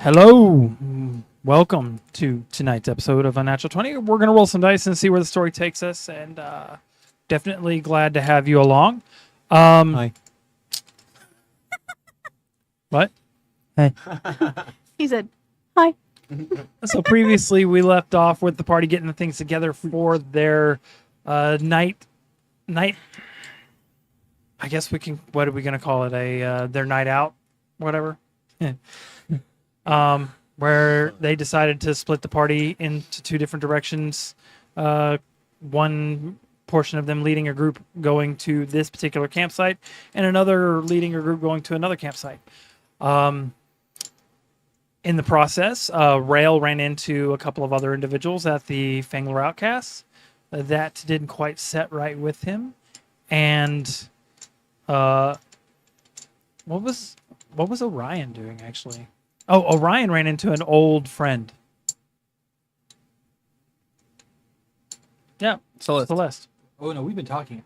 Hello, welcome to tonight's episode of Unnatural 20. We're going to roll some dice and see where the story takes us, and definitely glad to have you along. Hi. What? Hey. He said, hi. So previously we left off with the party getting the things together for their night. I guess we can, what are we going to call it? Their night out, whatever. Where they decided to split the party into two different directions. One portion of them leading a group going to this particular campsite, and another leading a group going to another campsite. In the process, Rail ran into a couple of other individuals at the Fangler Outcasts. That didn't quite set right with him. And what was Orion doing, actually? Oh, Orion ran into an old friend. Yeah, Celeste. Oh no, we've been talking.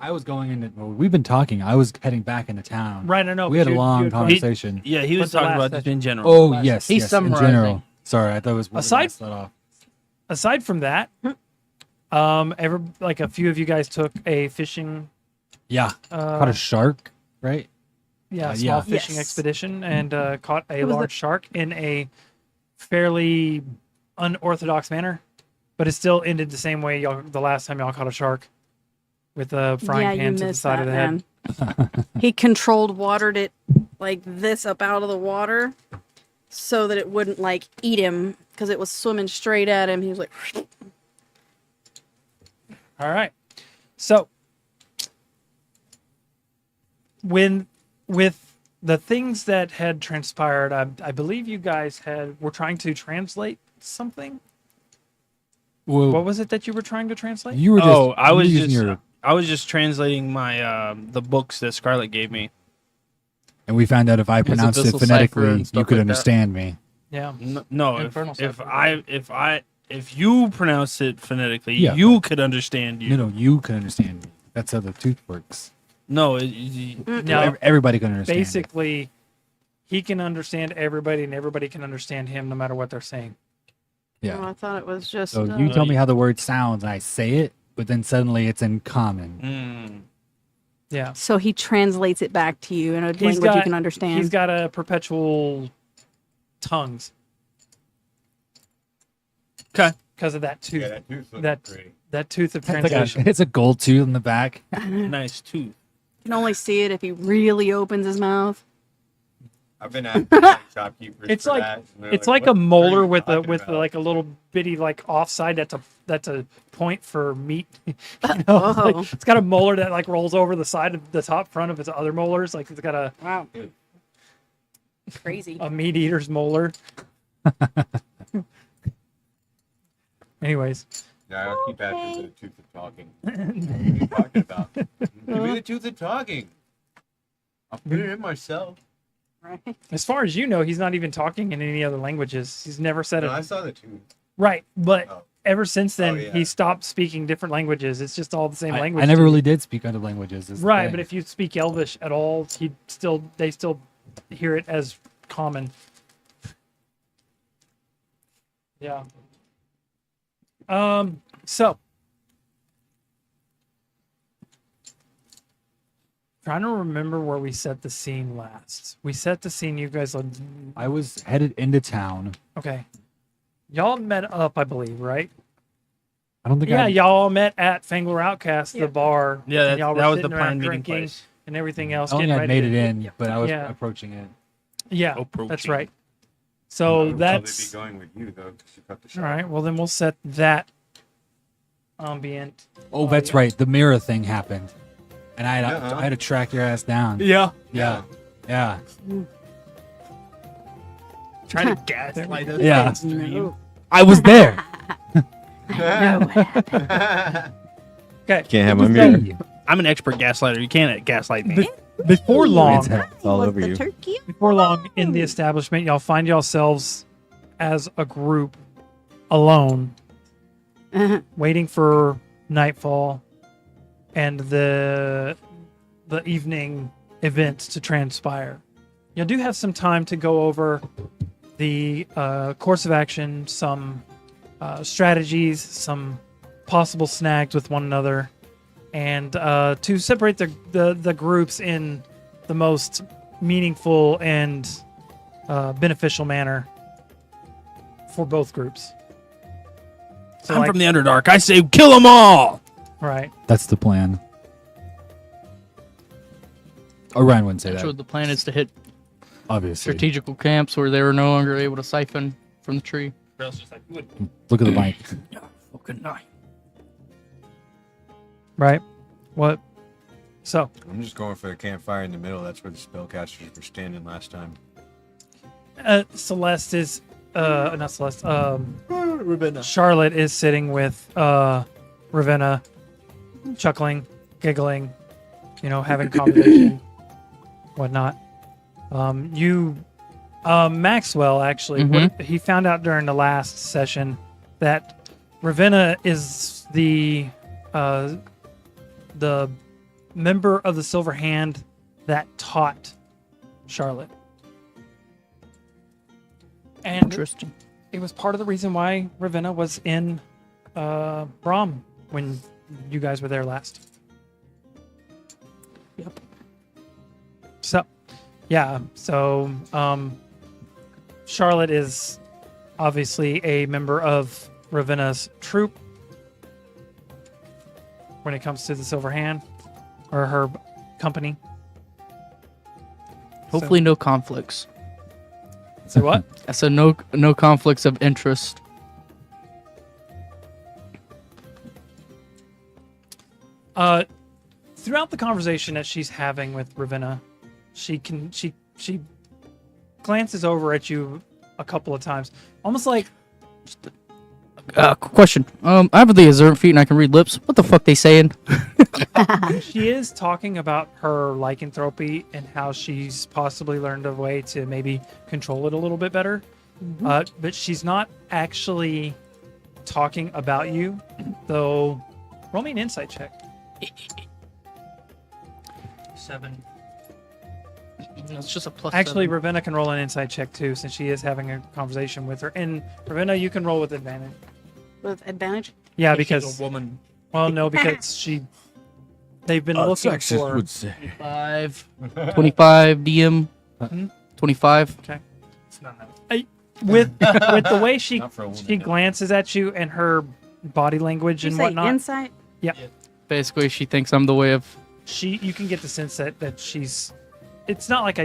We've been talking. I was heading back into town. Right, I know. We had a long conversation. He was talking about this in general. Oh yes, He's yes, summarizing. in general. Sorry, I thought it was Aside from that, a few of you guys took a fishing. Yeah, caught a shark, right? Small fishing expedition, and caught a large shark in a fairly unorthodox manner, but it still ended the same way the last time y'all caught a shark, with a frying pan to the side of the head. He controlled watered it like this up out of the water so that it wouldn't like eat him because it was swimming straight at him. He was like, all right. So with the things that had transpired, I believe you guys were trying to translate something. Whoa. What was it that you were trying to translate? You were just. I was just translating my the books that Scarlett gave me. And we found out if I pronounced it phonetically, you could understand me. Yeah. No, if you pronounce it phonetically, Yeah. you could understand you. No, you can understand me. That's how the tooth works. No, No, Everybody can understand. basically, he can understand everybody, and everybody can understand him, no matter what they're saying. Yeah. oh, I thought it was just. So you tell me how the word sounds, and I say it, but then suddenly it's in common. Yeah. So he translates it back to you in a language you can understand. He's got a perpetual tongues. Okay. Because of that tooth. Yeah, that tooth looks great. That tooth of It's, like translation. it's a gold tooth in the back. Nice tooth. You can only see it if he really opens his mouth. I've been asking shopkeepers It's for like that, and they're it's like like a "What are molar you with a talking about?" like a little bitty like offside that's a point for meat. You know? Like, Oh. it's got a molar that like rolls over the side of the top front of its other molars. Like it's got Wow. Crazy. a meat eater's molar. Anyways, Yeah, I'll keep asking for the tooth of talking. What are you talking about? Give me the tooth of talking. I'll put it in myself. Right. as far as you know, he's not even talking in any other languages. He's never said No, it. I saw the tooth. Right, but Oh. ever since then, Oh, yeah. he stopped speaking different languages. It's just all the same language. I never to really you. did speak other languages. is the Right, thing. but if you speak Elvish at all, they still hear it as common. Yeah. So trying to remember where we set the scene last. We set the scene. You guys, I was headed into town. okay. Y'all met up, I believe, right? I don't think Yeah, y'all met at Fangler Outcast, the bar. Yeah, and y'all that were was the sitting around planned meeting drinking place. and everything else. I don't think getting I made ready it to- in, but I was Yeah. approaching it. Yeah, Approaching. that's right. I So would that's probably be going with you though, because you cut the all shot. right. Well, then we'll set that ambient. Oh, that's right. The mirror thing happened, and I Yeah. had to track your ass down. Yeah. Yeah. Yeah. Trying to gaslight us. Yeah. No. I was there. No. Okay. Can't have my mirror. I'm an expert gaslighter. You can't gaslight me. Before long, It's all over you. Turkey. before long in the establishment, y'all find yourselves as a group alone, waiting for nightfall and the evening events to transpire. You do have some time to go over the course of action, some strategies, some possible snags with one another, and to separate the groups in the most meaningful and beneficial manner for both groups. So, I'm from the Underdark. I say kill them all. right. That's the plan. Orion wouldn't say So that. the plan is to hit Obviously. strategical camps where they were no longer able to siphon from the tree. Look at the mic. Fucking night. Right. What? So, I'm just going for the campfire in the middle. That's where the spellcasters were standing last time. Celeste is not Celeste. Charlotte is sitting with Ravenna, chuckling, giggling, having conversation, whatnot. Maxwell actually, he found out during the last session that Ravenna is the member of the Silver Hand that taught Charlotte. And Interesting. it was part of the reason why Ravenna was in Brahm when you guys were there last. Yep. So, yeah. So, Charlotte is obviously a member of Ravenna's troop when it comes to the Silver Hand, or her company. Hopefully no conflicts. So what? I said no conflicts of interest. Throughout the conversation that she's having with Ravenna, she glances over at you a couple of times, almost like Question. I have the observant feet and I can read lips. What the fuck they saying? she is talking about her lycanthropy and how she's possibly learned a way to maybe control it a little bit better. But she's not actually talking about you, though. Roll me an insight check. 7. It's just a plus. Actually, 7. Ravenna can roll an insight check too, since she is having a conversation with her. And Ravenna, you can roll with advantage. With advantage? Yeah, She's because a woman. well, no, because they've been looking Sexist for. would say. 25 DM. Hmm? 25. It's not that. with the way she Not for a woman, she no. glances at you and her body language Did you and say whatnot. insight? Basically, she thinks I'm the way of. You can get the sense that she's. It's not like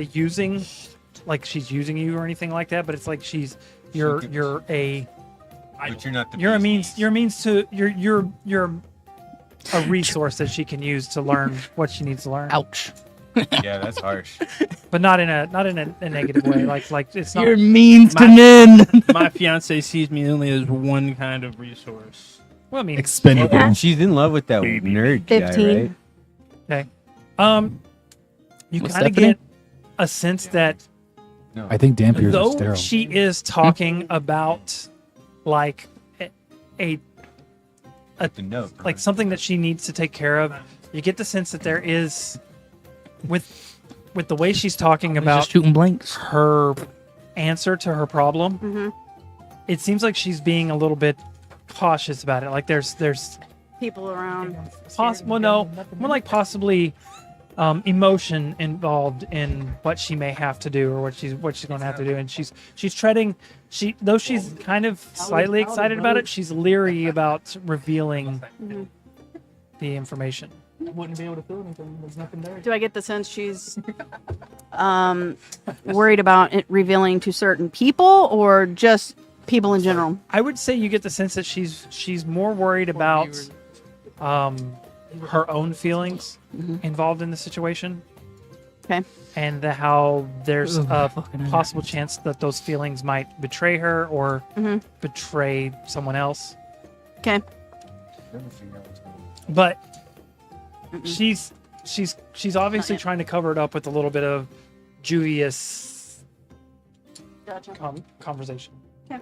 like she's using you or anything like that, but it's like you're But you're not the you're a beast. you're a resource that she can use to learn what she needs to learn. Ouch. Yeah, that's harsh. But not in a negative way. Like it's not. You're mean to men. My fiance sees me only as one kind of resource. Well, I mean, Expendable. She's in love with that nerd guy, 15. right? okay. You What's kind of Stephanie? get a sense that No. I think Dampiers are though sterile. she is talking about like a The note. like something that she needs to take care of, you get the sense that there is with the way she's talking about Just shooting blanks. her answer to her problem. Mm-hmm. It seems like she's being a little bit cautious about it. Like there's People around. possible more like possibly emotion involved in what she may have to do or what she's going to have to do, and she's treading. Though she's kind of slightly excited about it, she's leery about revealing the information. Wouldn't be able to feel anything. There's nothing there. Do I get the sense she's worried about it revealing to certain people or just people in general? I would say you get the sense that she's more worried about her own feelings involved in the situation. Okay. and how there's Ugh, a fucking hell. possible chance that those feelings might betray her or Mhm. betray someone else. Okay. But Mm-mm. she's obviously yet. trying to cover it up with a little bit of Julius Gotcha. conversation. Okay.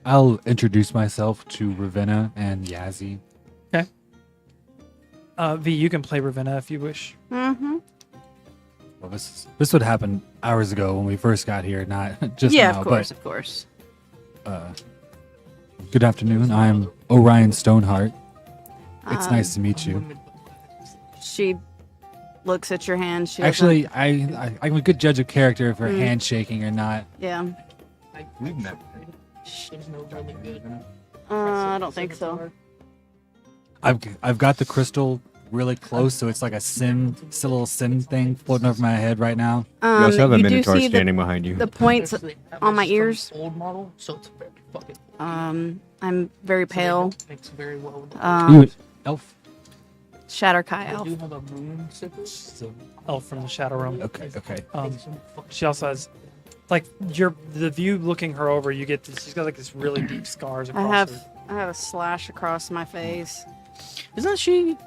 I'll introduce myself to Ravenna and Yazzie. V, you can play Ravenna if you wish. Mm-hmm. Well, this would happen hours ago when we first got here, not just Yeah, now. of course, of course. But good afternoon. I'm Orion Stoneheart. It's Um, nice to meet you. She looks at your hand. She Actually, I'm a good judge of character for Mm. handshaking or not. yeah. We've met. I don't think so. I've got the crystal really close, so it's like a little sim thing floating over my head right now. You also have a you do minotaur see standing behind you. the points on my ears. Old model, so it's very fucking. I'm very pale. Makes very well. You elf? Shatter Kai I elf. do have a moon sickle. Elf from the Shadow Realm. Okay. She also has, like, the view looking her over. You get this, she's got like this really deep scars I across have her. I have a slash across my face. Isn't she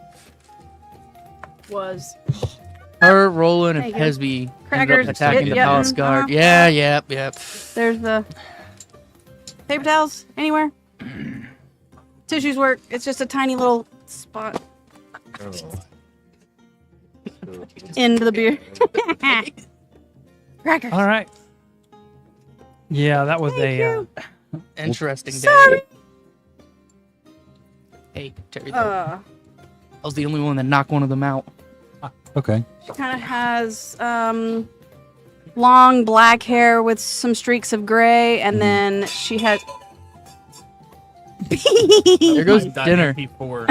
Was her, Roland, There and you go. Pesby ended Crackers. up attacking the Yep, palace mhm, guard? uh-huh. Yeah, yep. there's the paper towels anywhere? Tissues work. It's just a tiny little spot into the beer. Crackers. All right. Yeah, that was Thank a. you. Interesting day. Sorry. Hey, Terry, I Uh, was the only one that knocked one of them out. Okay. she kind of has long black hair with some streaks of gray, and then she has. There goes I've done dinner. it before.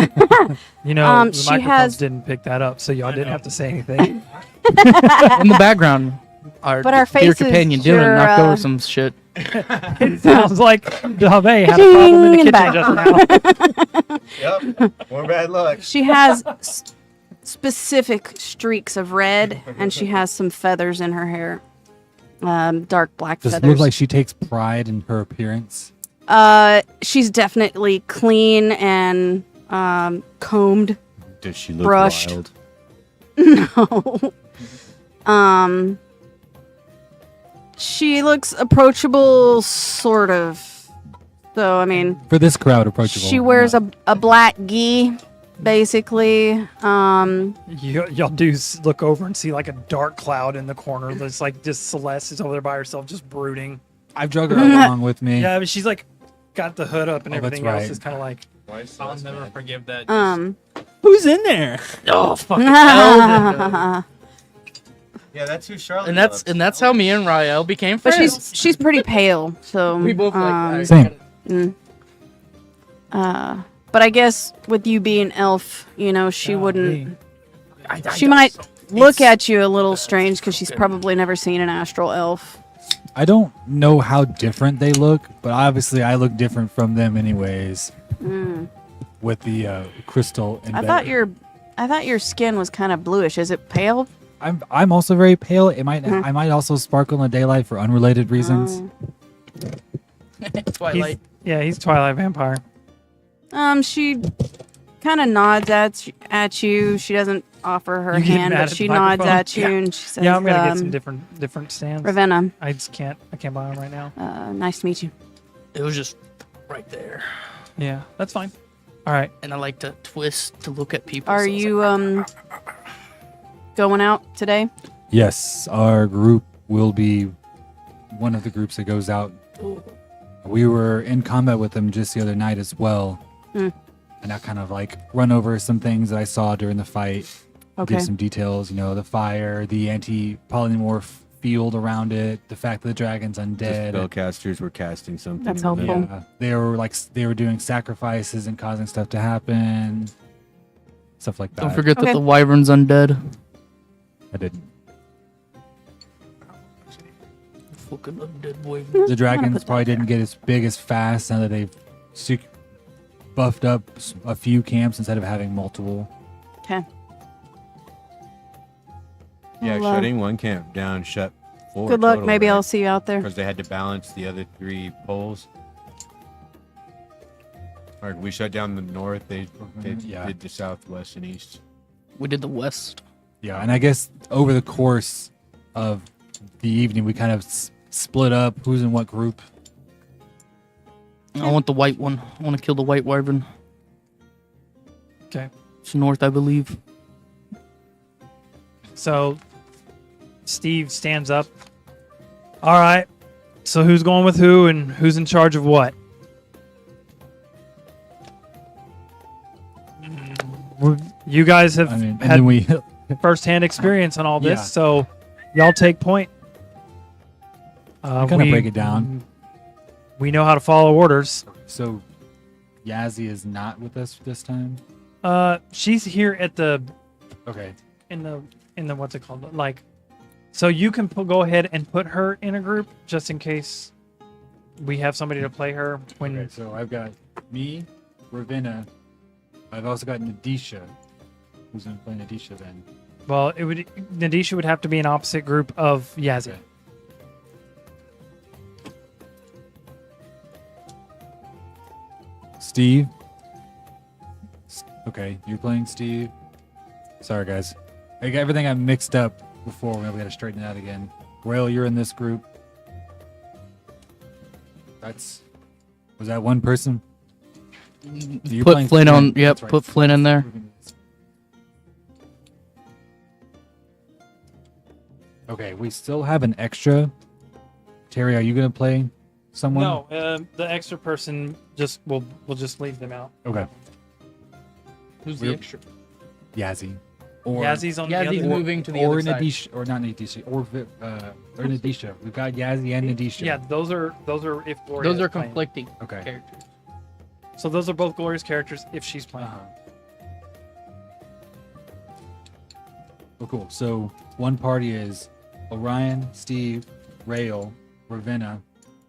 You know, the she microphones has- didn't pick that up, so y'all I didn't know. have to say anything. In the background, our But our dear faces, companion Dylan your, knocked over some shit. It sounds like Dave had a problem in the Ding, kitchen just now. Yep. More bad luck. She has specific streaks of red, and she has some feathers in her hair. Dark black Does it feathers. look like she takes pride in her appearance? She's definitely clean and combed. Does she look Brushed. wild? No. She looks approachable, sort of. So, I mean, For this crowd, approachable. she wears a black gi, basically. Y'all do look over and see like a dark cloud in the corner. That's like just Celeste is over there by herself, just brooding. I've drug her along with me. Yeah, but she's like got the hood up and Oh, that's everything else right. is kind of like. I'll never forgive that. Who's in there? Oh fucking Yeah, that's who Charlotte. And that's how me and Rael became But friends. she's pretty pale, so we both like Same. But I guess with you being elf, you know, she wouldn't. I She might look at you a little strange because she's probably never seen an astral elf. I don't know how different they look, but obviously I look different from them anyways. With the crystal I embedded. thought your skin was kind of bluish. Is it pale? I'm also very pale. It might I might also sparkle in the daylight for unrelated reasons. Twilight. he's Twilight Vampire. She kind of nods at you. She doesn't offer her You get hand, mad but at the she nods microphone? at you and she says, Yeah, I'm gonna get some different stands. Ravenna, I just can't. I can't buy them right now. nice to meet you. It was just right there. Yeah, that's fine. All right. And I like to twist to look at people. Are so it's you like, going out today? Yes, our group will be one of the groups that goes out. We were in combat with them just the other night as well. And I kind of like run over some things that I saw during the fight. Okay. Give some details, you know, the fire, the anti-polymorph field around it, the fact that the dragon's The undead. spellcasters were casting something. That's helpful. Yeah, they were doing sacrifices and causing stuff to happen, stuff like that. don't forget Okay. that the wyvern's undead. I didn't. Fucking undead wyvern. The dragons put that probably there. didn't get as big as fast now that they've buffed up a few camps instead of having multiple. Okay. Yeah, Well, shutting one camp down, shut 4. Good luck. total, Maybe right? I'll see you out there. Because they had to balance the other 3 poles. Or we shut down the north. They Yeah. did the southwest and east. We did the west. Yeah, and I guess over the course of the evening, we kind of split up who's in what group. I want the white one. I want to kill the white wyvern. Okay. It's north, I believe. So Steve stands up. All right. So who's going with who and who's in charge of what? You guys have I mean, and had then we firsthand experience on all this, Yeah. so y'all take point. kinda break it down. We know how to follow orders. so Yazzie is not with us this time. She's here at the Okay. in the what's it called? Like, so you can go ahead and put her in a group just in case we have somebody to play her when. Okay, so I've got me, Ravenna. I've also got Nadisha. Who's gonna play Nadisha then? Well, Nadisha would have to be an opposite group of Yazzie. Okay. Steve. Okay, you're playing Steve. Sorry, guys. I got everything I mixed up before. We got to straighten it out again. Rail, you're in this group. Was that one person? You're Put playing Flynn on. Yep, That's right. put Flynn in there. Okay, we still have an extra. Terry, are you gonna play someone? No, the extra person we'll just leave them out. Okay. Who's We're- the extra? Yazzie. Or Yazzie's on Yazzie's the other. moving to the or other side. Nadisha, or not Nadisha, or Nadisha. We've got Yazzie and Nadisha. Yeah, those are if Gloria Those are is playing. conflicting Okay. characters. So those are both Gloria's characters if she's playing. Uh-huh. Oh, cool. So one party is Orion, Steve, Rail, Ravenna,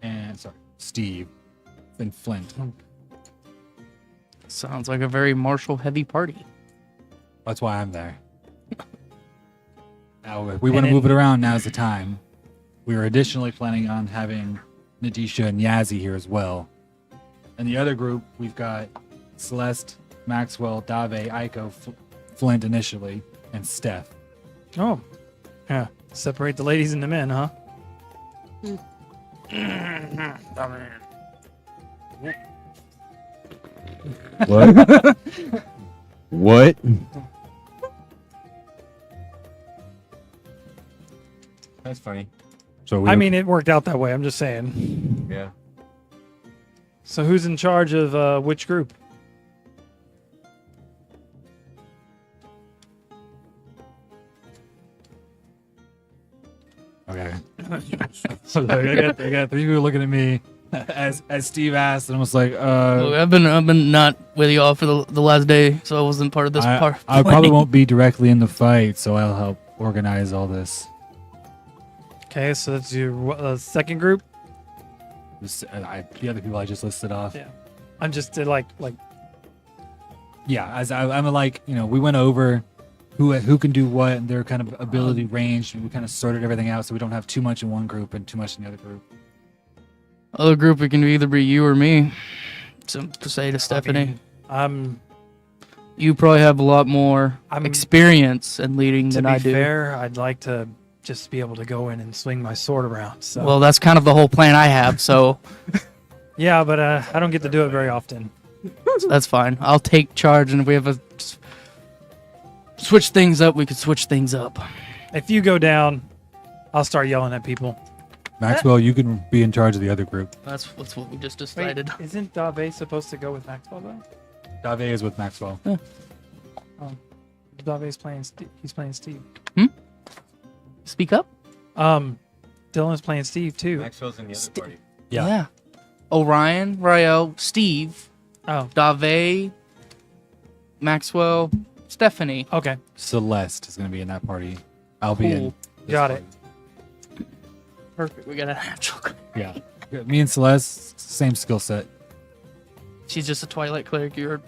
and Steve, and Flint. Sounds like a very martial heavy party. That's why I'm there. Now, if we want to then- move it around, now's the time. We were additionally planning on having Nadisha and Yazzie here as well. In the other group, we've got Celeste, Maxwell, Dave, Aiko, Flint initially, and Steph. Oh, yeah. Separate the ladies and the men, huh? What? What? That's funny. So I mean, it worked out that way. I'm just saying. Yeah. So who's in charge of which group? okay. So I got 3 people looking at me as Steve asked, and I was like, Look, I've been not with y'all for the last day, so I wasn't part of this part. I probably won't be directly in the fight, so I'll help organize all this. Okay, so that's your second group. The other people I just listed off. Yeah. I'm just like Yeah, as I'm like, we went over who can do what and their kind of ability range, and we kind of sorted everything out so we don't have too much in one group and too much in the other group. Other group, it can either be you or me. So to say to Stephanie, you probably have a lot more experience in leading to than be I do. fair, I'd like to just be able to go in and swing my sword around. So Well, that's kind of the whole plan I have, so yeah, but I don't get to do it very often. that's fine. I'll take charge, and if we have to switch things up, we could switch things up. If you go down, I'll start yelling at people. Maxwell, you can be in charge of the other group. That's what we just Wait, decided. isn't Dave supposed to go with Maxwell though? Dave is with Maxwell. Dave's playing. He's playing Steve. Speak up. Dylan's playing Steve too. Maxwell's in the other party. Yeah. Orion, Rael, Steve, Oh, Dave, Maxwell, Stephanie. okay, Celeste is going to be in that party. I'll be in. Cool. this Got party. Perfect. We got a natural. Yeah. Me and Celeste, same skill set. She's just a Twilight cleric. You're a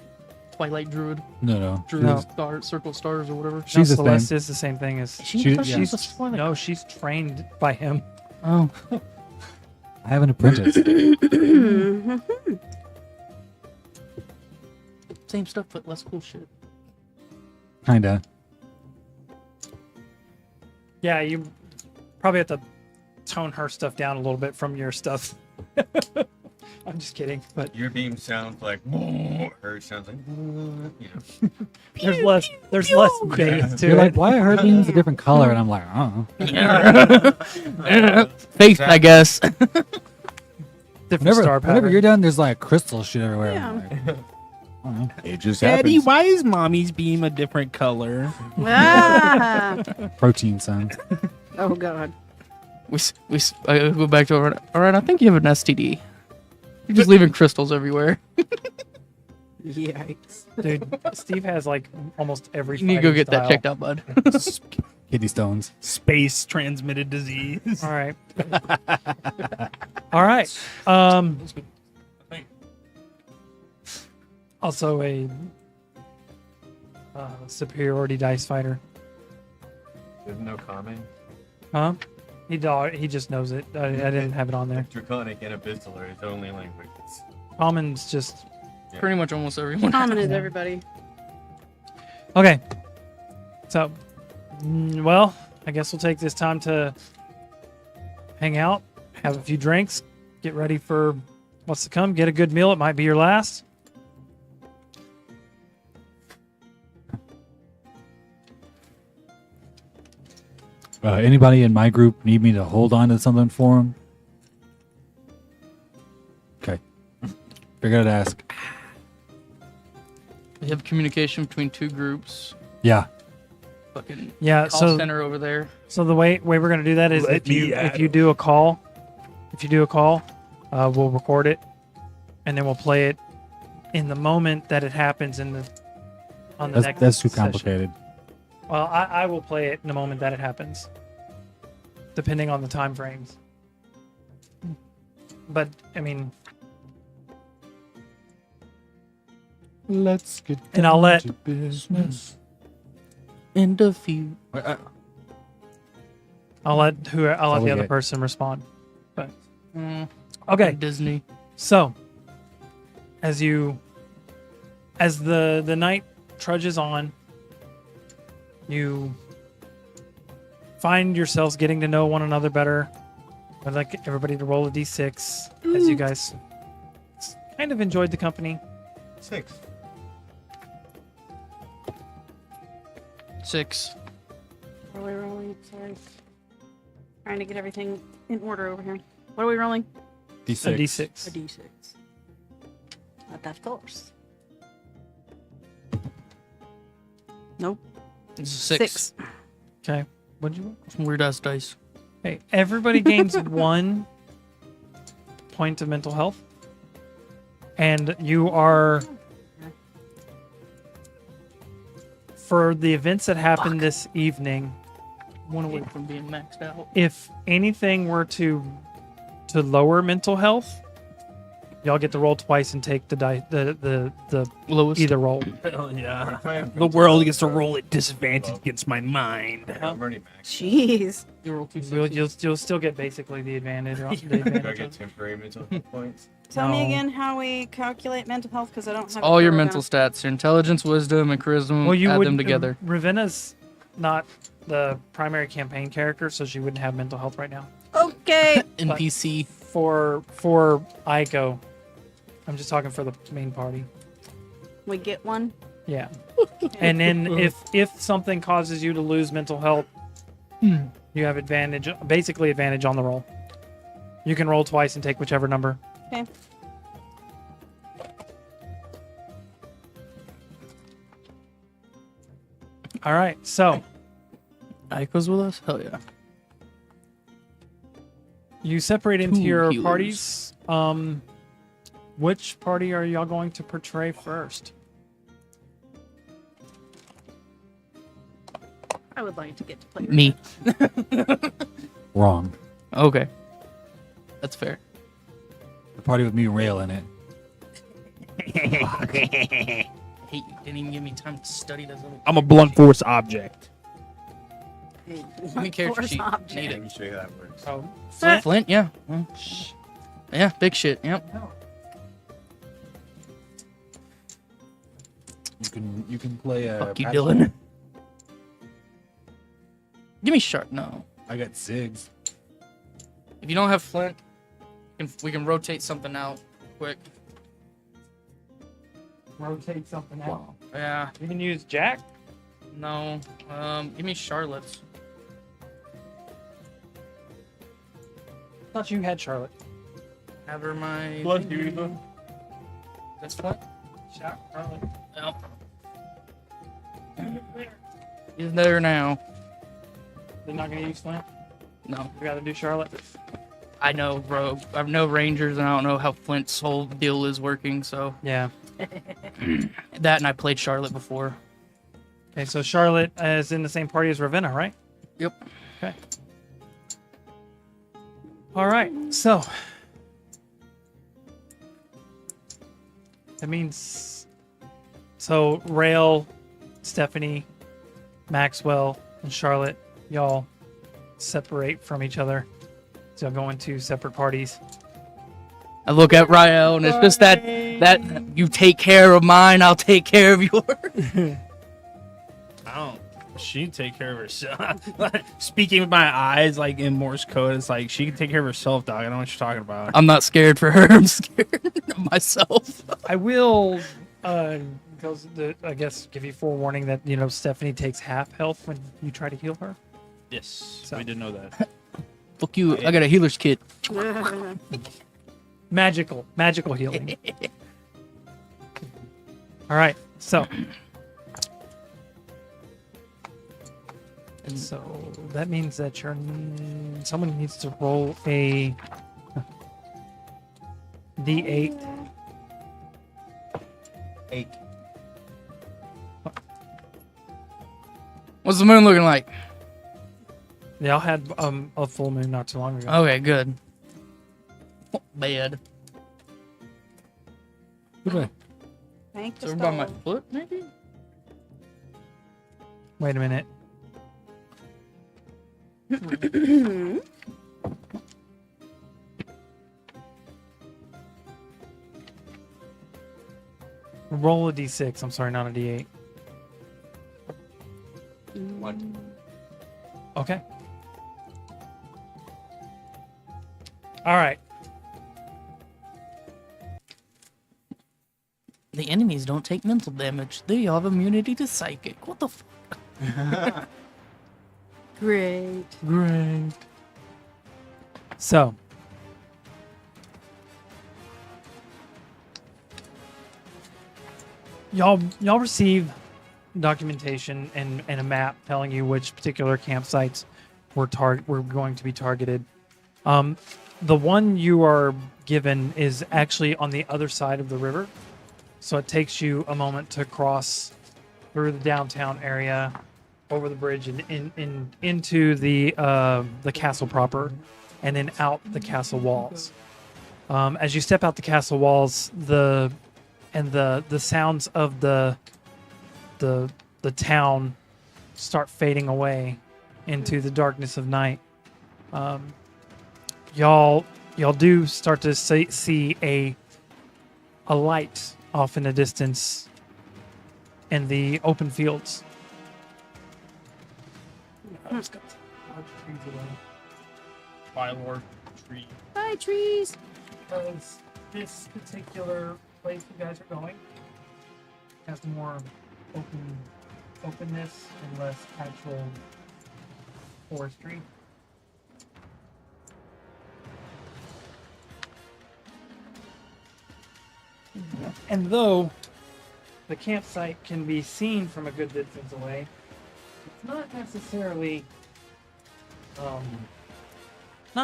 Twilight druid. No. Druid No. Circle of Stars or whatever. She's the Celeste same. is the same thing as. She's a Twilight. No, she's trained by him. Oh. I have an apprentice. Same stuff, but less cool shit. Kinda. Yeah, you probably have to tone her stuff down a little bit from your stuff. I'm just kidding, but Your beam sounds like her sounds like there's less bass to You're it. like, why are her beams a different color? And I'm like, oh. Faith, I guess. Different star Whenever pattern. you're done, there's like crystal shit everywhere. Yeah. I'm like, I don't know. it just Daddy, happens. why is mommy's beam a different color? Ah! Protein son. Oh God. I go back to all right. I think you have an STD. You're just leaving crystals everywhere. Yikes. Dude, Steve has like almost every. You need to go fighting get that style. checked out, bud. Kidney stones. Space transmitted disease. All right. All right. Also a superiority dice fighter. There's no comment. Huh? He just knows it. I didn't have it on there. Draconic and Abyssal are his only languages. Common's just Pretty much almost everyone. Common is everybody. okay. So, well, I guess we'll take this time to hang out, have a few drinks, get ready for what's to come. Get a good meal. It might be your last. Anybody in my group need me to hold on to something for them? Okay. Figured I'd ask. We have communication between two groups. Yeah. Fucking Yeah. call So center over there. So the way we're gonna do that is if you do a call, we'll record it, and then we'll play it in the moment that it happens on the next. That's too session. complicated. Well, I will play it in the moment that it happens, depending on the time frames. But I mean, Let's get And I'll let- to business. In the few. I'll let the we other get. person respond. Mm, Okay. Disney. So, as the night trudges on, you find yourselves getting to know one another better. I'd like everybody to roll a d6 as you guys kind of enjoyed the company. 6. 6. What are we rolling? Sorry. Trying to get everything in order over here. What are we rolling? A d6. A d6. But of course. Nope. It's 6. Okay. What'd you roll? Weird ass dice. Okay. Everybody gains 1 point of mental health. And you are, for the events that happened this evening, One away from being maxed out. if anything were to lower mental health, y'all get to roll twice and take the Lowest. either roll. Hell yeah. The world gets to roll at disadvantage against my mind. I'm already max. Jeez. You roll 2 You'll still get basically the advantage. Do I get temporary mental hit points? Tell me No. again how we calculate mental health because I don't have all it your wrote mental down. stats, your intelligence, wisdom, and charisma. Well, you add would them together. Ravenna's not the primary campaign character, so she wouldn't have mental health right now. Okay. NPC. For Aiko, I'm just talking for the main party. We get one. Yeah. And then if something causes you to lose mental health, you have basically advantage on the roll. You can roll twice and take whichever number. Okay. All right. So Aiko's with us? Hell yeah. you separate into Two your healers. parties. Which party are y'all going to portray first? I would like to get to play. Me. Wrong. Okay. That's fair. The party with me and Rail in it. Hate you. Didn't even give me time to study this little. I'm a blunt force object. Give me character Force sheet. object. Need Let it. me show you how that works. Oh, Flint, yeah. Well, yeah, big shit. Yep. You can play a. Fuck you, Dylan. Give me sharp. No. I got Ziggs. If you don't have flint, we can rotate something out quick. rotate something out. Yeah. You can use Jack. No. Give me Charlotte's. Thought you had Charlotte. Have her my. Blood, dude. That's flint. Charlotte. Yep. He's there now. They're not gonna use Flint. No. We gotta do Charlotte. I know, bro. I know Rangers, and I don't know how Flint's whole deal is working. So Yeah. that, and I played Charlotte before. Okay, so Charlotte is in the same party as Ravenna, right? Yep. Okay. All right. So that means Rail, Stephanie, Maxwell, and Charlotte, y'all separate from each other. So go into separate parties. I look at Rael, and it's just that you take care of mine, I'll take care of yours. I don't. She can take care of herself. Speaking with my eyes, like in Morse code, it's like she can take care of herself, dog. I don't know what you're talking about. I'm not scared for her. I'm scared of myself. I will, I guess, give you forewarning that Stephanie takes half health when you try to heal her. Yes, So- we did know that. Fuck you. I got a healer's kit. Magical healing. All right, so that means that someone needs to roll a D8. 8. What's the moon looking like? Y'all had a full moon not too long ago. Okay, good. Bad. Thank So the we're by my stove. foot, maybe? Wait a minute. Roll a D6. I'm sorry, not a D8. 1. Okay. All right. The enemies don't take mental damage. They have immunity to psychic. What the fuck? Great. Great. So, y'all receive documentation and a map telling you which particular campsites were going to be targeted. The one you are given is actually on the other side of the river, so it takes you a moment to cross through the downtown area, over the bridge, and into the castle proper, and then out the castle walls. As you step out the castle walls, the sounds of the town start fading away into the darkness of night. Y'all do start to see a light off in the distance in the open fields. Bylord tree. Bye, trees. Because this particular place you guys are going has more openness and less actual forestry. And though the campsite can be seen from a good distance away, it's not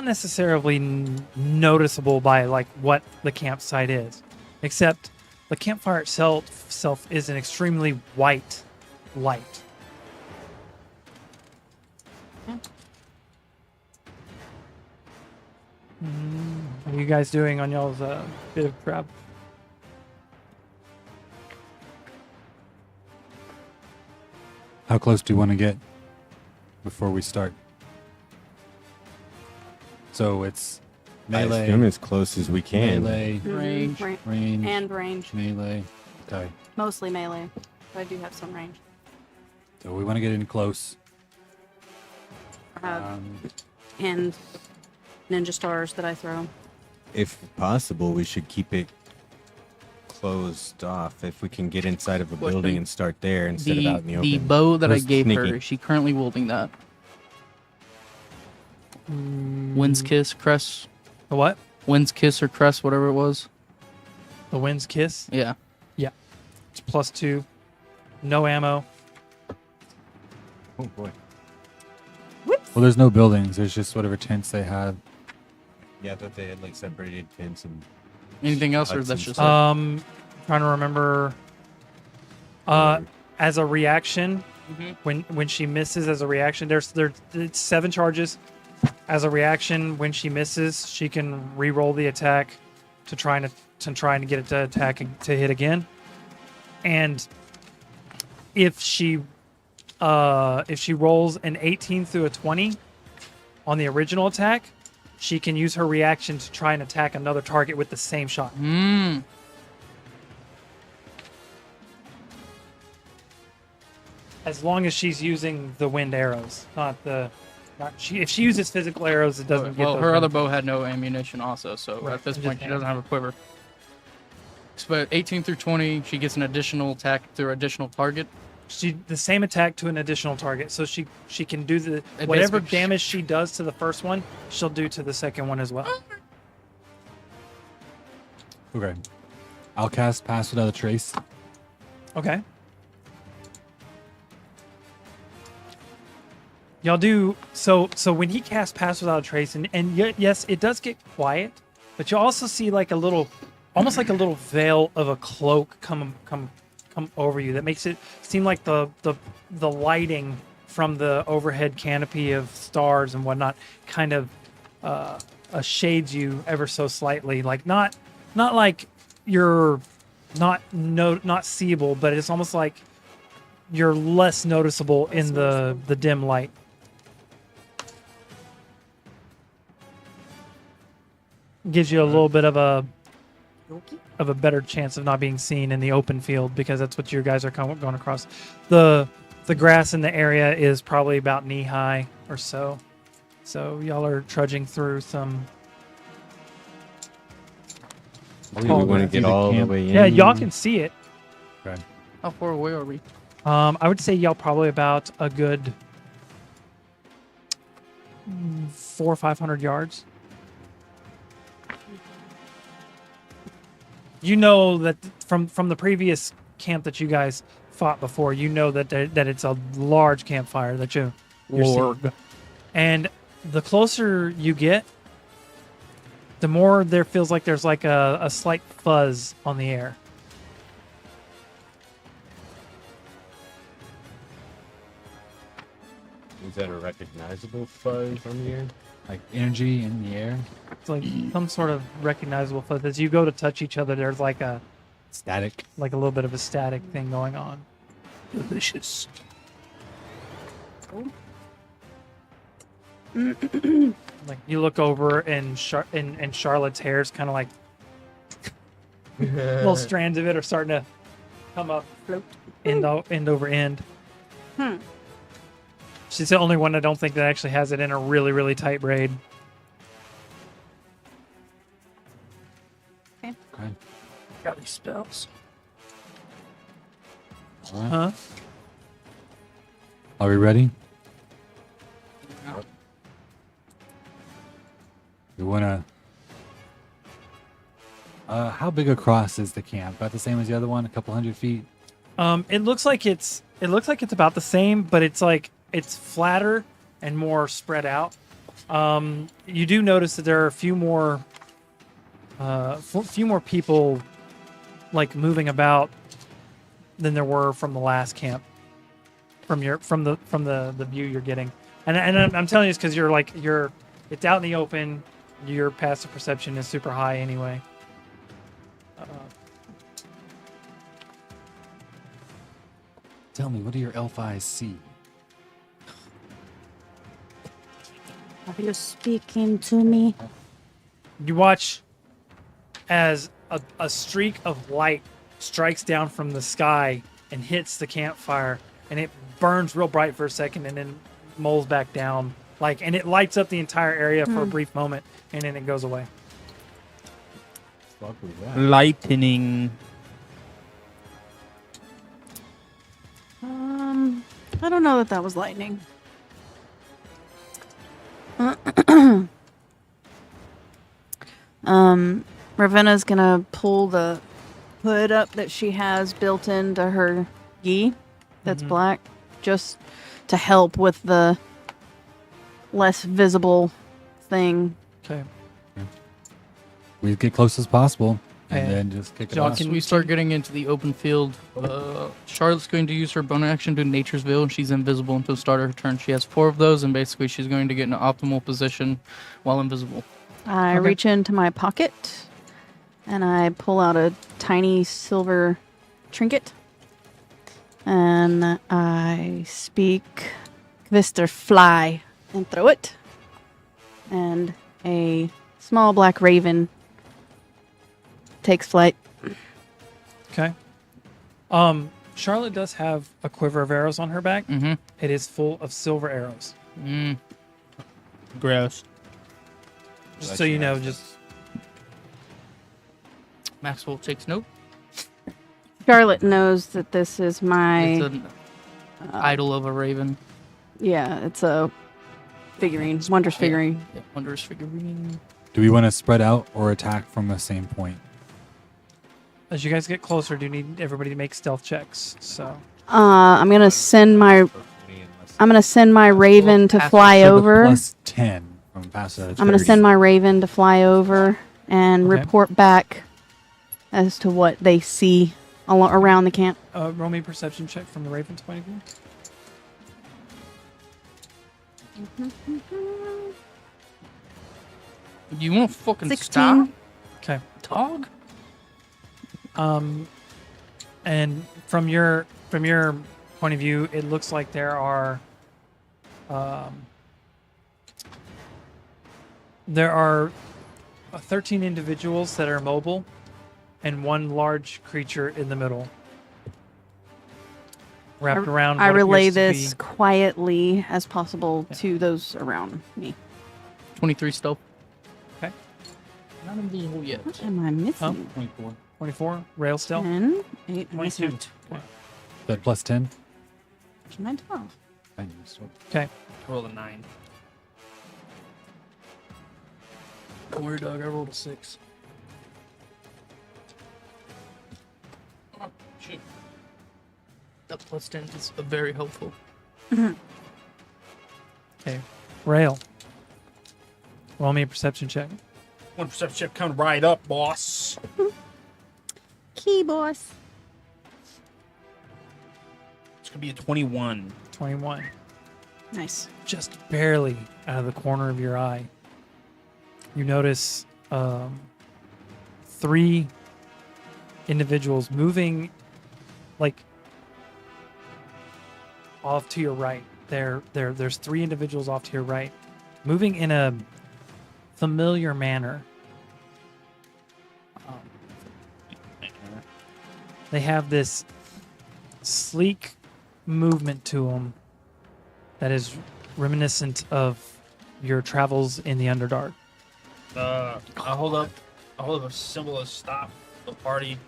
necessarily noticeable by like what the campsite is, except the campfire itself is an extremely white light. What are you guys doing on y'all's bit of grab? How close do you want to get before we start? So it's I melee, assume as close as we can. melee, Range. range, And range. melee. Okay. Mostly melee. But I do have some range. So we want to get in close. And ninja stars that I throw. If possible, we should keep it closed off. If we can get inside of a building and start there instead of out in the open. The bow that I That's gave her, sneaky. is she currently wielding that? Wind's Kiss, Crest. The what? Wind's Kiss or Crest, whatever it was. The Wind's Kiss. Yeah. It's +2. No ammo. Oh boy. Well, there's no buildings. There's just whatever tents they have. Yeah, I thought they had like separated tents and. Anything else, or Huts that's and just stuff. Trying to remember. As a reaction, when she misses, as a reaction, it's 7 charges. As a reaction, when she misses, she can re-roll the attack to try and get it to attack to hit again. And if she rolls an 18 through a 20 on the original attack, she can use her reaction to try and attack another target with the same shot. As long as she's using the wind arrows, if she uses physical arrows, it doesn't get Well, those her other wind- bow had no ammunition also, so Right, at this I'm point just she doesn't have a quiver. But 18 through 20, she gets an additional attack through additional target. the same attack to an additional target, so she can do the It whatever basically- damage she does to the first one, she'll do to the second one as well. Okay. I'll cast Pass Without a Trace. Okay. Y'all do so when he casts Pass Without a Trace, yes, it does get quiet, but you also see like almost like a little veil of a cloak come over you that makes it seem like the lighting from the overhead canopy of stars and whatnot kind of shades you ever so slightly, like not like you're not seeable, but it's almost like you're less noticeable in the dim light. Gives you a little bit of a better chance of not being seen in the open field, because that's what you guys are going across. The grass in the area is probably about knee high or so. So y'all are trudging through some. We want to get all the way in. Yeah, y'all can see it. Okay. How far away are we? I would say y'all probably about a good 400 or 500 yards. You know that from the previous camp that you guys fought before, you know that it's a large campfire that you're seeing. And the closer you get, the more there feels like there's like a slight fuzz on the air. Is that a recognizable fuzz on the air? Like energy in the air. It's like some sort of recognizable fuzz. As you go to touch each other, there's like a Static. little bit of a static thing going on. Delicious. Like you look over and Charlotte's hair's kind of like little strands of it are starting to come up, end over end. She's the only one I don't think that actually has it in a really, really tight braid. Okay. Got these spells. All right. Huh? Are we ready? We want to. How big across is the camp? About the same as the other one, a couple 100 feet. It looks like it's about the same, but it's flatter and more spread out. You do notice that there are a few more people like moving about than there were from the last camp. From the view you're getting, and I'm telling you this because it's out in the open. Your passive perception is super high anyway. Tell me, what do your elf eyes see? Are you speaking to me? You watch as a streak of light strikes down from the sky and hits the campfire, and it burns real bright for a second and then moles back down. And it lights up the entire area for a brief moment, and then it goes away. Fuck was that? Lightning. I don't know that was lightning. Ravenna's gonna pull the hood up that she has built into her gi that's black, just to help with the less visible thing. Okay. We get close as possible, and Okay. then just kick it John, off. can We start getting into the open field. Charlotte's going to use her bonus action to Nature's Veil, and she's invisible until the start of her turn. She has 4 of those, and basically she's going to get in an optimal position while invisible. I reach into my pocket and I pull out a tiny silver trinket. And I speak Kvister fly and throw it. And a small black raven takes flight. Okay. Charlotte does have a quiver of arrows on her back. Mm-hmm. It is full of silver arrows. Gross. Just so you know, just Maxwell takes note. Charlotte knows that this is my... It's an idol of a raven. Yeah, it's a figurine. Wondrous figurine. Yeah, wondrous figurine. Do we want to spread out or attack from the same point? as you guys get closer, do need everybody to make stealth checks. So I'm gonna send my raven to Pass- fly So the over. plus 10 from past that. I'm gonna send my raven to fly over and Okay. report back as to what they see around the camp. roll me a perception check from the Raven's point of view. You won't fucking 16. stop, Okay. dog. And from your point of view, it looks like there are 13 individuals that are mobile, and one large creature in the middle, wrapped around. I what relay appears to this be- quietly as possible to those around me. 23 stealth. Okay. Not invisible yet. What am I missing? 24 rail stealth. 10, 8, 22. 9, That plus 10? 12. Okay. Roll a 9. Don't worry, dog. I rolled a 6. Oh, shit. That plus 10 is very helpful. Okay. Rail. Roll me a perception check. One perception check coming right up, boss. Key boss. It's gonna be a 21. 21. Nice. Just barely out of the corner of your eye, you notice 3 individuals moving like off to your right. There's 3 individuals off to your right, moving in a familiar manner. They have this sleek movement to them that is reminiscent of your travels in the Underdark. I hold up a symbol of stop the party.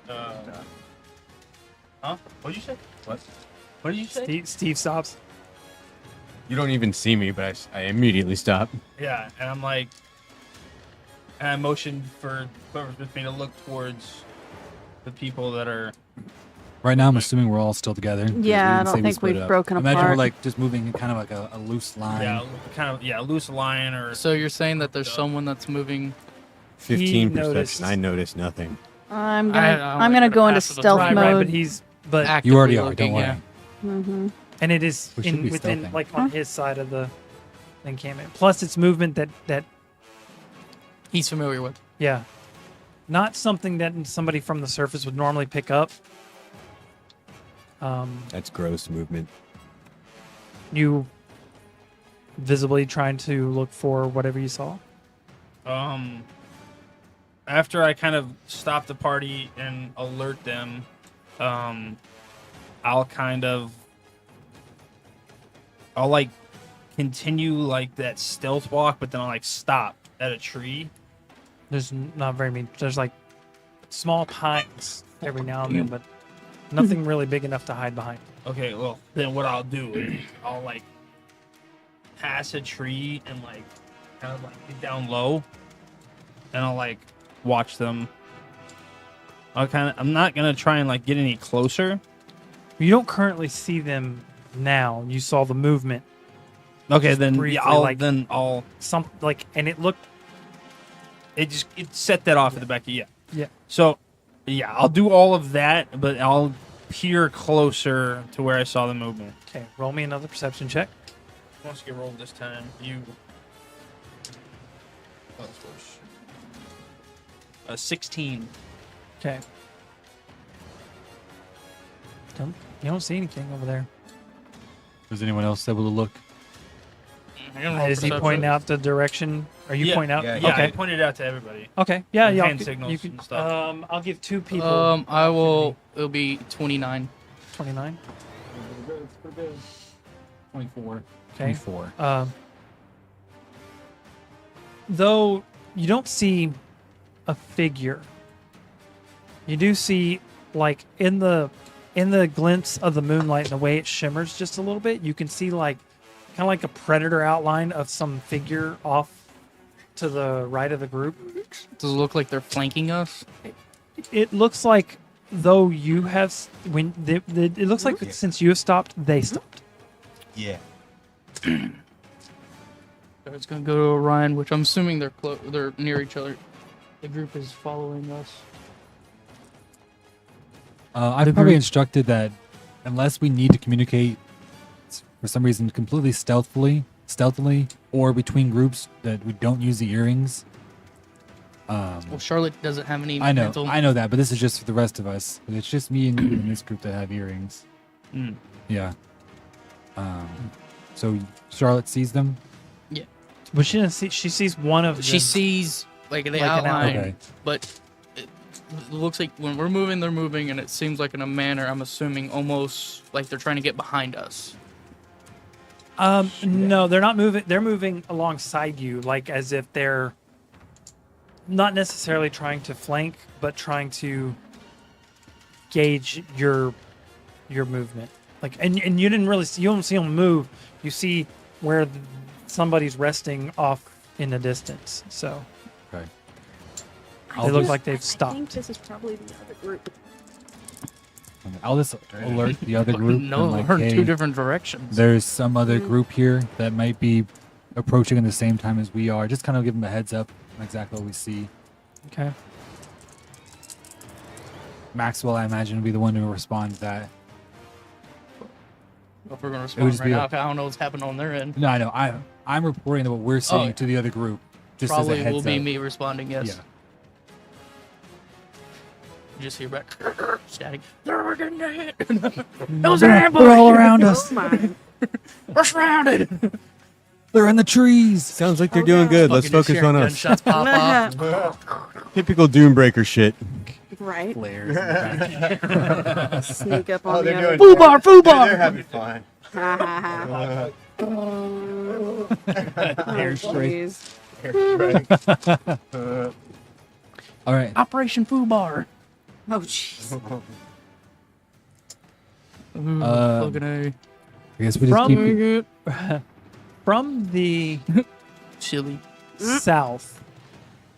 Huh? What'd you say? What did you say? Steve stops. You don't even see me, but I immediately stop. Yeah, and I'm like, and I motion for whoever's with me to look towards the people that are. Right now, I'm assuming we're all still together. 'cause we Yeah, I didn't don't say we think split we've up. broken Imagine apart. we're like just moving in kind of like a loose line. Yeah, kind of. Yeah, loose lion or. So you're saying that there's someone that's moving. 15 noticed. perception. I noticed nothing. I'm I gonna like go to into pass it stealth Right, mode. but Actively You already are, looking, don't worry. yeah. Mm-hmm. and it is We should be within stealthing. like on his side of the encampment. Plus, it's movement that He's familiar with. yeah, not something that somebody from the surface would normally pick up. That's gross movement. You visibly trying to look for whatever you saw. After I kind of stop the party and alert them, I'll like continue like that stealth walk, but then I'll like stop at a tree. There's not very many. There's like small pines every now and then, but nothing really big enough to hide behind. Okay, well then what I'll do is I'll like pass a tree and like kind of like get down low, and I'll like watch them. I'm not gonna try and like get any closer. You don't currently see them now. You saw the movement. Okay, Just then briefly, yeah, I'll like- then I'll Some like, and it looked. it set that off at the back of Yeah. So yeah, I'll do all of that, but I'll peer closer to where I saw the movement. Okay, roll me another perception check. Once you get rolled this time, you. Oh, that's worse. 16. Okay. You don't see anything over there. Was anyone else able to look? Is he pointing out the direction? Are you pointing out? yeah, Yeah, I Okay. pointed it out to everybody. Okay. Yeah. And Yeah. hand You signals can, and stuff. I'll give 2 people. I will. It'll be 29. 29. 24. Okay. 24. Though you don't see a figure, you do see like in the glints of the moonlight and the way it shimmers just a little bit, you can see like kind of like a predator outline of some figure off to the right of the group. Does it look like they're flanking us? It looks like though you have it looks like since you have stopped, they stopped. Yeah. So it's gonna go to Orion, which I'm assuming they're near each other. The group is following us. I've probably instructed that unless we need to communicate for some reason completely stealthily, or between groups, that we don't use the earrings. Well, Charlotte doesn't have any. I know mental- that, but this is just for the rest of us. It's just me and you in this group that have earrings. Mm. Yeah. So Charlotte sees them. But she doesn't see. She sees one of them. She sees like the Like an outline, Okay. but it looks like when we're moving, they're moving, and it seems like in a manner. I'm assuming almost like they're trying to get behind us. No, they're not moving. They're moving alongside you, like as if they're not necessarily trying to flank, but trying to gauge your movement. Like, and you don't see them move. You see where somebody's resting off in the distance. So Okay. they look like they've I think stopped. this is probably the other group. I'll just alert the other group. No, and like, we're in hey, two different directions. there's some other group here that might be approaching at the same time as we are. Just kind of give them a heads up on exactly what we see. Okay. Maxwell, I imagine, will be the one to respond to that. If we're gonna would respond just right be now, like- 'cause I don't know what's happening on their end. No, I know. I'm reporting what we're seeing yeah. to the other group. Just Probably as a heads will be up. me responding. Yes. Yeah. You just hear back static. They're getting hit. They're all around us. Oh my. We're surrounded. They're in the trees. Sounds like they're doing good. Let's Fucking just focus hearing on us. Gunshots pop off. Typical Doombreaker shit. Right. Flares. Sneak up on Oh, the they're other. doing Foobar, They're foobar. having fun. Ha ha ha. Airstrike. Jeez. All right. Operation Foobar. Oh jeez. Fucking A. I guess we just keep. From the Chili. south,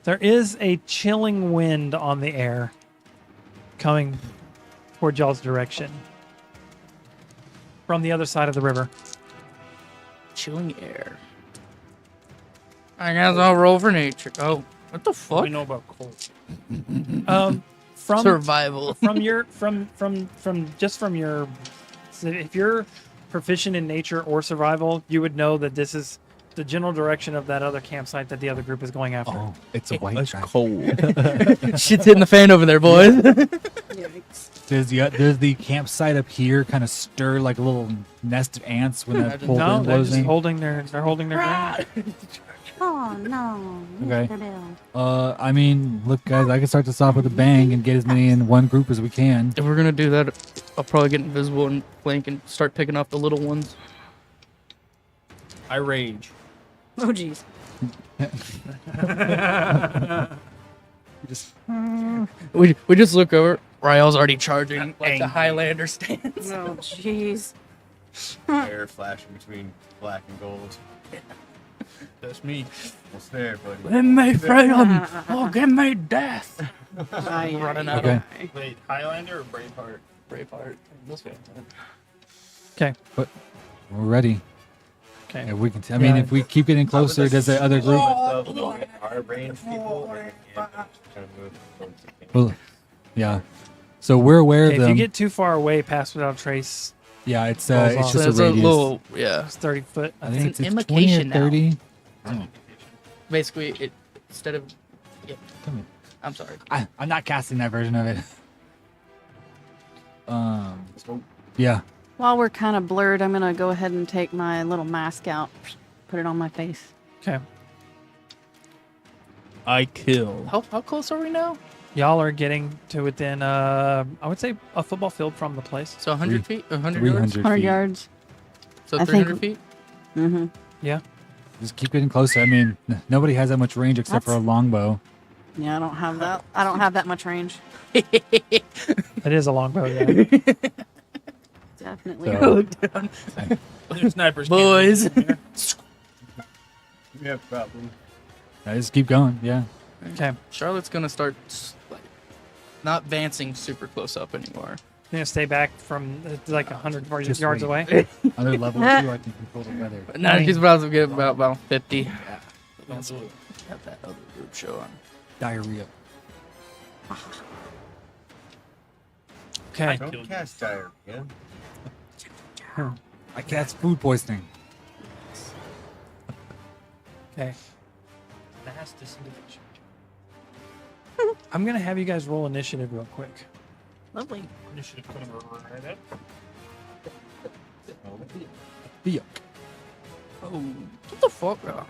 there is a chilling wind on the air coming toward y'all's direction from the other side of the river. Chilling air. I guess I'll roll for nature. Oh, what the What do fuck? we know about cold? From Survival. from your so if you're proficient in nature or survival, you would know that this is the general direction of that other campsite that the other group is going after. Oh, it's a white It's dragon. cold. Shit's hitting the fan over there, boys. Yikes. Does the campsite up here kind of stir like a little nest of ants when that cold No, wind they're blows just in? they're holding their ground. Oh no. Okay. Mr. Bill. I mean, look, guys, I can start this off with a bang and get as many in one group as we can. If we're gonna do that, I'll probably get invisible and flank and start picking off the little ones. I rage. Oh jeez. We just look over. Rael's already charging like the Highlander stance. Oh jeez. Hair flashing between black and gold. That's me. Almost there, buddy. Give me freedom or give me death. Running out Okay. of Wait, Highlander or Braveheart? Braveheart. This way. Okay. We're ready. Okay. If we can, I mean, if we keep getting closer, does the other group? Our range people. And trying to move towards the camp. Well, yeah. So we're aware Okay, of if them. you get too far away, pass without a trace. Yeah, it's Falls it's off. just So a it's radius. little, yeah. It's 30 foot. I think It's an it's 20 or imitation now. 30. Basically, it instead of. Yeah, Come here. I'm sorry. I'm not casting that version of it. Yeah. While we're kind of blurred, I'm gonna go ahead and take my little mask out, put it on my face. Okay. I kill. How close are we now? Y'all are getting to within, I would say, a football field from the place. So 100 feet, 100 yards. 300 100 feet. yards. So I 300 think- feet. Mm-hmm. Yeah. Just keep getting closer. I mean, nobody has that much range except for a longbow. Yeah, I don't have that. I don't have that much range. It is a longbow, yeah. Definitely. So, There's snipers. Boys. We have problem. I just keep going. Yeah. Okay. Charlotte's gonna start like not advancing super close up anymore. You're going to stay back from like 100 Just yards wait. away. Other level 2, I think we pulled together. But now she's about to get about 50. Don't do it. Have that other group show on. Diarrhea. Okay. Don't cast diarrhea. I cast food poisoning. Okay. Mass disintegration. I'm going to have you guys roll initiative real quick. Lovely. Initiative coming right up. Yuck. Oh, what the fuck, bro?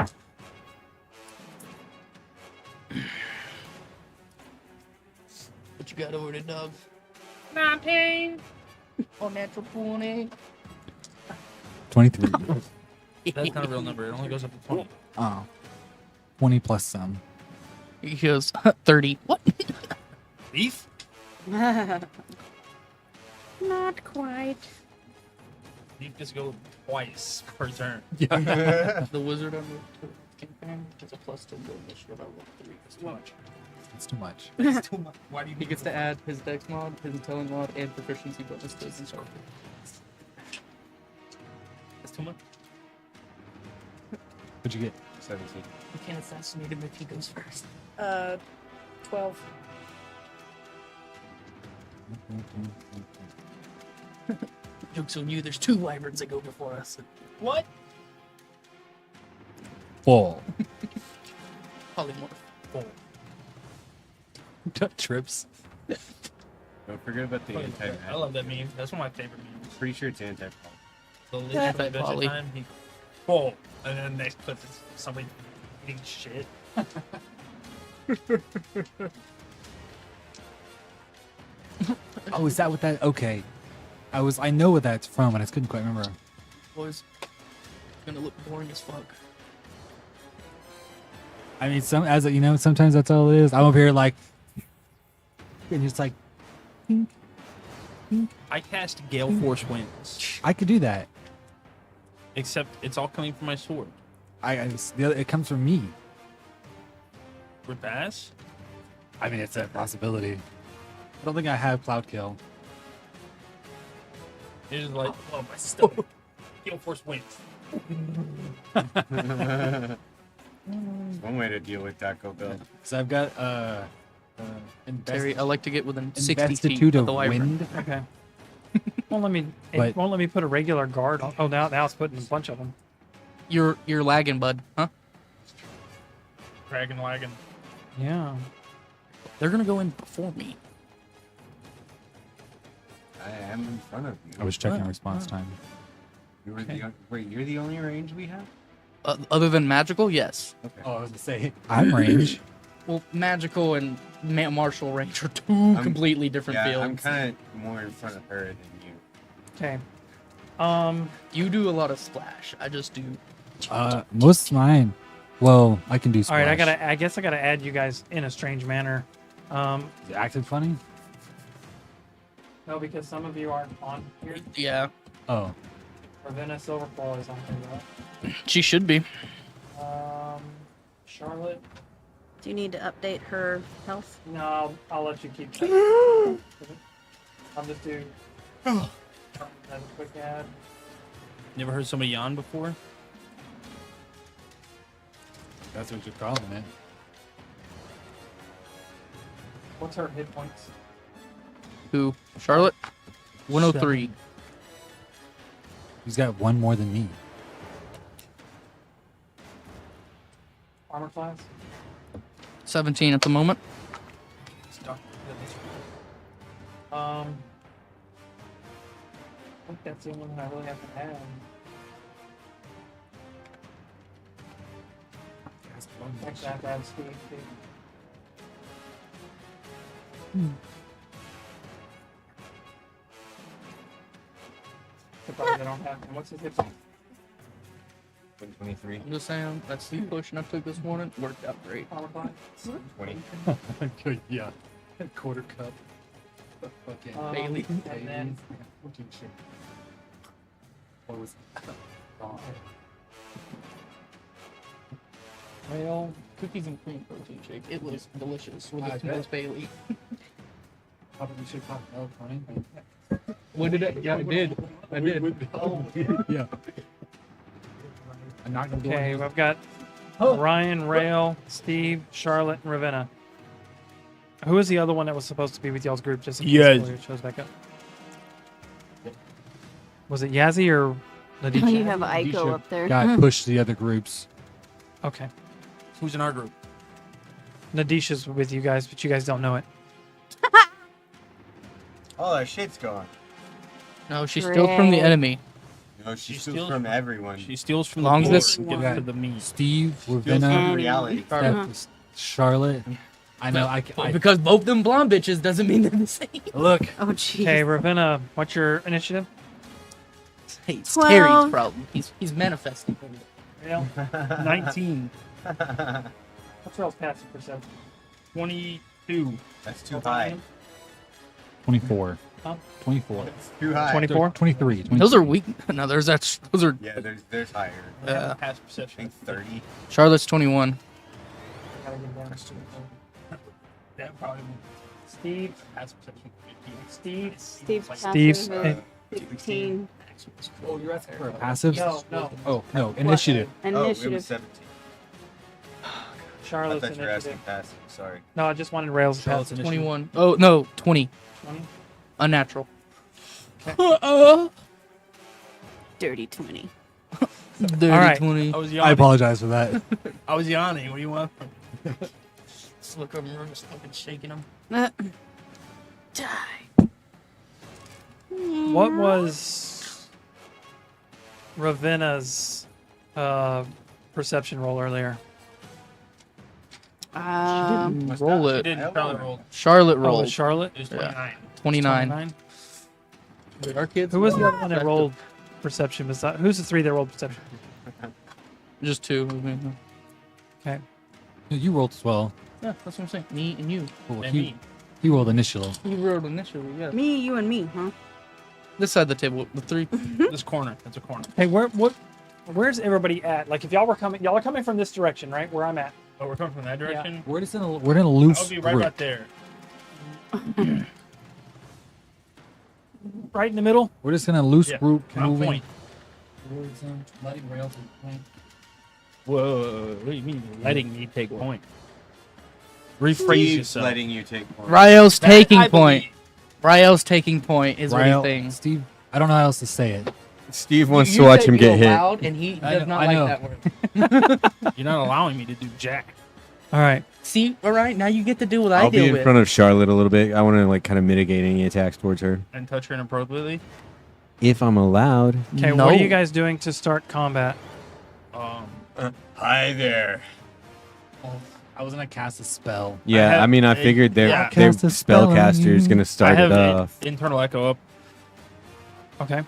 What you got over there, dog? 19. Oh, natural 20. 23. That's not a real number. It only goes up to 20. Oh. 20 plus some. He goes 30. What? Thief? Not quite. Thief just go twice per turn. The wizard on the campaign has a plus 2 build initiative. I rolled 3. It's too much. It's too much. It's too much. Why do you He gets to add his dex mod, his intelligence mod, and proficiency bonus to his instructor. It's too much. What'd you get? 17. You can't assassinate him if he goes first. 12. Joke's on you, there's 2 wyverns that go before us. What? Fall. Polymorph. Trips. Don't forget about the anti I love that meme. That's one of my favorite memes. Pretty sure it's anti The list Yeah. from Adventure Poly. Time. He, boom. And then the next clip is somebody eating shit. Oh, is that what that? Okay. I know what that's from, and I just couldn't quite remember. Boys, it's gonna look boring as fuck. I mean, sometimes that's all it is. I'm over here like, and just like, I cast Gale Force Winds. I could do that. Except it's all coming from my sword. It comes from me. With Bass? I mean, it's a possibility. I don't think I have Cloud Kill. It's just like, oh, my stomach. Gale Force Winds. One way to deal with Taco Bell. So I've got Terry, I like to get within 60 feet Investitude of of the wyvern. Wind. Okay. Won't let me. It But- won't let me put a regular guard on. Oh, now it's putting a bunch of them. You're lagging, bud, huh? Dragon Lagging. Yeah. They're gonna go in before me. I am in front of you. I was checking response time. You were wait, you're the only range we have? Other than magical, yes. Okay. Oh, I was gonna say I'm range. Well, magical and martial range are two completely different yeah, fields. I'm kind of more in front of her than you. Okay. You do a lot of splash. I just do. Most of mine. Well, I can do All splash. right. I guess I gotta add you guys in a strange manner. Is it acted funny? No, because some of you aren't on here. Yeah, Oh. Ravenna Silverfall is on here, right? she should be. Charlotte. Do you need to update her health? No, I'll let you keep that. I'll just do as a quick ad. Never heard somebody yawn before? That's what you're calling it. What's her hit points? Who? Charlotte? 103. He's got one more than me. Armor class? 17 at the moment. I think that's the only one I really have to add. Next, I have to add Steve. Surprised I don't have him. What's his hit point? 123. I'm just saying, that sleep potion I took this morning worked out great. Armor class? 20. Good, yeah. Quarter cup. Fucking Bailey. And then What was Rail. Cookies and cream protein shake. It was delicious with I the bet. most Bailey. Probably should pop milk, honey. What did it? Yeah, I did. I did. Yeah. I'm not gonna go Okay, on I've got Ryan, Rail, Steve, Charlotte, and Ravenna. Who is the other one that was supposed to be with y'all's group? Just in case Yes. it shows back up. Was it Yazzie or You Nadisha? have Aiko up there. Got pushed to the other groups. Okay. Who's in our group? Nadisha's with you guys, but you guys don't know it. All our shit's gone. No, she steals from the Great. enemy. No, she She steals steals from everyone. She steals from Long the as this- poor and gives Yeah. to the meat. Steve, Steals Ravenna, from And- reality. Charlotte. I know. But because both them blonde bitches doesn't mean they're the same. look. Oh, jeez. Okay, Ravenna, what's your initiative? Hey, it's 12. Terry's problem. He's manifesting. Rail. 19. What's Rail's passive perception? 22. That's too high. 24. Huh? 24. It's too high. 24? 23. Those are weak. No, those are. Yeah, there's higher. Yeah. Pass I perception. think 30. Charlotte's 21. I gotta get down to That probably Steve. pass perception. 15. Steve. Steve's Steve's. passive is 15. Oh, you're asking for a passive? No. Oh, no. Initiative. Oh, it was Initiative. 17. I Charlotte's thought you were asking initiative. passive. Sorry. No, I just wanted Rail's Charlotte's passive. 21. Oh, no, 20. 20. Unnatural. Dirty 20. Dirty All right. 20. I was I yawning. apologize for that. I was yawning. What do you want? Just look over and just fucking shaking them. Die. What was Ravenna's perception roll earlier? Roll She it. didn't probably roll. Charlotte Oh, rolled. Charlotte. It was Yeah. 29. 29. Wait, our kids. Who was the other one that rolled perception? Who's the three that rolled perception? Just two. Okay. You rolled as well. Yeah, that's what I'm saying. Me and you. Well, And he, me. he rolled initial. You rolled initially, yeah. Me, you, and me, huh? This side of the table, the three. This corner. That's a corner. Hey, where's everybody at? Like, if y'all are coming from this direction, right? Where I'm at. Oh, we're coming from that direction? We're in a I loose would be right group. about there. Right in the middle. We're just in a loose Yeah, group on moving. point. Letting rails point. Whoa, what do you mean letting me take point? Rephrase Steve's yourself. letting you take point. Rael's That taking I point. believe. Rael's taking point is what he Ryle, thinks. Steve, I don't know how else to say it. Steve wants You to watch said him you get hit. allowed, and he I does know- not I like know. that word. You're not allowing me to do jack. All right. See, all right, now you get to do what I I'll be deal in with. front of Charlotte a little bit. I want to like kind of mitigate any attacks towards her And touch her inappropriately. if I'm allowed. Okay, what are you guys doing to start combat? Hi there. I was gonna cast a spell. Yeah, have I mean, I a- figured their yeah. their Cast a spell on spellcaster is you. gonna I start have it off. internal echo up. Okay.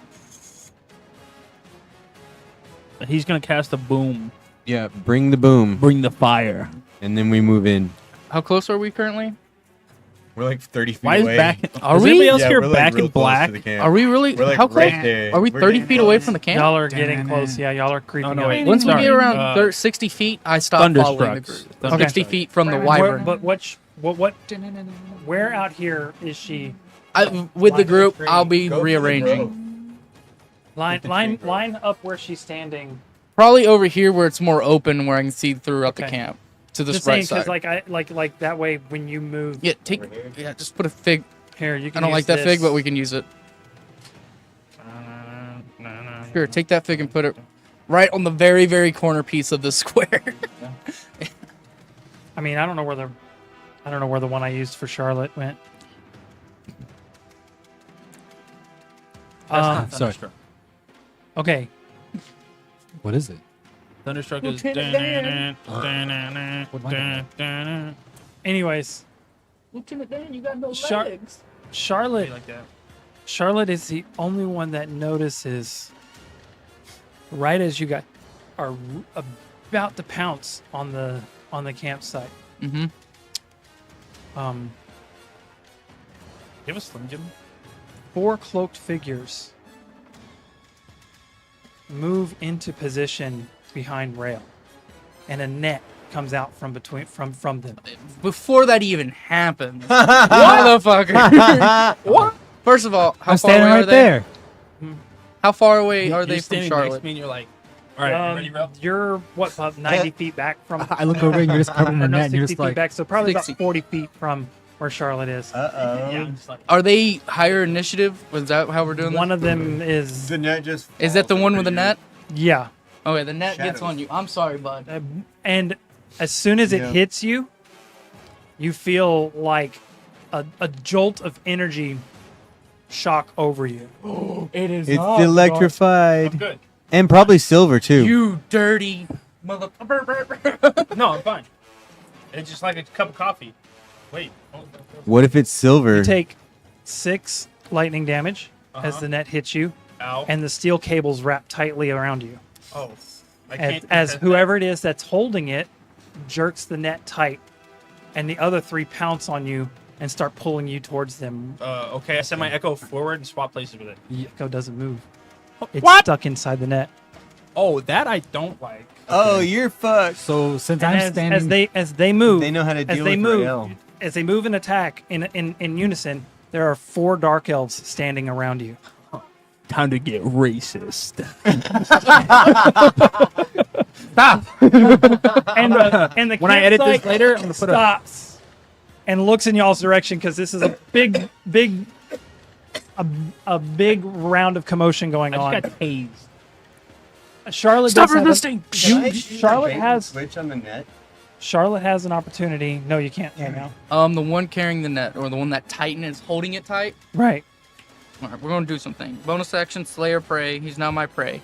He's gonna cast a boom. Yeah, bring the boom, Bring the fire. and then we move in. How close are we currently? We're like 30 feet Why is away. back? Are is we? anybody else Yeah, here we're, like, back real in close to black? the camp. Are we really? We're, like, How close? right there. Are we We're 30 getting feet away close. from the camp? Y'all are getting close. Yeah, y'all are creeping no, up. wait. Once we Sorry. get around 60 feet, I stop following the Thunderstrucks. group. 60 feet from the Where- wyvern. But where out here is she? With the Line group, tree. I'll be Go for the rearranging. Line up where she's standing. Probably over here where it's more open, where I can see throughout the Okay. camp to this Just saying, right side. because like that way when you move Yeah, just put a fig. here, you I can. don't use like that this. fig, but we can use it. Here, take that fig and put it right on the very, very corner piece of the square. I mean, I don't know where the one I used for Charlotte went. Sorry. Thunderstruck. Okay, What is it? Thunderstruck is. anyways, Lieutenant Dan, you got no Char- Charlotte. Like that. Charlotte is the only one that notices right as you guys are about to pounce on the campsite. Mm-hmm. Give us Slim Jim. 4 cloaked figures move into position behind Rail, and a net comes out from them. Before that even happens, motherfucker. What? First of all, how I'm far standing away right are they? there. How far away are You're they from standing next to Charlotte? me and you're like, all right, ready, Ralph? You're what, about 90 feet back from? I look over and you're just covered in or the no, net, and you're 60 just feet like, back, so probably 60. about 40 feet from where Charlotte is. Uh-oh. Yeah, I'm just like, Are they higher initiative? Was that how we're doing One this? of them is The net just Is that the falls one over with the you. net? yeah, Okay, the net gets Shadows. on you. I'm sorry, bud. and as soon as it Yeah. hits you, you feel like a jolt of energy shock over you. It is It's electrified I'm good. and probably silver too. You dirty motherfucker. No, I'm fine. It's just like a cup of coffee. Wait. What if it's silver? You take 6 lightning damage as Uh-huh. the net hits you, Ow. and the steel cables wrap tightly around you. Oh. I As, can't. as whoever it is that's holding it jerks the net tight, and the other 3 pounce on you and start pulling you towards them. Okay, I send my echo forward and swap places with it. The echo doesn't move. It's What? stuck inside the net. Oh, that I don't like. Oh, you're fucked. so since And I'm as, standing, as they move, They know how to as deal they with move, Rael. as they move and attack in unison, there are 4 dark elves standing around you. Time to get racist. Stop. And the When I edit this campsite later, I'm gonna put a. stops and looks in y'all's direction because this is a big round of commotion going I on. just got tased. Charlotte Stop does have resisting. Charlotte has switch on the net. Charlotte has an opportunity. No, you can't right now. The one carrying the net, or the one that Titan is holding it tight. Right. All right, we're gonna do something. Bonus action, Slayer Prey. He's now my prey.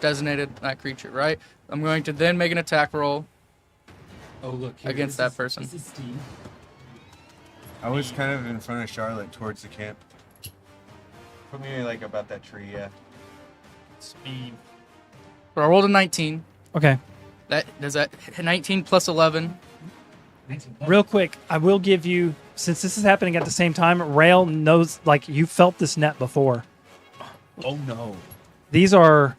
Designated that creature, right? I'm going to then make an attack roll oh look, against that person. This is Steve. I was kind of in front of Charlotte towards the camp. Put me like about that tree, yeah. Speed. So I rolled a 19. Okay. That does that 19 plus 11. Real quick, I will give you, since this is happening at the same time, Rail knows, like, you felt this net before. Oh no. These are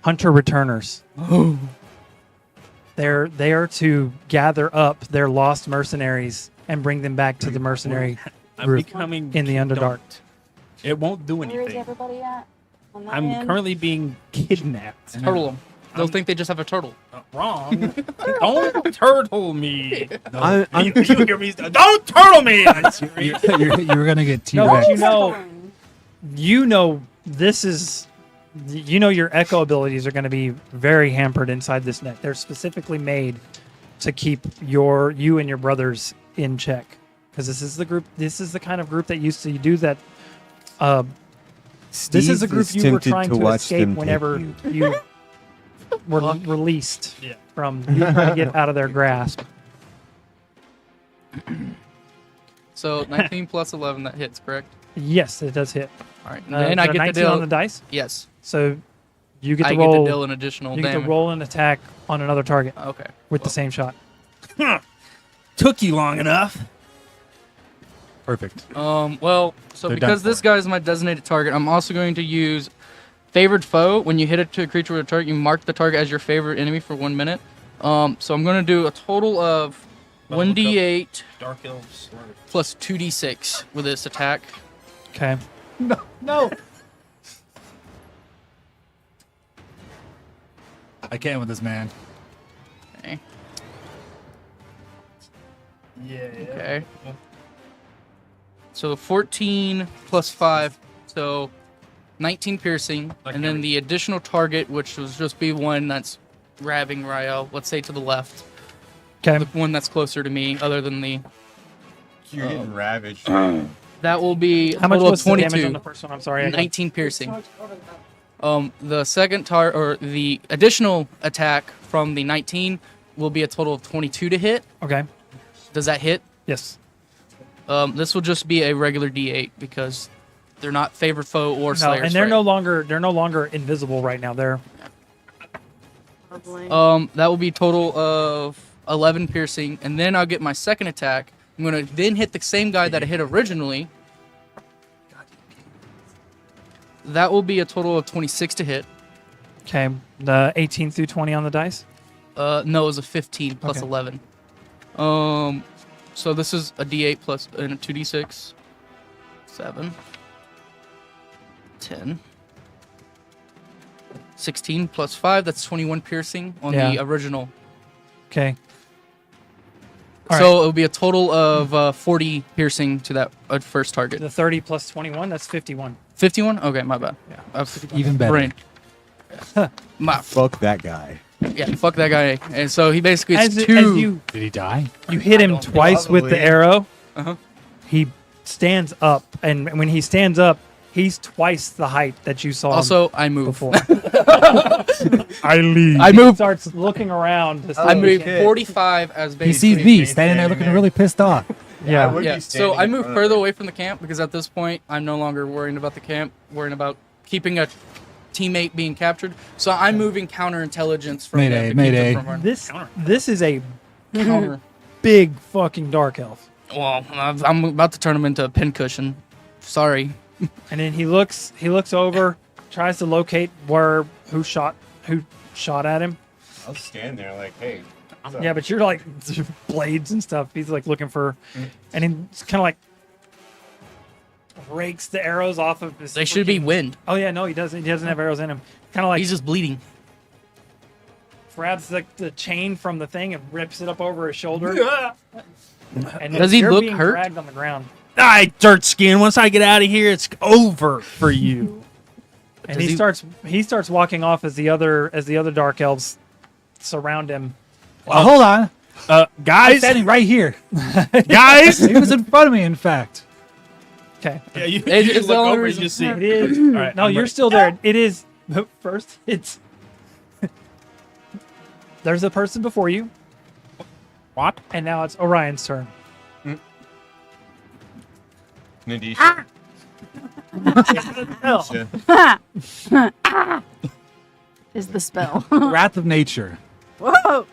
hunter returners. They are to gather up their lost mercenaries and bring them back to the mercenary I'm group becoming in the Underdark. It won't do Where is anything. everybody at? On that I'm end? currently being kidnapped. Turtle them. They'll think they just have a turtle. Wrong. Don't turtle me. I'm You hear me? Don't turtle me. You're gonna get No, T-Rex. but you know this is, your echo abilities are going to be very hampered inside this net. They're specifically made to keep you and your brothers in check, because this is the group. This is the kind of group that used to do that. This is a Steve group is you were tempted trying to watch escape them take whenever you. you were released Yeah. from trying to get out of their grasp. So 19 plus 11, that hits, correct? Yes, it does hit. All right. Uh, And then I so get to 19 deal. on the dice, Yes. so you get I to get roll. to deal an additional You get to damage. roll an attack on another target Okay. with the Well, same shot. Took you long enough. Perfect. Well, so They're because done this for. guy is my designated target, I'm also going to use favored foe. When you hit it to a creature with a target, you mark the target as your favorite enemy for 1 minute. So I'm going to do a total of Wanna look up 1d8 Dark elves. plus 2d6 with this attack. Okay. No. I can't with this man. Okay. Yeah. Okay. So 14 plus 5, so 19 piercing, Okay. and then the additional target, which will just be one that's grabbing Rael, let's say to the left, Okay. the one that's closer to me, other than the. You're getting ravaged. That will be How much total was of the damage 22. on the first one? I'm sorry. I got- 19 piercing. The second or the additional attack from the 19 will be a total of 22 to hit. Okay. Does that hit? Yes. This will just be a regular D8 because they're not favored foe or No, slayer. and they're no longer invisible right now. They're Lovely. That will be total of 11 piercing, and then I'll get my second attack. I'm gonna then hit the same guy that I hit originally. That will be a total of 26 to hit. okay. The 18 through 20 on the dice. No, it was a 15 plus Okay. 11. So this is a D8 plus and a 2D6. 7. 10. 16 plus 5, that's 21 piercing on Yeah. the original. Okay. All So it'll be a total of 40 piercing to that first target. The 30 plus 21. That's 51. 51? Okay, my bad. Yeah. Even better. Brain. Fuck that guy. Yeah, fuck that guy. And so he basically As, it's as two. you Did he die? hit him twice with the Probably. arrow, Uh-huh. he stands up, and when he stands up, he's twice the height that you saw him Also, I move. before. I leave. I He move. starts looking around. To see I if he move can- 45 as He basically. sees me standing there looking really pissed off. Yeah. would Yeah, be so standing I in move front of further it. away from the camp because at this point I'm no longer worrying about the camp, worrying about keeping a teammate being captured. So I'm moving counterintelligence from them Mayday, to keep them mayday. from running. This is a Counter. big fucking dark elf. Well, I'm about to turn him into a pincushion. Sorry. And then he looks over, tries to locate who shot at him. I'll stand there like, hey. what's up? Yeah, but you're like blades and stuff. He's like looking for, and he's kind of like rakes the arrows off of his. They should be freaking- wind. Oh yeah, no, he doesn't. He doesn't have arrows in him. Kind of like He's just bleeding. grabs the chain from the thing and rips it up over his shoulder. And Does he you're look being hurt? Dragged on the ground. Die, dirt skin. Once I get out of here, it's over for you. And Does he starts walking off as the other dark elves surround him. Hold on. I'm Guys, standing right here. guys. He was in front of me, in fact. Okay. Yeah, you, It's you the look only over and reason- you see. It is. All right, No, I'm you're ready. still there. It is. First, it's. There's a person before you, What? and now it's Orion's turn. Nadisha. Is the spell. Wrath of Nature. Whoa!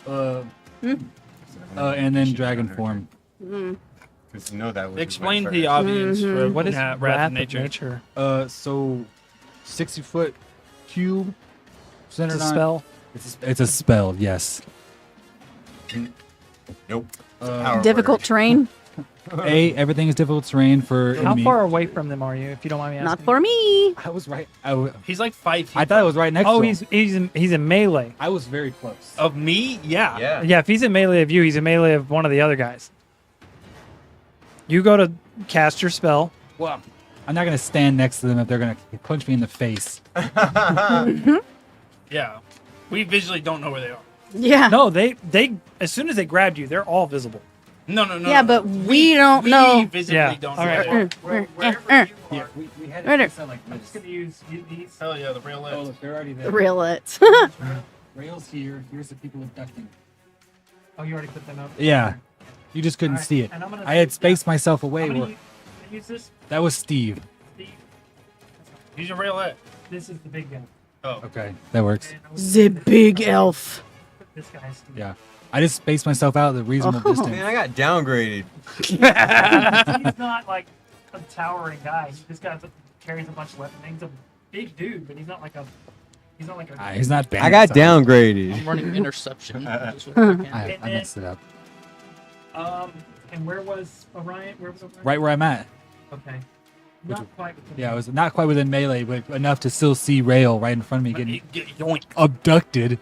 And then Dragon Form. Because you know that was Explain my to the first. audience What is Wrath of Nature? So 60-foot cube It's centered a on. spell. It's a spell, yes. Nope. Power Difficult word. terrain. Everything is difficult terrain for How enemy. far away from them are you, if you don't mind me asking? Not for me. I was right. He's like 5 feet. I thought it was right next Oh, to him. he's in melee. I was very close. of me. Yeah. Yeah. Yeah, if he's in melee of you, he's in melee of one of the other guys. You go to cast your spell. Well, I'm not gonna stand next to them if they're gonna punch me in the face. Yeah. We visually don't know where they are. Yeah. No, they as soon as they grabbed you, they're all visible. No. Yeah, but we don't know. We visibly Yeah, don't all know. right. Right we had Right there. like I'm just gonna use these. Hell yeah, the real Oh, lips. look, they're already The there. real it. Rails here. Here's the people abducting. Oh, you already put them up. Yeah. You just couldn't Alright, see it. and I'm gonna I had take- spaced myself I'm away. gonna Where, use this. that was Steve. Steve. Use your real lip. This is the big guy. Oh. Okay, that works. And I'm gonna The put big elf. This guy is Steve. Yeah. I just spaced myself out at a reasonable Oh. distance. Man, I got downgraded. He's not like a towering guy. He just carries a bunch of weapons. He's a big dude, but he's not like a. He's not like a. He's not bad. I got downgraded. I'm running interception. Just what I can. I messed it up. And where was Orion? Where was Orion? Right where I'm at. Okay. Not quite. Within Yeah, I was not quite within melee, but enough to still see Rail right in front of me getting Get yoink. abducted,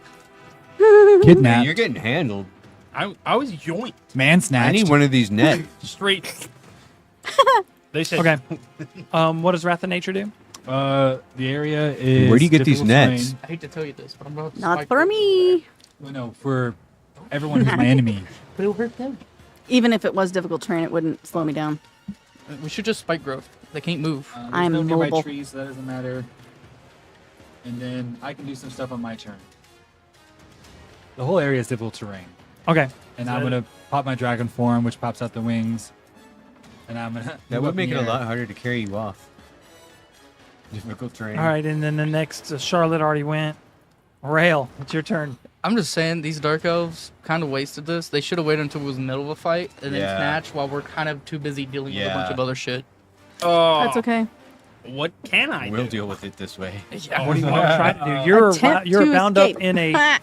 Man, kidnapped, you're getting handled. I was yoink. man I snatched. need one of these nets. Straight. They said. Okay. What does Wrath of Nature do? The area is. Where do you get these difficult nets? terrain. I hate to tell you this, but I'm about to Not spike for them. me. Well, no, for everyone who's my enemy. But it'll hurt them. Even if it was difficult terrain, it wouldn't slow me down. We should just spike growth. They can't move. There's I'm no nearby mobile. trees, so that doesn't matter. And then I can do some stuff on my turn. The whole area is difficult terrain. Okay. And I'm gonna pop my dragon form, which pops out the wings. And I'm gonna. That move would up make in it the a lot air. harder to carry you off. Difficult terrain. All right, and then the next Charlotte already went. Rail, it's your turn. I'm just saying, these dark elves kind of wasted this. They should have waited until it was in the middle of a fight and then Yeah. snatch while we're kind of too busy dealing with a bunch Yeah. of other shit. Oh. That's okay. What can I We'll do? deal with it this way. Yeah. What do you want to try to do? You're Attempt you're to bound escape. up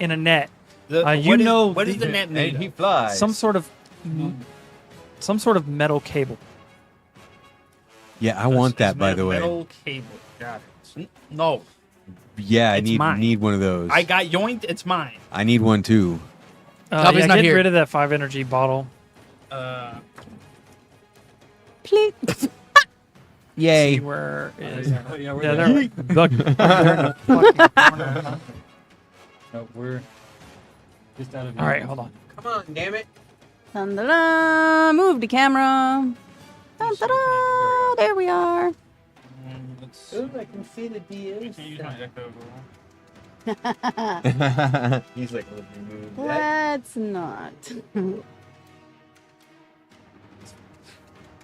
in a net. You What is- know what is the net And made he of? flies. some sort of metal cable. Yeah, I want that, It's by the way. Metal cable. Got it. No, Yeah, I It's need mine. need one of those. I got yoinked. It's mine. I need one too. Copy's not get here. rid of that 5 energy bottle. Please. Yay. See where is Yeah, we're yeah, there. they're in the fucking corner. No, we're just out of. All right, hold on. Come on, damn it. Dun, dun, dun. Move the camera. Dun, dun, dun. There we are. I can see the Use my echo. He's like, let me move that. Let's not.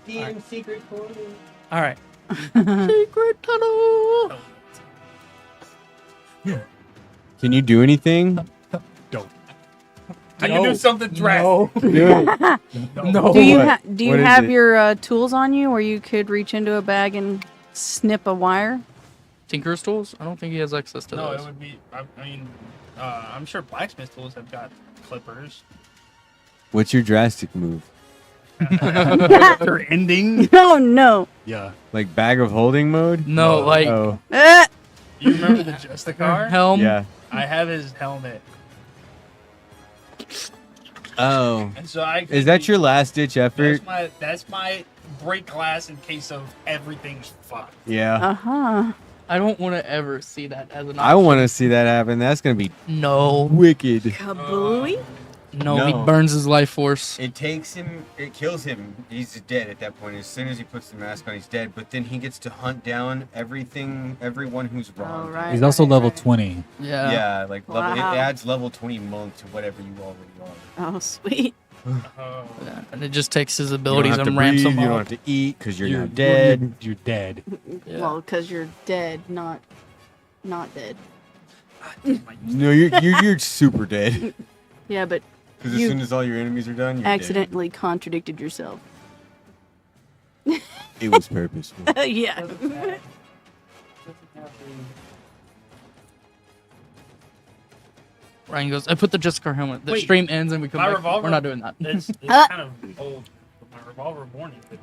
DM secret corner. All right. Secret tunnel. Can you do anything? I can do something drastic. No. Do you What? do you What is have it? your tools on you, where you could reach into a bag and snip a wire? Tinker's tools? I don't think he has access to No, those. it would be. I mean, I'm sure blacksmith tools have got clippers. What's your drastic move? After ending. Oh no. Yeah. Like bag of holding mode? No, like Oh, You remember the Justicar? helm. yeah. I have his helmet, Oh. and so I. Is that your last ditch effort? That's my break glass in case of everything's fucked. Yeah. Uh-huh. I don't want to ever see that as an I option. want to see that happen. That's going to be No. wicked. Kabooey. No, he No. burns his life force. It takes him, it kills him. He's dead at that point. As soon as he puts the mask on, he's dead. But then he gets to hunt down everyone who's wrong. All right. He's also right, level right. 20. Yeah. Yeah, like level, Wow. it adds level 20 monk to whatever you already are. Oh, sweet. Oh. Yeah, and it just takes his You abilities don't have to and ramps breathe, him you don't up. have to eat because you're not dead. You're dead. Yeah. Well, because you're dead, not dead. No, you're super dead. Yeah, but Because as You soon as all your enemies are done, you're accidentally contradicted yourself. dead. It was purposeful. Yeah. Ryan goes, I put the Justicar helmet. The Wait, stream ends and we come my back. revolver- We're not doing that. It's kind of old. But my revolver warning did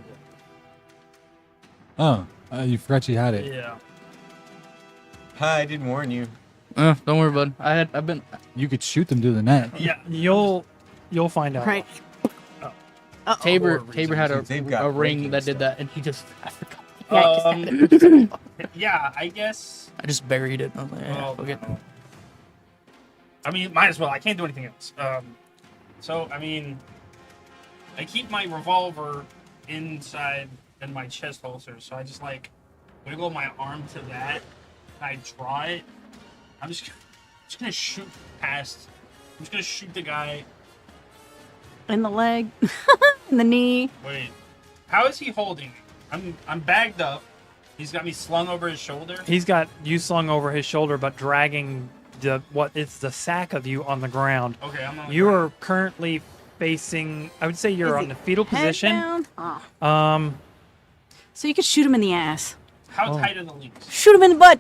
Oh, you forgot you had it. it. Yeah. Hi, I didn't warn you. Don't worry, bud. I've been. You could shoot them through the net. Yeah. You'll find out. Right. Tabor reason, had since they've got a ring breaking that did stuff. that, and he just. I forgot. Yeah, I guess. I just buried it. I was like, yeah, Oh, okay. I mean, might as well. I can't do anything else. So I mean, I keep my revolver inside in my chest holster, so I just like wiggle my arm to that. And I draw it. I'm just gonna shoot past. I'm just gonna shoot the guy. In the leg, in the knee. Wait, how is he holding me? I'm bagged up. He's got me slung over his shoulder. He's got you slung over his shoulder, but dragging it's the sack of you on the ground. Okay, I'm on the You ground. are currently facing. I would say you're Is on he the fetal head position. down? Oh. So you could shoot him in the ass. How tight are the links? Shoot him in the butt.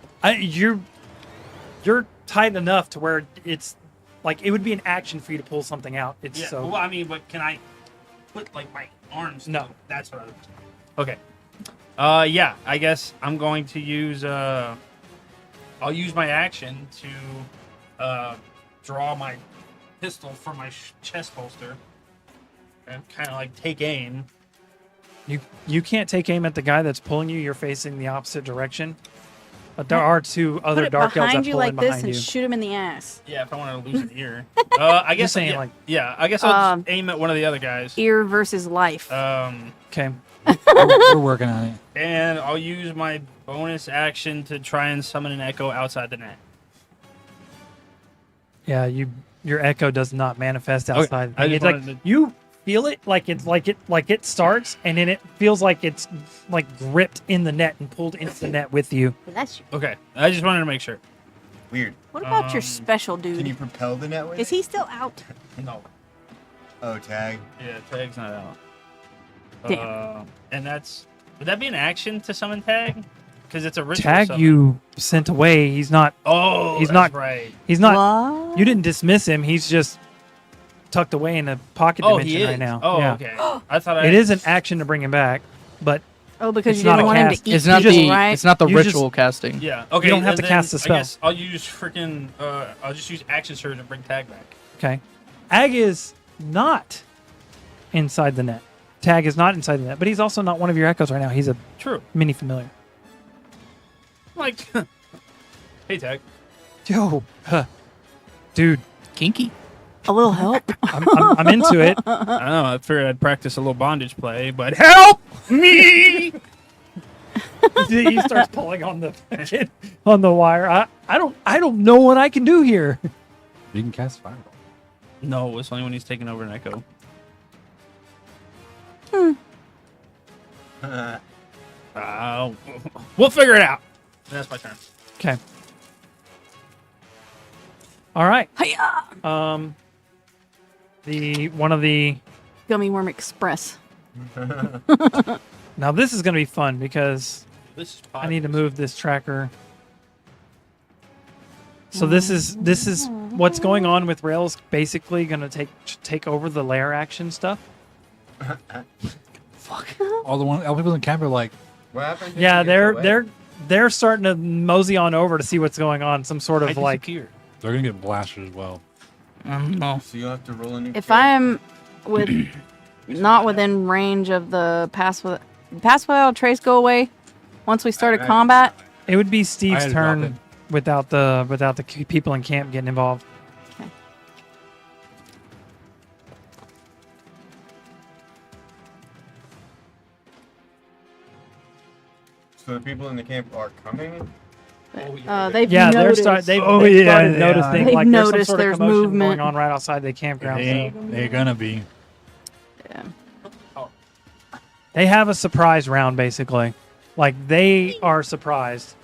You're tight enough to where it's like it would be an action for you to pull something out. It's Yeah. so Well, I mean, but can I put like my arms? No. That's what I was. Okay. Yeah. I guess I'm going to use. I'll use my action to draw my pistol from my chest holster and kind of like take aim. you can't take aim at the guy that's pulling you. You're facing the opposite direction. But there are two Put other it dark elves behind that you pull in like this behind and you. shoot him in the ass. Yeah, if I want to lose an ear. I guess saying, yeah, like- yeah. I guess I'll just aim at one of the other guys. Ear versus life. Okay. We're working on it. And I'll use my bonus action to try and summon an echo outside the net. Yeah, your echo does not manifest outside. I just It's like wanted to- you feel it like it starts, and then it feels like it's like gripped in the net and pulled into the net with you. That's you. Okay, I just wanted to make sure. Weird. What about your special dude? Can you propel the net with Is it? he still out? No. Oh, tag. Yeah, tag's not out. Damn. And would that be an action to summon tag? Because it's a ritual Tag summon. you sent away. He's not. Oh, he's that's not- right. He's not. What? You didn't dismiss him. He's just tucked away in a pocket Oh, dimension he is. right now. Oh, yeah. okay. I thought It is an action to bring him back, but Oh, because It's you not didn't a want him cast. to eat It's not people, the right? it's not the You just- ritual casting. Yeah. Okay. don't have and to then cast the spell. I guess I'll use freaking. I'll just use action surge and bring tag back. okay. Ag is not inside the net. Tag is not inside the net, but he's also not one of your echoes right now. He's a True. mini familiar. Like, hey, tag. Yo, dude, Kinky. A little help. I'm into it. I don't know. I figured I'd practice a little bondage play, but help me! He starts pulling on the wire. I don't know what I can do here. You can cast fireball. No, it's only when he's taking over an echo. We'll figure it out. That's my turn. Okay. All right. Hiya! The one of the Gummy Worm Express. now this is going to be fun because This is I need to move this tracker. So this is what's going on with Rails. Basically, going to take over the lair action stuff. Fuck. All the people in camp are like, What happened? Yeah, they're starting to mosey on over to see what's going on. Some sort of like here. they're gonna get blasted as well. No. So you'll have to roll a new. If I am not within range of the pass without trace go away once we started Alright. combat. it would be I Steve's had to drop turn it. without the people in camp getting involved. So the people in the camp are coming. They've Yeah, noticed. they've yeah, started they noticing are. They've like there's some noticed sort of there's commotion movement. going on right outside the campground. So They're gonna be. Yeah. they have a surprise round basically. Like they are surprised.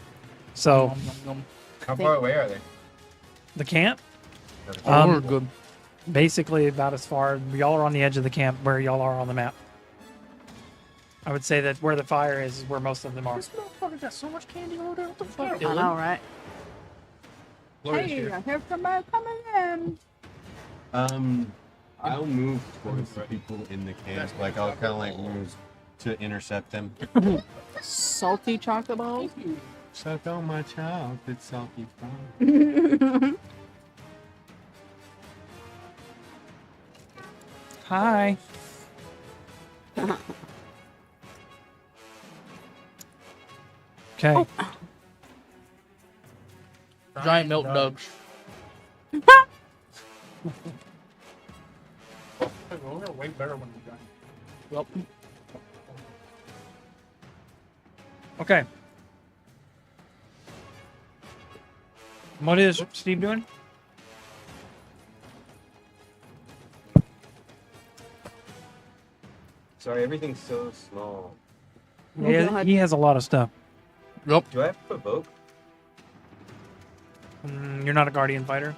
So How far away are they? the camp, Oh, we're good. basically about as far. Y'all are on the edge of the camp where y'all are on the map. I would say that where the fire is where most of them are. This motherfucker got so much candy over there. What the fuck? I know, right? Gloria's here. here for my coming in. I'll move towards the people in the camp. Like I'll kind of like move to intercept them. Salty chocolate balls. Suck on my child. It's salty fun. Hi. Okay. Giant milk dugs. We're way better when we done. Well, Okay. What is Steve doing? Sorry, everything's so small. He has a lot of stuff. nope. Do I have to provoke? You're not a guardian fighter.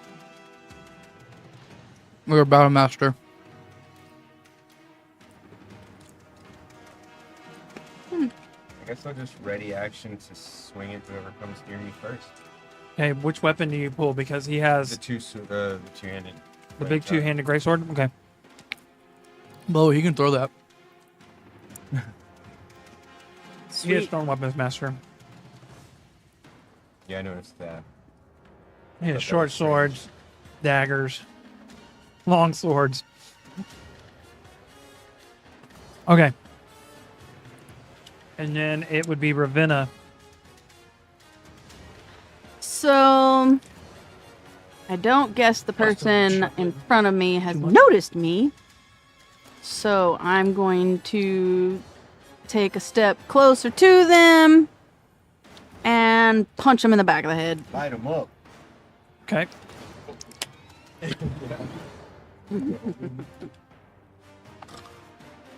We're battle master. I guess I'll just ready action to swing at whoever comes near me first. Okay, which weapon do you pull? Because he has The two-handed. the big two-handed greatsword. Okay. Well, he can throw that. He is Sweet. strong weapons master. Yeah, I noticed that. He has But that short was strange. swords, daggers, long swords. Okay. And then it would be Ravenna. So, I don't guess the person in front of me has noticed me. So, I'm going to take a step closer to them and punch them in the back of the head. Light him up. Okay.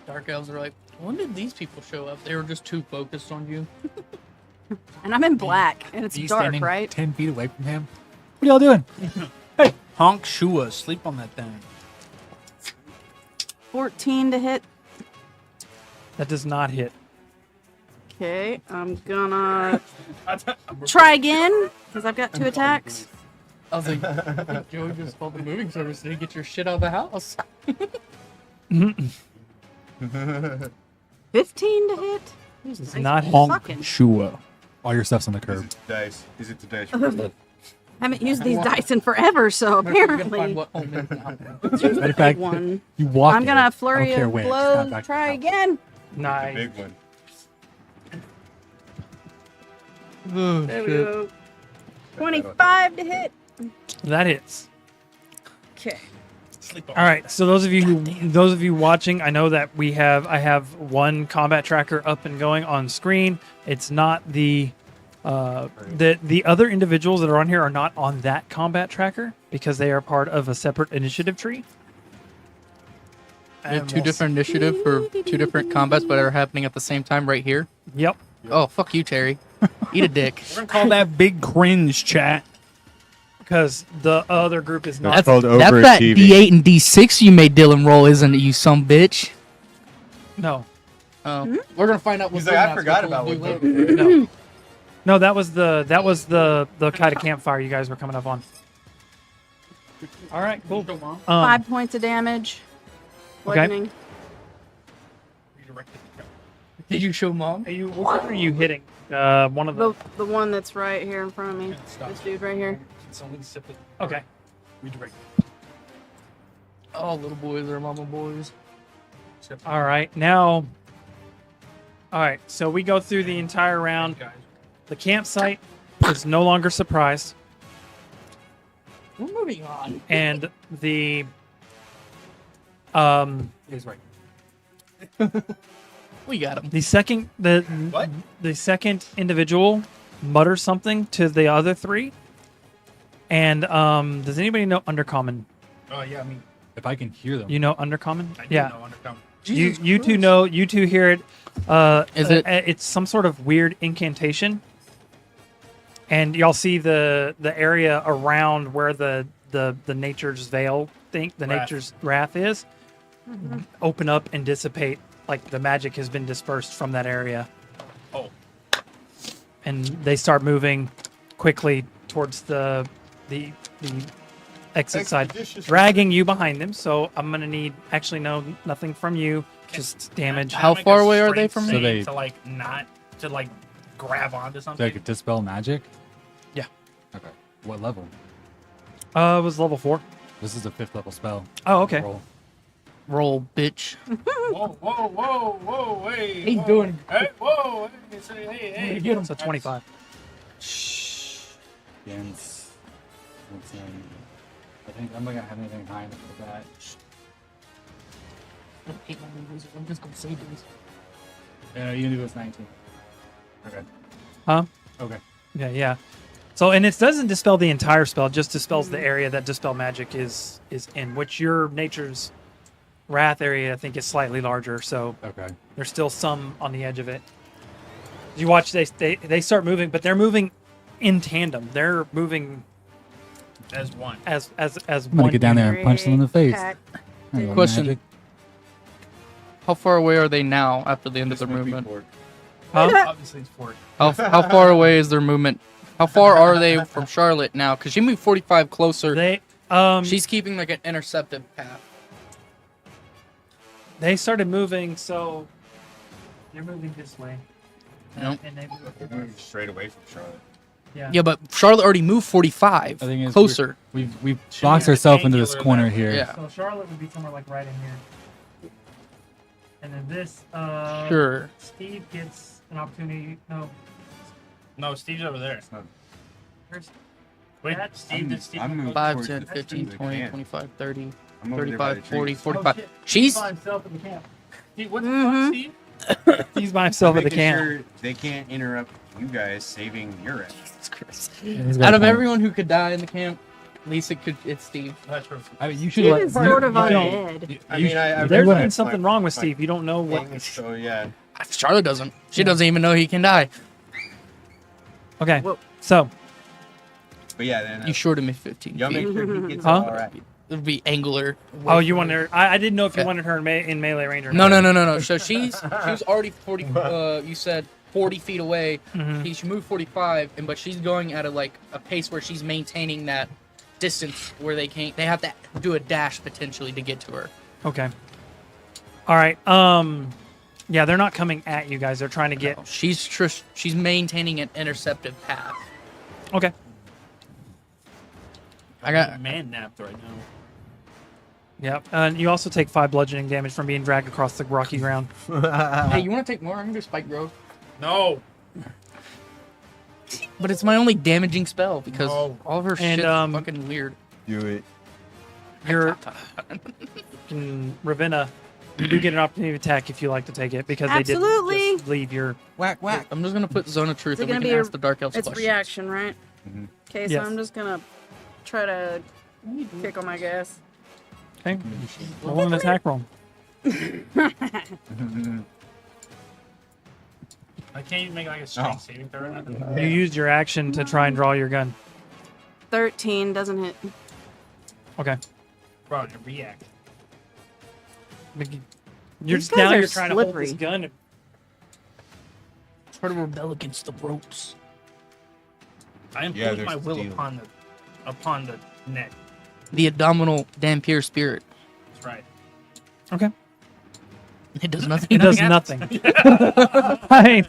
Dark elves are like, when did these people show up? They were just too focused on you. And I'm in black, and it's Are you dark, standing right? 10 feet away from him? What are y'all doing? Honk Shua, sleep on that thing. 14 to hit. That does not hit. Okay, I'm gonna try again, because I've got 2 attacks. I was like, Joey just called the moving service to get your shit out of the house. 15 to hit. Does not hit. Sucking. Shua. All your stuff's on the Is curb. it the dice? Is it the dice? Haven't used these dice in forever, so We're gonna apparently. find what home is now. Matter of fact, One. you walk I'm in. gonna I flurry don't care of when, it's not blows. back to Try the house. again. Nice. Big one. Oh, There we shit. go. 25 to hit. That hits. Okay. Sleep on All right. So those of you watching, I know that I have one combat tracker up and going on screen. It's not the other individuals that are on here are not on that combat tracker because they are part of a separate initiative tree. We have 2 different initiative for 2 different combats, but are happening at the same time right here. Yep. Oh, fuck you, Terry. Eat a dick. We're gonna call that big cringe, chat. Because the other group is not. That's called That's that overachieving. D8 and D6 you made Dylan roll, isn't it, you some bitch? No. Oh, we're gonna find out what He's like, I forgot about what. No. No, that was the kind of campfire you guys were coming up on. All right, cool. 5 points of damage. Okay. Bludgeoning. Did you show mom? What are you hitting? One of the. The one that's right here in front of me. This dude right here. Okay. Oh, little boys are mama boys. All right. Now. All right. So we go through the entire round. The campsite is no longer surprised, We're moving on. and the He's right. We got him. the second the second individual mutters something to the other 3. And does anybody know Undercommon? Oh yeah, I mean, If I can hear them. You know Undercommon? I do Yeah. know Undercommon. You two know. You two hear it. Is it- It's some sort of weird incantation, and y'all see the area around where the nature's veil nature's wrath is open up and dissipate. Like the magic has been dispersed from that area. Oh. And they start moving quickly towards the exit side, Expeditious. dragging you behind them. So I'm gonna need nothing from you, just damage. Can I How make far a away are they strength from me? So save they- to like not to like grab onto So I something? could dispel magic? Yeah. Okay. What level? It was level 4. This is a 5th level spell. Oh, okay. Roll. Roll, bitch. Whoa, hey. He's whoa. doing- Hey, whoa, hey, say, hey. It's a 25. Against. What's that? I think I'm not gonna have anything high enough for that. I'm just gonna say this. Yeah, you can do this 19. Okay. Huh? Okay. Yeah. So, and it doesn't dispel the entire spell; it just dispels the area that dispel magic is in. Which your nature's wrath area, I think, is slightly larger. So Okay. there's still some on the edge of it. You watch; they start moving, but they're moving in tandem. They're moving As one. as I'm gonna one get down there and punch them in the face. Pack. Hello, Question. magic. How far away are they now after the end of their movement? Huh? Obviously, it's fork. How far away is their movement? How far are they from Charlotte now? Because she moved 45 closer. They She's keeping like an interceptive path. they started moving, so they're moving this way. Nope. And they We're moving straight away from Charlotte. Yeah, but Charlotte already moved 45 The thing is, closer. We've boxed ourselves into this angular corner left. here. Yeah. So Charlotte would be somewhere like right in here. And then this Sure. Steve gets an opportunity. No, Steve's over there. Where's Wait, That- Steve, did Steve I'm go- moving 5, towards 10, the 15, trees. 20, They can't. 25, 30, I'm over there by 35, the 40, trees. 45. shit. She's by himself in the camp. Steve, what the Mhm. fuck, Steve? He's by himself at the Making camp. sure they can't interrupt you guys saving your ass. He's got out a of point. everyone who could die in the camp, Lisa it's Steve. That's true. I mean, you should She let. is sort of you on don't- dead. I mean, I've There's read been my- something my- wrong with my Steve. You don't know what. thing, so yeah. Charlotte doesn't. She doesn't even know he can die. Okay, Whoa. so But yeah, then You shorted me 15 y'all make feet. sure he gets Huh? all right. It would be angular. oh, you wanted her? I didn't know if you Yeah. wanted her in melee range or No, not. no. So she's already 40. You said 40 feet away. Mhm. She moved 45, but she's going at a pace where she's maintaining that distance where they can't. They have to do a dash potentially to get to her. Okay. All right. Yeah, they're not coming at you guys. They're trying to get. No, she's maintaining an interceptive path. Okay. I got. man napped right now. Yep. And you also take 5 bludgeoning damage from being dragged across the rocky ground. Hey, you want to take more? I'm gonna do spike growth. No. But it's my only damaging spell because No. all of her And, shit's um, fucking weird. Do it. You're Ravenna. You do get an opportunity to attack if you like to take it because they Absolutely. didn't just leave your. Whack whack. I'm just gonna put Zone of Truth Is it and we gonna can be a- ask the Dark Elves It's questions. reaction, right? Mhm. Okay, so Yes. I'm just gonna try to kick on my gas. Okay. Roll an attack roll. I can't even make like a strength saving throw. or nothing. You used your action to try and draw your gun. 13 doesn't hit. Okay. Bro, you react. You're These just now guys are you're trying to hold this slippery. gun. Try to rebel against the ropes. I impose Yeah, there's my will steel. upon the net. The abdominal Dampier spirit. That's right. Okay. It does nothing. It does Nothing nothing. Fine.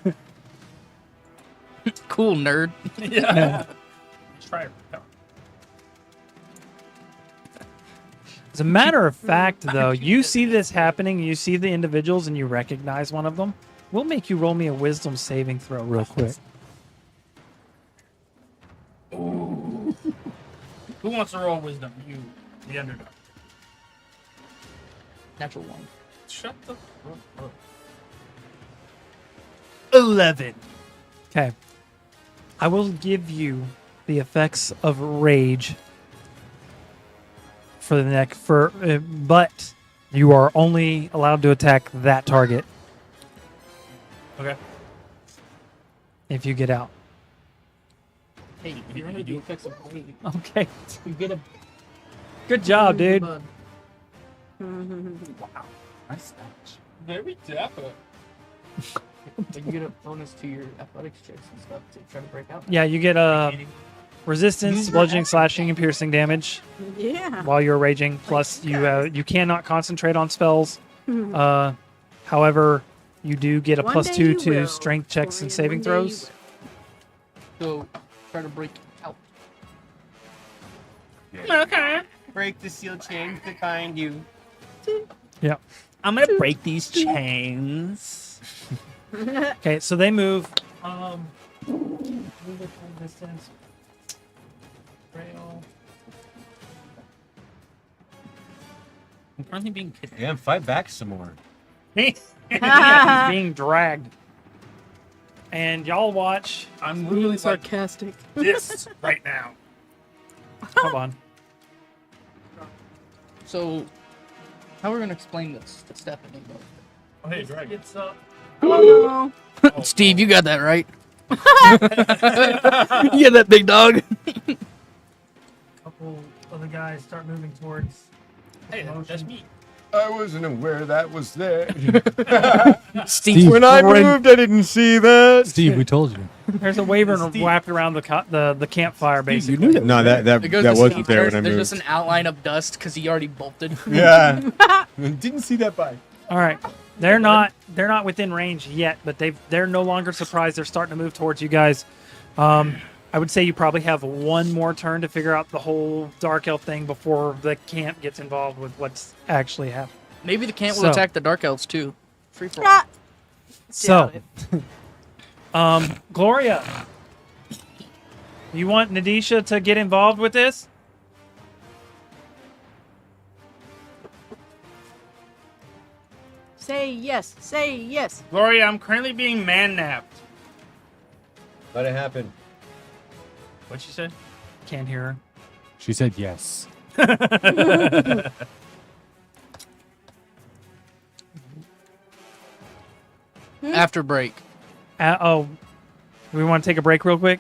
Cool, nerd. Yeah. Let's try it. Come on. As a matter of fact, though, you see this happening, you see the individuals, and you recognize one of them. We'll make you roll me a wisdom saving throw real quick. Who wants to roll wisdom? You, the underdog. Natural one. Shut the fuck up. 11. Okay. I will give you the effects of rage for the neck, but you are only allowed to attack that target Okay. if you get out. Hey, if you're gonna do effects of rage, Okay. you get a Good job, dude. Wow. Nice touch. Very dapper. You get a bonus to your athletics checks and stuff to try to break out. Yeah, you get resistance, Use your bludgeoning, action. slashing, and piercing damage Yeah. while you're raging. Plus, you cannot concentrate on spells. However, you do get a One plus day 2 you to will, strength checks and Florian, saving one day you throws. So try to break out. Okay. Break the steel chains that bind you. Yeah. I'm gonna break these chains. Okay, so they move. Move it from distance. Trail. I'm currently being kidnapped. Damn, fight back some more. He's being dragged. And y'all watch I'm literally like sarcastic. this right now. hold on. So, how are we gonna explain this to Stephanie? Oh, hey, Greg. It's Oh, Steve, you got that right. You got that big dog. couple of the guys start moving towards. Hey, that's me. I wasn't aware that was there. Steve, When I moved, I didn't see that. Steve, we told you. There's a wyvern wrapped around the campfire, basically. No, that it goes to wasn't Steve. there when I There's moved. just an outline of dust because he already bolted. Yeah. Didn't see that bike. All right, they're not within range yet, but they're no longer surprised. They're starting to move towards you guys. I would say you probably have one more turn to figure out the whole Dark Elf thing before the camp gets involved with what's actually happening. Maybe the camp will So- attack the Dark Elves too. Free for all. So, Gloria, you want Nadisha to get involved with this? say yes. Say yes. Gloria, I'm currently being man-napped. Let it happen. What'd she say? Can't hear her. She said yes. After break, We want to take a break real quick.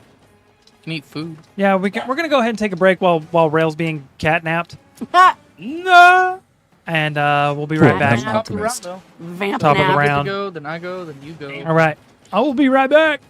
you can eat food. Yeah, we're gonna go ahead and take a break while Rail's being catnapped, No. and we'll be Cool. right back. Thank you. Top of the round Optimist. though. Vamp Top of the nap. round. I get to go, then I go, then you go. All right, I will be right back.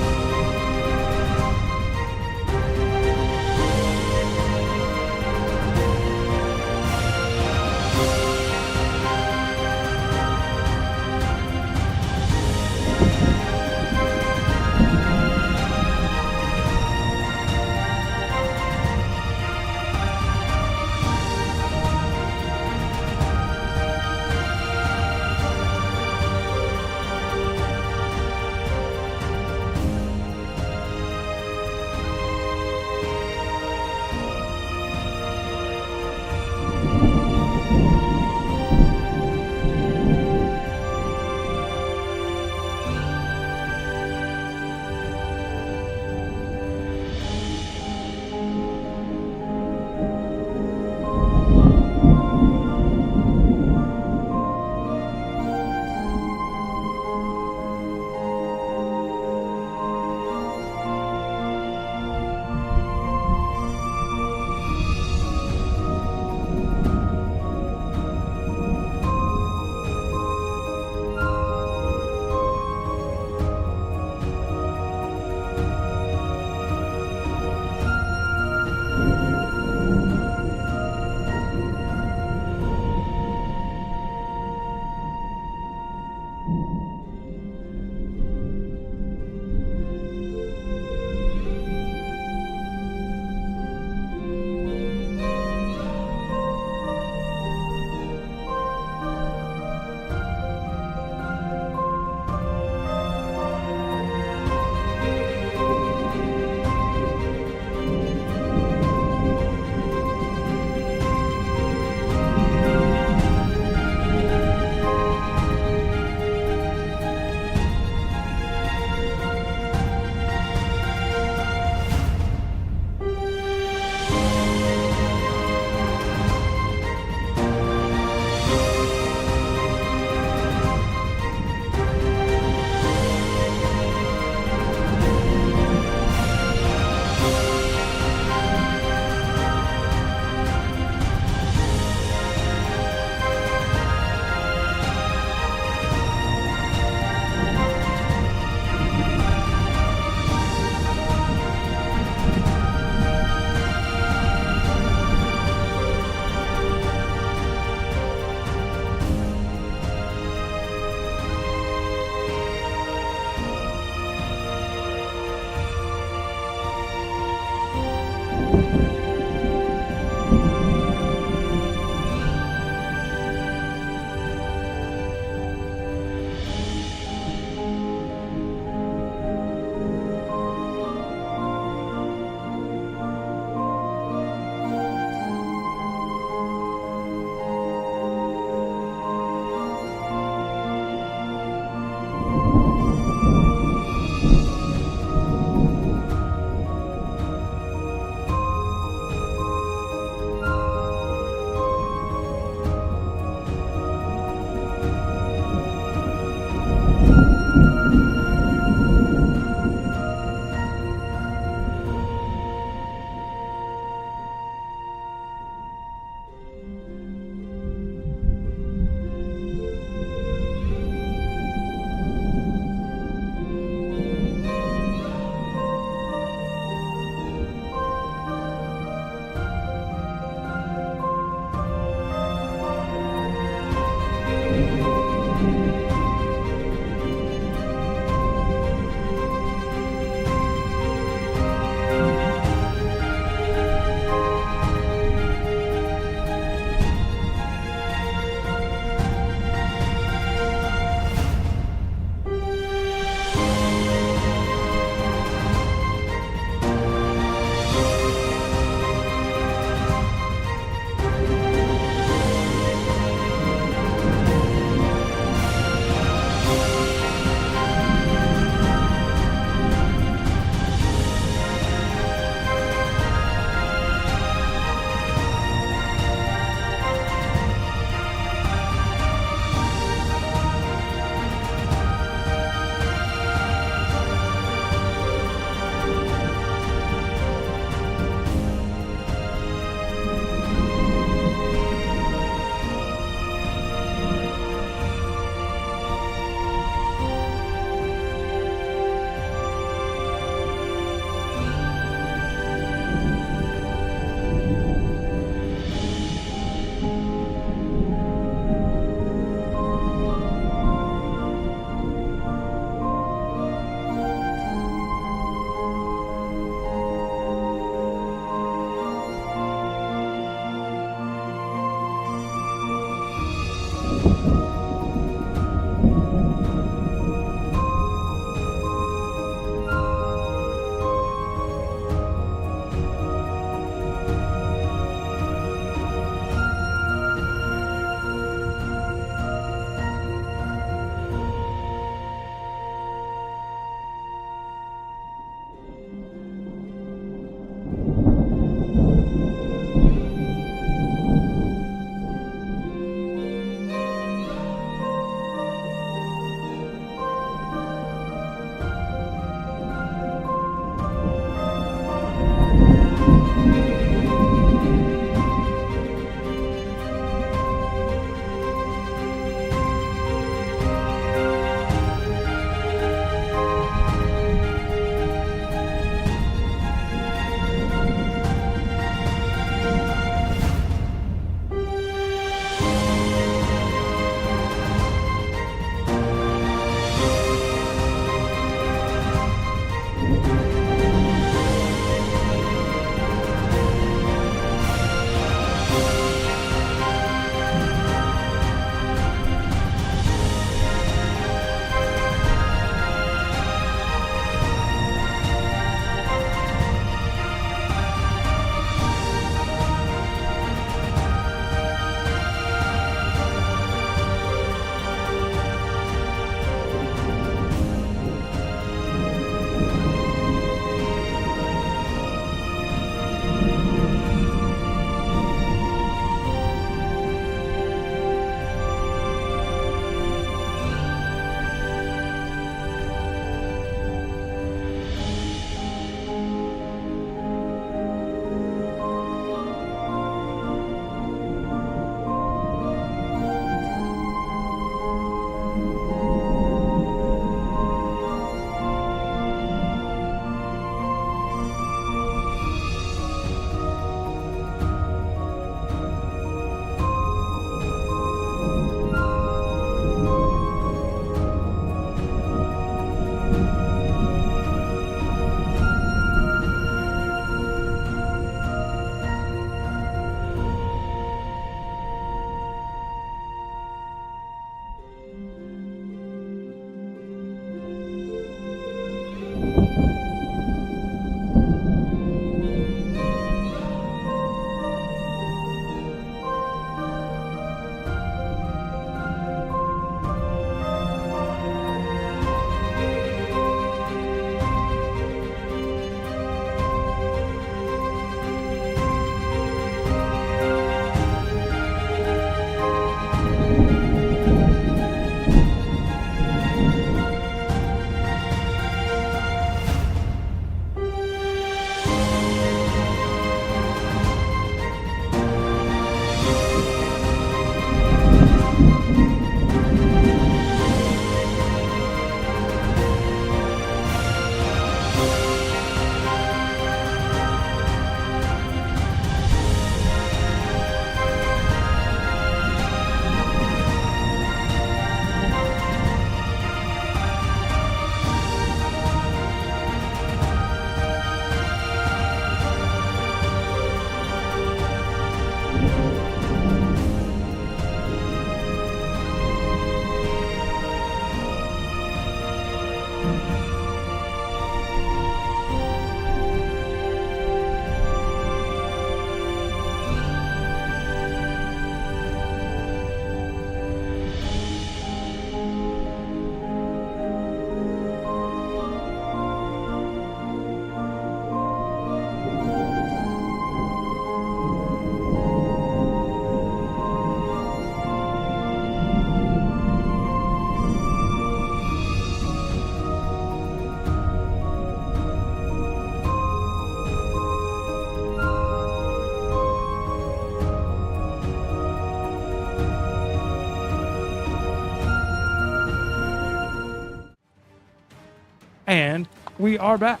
And we are back.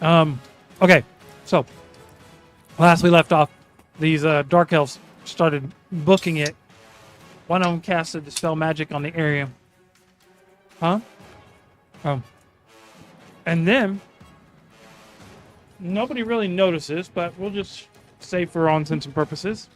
Okay, so last we left off, these dark elves started booking it. One of them casted Dispel Magic on the area. Huh? Oh. And then nobody really notices, but we'll just say for all intents and purposes.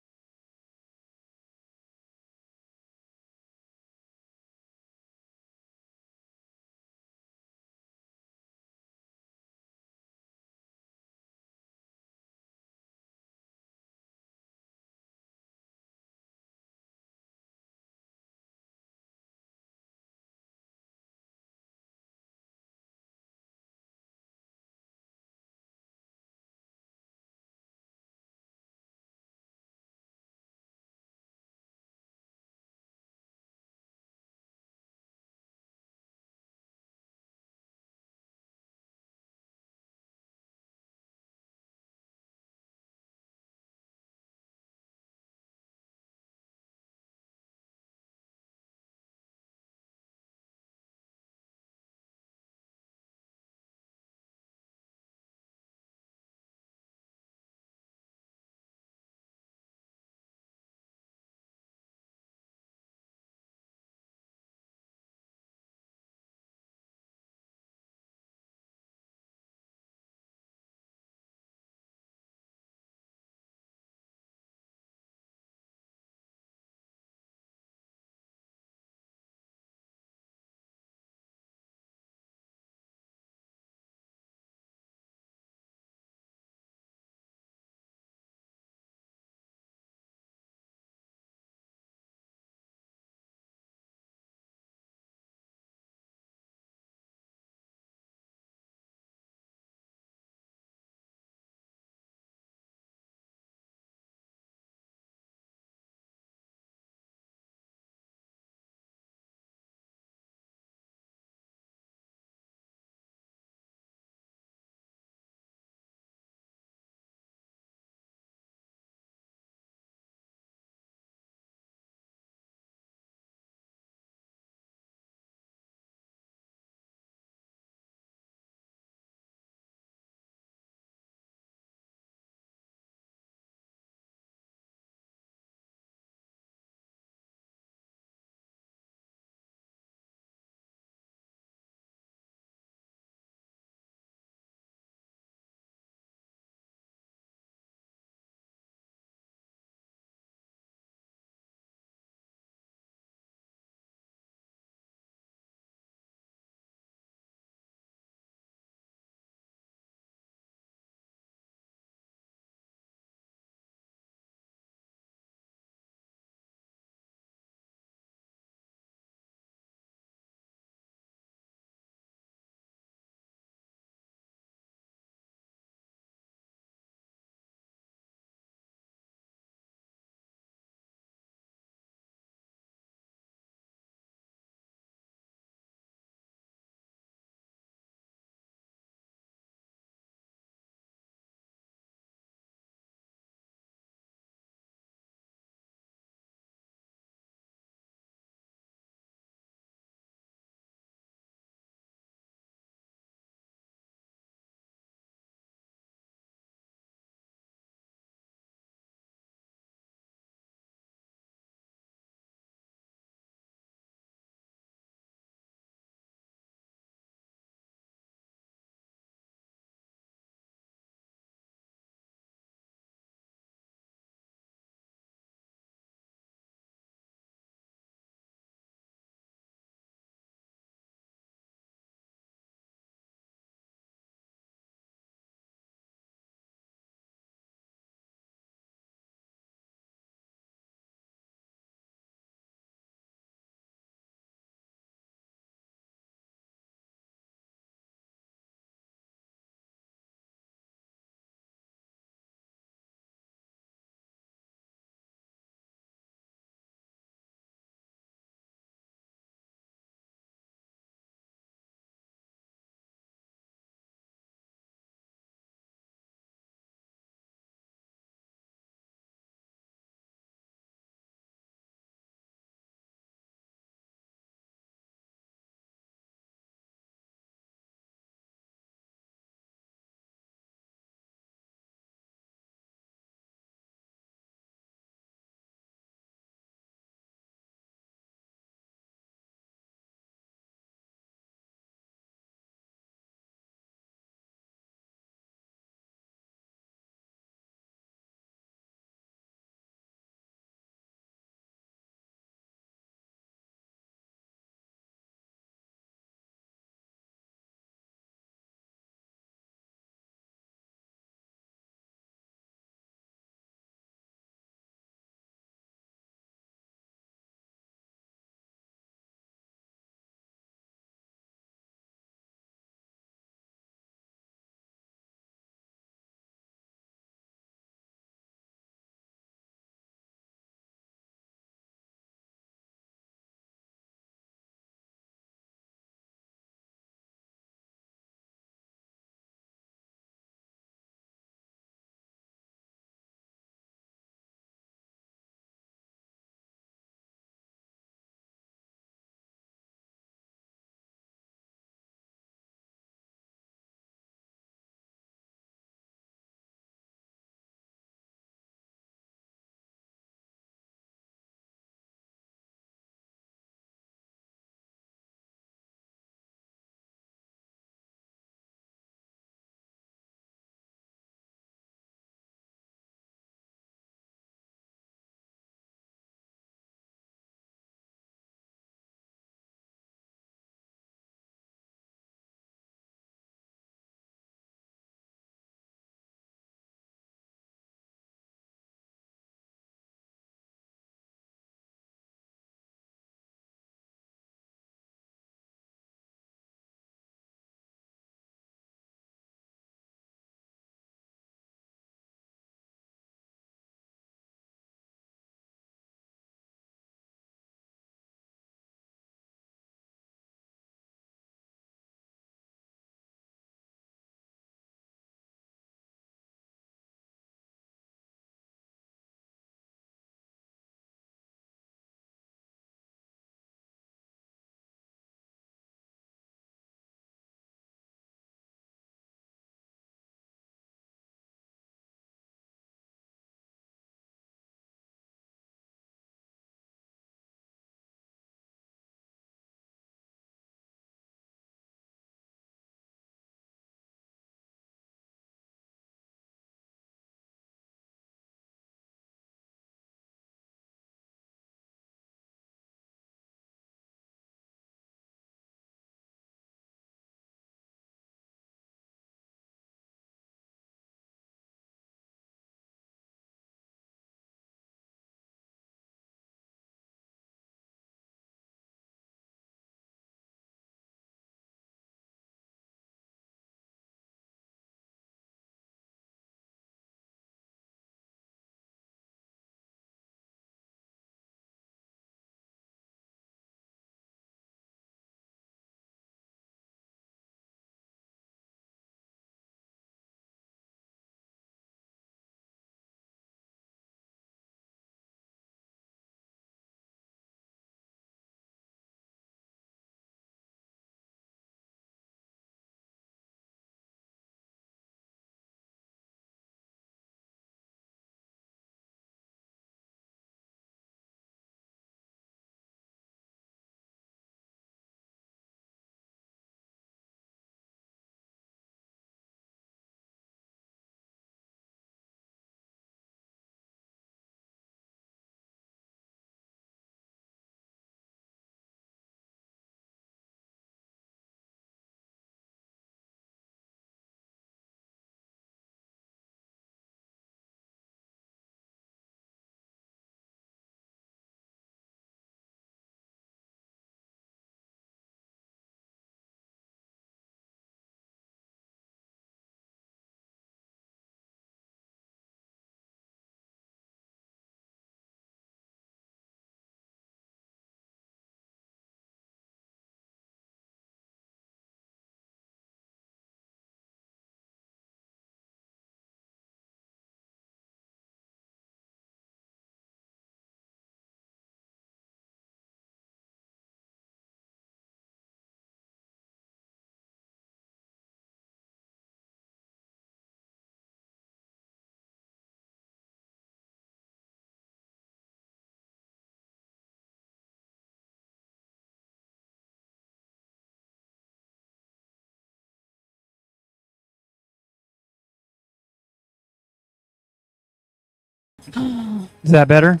Is that better?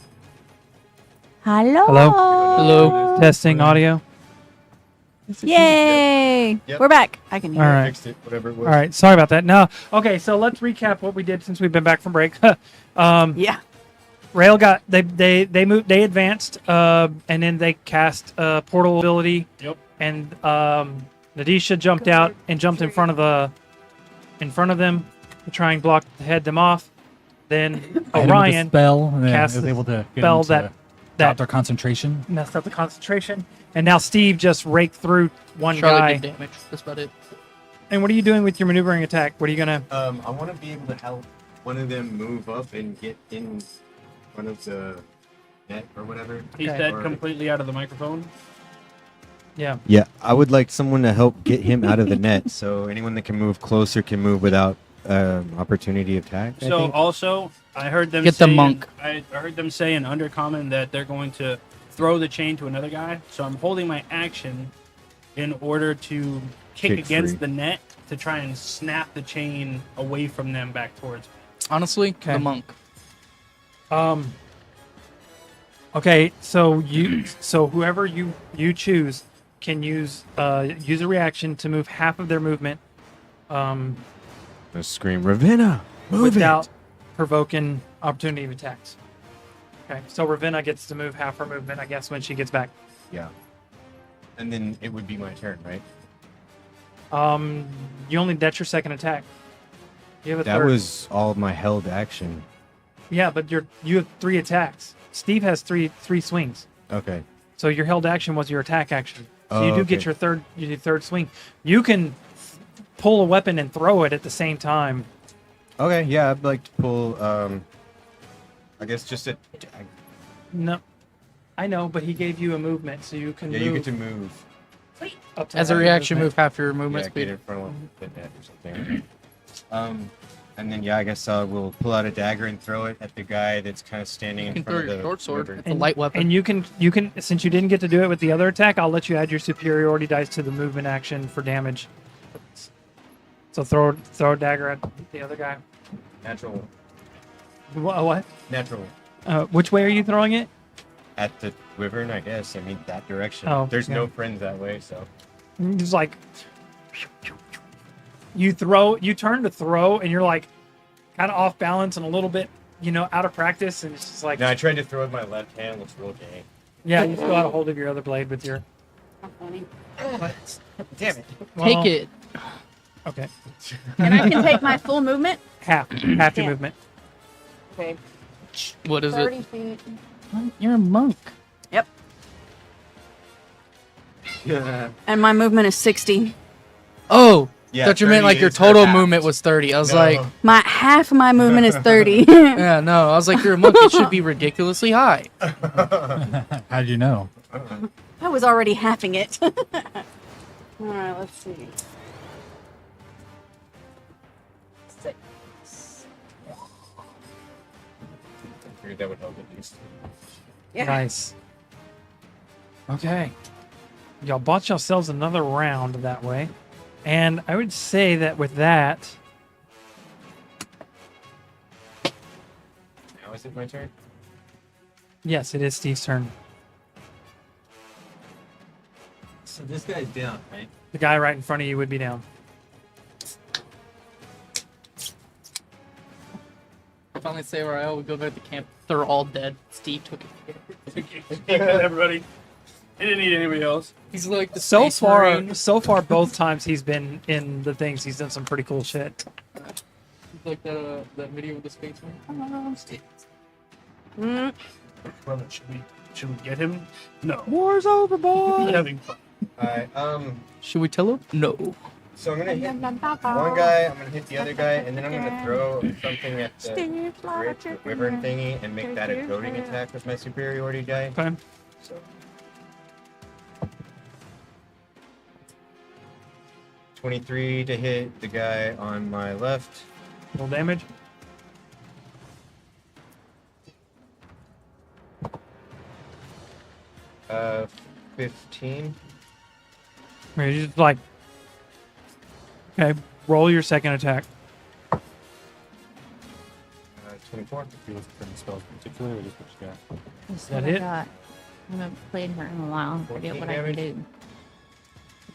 Hello. Hello. Testing audio. Yay! Yep. We're back. I can hear. All you. right. Fixed it, whatever it was. All right. Sorry about that. No. Okay. So let's recap what we did since we've been back from break. Yeah. Rail got they moved, they advanced, and then they cast portal ability. Yep. And Nadisha jumped out and jumped in front of them to try and head them off. Then I hit him with a Orion spell, and then I cast was the able to get spell him to that drop their concentration. messed up the concentration, and now Steve just raked through one Charlie guy. did damage. That's about it. And what are you doing with your maneuvering attack? What are you gonna? I want to be able to help one of them move up and get in front of the net or whatever. He Okay. said Or- completely out of the microphone. Yeah. Yeah, I would like someone to help get him out of the net. So anyone that can move closer can move without opportunity attack. I So think. also, I heard them Get the say monk. I heard them say in Undercommon that they're going to throw the chain to another guy. So I'm holding my action in order to kick Kick against free. the net to try and snap the chain away from them back towards me. Honestly, Okay. the monk. Okay. So whoever you choose can use a reaction to move half of their movement, Let's scream, Ravenna, move without it. provoking opportunity of attacks. Okay. So Ravenna gets to move half her movement, I guess, when she gets back. Yeah. And then it would be my turn, right? You only that's your second attack. You have a That third. was all of my held action. Yeah, but you have 3 attacks. Steve has three swings. Okay. So your held action was your attack action. So Oh, you do okay. get your third swing. You can pull a weapon and throw it at the same time. Okay, yeah, I'd like to pull, I guess just a. No, I know, but he gave you a movement, so you can Yeah, move you get to move. up to As a half your reaction, movement. move half your movement Yeah, get speed. in front of the net or something. And then yeah, I guess we'll pull out a dagger and throw it at the guy that's kind of standing You in can front throw of your the short sword. river. It's a light weapon. And you can since you didn't get to do it with the other attack, I'll let you add your superiority dice to the movement action for damage. So throw a dagger at the other guy. Natural. What? Natural. Which way are you throwing it? At the wyvern, I guess. I mean, that direction. Oh, There's yeah. no friends that way, so. Just like you turn to throw, and you're like kind of off balance and a little bit, out of practice, and it's just like, No, I tried to throw with my left hand. Looks real gay. yeah, you still got a hold of your other blade with your. Damn it. Well, Take it. Okay, And I can take my full movement. half your Yeah. movement. Okay. What is 30 it? feet. You're a monk. Yep. And my movement is 60. Oh, Yeah, thought you meant 30 like your is her total half. movement was 30. I was No. like, My half of my movement is 30. yeah, no. I was like, you're a monk. It should be ridiculously high. How did you know? I was already halving it. All right, let's see. 6. I figured that would help at least. Yeah. Nice. Okay, y'all bought yourselves another round that way, and I would say that with that, Now is it my turn? yes, it is Steve's turn. So this guy's down, right? The guy right in front of you would be down. Finally say where I would go back to camp. They're all dead. Steve took it. Everybody. He didn't need anybody else. He's like the So Space far, Marine. both times he's been in the things, he's done some pretty cool shit. He's like that video with the Space Marine. Mm, Brother, should we get him? No. War's over, boy. Having fun. Alright, Should we tell him? No. so I'm gonna hit one guy, I'm gonna hit the other guy, and then I'm gonna throw something at the wyvern thingy and make that a goading attack with my superiority die. Okay. So. $23 to hit the guy on my left. Roll damage. Uh, 15. You're just like, okay, roll your second attack. 24. If you look for any spells in particular, or just what you got? That's That what hit? I got. I haven't played her in a while. I forget 14 what I can damage. do.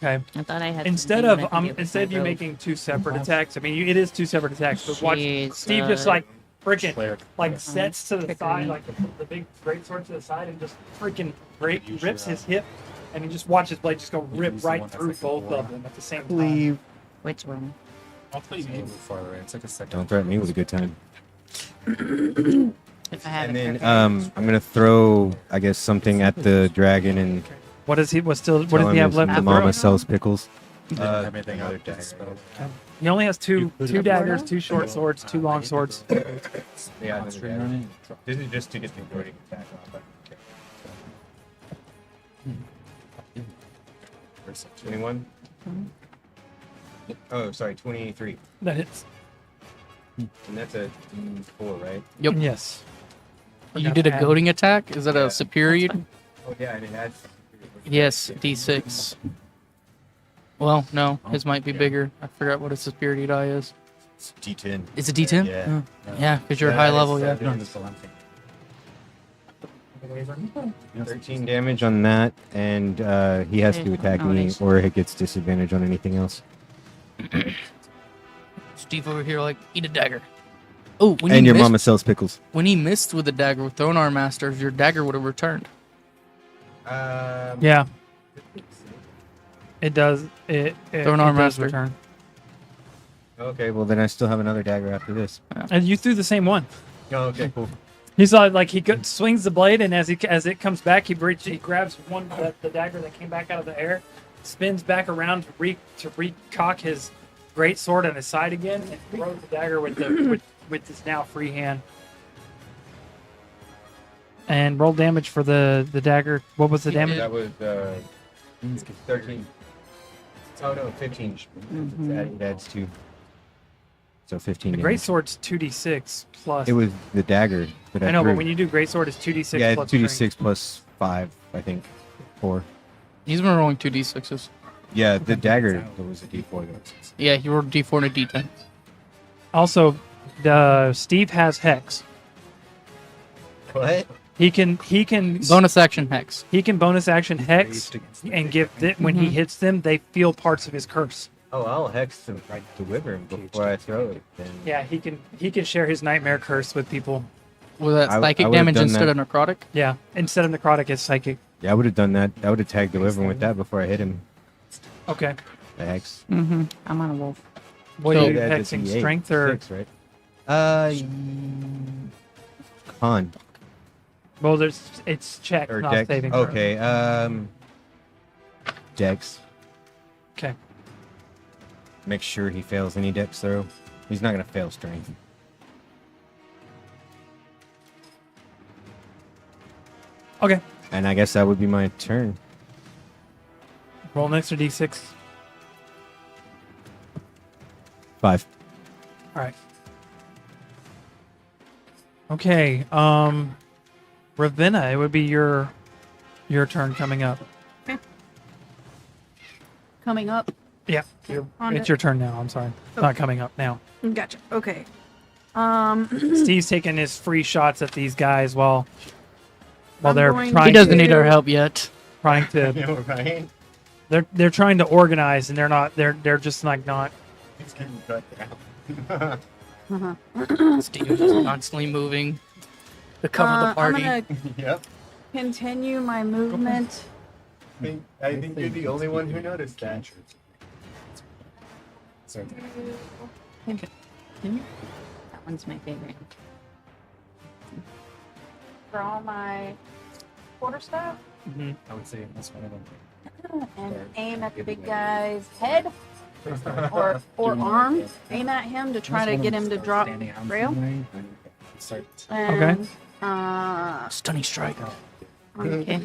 Okay. I thought I had. Instead something of I can get with instead of my you bow. making 2 separate attacks, I mean it is 2 separate attacks, but watch Jeez, Steve just like freaking Cleric. like sets to the Trickery. side, like the big great sword to the side, and just freaking rips his hip, and you just watch his blade just go rip use the right one that's through like both four. of them at the same time. Leave. Which one? I'll tell It's a you. little farther away. It's like a second. Don't threaten me with a good time. If I had And it then prepared. I'm gonna throw, I guess, something at the dragon and What does he? What tell does he him have left? the to mama throw? sells pickles. Didn't have anything another out with the dagger. spell. He only has two put it up daggers, 2 short swords, 2 long swords. Yeah, another Concentrating dagger. on it. This is just to get the goading attack off. Okay. 21. Oh, sorry, 23. That hits. And that's a D4, right? Yep. Yes. You did a goading attack? Is that Yeah. a superior? Oh, yeah, and it adds. Yes, D6. Well, no, his might be bigger. I forgot what a superiority die is. It's D10. It's a D10? Yeah. Yeah, because you're Yeah, high it's, level, uh, yeah. No, that's the one thing. 13 damage on that, and he has to Okay, attack me, nice. or he gets disadvantage on anything else. Steve over here, like, eat a dagger. Oh, when And you your missed, mama sells pickles. when he missed with the dagger with Throne Arm Masters, your dagger would have returned. Yeah. It does. It Throw an arm does master. return. Okay, well then I still have another dagger after this. And you threw the same one. Oh, okay, cool. He's like he swings the blade, and as it comes back, he grabs the dagger that came back out of the air, spins back around to recock his great sword on his side again, and throws the dagger with his now free hand. And roll damage for the dagger. What was the damage? That was 13. Oh, no, 15. It adds 2. So 15 The damage. great sword's 2d6 plus. It was the dagger that I know, threw. but when you do great sword, it's 2d6 yeah, plus 2d6 strength. plus 5, I think. 4. He's been rolling 2d6s. Yeah, the dagger was a d4 though. Yeah, he rolled a d4 and a d10. Also, Steve has hex. What? He can Bonus action hex. bonus action hex and give when he hits them, they feel parts of his curse. Oh, I'll hex the wyvern before I throw it. Then. Yeah, he can share his nightmare curse with people. Was that I psychic would've damage done instead that. of necrotic? Yeah, instead of necrotic, it's psychic. Yeah, I would have done that. I would have tagged the wyvern with that before I hit him. Okay. The hex. Mm-hmm. I'm on a wolf. What So- are you Yeah, it's a hexing? D8. Strength or 6, right? Con well? It's check, or not dex. saving. throw. Okay, dex. Okay. Make sure he fails any dex throw. He's not gonna fail strength. Okay. And I guess that would be my turn. Roll an extra d6. 5. All right. Okay. Ravenna, it would be your turn coming up. Coming up. Yeah. On It's it. your turn now. I'm sorry. Oh. Not coming up now. Gotcha. Okay. Steve's taking his free shots at these guys while I'm they're going trying He doesn't to, need our help yet. trying to know, right? they're trying to organize, and they're just like not. It's getting cut down. Steve is just constantly moving to cover the party. I'm gonna Yep. continue my movement. I think you're the only one who noticed that. That one's my favorite. Draw my quarterstaff I would say that's one of them. and aim at the big guy's head or arm. Aim at him to try to get him to drop rail. Start. And, Stunning strike. okay.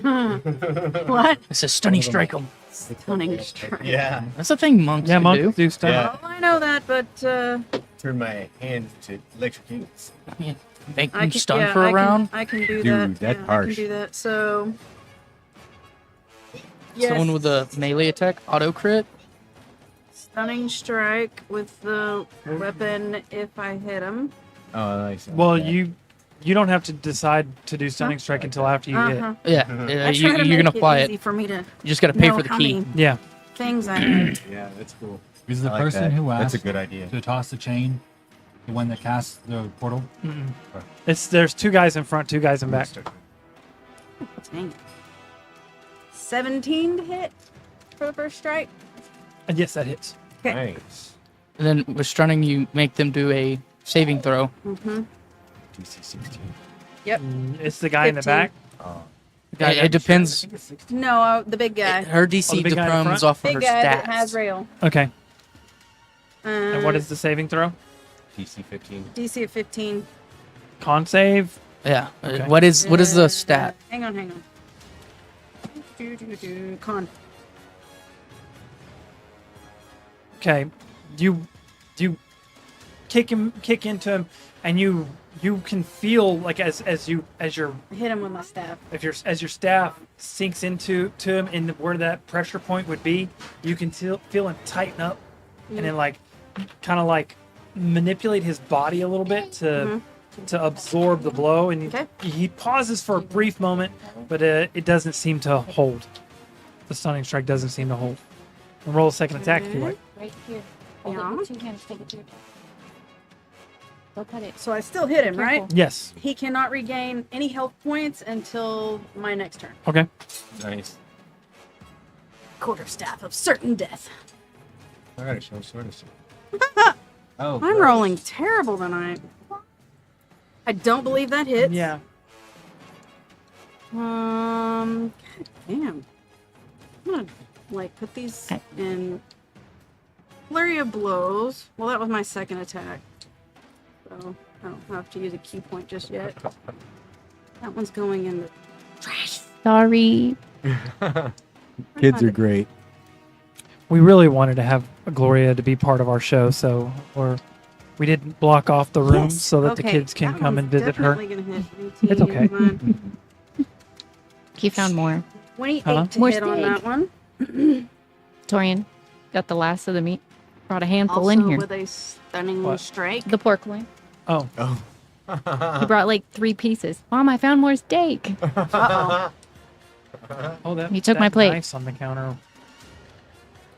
What? It says stunning strike him. Stunning strike. Yeah. That's the thing monks Yeah, can monks do. do stuff. Yeah. Oh, I know that, but Turn my hand to electrocute. Yeah. Make I him can, stun yeah, for a I can- round. I can do Dude, that. that's yeah, I harsh. can do that. So. Someone with a melee attack, auto crit. Stunning strike with the weapon if I hit him. Oh, nice. Well, you don't have to decide to do stunning strike until after you hit. Yeah, I try to you're make gonna apply easy it. for me to You just gotta pay know for the how key. many Yeah. things I have. Yeah, that's cool. Is the I like person that. who asked That's a good idea. to toss the chain the one that casts the portal? There's 2 guys in front, 2 guys in back. Dang it. 17 to hit for the first strike. And yes, that hits. Nice. And then with stunning, you make them do a saving throw. Mm-hmm. DC 16. Yep. It's the guy in the 15. back. Oh. It depends. No, the big guy. Her DC the big guy in depends front? off of Big her guy stats. that has rail. Okay. And what is the saving throw? DC 15. DC of 15. Con save. Yeah. Okay. What is the stat? Hang on. Con. Okay. You kick into him, and you can feel like as your Hit him with my staff. as your staff sinks into him and where that pressure point would be, you can feel him tighten up, and then like kind of like manipulate his body a little bit to absorb the blow, and he pauses for a brief moment, but it doesn't seem to hold. The stunning strike doesn't seem to hold. And roll a second attack if you like. Right here. Hold it with 2 hands. Take it to your chest. Go cut it. So I still hit him, right? Yes. He cannot regain any health points until my next turn. Okay. Nice. Quarterstaff of certain death. I gotta show sort of. I'm rolling terrible tonight. I don't believe that hits. Yeah. God damn. I'm gonna put these in flurry of blows. Well, that was my second attack, so I don't have to use a key point just yet. That one's going in the trash. Sorry. Kids are great. We really wanted to have Gloria to be part of our show, so we didn't block off the room so that the kids can that come and one's visit her. definitely gonna hit. It's okay. 18, He found more. 28 Huh? to More hit on steak. that one. Torian got the last of the meat. Brought a handful Also in here. with a stunning What? strike. The pork loin. Oh. He brought like 3 pieces. Mom, I found more steak. Uh-oh. Oh, that, He took that my plate. Knife on the counter.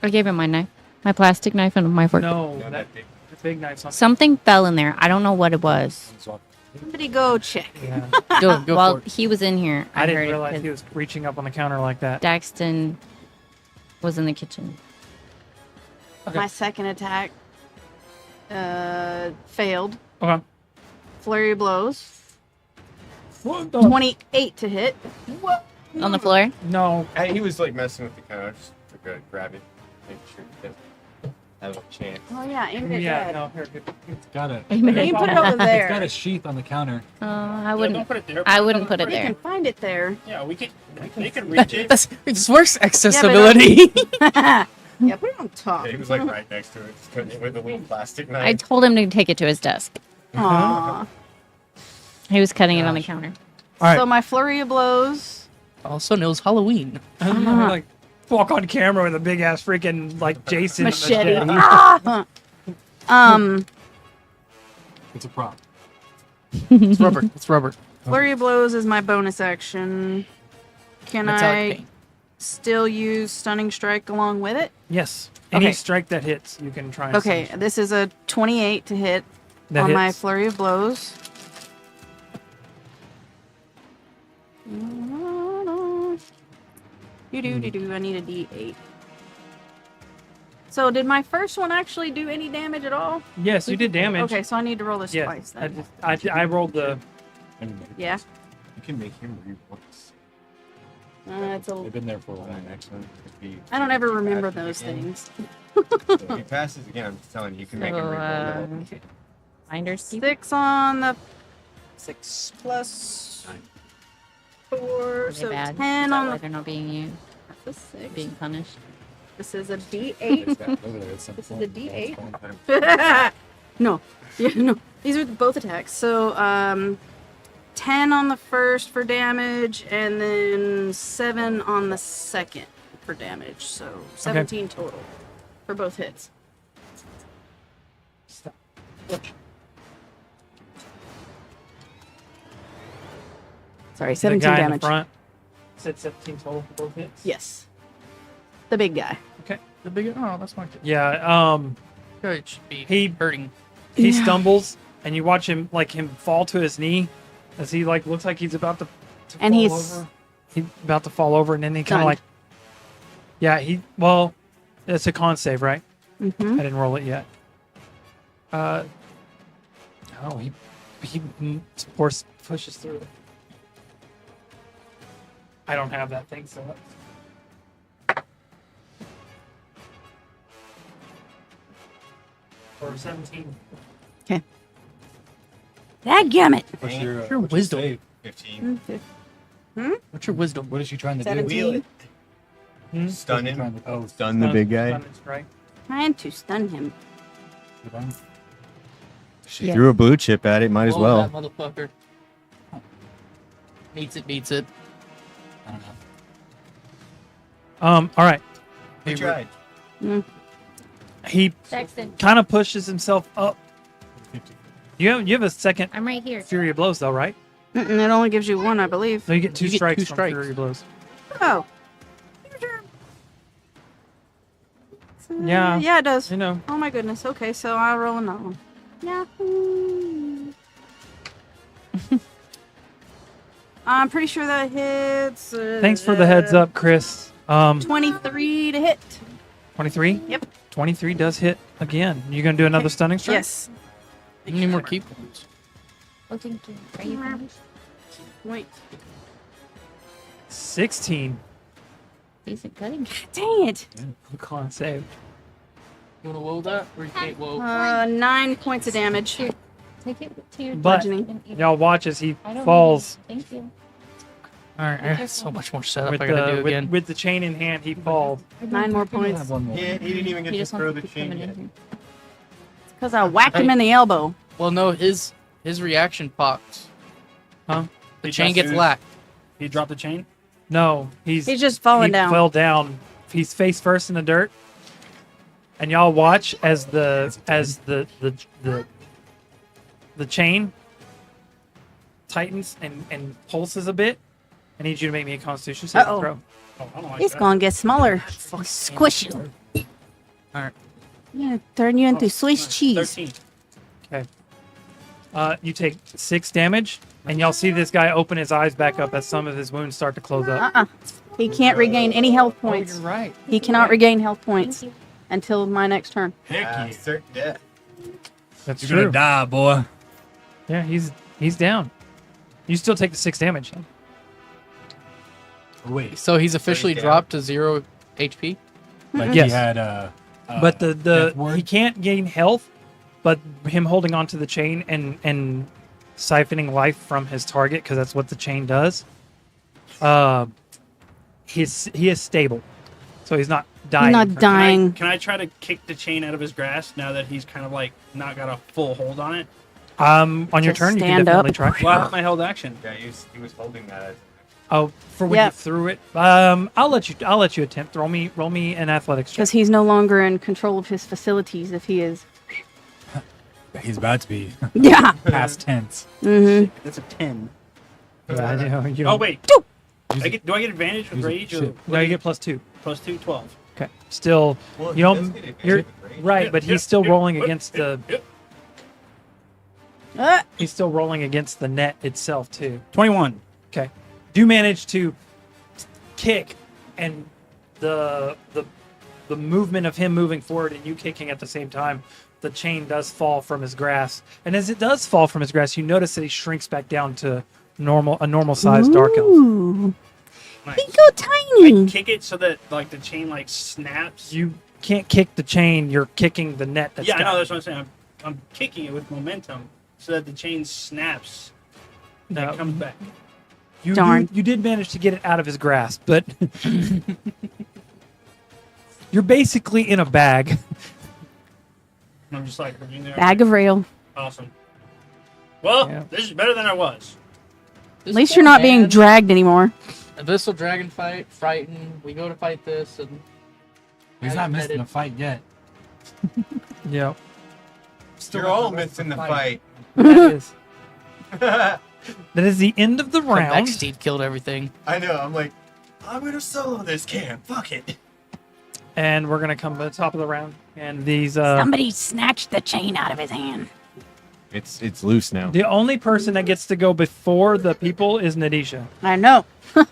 I gave him my knife. My plastic knife and my fork. No, Yeah, that big. the big knife's on. Something fell in there. I don't know what it was. Somebody go check. Yeah. Go While for it. he was in here, I didn't heard realize his- he was reaching up on the counter like that. Daxton was in the kitchen. Okay. My second attack failed. Okay. Flurry of blows. What the- 28 to hit. On the floor? No. He was like messing with the counter. Just to grab it, make sure he doesn't have a chance. Oh yeah, aim it Yeah, dead. no, here, It's got a You can put it over it's got there. a sheath on the counter. I Don't wouldn't. put it there. I wouldn't put it You there. can find it there. Yeah, we can reach it. This works accessibility. Yeah, put it on top. Yeah, he was like right next to it, just cutting it with a little plastic knife. I told him to take it to his desk. Aww. He was cutting it on the counter. All right. So my flurry of blows. Also knows Halloween. I don't know, like walk on camera with a big ass freaking like Jason Machete. machete. Ah! It's a prop. It's rubber. It's rubber. Flurry of blows is my bonus action. Can Metallic I paint. still use stunning strike along with it? Yes. Any Okay. strike that hits, you can try. And Okay, smash. this is a 28 to hit That on my hits. flurry of blows. Do I need a D8. So did my first one actually do any damage at all? Yes, you did damage. Okay, so I need to roll this Yeah. twice I, then. I rolled the. Yeah. You can make him re-books. It's a, They've been there for a while. Next one. If he- I don't if ever he remember passes those again- things. If he passes again, I'm just telling you, you can make him So, re-roll it. Finders keep. 6 on the 6 plus 4, Really so bad. 10 Is that on why the they're not being used, that's a 6. being punished? This is a D8. Over there, it's some This is form a of D8. phone. No. Yeah, no. These are both attacks. So 10 on the first for damage, and then 7 on the second for damage. So 17 total for both hits. Sorry, The 17 guy in the damage. front. Said 17 total for both hits. Yes. The big guy. Okay. The big. Oh, that's my kid. Yeah. It should be He hurting. He Yeah. stumbles, and you watch him fall to his knee as he looks like he's about to And fall he's over. He's about to fall over, and then he kind of stunned. well, it's a con save, right? Mm-hmm. I didn't roll it yet. Oh, he pushes through it. I don't have that thing, so. For 17. Dadgummit. What's your, Your what's wisdom. save? 15. What's your wisdom? What is she trying to do? 17. Wheel it. Hmm? Stun him. Trying to- oh, Stun the big guy. Stun is right. Trying to stun him. good one. She Yeah. threw a blue chip at it. Might as Oh, well. that motherfucker. Beats it. Beats it. I don't know. All right. We tried. He Sexton, kind of pushes himself up. 50. You have a second I'm right here. Fury of Blows, though, right? Mm-mm, it only gives you one, I believe. So you get two You get strikes two from strikes. Fury of Blows. Oh. Yeah. Yeah, it does. You know. Oh my goodness. Okay, so I'll roll another one. Yahoo! I'm pretty sure that hits. Thanks for the heads up, Chris. 23 to hit. 23? Yep. 23 does hit again. You gonna do another stunning strike? Yes. How many more key points? Oh, thank you. Are you finished? Wait. 16. Decent cutting. Dang it. Con save. You wanna woe that? Or you can't woe? 9 points of damage. Here. Take it to your But Bludgeoning. y'all watch as he I don't falls need it. Thank you. Alright, I got so much more setup with I gotta do the again. with the chain in hand. He falls. 9 more I points. have one more. He didn't even get He to just throw wants the to keep chain coming yet. in here. Because I whacked him in the elbow. Well, no, his reaction pops. Huh? The He chain just gets used- lack. He dropped the chain. No, He's just falling he down. fell down. He's face first in the dirt. And y'all watch as the chain tightens and pulses a bit. I need you to make me a Constitution saving Uh-oh. throw. Oh, I don't like It's that. gonna get smaller. Squish you. Alright. Yeah, turn you into Oh, Swiss nice. cheese. 13. You take 6 damage, and y'all see this guy open his eyes back up as some of his wounds start to close up. Uh-uh. He can't regain any health Oh, points. you're right. He cannot regain health points Thank you. until my next turn. Heck yeah. Certain death. That's You're true. gonna die, boy. Yeah, he's down. You still take the 6 damage. Wait, So he's officially down. dropped to 0 HP? like Yes. he had But the death ward? he can't gain health, but him holding onto the chain and siphoning life from his target, because that's what the chain does. He is stable, so he's not dying. He's not from- dying. Can I try to kick the chain out of his grasp now that he's kind of like not got a full hold on it? On your Just turn, you can stand definitely up. try. Well, I have my held action. Yeah, he was holding that. Oh, for when Yep. you threw it. I'll let you attempt. Roll me an athletics check. Because he's no longer in control of his facilities if he is. he's about to be Yeah. past tense. Mm-hmm. That's a 10. Yeah, I know. You Oh don't- wait. Use it. Do I get advantage with Use it. rage or Shit. No, you get +2. plus 2? 12. Okay, still Well, you he don't. does get advantage You're with rage. right, but he's still rolling against the. Uh, He's still rolling against the net itself too. 21. Okay. Do manage to kick, and the movement of him moving forward and you kicking at the same time, the chain does fall from his grasp. And as it does fall from his grasp, you notice that he shrinks back down to a normal sized dark elf. Ooh. Nice. He go I tiny. kick it so that like the chain like snaps. You can't kick the chain, you're kicking the net that's Yeah, I know. got That's what I'm saying. I'm kicking it with momentum so that the chain snaps and No. it comes back. you, Darn. you did manage to get it out of his grasp, but you're basically in a bag. And I'm just like, in there. Bag of rail. Awesome. Well, Yeah. this is better than I was. At least you're not being dragged anymore. Abyssal Dragon fight, frightened. We go to fight this, and He's not missing a fight yet. Yeah. You're all missing the fight. That is. That is the end of the Comeback round. Steve killed everything. I know. I'm like, I'm gonna solo this camp. Fuck it. And we're gonna come to the top of the round. And these Somebody snatched the chain out of his hand. It's loose now. the only person that gets to go before the people is Nadisha. I know. You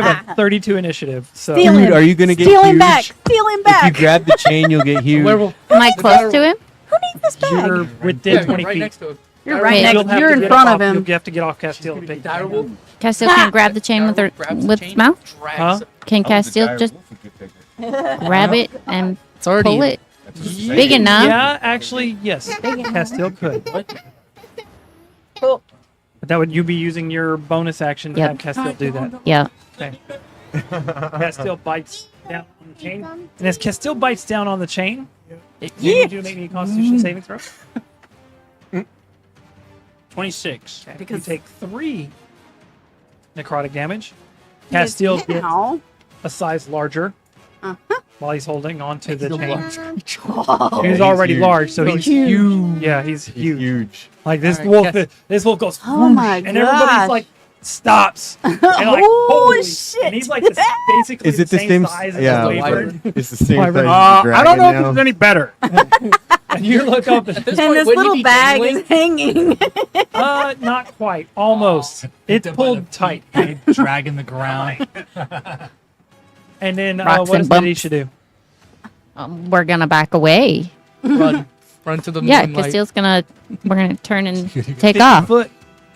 have a 32 initiative. So Steal Dude, him. are you gonna get Steal him huge? back. Steal him If you back. grab the chain, you'll get huge. Werewolf. Am I close to him? Who needs this bag? you're within Yeah, 20 right feet. next to him. You're right Okay. next. have You're to in get front off, of him. You have to get off Castile to take Direwolf. Castile can grab the chain with her Grabs the with chain, its mouth. drags Huh? it. Can Castile just grab it and It's already pull it? Big enough. Yeah, actually, yes. Castile could. Cool. But that would you be using your bonus action to Yep. have Castile do that. Yeah. Okay. Castile bites down on the chain. And as Castile bites down on the chain, you need you to make me a Constitution saving throw. 26. Okay. Because- you take 3 necrotic damage. Castile gets Now. a size larger while he's holding on to the chain. Oh, He's already huge. large, so he's huge. Yeah, he's He's huge. huge. Like this Alright, wolf, this wolf goes, Oh my and everybody's gosh. like stops. And like, Oh, holy shit. And he's like this, basically Is it the same? size as Yeah, a wyvern. it's the same Wyvern. size. as the I don't know if dragon this is now. any better. And you look up, and, At this and point, this wouldn't he little be bag dangling? is hanging. not quite, almost. It's pulled tight. Dragging the ground. And then Rocks what and does bumps. Nadisha do? We're gonna back away. Run to the Yeah, moonlight. Castile's gonna. We're gonna turn and take 50 off. foot,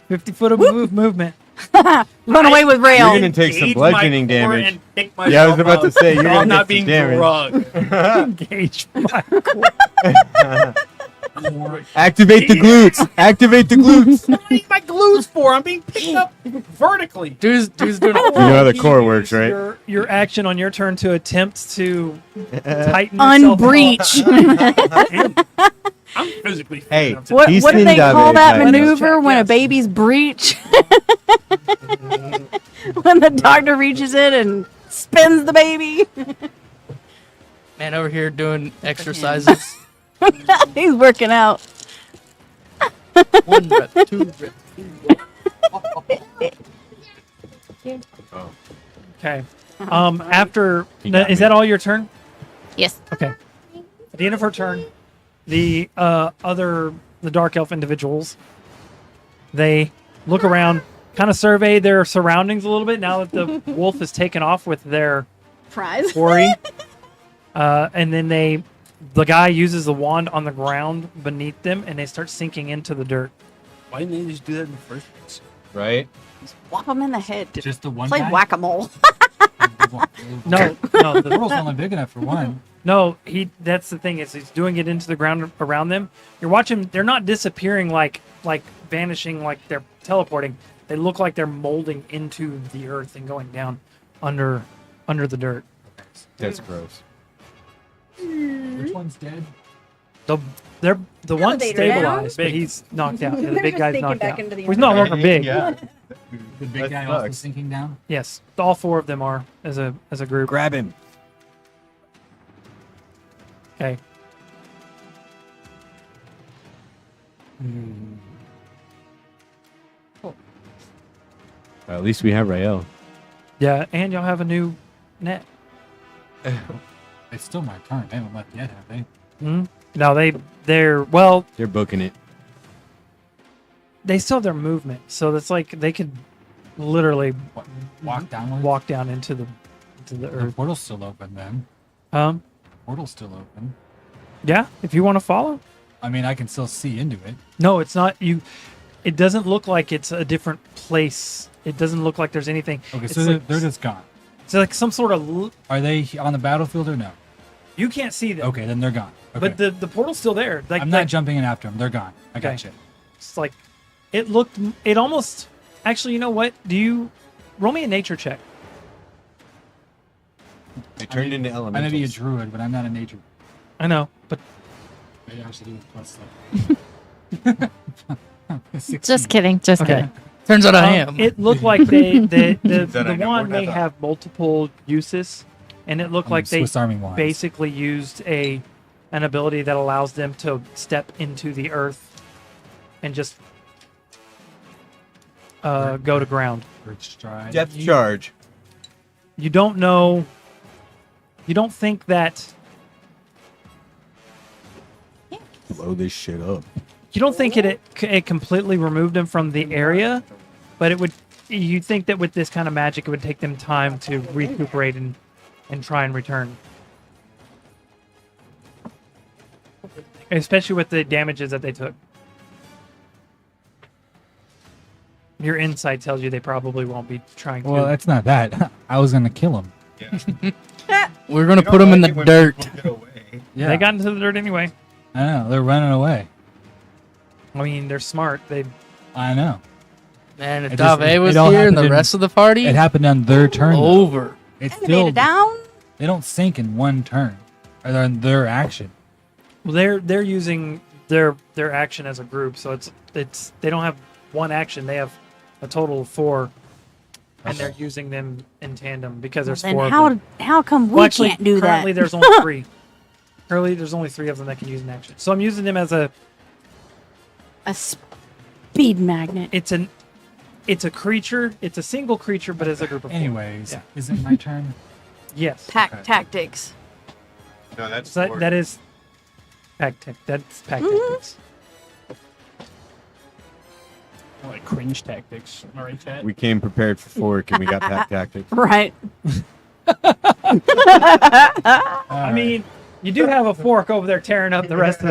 50 foot of movement. Run away with You're rail. gonna take some Gauge my bludgeoning core damage. and pick Yeah, I was myself about to up. say, you're So gonna I'm not get some being damage. drugged. Gauge. Activate the glutes. Activate the glutes. What do I need my glues for? I'm being picked up vertically. Dude's doing You know how the core works, right? Your action on your turn to attempt to tighten yourself Unbreach. I'm physically fit Hey, enough to What, He's what do they thinned out call very that tight. maneuver when a Yes. baby's breech? When the doctor reaches in and spins the baby. Man over here doing exercises. He's working out. 1 rep, 2 rep. Okay. After He got is me. that all your turn? Yes. Okay. At the end of her turn, the dark elf individuals, they look around, kind of survey their surroundings a little bit now that the wolf is taken off with their Prize. quarry. And then the guy uses the wand on the ground beneath them, and they start sinking into the dirt. Why didn't they just do that in the first place? Right? Whop him in the head. Just the one Play guy? whack-a-mole. No, The world's only big enough for one. No, that's the thing is he's doing it into the ground around them. You're watching, they're not disappearing like vanishing like they're teleporting. They look like they're molding into the earth and going down under the dirt. That's gross. Which one's dead? The one's Elevator down. stabilized, but he's knocked out. Yeah, the They're big just guy's sinking knocked back out. into the Well, he's not longer big. Yeah. The big That guy also sucks. sinking down? Yes, all 4 of them are as a group. Grab him. Okay. At least we have Rael. Yeah, and y'all have a new net. It's still my turn. They haven't left yet, have they? Hmm? No, they're well. They're booking it. They still have their movement, so that's like they could literally Walk downwards? walk down into the The earth. portal's still open then. Portal's still open. Yeah, if you want to follow. I mean, I can still see into it. No, it's not you. It doesn't look like it's a different place. It doesn't look like there's anything. Okay, It's so like, they're just gone. it's like some sort of. Are they on the battlefield or no? You can't see them. Okay, then they're gone. Okay. But the portal's still there. Like I'm not jumping in after them. They're gone. I Okay. got you. It's like it looked. It almost. Actually, you know what? Do you roll me a nature check? They turned into I elementals. may be a druid, but I'm not a nature. I know, but Maybe I should do plus stuff. Just kidding. Just okay. kidding. Turns out I am. It looked like the That I know wand more may about. have multiple uses, and it looked like they Swiss Army wands. basically used an ability that allows them to step into the earth and just go to ground. First stride. Depth charge. You don't know. You don't think that. Blow this shit up. You don't think it completely removed them from the area, but it would. You think that with this kind of magic, it would take them time to recuperate and try and return. Especially with the damages that they took. Your insight tells you they probably won't be trying to. Well, that's not that. I was gonna kill him. We're gonna put them in the dirt. Yeah, They got into the dirt anyway. I know they're running away. I mean, they're smart. I know. Man, if It just- Dave was it all here and the happened in- rest of the party, It happened on their turn. though. over. It's Made still it down. they don't sink in one turn, or in their action. Well, they're using their action as a group, so it's they don't have one action. They have a total of 4, and they're using them in tandem because there's Then 4 of them. how come we Well, actually, can't do that? currently there's only 3. Currently, there's only 3 of them that can use an action. So I'm using them as a. A speed magnet. It's a creature. It's a single creature, but as a group of 4. Anyways, Yeah. is it my turn? Yes. Pack Okay. tactics. No, that's So that is. That's pack tactics. Like cringe tactics. Am I right, chat? We came prepared for fork and we got pack tactics. Right. I mean, you do have a fork over there tearing up the rest of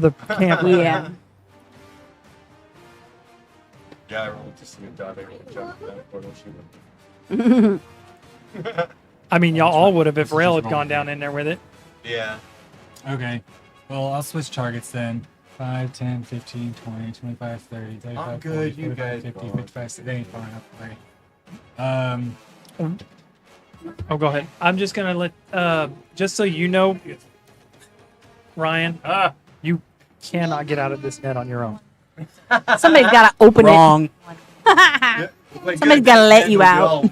the camp. Yeah. Yeah, I rolled to see a dot. I rolled to jump that portal shoot. I mean, y'all all would have if Rail had gone down in there with it. Yeah. Okay. Well, I'll switch targets then. 5, 10, 15, 20, 25, 30, 35, I'm 40, good, you 45, guys 50, go. 55, 60. They ain't far enough away. Oh, go ahead. I'm just gonna let. Just so you know, Ryan, you cannot get out of this net on your own. Somebody's got to open Wrong. it. Somebody's got to let you out.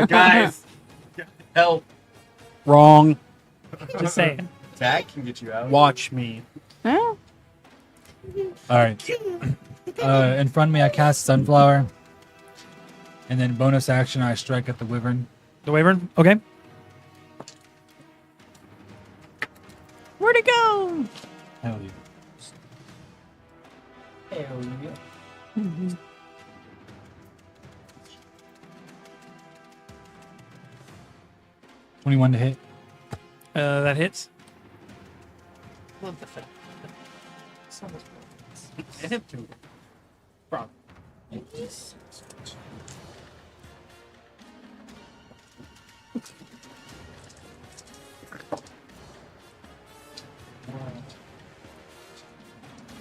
Guys, help. Wrong. Just saying. Tag can get you out. Watch me. Well, All right. In front of me, I cast Sunflower. And then bonus action, I strike at the Wyvern. The Wyvern. Okay. where'd it go? Hell yeah. Hell yeah. 21 to hit. That hits. Love the fact. I have 2. Problem.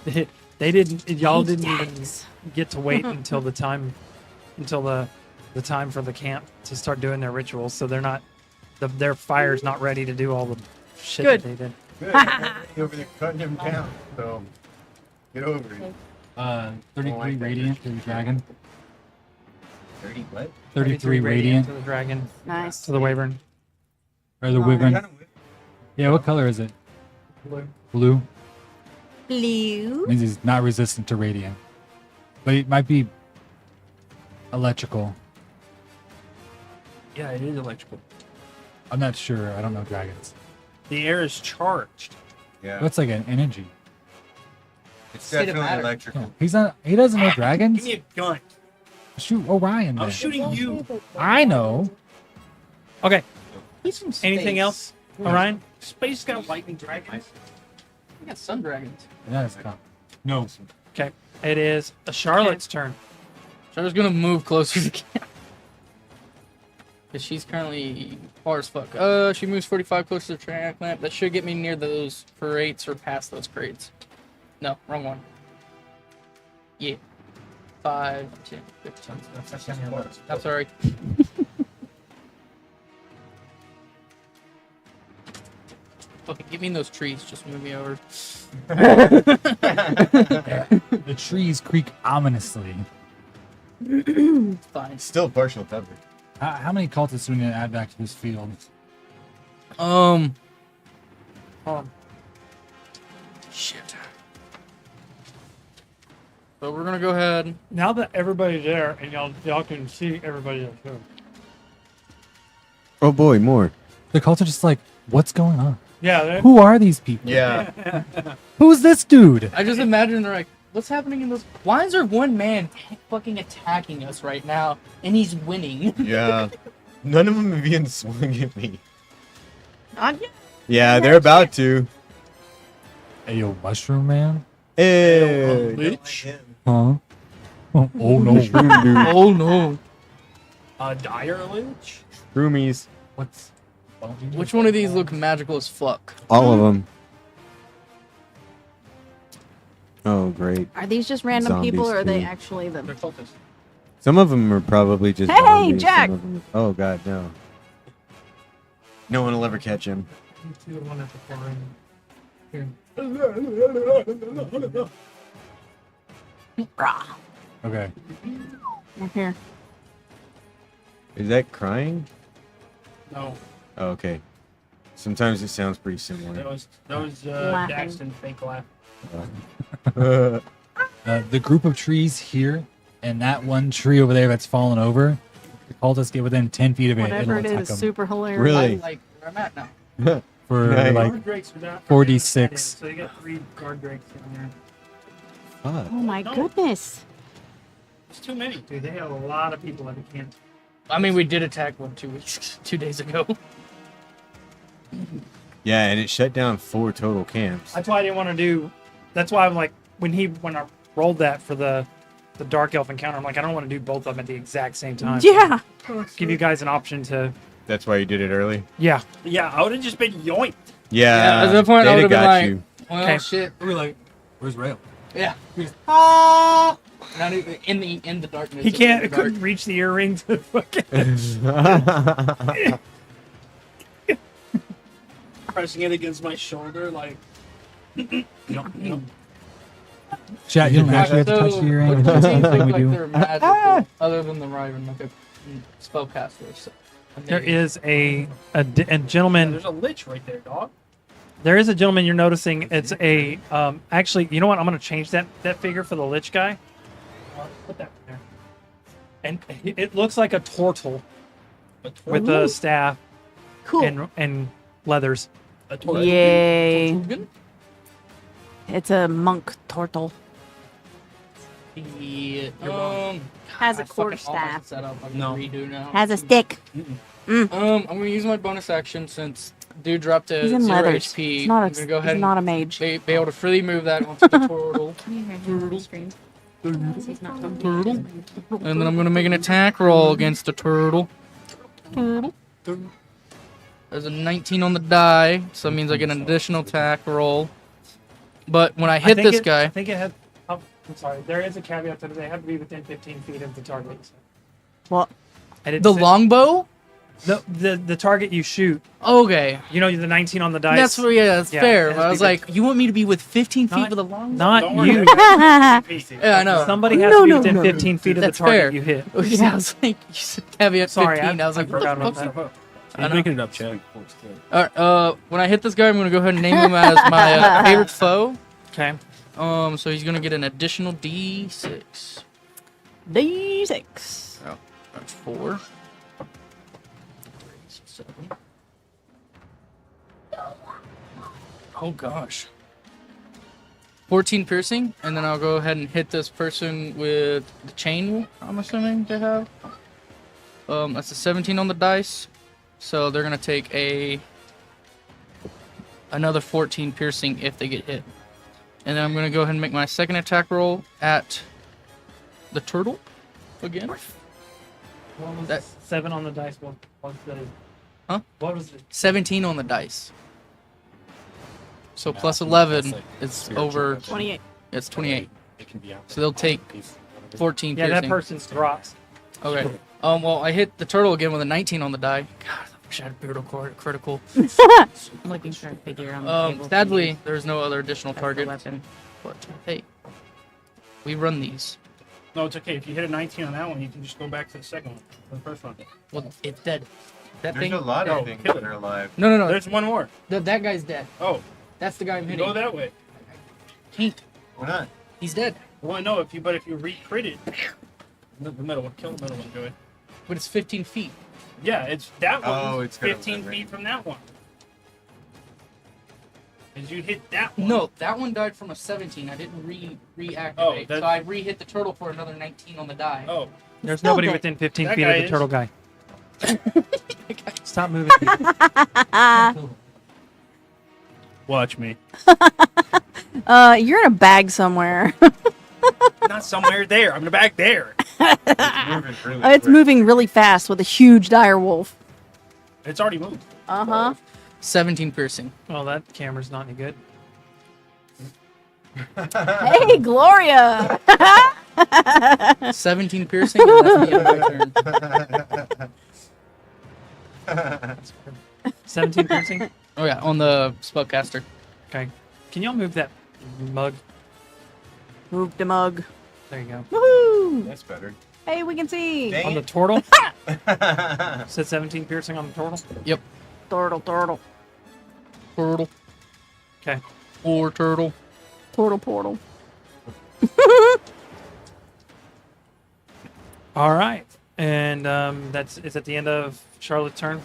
They didn't. Y'all Speed didn't even tags. get to wait until the time for the camp to start doing their rituals. So they're not. Their fire's not ready to do all the shit Good. that they did. Good. Everybody over there cutting him down. So get over it. 33 radiant to the dragon. 30 what? 33 radiant to the dragon, Nice. to the Wyvern. or the Oh. Wyvern. Kinda weird. Yeah, what color is it? Blue. Blue. Blue. Means he's not resistant to radiant. But it might be electrical. Yeah, it is electrical. I'm not sure. I don't know dragons. The air is charged. Yeah. That's like an energy. It's State of definitely matter. electrical. Yeah. He's not. He doesn't know dragons. Give me a gun. Shoot Orion. I'm Then. shooting you. I know. Okay. He's from space. Anything else, Orion? Space got lightning dragons. We got sun dragons. That is calm. No. Okay. It is Charlotte's turn. Trevor's gonna move closer to camp. Cause she's currently far as fuck. She moves 45 closer to the track lamp. That should get me near those crates or past those crates. No, wrong one. Yeah. 5, 10, 15. I'm sorry. Fucking get me in those trees. Just move me over. The trees creak ominously. Fine. Still partial cover. How many cultists do we need to add back to this field? Shit. So we're gonna go ahead. Now that everybody's there and y'all can see everybody else too. Oh boy, more. The cults are just like, what's going on? Yeah, Who are these people? Yeah. Who's this dude? I just imagine they're like, what's happening in those? Why is there one man fucking attacking us right now, and he's winning? Yeah. None of them have even swung at me. Not yet. Yeah, they're about to. Hey, yo, mushroom man? Hey. Huh? Oh, no. Oh no! Dire Lich? Roomies. What's... Which one of these look magical as fuck? All of them. Oh, great. Are these just random Zombies, people, or are they too. actually the? They're cultists. Some of them are probably just. Hey, zombies, some Jack! of them- Oh God, no. No one will ever catch him. Okay. Up here. Is that crying? No, Oh, okay. Sometimes it sounds pretty similar. that was Laughing. Daxton fake laugh. The group of trees here and that one tree over there that's fallen over, the cultists get within 10 feet of it. Whatever It'll it attack is, them super hilarious. Really? I like where I'm at now. for Nice. like Guard drakes are not 4d6. So you got 3 guard drakes in there. Fuck. Oh my goodness. It's too many. dude, they have a lot of people that we can't. I mean, we did attack one 2 days ago. Yeah, and it shut down 4 total camps. That's why I didn't want to do. That's why I'm like when I rolled that for the dark elf encounter, I'm like I don't want to do both of them at the exact same time. Yeah. Give you guys an option to. That's why you did it early. Yeah. Yeah, I would have just been yoinked. Yeah. at that point, I they'd would have been got like, you. well, Okay. shit. we were like, where's Rail? Yeah. Not even in the darkness. He it was can't. in the dark. Couldn't reach the earring to fucking. Pressing it against my shoulder, like. Chat, you don't actually have to touch So, the earring. which That's teams the thing look we like do. they're magical, other than the Ryven, like a spellcaster. So, There is a gentleman. There's a lich right there, dog. There is a gentleman you're noticing. It's a actually. You know what? I'm gonna change that figure for the lich guy. Put that there. And it looks like a turtle with a staff Cool. and leathers. Yay. It's a monk turtle. Yeah, Has a I quarter fucking almost staff. set up. I'm No. gonna redo now. Has a stick. I'm gonna use my bonus action since dude dropped to He's in 0 leathers. HP. He's not I'm gonna go ahead he's not a mage. and be able to freely move that onto the turtle. Can you hear him on the screen? He's not talking. Turtle. And then I'm gonna make an attack roll against the turtle. Turtle. There's a 19 on the die, so that means I get an additional attack roll. But when I hit think this I guy, think it had. Oh, I'm sorry. There is a caveat to it. They have to be within 15 feet of the target. What? I didn't the say- longbow. the target you shoot. Okay, You know the 19 on the dice. that's where that's Yeah, fair. it But I has was to be like, you want me to be with 15 feet Not- with a longbow? Not Don't worry, you. Yeah, I know. Somebody has No, to be no, within no, 15 feet of That's the target fair. you hit. Yeah, I was like, you said caveat Sorry, 15. I was like, what forgot the about fuck's that. I know. making it up, Chad. Alright, when I hit this guy, I'm gonna go ahead and name him as my favorite foe. Okay. So he's gonna get an additional D6. D6. Oh, that's 4. 7. Oh gosh. 14 piercing, and then I'll go ahead and hit this person with the chain, I'm assuming they have. That's a 17 on the dice. So they're gonna take another 14 piercing if they get hit. And then I'm gonna go ahead and make my second attack roll at the turtle again. What was That- 7 on the dice? What was the? Huh? What was it? 17 on the dice. So plus 11 is over. 28. It's 28. It can be out. So they'll take 14 Yeah, piercing. that person's drops. Okay. Well, I hit the turtle again with a 19 on the die. God, I wish I had a brutal critical. I'm looking for a figure on the table. Sadly, there's no other additional That's the target. weapon. But hey, we run these. No, it's okay. If you hit a 19 on that one, you can just go back to the second one, the first one. Well, it's dead. That There's thing. a lot No, of things kill that it. are alive. No. There's one more. That guy's dead. Oh, That's the guy I'm hitting. go that way. Can't. Why not? He's dead. Well, no, if you re-crit it, the middle one, kill the middle one, Joey. But it's 15 feet. Yeah, it's that one. Oh, it's gonna 15 live, right? feet from that one. As you hit that one. No, that one died from a 17. I didn't reactivate. Oh, So that's- I re-hit the turtle for another 19 on the die. Oh, There's Still nobody dead. within 15 That feet of guy the is. turtle guy. Stop moving. watch me. You're in a bag somewhere. Not somewhere there. I'm back there. It's moving really It's quick. moving really fast with a huge dire wolf. It's already moved. Uh-huh. 17 piercing. Well, that camera's not any good. Hey, Gloria! 17 piercing. And that's the end of my turn. 17 piercing. Oh yeah, on the spellcaster. Okay. Can y'all move that mug? Move the mug. There you go. Woohoo! That's better. Hey, we can see. Dang On the it. turtle? Said 17 piercing on the turtle? Yep. Turtle. Turtle. Okay. Or turtle. Portal. All right. And it's at the end of Charlotte's turn.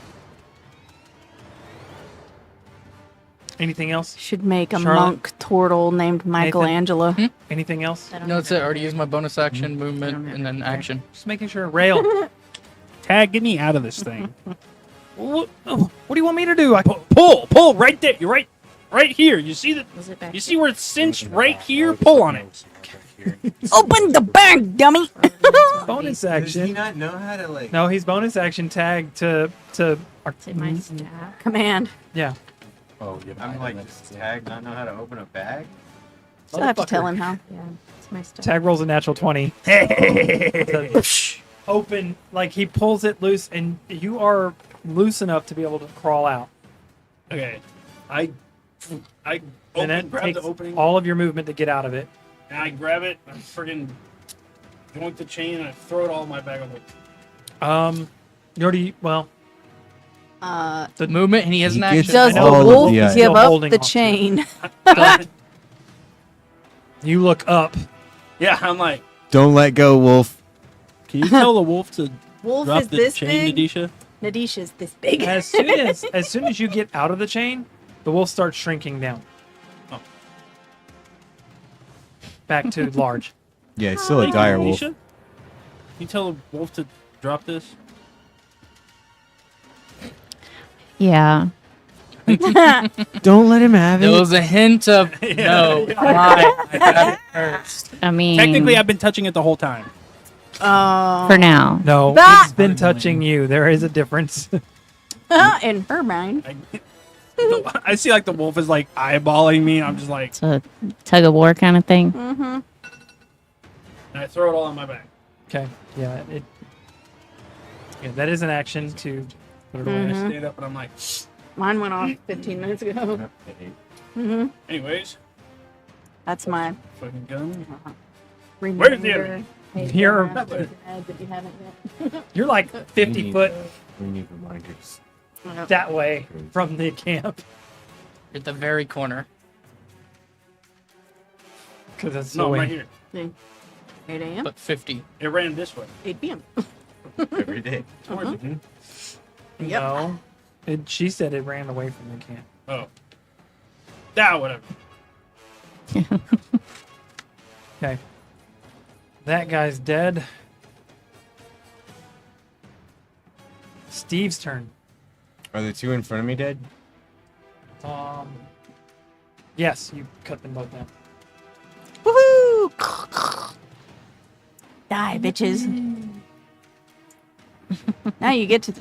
Anything else? Should make a Charlotte? monk turtle named Michelangelo. Anything else? I don't No, that's it. I have already it. used my bonus action, I movement, don't have and then it. action. Just making sure. Rail. Tag, get me out of this thing. what do you want me to do? Pull right there. You're right here. You see the? Was it back You see where it's cinched right here? Pull on it. Open the bag, dummy! Bonus Does he action. not know how to like? No, he's bonus action tag to. Is it my staff? Command. Yeah. Oh, yeah. I'm like, does Tag not know how to open a bag? So I have to tell him how. Yeah, it's my staff. Tag rolls a natural 20. To open, like he pulls it loose, and you are loose enough to be able to crawl out. Okay. I And open, it grab takes the opening, all of your movement to get out of it. and I grab it. I friggin' joint the chain, and I throw it all in my bag. I'm like, You already, well, The movement, and he has He an gets action. Does the all of wolf the items. give Still up holding the on to it. chain? you look up. yeah, I'm like, Don't let go, Wolf. can you tell the wolf to Wolf drop is the this chain, big. Nadisha? Nadisha's this big. As soon as you get out of the chain, the wolf starts shrinking down. Oh. Back to large. Yeah, it's still a dire wolf. Nadisha? Can you tell the wolf to drop this? Yeah. Don't let him have There it. was a hint of no. Why? I got it first. I mean, Technically, I've been touching it the whole time. for now. No, Ah! it's been touching you. There is a difference. In her mind. I see like the wolf is like eyeballing me, and I'm just like, It's a tug of war kind of thing. Mm-hmm. and I throw it all in my bag. Okay. Yeah. Yeah, that is an action to put it away. I Mhm. stand up and I'm like, Mine went off 15 minutes ago. Mm-hmm. anyways, That's my fucking gun. reminder. the enemy? You're That you haven't yet. you're like 50 foot We need reminders. that way from the camp At the very corner. because that's No, the way. right here. 8 a.m. But 50. It ran this way. 8 p.m. Every day. Towards it. Yep. No, she said it ran away from the camp. Oh. Ah, whatever. Okay. That guy's dead. Steve's turn. Are the two in front of me dead? Yes, you cut them both down. Woohoo! Die, bitches. Now you get to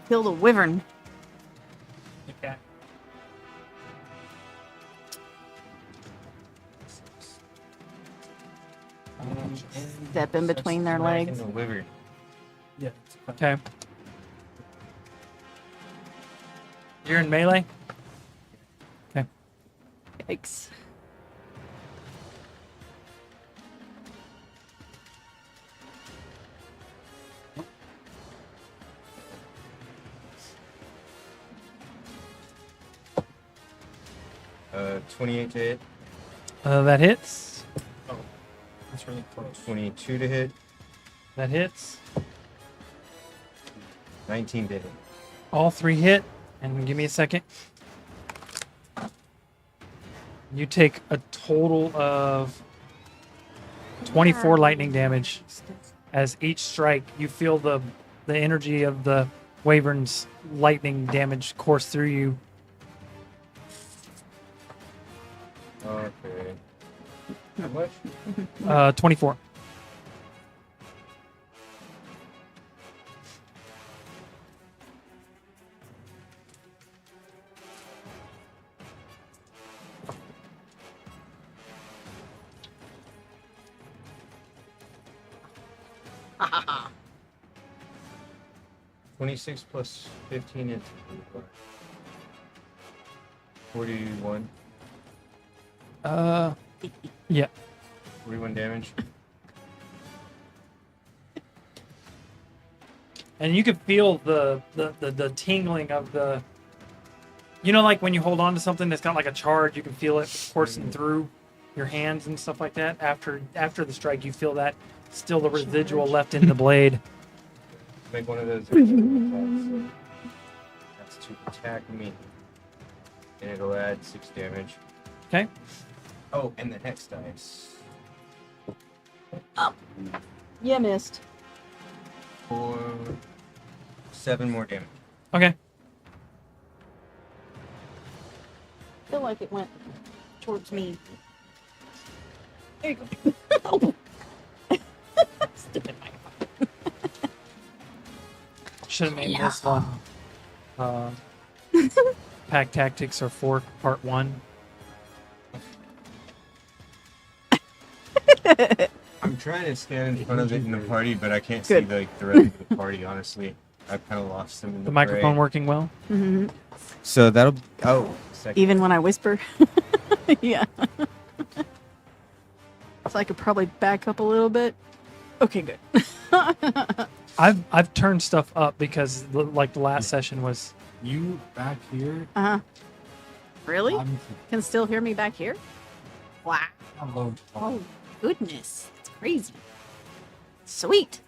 kill the wyvern. Okay. Step in between their Smack in legs. the liver. Yeah. Okay. You're in melee? Okay. Yikes. Uh, 28 to hit. That hits. really close. 22 to hit. That hits. 19 to hit. All 3 hit. And give me a second. You take a total of 24 lightning damage. As each strike, you feel the energy of the Wyvern's lightning damage course through you. Okay. How much? 24. Ah. 26 plus 15 is 41. Yeah. 41 damage. And you can feel the tingling of the, you know, like when you hold on to something that's got like a charge, you can feel it coursing through your hands and stuff like that. After the strike, you feel that still the residual left in the blade. Make one of those. Attacks. That's to attack me. And it'll add 6 damage. Okay. Oh, and the hex dice. You missed. For 7 more damage. Okay. I feel like it went towards me. There you go. Stupid microphone. Should have made this one. Pack Tactics or Fork Part 1. I'm trying to stand in front of it in the party, but I can't Good. see the rest of the party, honestly. I've kind of lost them in The microphone fray. working well? Mm-hmm. So that'll... Oh, second. Even when I whisper. Yeah. So I could probably back up a little bit. Okay, good. I've turned stuff up because like the last session was. You back here? Uh-huh. Really? I'm Can still hear me back here? Wow. low. Oh, goodness. It's crazy. Sweet.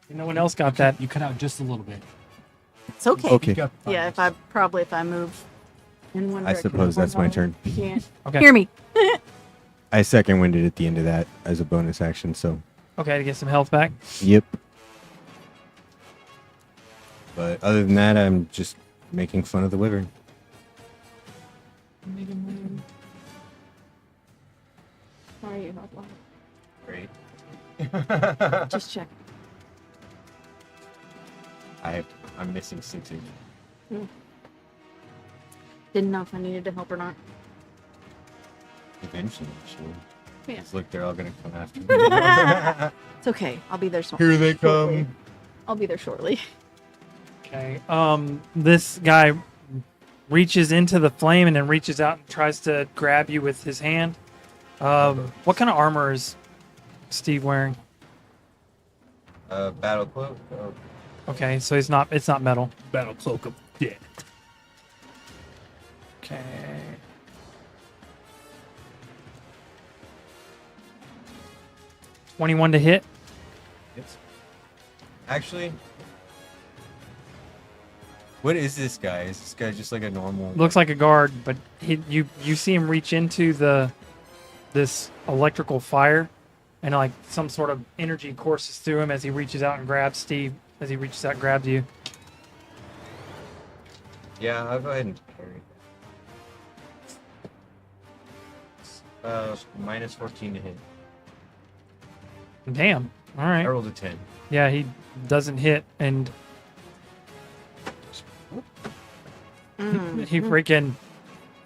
No one else got that. You cut out just a little bit. It's okay. Okay. You got Yeah, if I move in one I direction. suppose that's my turn. You can't Okay. hear me. I second winded at the end of that as a bonus action, so Okay, to get some health back. yep. But other than that, I'm just making fun of the wyvern. How are you, Hotline? Great. Just check. I'm missing 6 inches. Didn't know if I needed to help or not. Eventually, sure. Yeah. It's like they're all gonna come after me. It's okay. I'll be there soon. Here they Shortly. come. I'll be there shortly. Okay. This guy reaches into the flame and then reaches out and tries to grab you with his hand. What kind of armor is Steve wearing? Battle cloak. Oh, Okay, so it's not metal. Battle cloak of death. Okay. $21 to hit. it's actually. What is this guy? Is this guy just like a normal? Looks like a guard, but you see him reach into this electrical fire, and like some sort of energy courses through him as he reaches out and grabs Steve. As he reaches out and grabs you. Yeah, I'll go ahead and carry. Minus 14 to hit. Damn. All I right. rolled a 10. Yeah, he doesn't hit, and he freaking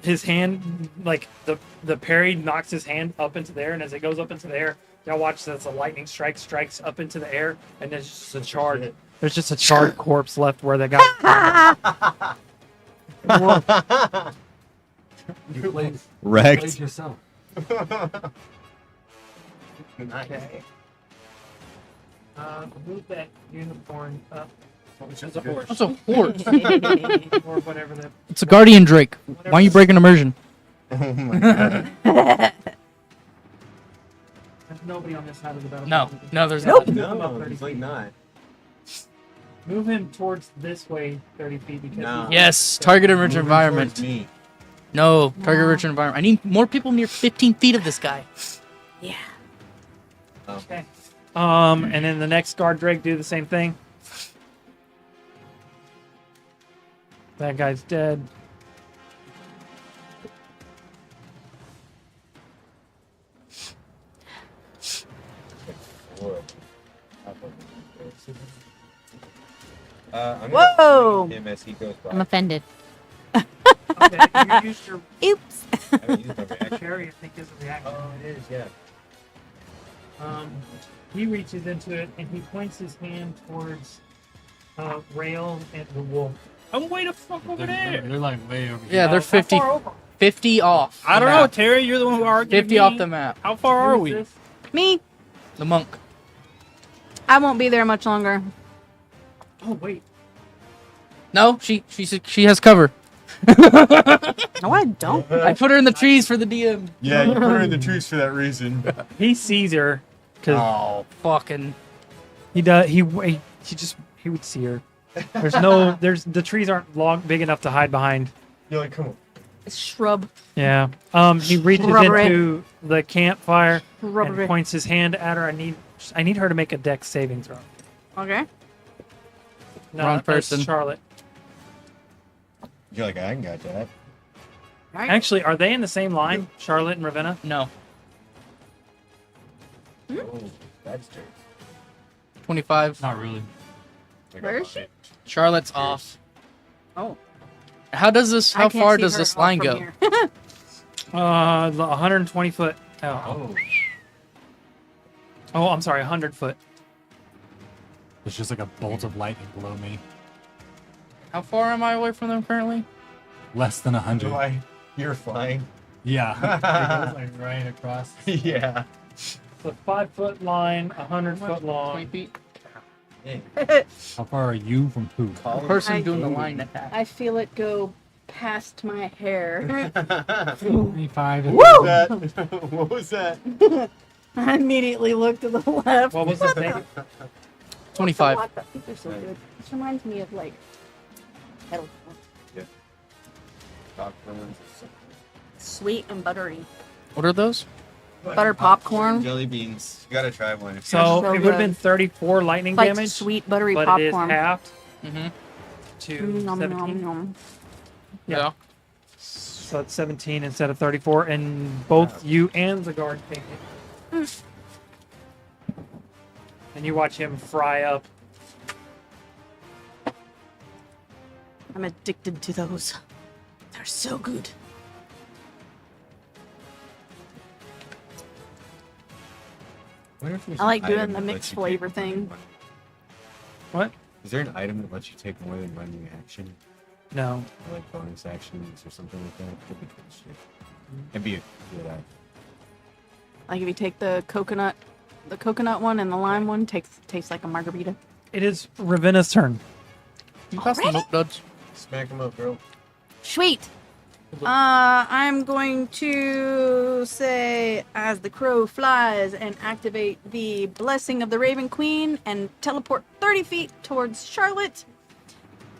his hand, like the parry knocks his hand up into the air, and as it goes up into the air, y'all watch as a lightning strikes up into the air, and there's just a charred. There's just a charred corpse left where they got. You played Wrecked. yourself. Okay. Move that unicorn up. Which is a horse. That's a horse. Or whatever that. It's a guardian drake. Why are you breaking immersion? Oh my god. nobody on this side of the battle. No, there's Nope. not. No, he's like not. Move him towards this way 30 feet because No. Yes, target Moving rich towards environment. Me. No, target rich environment. I need more people near 15 feet of this guy. Yeah. Okay. And then the next guard drake do the same thing. That guy's dead. I'm Whoa! gonna him as he goes by. I'm offended. Okay, you used your Oops. I haven't used my reaction. cherry, I think, is a reaction. Oh, it is, yeah. He reaches into it and he points his hand towards Rail and the wolf. I'm way the fuck over there. They're like way over here. Yeah, they're How 50, far over? 50 off. I the don't know, map. Terry. You're the one who argued. 50 off the map. How far are Who is we? this? Me. The monk. I won't be there much longer. Oh wait. No, she has cover. No, I don't. I put her in the trees for the DM. Yeah, you put her in the trees for that reason. He sees her because Oh, fucking. he does. He would see her. There's the trees aren't long big enough to hide behind. You're like, come on. Shrub. Yeah. He reaches Rubber into the campfire Rubber. and points his hand at her. I need her to make a dex saving throw. Okay. No, Wrong that's person. Charlotte. You're like, I ain't got that. Right. Actually, are they in the same line, Charlotte and Ravenna? No. Oh, that's true. 25. Not really. Where is she? Charlotte's off. Oh. How does this? I How can't far see does her this from line go? here. 120 foot. Oh. Oh, I'm sorry, 100 foot. It's just like a bolt of lightning below me. How far am I away from them currently? Less than 100. Why? You're flying. Yeah. It goes like right across. Yeah. It's a 5 foot line, 100 foot 20 long. feet. How far are you from who? The person I- doing the line attack. I feel it go past my hair. 25. Woo! What was that? I immediately looked to the left. What was his name? 25. What the- These are so good. This reminds me of like. Kettle corn. Sweet and buttery. What are those? Butter popcorn. Jelly beans. You gotta try one. So So it would have good. been 34 lightning Like damage, sweet buttery but popcorn. it is halved Mm-hmm. to Nom, 17. nom, nom. Yeah. So it's 17 instead of 34, and both you and the guard take it. And you watch him fry up. I'm addicted to those. They're so good. I like doing the mixed flavor thing. What? Is there an item that lets you take more than one reaction? No. Or like bonus actions or something like that? Could be cool shit. It'd be a good item. Like if you take the coconut one and the lime one, tastes like a margarita. It is Ravenna's turn. You pass the Already? milk duds. Smack him up, girl. Sweet. I'm going to say, as the crow flies, and activate the blessing of the Raven Queen and teleport 30 feet towards Charlotte.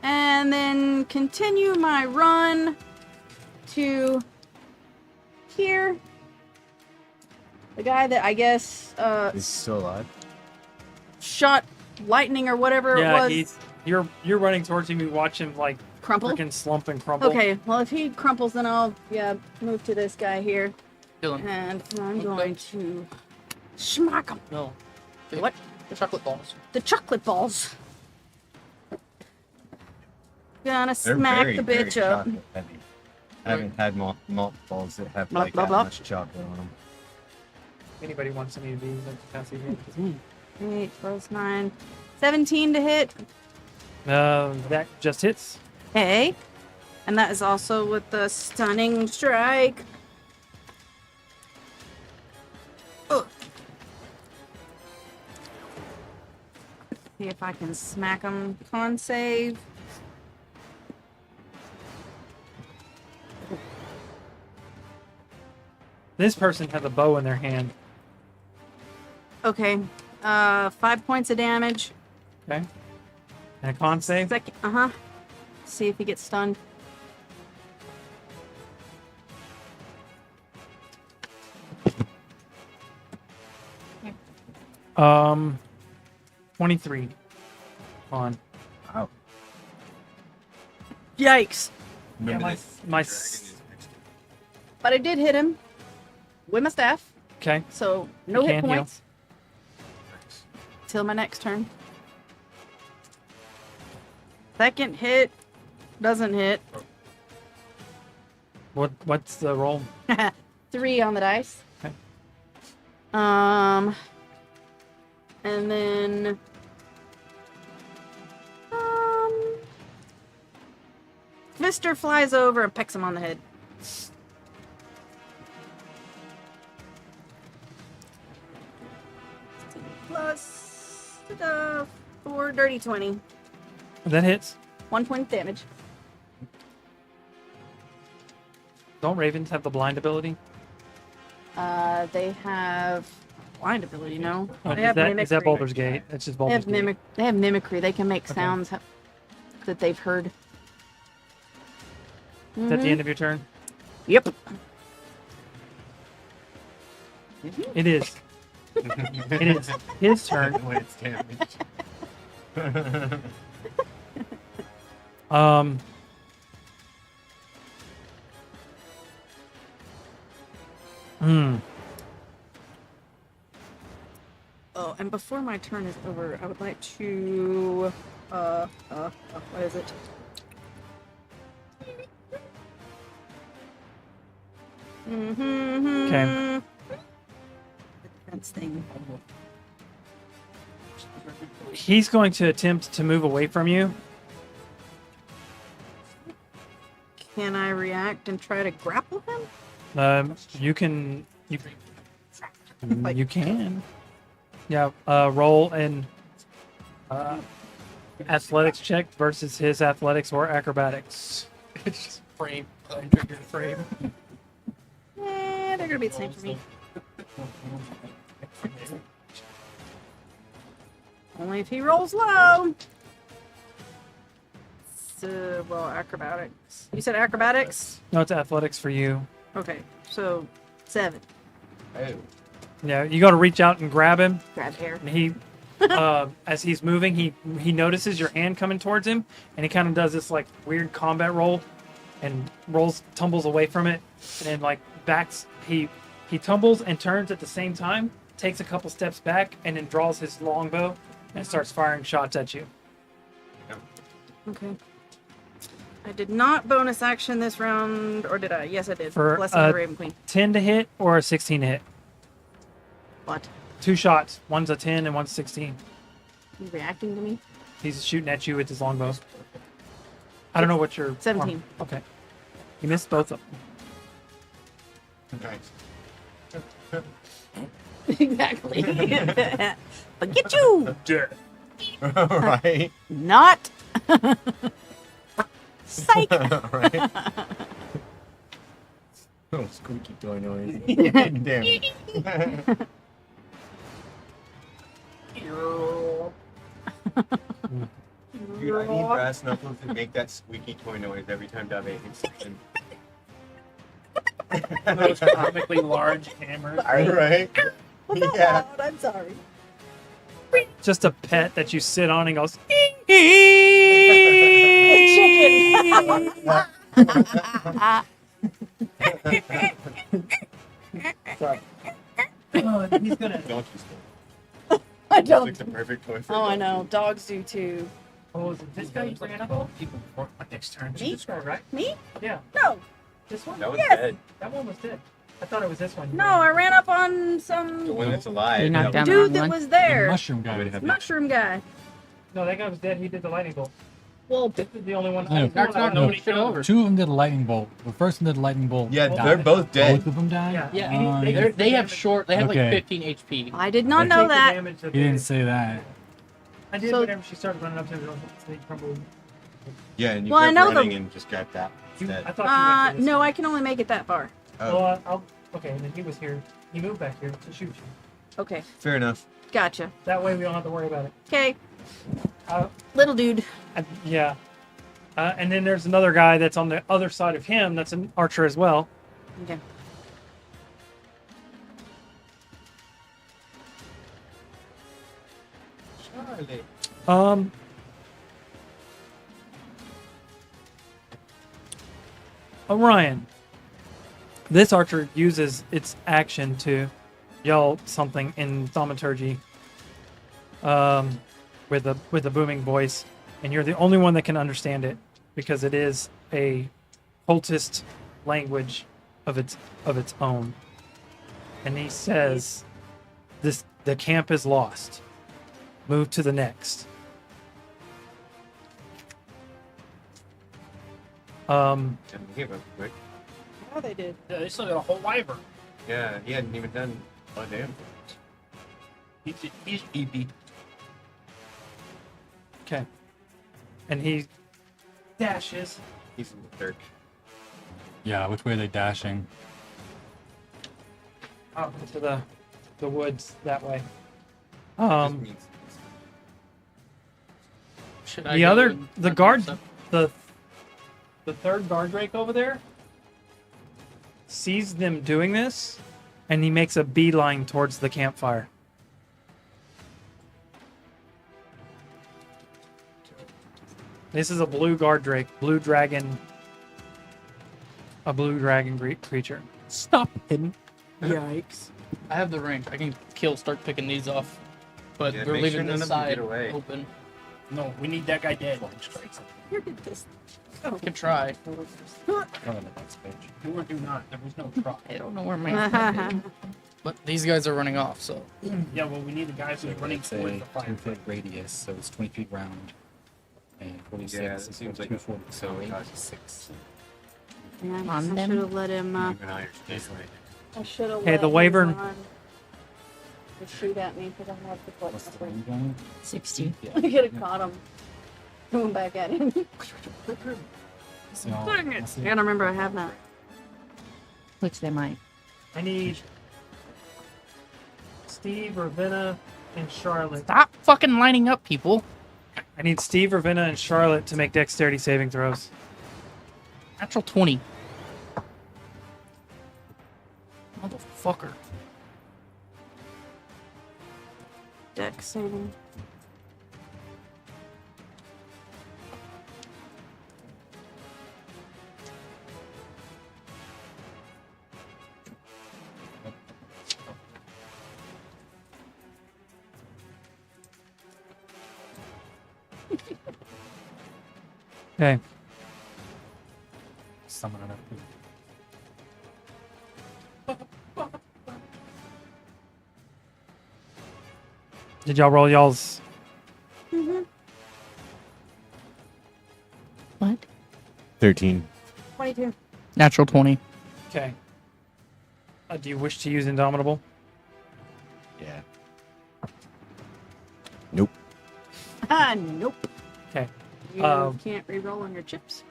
And then continue my run to here. The guy that I guess He's still alive. shot lightning or whatever it Yeah, was. you're running towards him. You watch him like Crumple? freaking slump and crumple. Okay, well if he crumples, then I'll move to this guy here, Kill him. and I'm Okay. going to smack him. No. What? The chocolate balls. The chocolate balls. Gonna They're smack very, the very bitch up. chocolate heavy. I haven't had malt balls that have Blah, like blah, that blah. much chocolate on them. Anybody wants any of these? That's fancy. 8 plus 9. 17 to hit. That just hits. Okay. And that is also with the stunning strike. Ugh. See if I can smack him. Con save. This person has a bow in their hand. Okay. 5 points of damage. Okay. And a con save. Second. Uh-huh. See if he gets stunned. Um, 23. On. Yikes. Yeah, But I did hit him with my staff, okay. so no You hit can heal. points. Till my next turn. Second hit doesn't hit. What's the roll? 3 on the dice. Okay. And then Mister flies over and pecks him on the head. Plus 4 dirty 20. That hits. 1 point damage. Don't ravens have the blind ability? They have blind ability, no? Oh, They is have that mimicry. Baldur's Gate? It's just They Baldur's have, Gate. they have mimicry. They can make Okay. sounds that they've heard. Is that the end of your turn? Yep. It is. It is his turn. When it's damaged. Um. Hmm. Oh, and before my turn is over, I would like to what is it? Okay. Defense thing. He's going to attempt to move away from you. Can I react and try to grapple him? You can. You can. Yeah. Roll an athletics check versus his athletics or acrobatics. It's just frame. Triggered frame. Eh, they're gonna be the same for me. Only if he rolls low. So, well, acrobatics. You said acrobatics? No, it's athletics for you. Okay, so 7. Oh. Yeah, you got to reach out and grab him. Grab hair. And he, as he's moving, he notices your hand coming towards him, and he kind of does this like weird combat roll, and tumbles away from it, and then like backs. He tumbles and turns at the same time, takes a couple steps back, and then draws his longbow and starts firing shots at you. Okay. I did not bonus action this round, or did I? Yes, I did. For, Blessing of the Raven Queen. 10 to hit or a 16 to hit. What? 2 shots. One's a 10 and one's 16. You reacting to me? He's shooting at you with his longbow. I don't know what your 17. Okay. You missed both of them. Nice. Exactly. But get you! Right. Not. Psych. Right. Oh, squeaky toy noise. Damn. Dude, I need brass knuckles to make that squeaky toy noise every time Dave hits something. Those comically large hammers. Right? Yeah. I'm sorry. Just a pet that you sit on and goes. Sorry. He's gonna. Don't you still? I It's don't. like the perfect toy for Oh, I a know. dog. Dogs do too. Oh, is it this guy you ran up on? People before my next turn. Me? This guy, right? Me? Yeah. No. This one? That was Yes. dead. That one was dead. I thought it was this one. No, I ran up on The some one that's alive. You knocked that down the dude wrong that one. was The there. mushroom guy. would have been- Mushroom guy. No, that guy was dead. He did the lightning bolt. Well, This is the only one. No, I knocked nobody shit killed. over. Two of them did a lightning bolt. The first one did a lightning bolt. Yeah, Well, they're both dead. Both of them died? Yeah. Yeah, They- They're- they have damage. short. They have Okay. like 15 HP. I did not They know take the that. damage that He they didn't did. say that. I did So- whenever she started running up to the they crumbled. Yeah, and you Well, I kept know the- running and just grabbed that I instead. thought you went to this No, one. I can only make it that far. Oh, Okay, and then he was here. He moved back here to shoot you. Okay. fair enough. Gotcha. That way we don't have to worry about it. Okay. Uh, Little dude. yeah. And then there's another guy that's on the other side of him that's an archer as well. Okay. Charlie. Orion. This archer uses its action to yell something in thaumaturgy with a booming voice, and you're the only one that can understand it because it is a cultist language of its own. And he says, the camp is lost. Move to the next. And he gave up quick. Oh, they did. Yeah, they still got a whole wyvern. Yeah, he hadn't even done a damn. He's EP. Okay. And he dashes. He's in the dirt. Yeah, which way are they dashing? Out into the woods that way. Just means- Should I The go other, and the hunt guard, stuff? the third guard drake over there sees them doing this, and he makes a beeline towards the campfire. This is a blue guard drake, blue dragon, a blue dragon creature. Stop him! Yikes. I have the ring. I can start picking these off. But Yeah, we're make leaving sure none this of them get side away. open. No, we need that guy dead. Here, get this. I can try. Do or do not. There was no try. I don't know where my. But these guys are running off, so. Yeah, well, we need the guys who's running It's towards a the fire. 10-foot radius, so it's 20 feet round. And 46. Yeah, that seems like 240, so a- 86. Yeah, I On should them. have let him. Keep an eye on your face, right? I should have. Okay, the wyvern. To shoot at me because I have the foot. What's the range on 60. it? I could have caught him. Going back at him. So, Dang it! let's I see. gotta remember I have that. Which they might. I need Steve, Ravenna, and Charlotte. Stop fucking lining up, people. I need Steve, Ravenna, and Charlotte to make dexterity saving throws. Natural 20. Motherfucker. Deck saving. Okay. Summon it up. Did y'all roll y'all's? What? 13. 22. Natural 20. Okay. Do you wish to use Indomitable? Yeah. Ah, nope. Okay. You can't re-roll on your chips.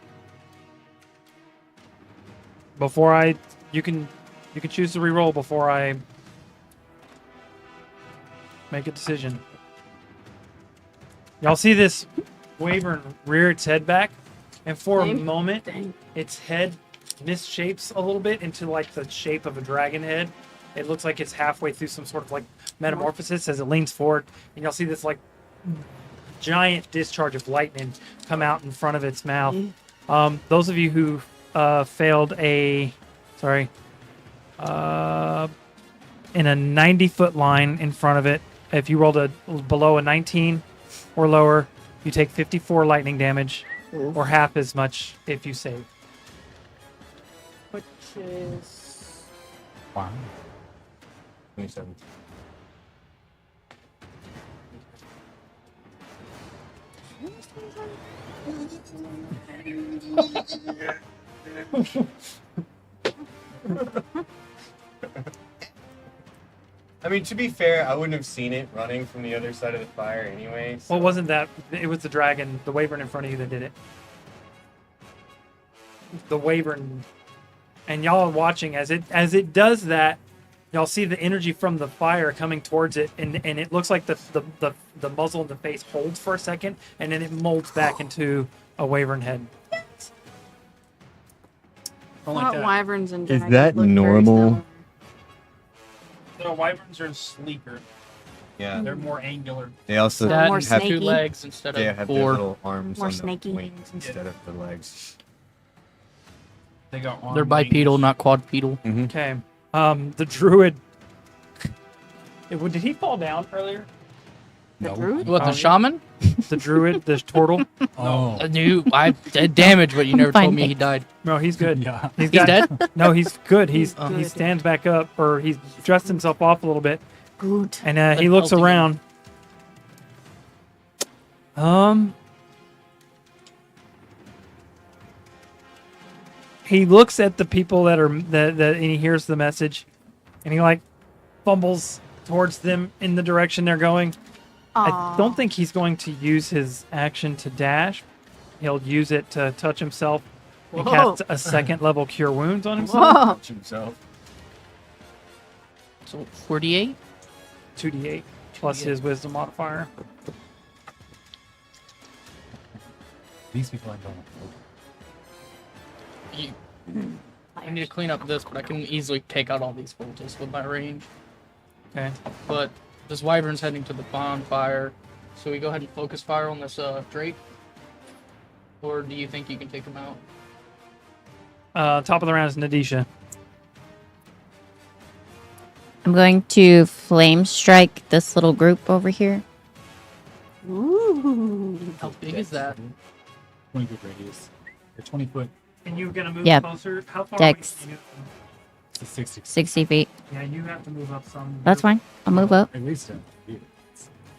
Before you can choose to re-roll before I make a decision. Y'all see this wyvern rear its head back, and for a Dang. moment, Dang. its head misshapes a little bit into like the shape of a dragon head. It looks like it's halfway through some sort of like metamorphosis as it leans forward, and y'all see this like giant discharge of lightning come out in front of its mouth. Those of you who failed in a 90-foot line in front of it, if you rolled below a 19 or lower, you take 54 lightning damage, or half as much if you save. Which is. Wow. 27. I mean, to be fair, I wouldn't have seen it running from the other side of the fire anyway. So. Well, it wasn't that. It was the dragon, the wyvern in front of you that did it. The wyvern, and y'all are watching as it does that. y'all see the energy from the fire coming towards it, and it looks like the muzzle and the face holds for a second, and then it molds back into a wyvern head. Don't Thought like that. wyverns and Is dragons that look very normal? similar. The wyverns are sleeker. Yeah. They're more angular. They also That more and have, two snaky. legs instead they of have their four. little arms More on snaky. the wings instead of the legs. They got arm They're bipedal, wings. not quadrupedal. Okay. The druid. Did he fall down earlier? The No. druid? What, the Oh. shaman? The druid, the turtle. Oh. I did damage, but you never Fine, told me he thanks. died. No, he's good. Yeah. He's He's dead? No, he's good. He Good. stands back up, or he's dressed himself off a little bit, Good. and he Like looks healthy. around. He looks at the people that and he hears the message, and he like fumbles towards them in the direction they're going. I don't think he's going to use his action to dash. He'll use it to touch himself and Whoa. cast a second level Cure Wounds on himself. Whoa. Himself. So 48? 2d8 plus his Wisdom modifier. These people I don't know. I need to clean up this, but I can easily take out all these photos with my range. Okay. But this wyvern's heading to the bonfire. So we go ahead and focus fire on this Drake? Or do you think you can take him out? Top of the round is Nadisha. I'm going to flame strike this little group over here. Ooh. How big is that? 20 foot radius. Or 20 foot And you're gonna move Yeah. closer. How far Dex. away? to 60. 60 feet. Yeah, you have to move up some. That's fine. I'll move up. At least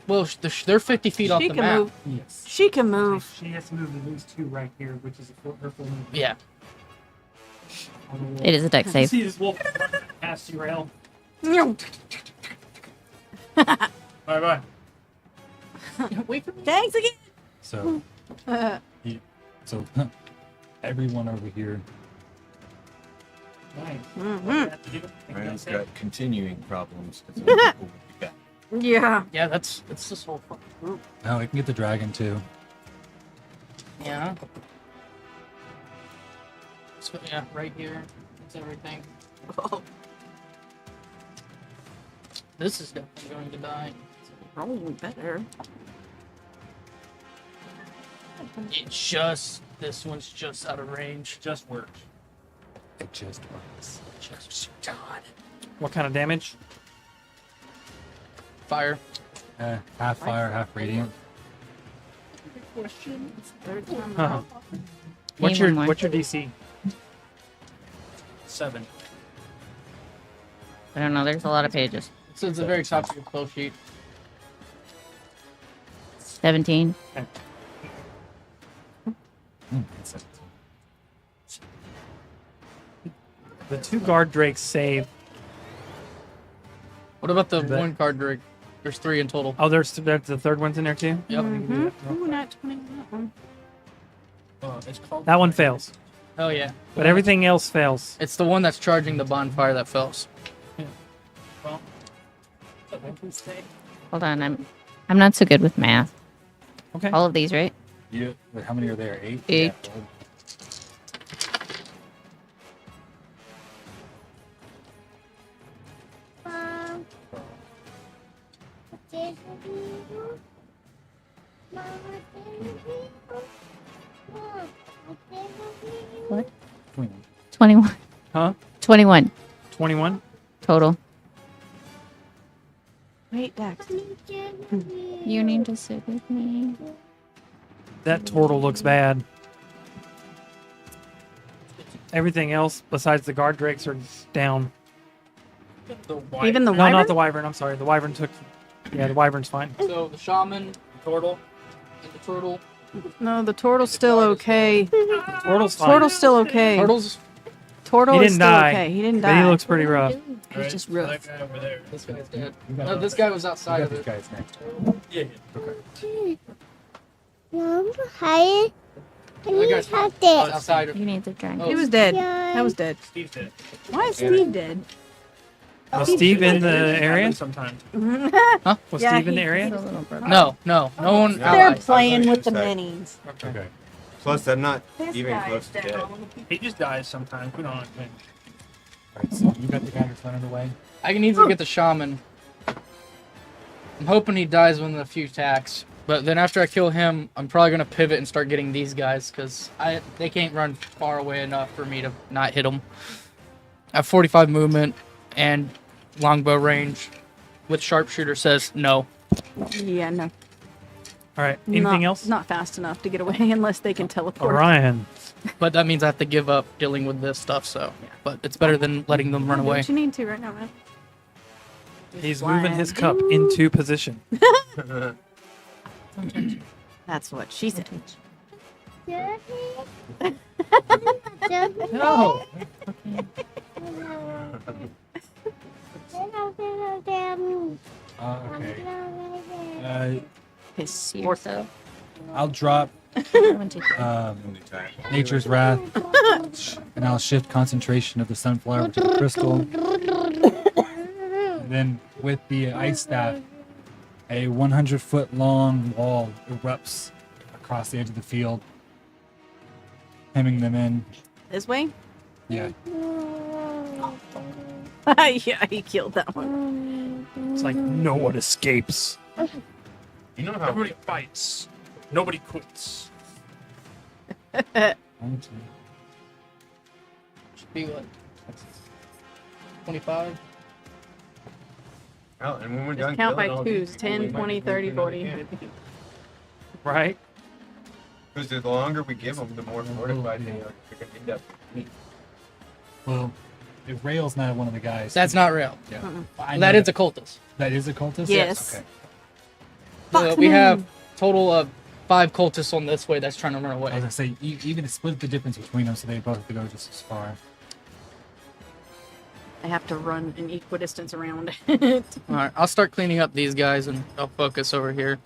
Well, they're 50 feet off She the can map. move. yes. She can move. She has to move at least two right here, which is her full move. Yeah. It is a deck You save. see this wolf past you, Rail. Bye bye. Wait for me. Thanks again. So, so everyone over here. Nice. Mhm. Ryan's got continuing problems. 'Cause other people would be back. Yeah. Yeah, that's this whole fucking group. Oh, we can get the dragon too. Yeah. So yeah, right here. That's everything. Oh, This is definitely going to die. probably better. This one's just out of range. Just works. It just works. Just God. What kind of damage? Fire. Half fire, half radiant. Third time Huh. around. What's one your more. what's your DC? 7. I don't know. There's a lot of pages. So it's the very top of your flow sheet. 17. It's a- The two guard drakes save. What about the That- one card drake? There's 3 in total. Oh, there's the third one's in there too. Yep. Mhm. Ooh, not 20 that one. It's called That one fails, Oh yeah. but everything else fails. It's the one that's charging the bonfire that fails. Well, I can say. Hold on. I'm not so good with math. Okay. All of these, right? You, wait, how many are there? 8? 8. Yeah. What? 21. 21. Huh? 21 21. total. Wait, Dax. You need to sit with me. That turtle looks bad. Everything else besides the guard drakes are down. Even the No, wyvern? not the wyvern. I'm sorry. The wyvern took. Yeah, the wyvern's fine. So the shaman, the turtle, and the turtle. No, the turtle's still okay. Turtle's fine. Turtle's still okay. Turtles. Turtle He is didn't still die, okay. He didn't But die. he looks pretty rough. He's just rough. That guy over there. This guy's dead. You got No, this guy was you outside got of this it. guy's next. Yeah. Mom, hi. That guy's Have this. outside of You need the dragon. Oh. He was dead. That was dead. Steve's dead. Why is Steve dead? Was Steve in the area? Sometimes. Was Yeah, Steve in the he- area? No one. Yeah. They're I was playing on with the the other minis. Okay. Plus, I'm not This even guy close is to dead. down. He just dies sometimes. We don't know. Alright, so you got the guy that's running away. I can easily get the shaman. I'm hoping he dies within a few attacks. But then after I kill him, I'm probably gonna pivot and start getting these guys because they can't run far away enough for me to not hit them. I have 45 movement and longbow range, with sharpshooter says no. Yeah, no. All right. Anything Not- else? Not fast enough to get away unless they can teleport. Orion. But that means I have to give up dealing with this stuff. So, but it's better than letting them run Do away. what you need to right now, man. He's moving his cup into position. That's what she said. No. Okay. Piss yourself. I'll drop Nature's Wrath, and I'll shift concentration of the Sunflower to the crystal. And then with the ice staff, a 100-foot long wall erupts across the edge of the field, hemming them in. This way? Yeah. Yeah, he killed that one. It's like no one escapes. You know how Everybody fights. Nobody quits. Should be what? 25? Oh, and when we're Just done count by killing all twos. these 10, people, we 20, might 30, do another 40. camp. Right? Because the longer we give them, the more fortified they are. They're going to end up. Well, if Rail's not one of the guys. That's not real. Yeah. Mm-mm. I know That is a cultist. That is a cultist? Yes. Okay. We have total of 5 cultists on this way that's trying to run I was away. going to say, even to split the difference between them so they both have to go just as far. I have to run an equidistance around. Alright, I'll start cleaning up these guys and I'll focus over here.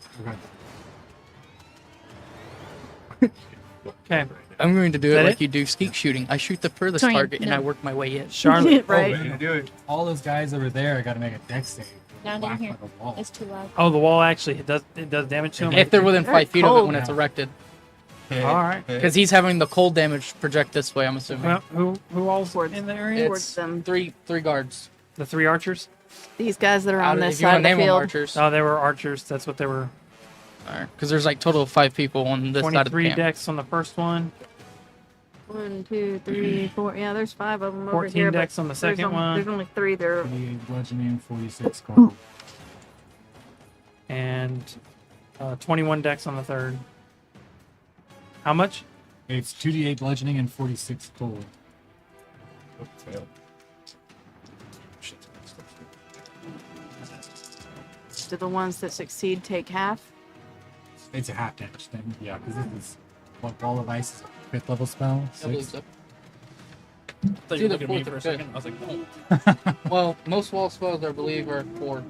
Okay. I'm going to do Is it that like it? you do skeet shooting. I shoot the furthest Twenty, target and no. I work my way in. Charlotte. Right. Way to do it. All those guys over there got to make a dex save. Not in Whack here. like a wall. It's too loud. Oh, the wall actually it does damage to him. If they're within Very 5 feet of it cold when it's now. erected. All right. Because he's having the cold damage project this way, I'm assuming. Well, who all's Towards- in the area? towards It's them. three guards. The 3 archers. These guys that are on this if you want side to of the name them field. archers. Oh, they were archers. That's what they were. Because there's like total of 5 people on this side of the 23 camp. decks on the first one. 1, 2, 3, 4. Yeah, there's 5 of them over 14 here. decks on the second one. There's only 3 there. 28 bludgeoning, 46 cold. And 21 decks on the third. How much? It's 2d8 bludgeoning and 46 cold. Do the ones that succeed take half? It's a half damage thing. Yeah, because this is what Wall of Ice is a 5th level spell. I believe 6. so. I thought you were It's looking at me either for a fourth or second. I was like, no. Well, most wall spells, I believe, are 4.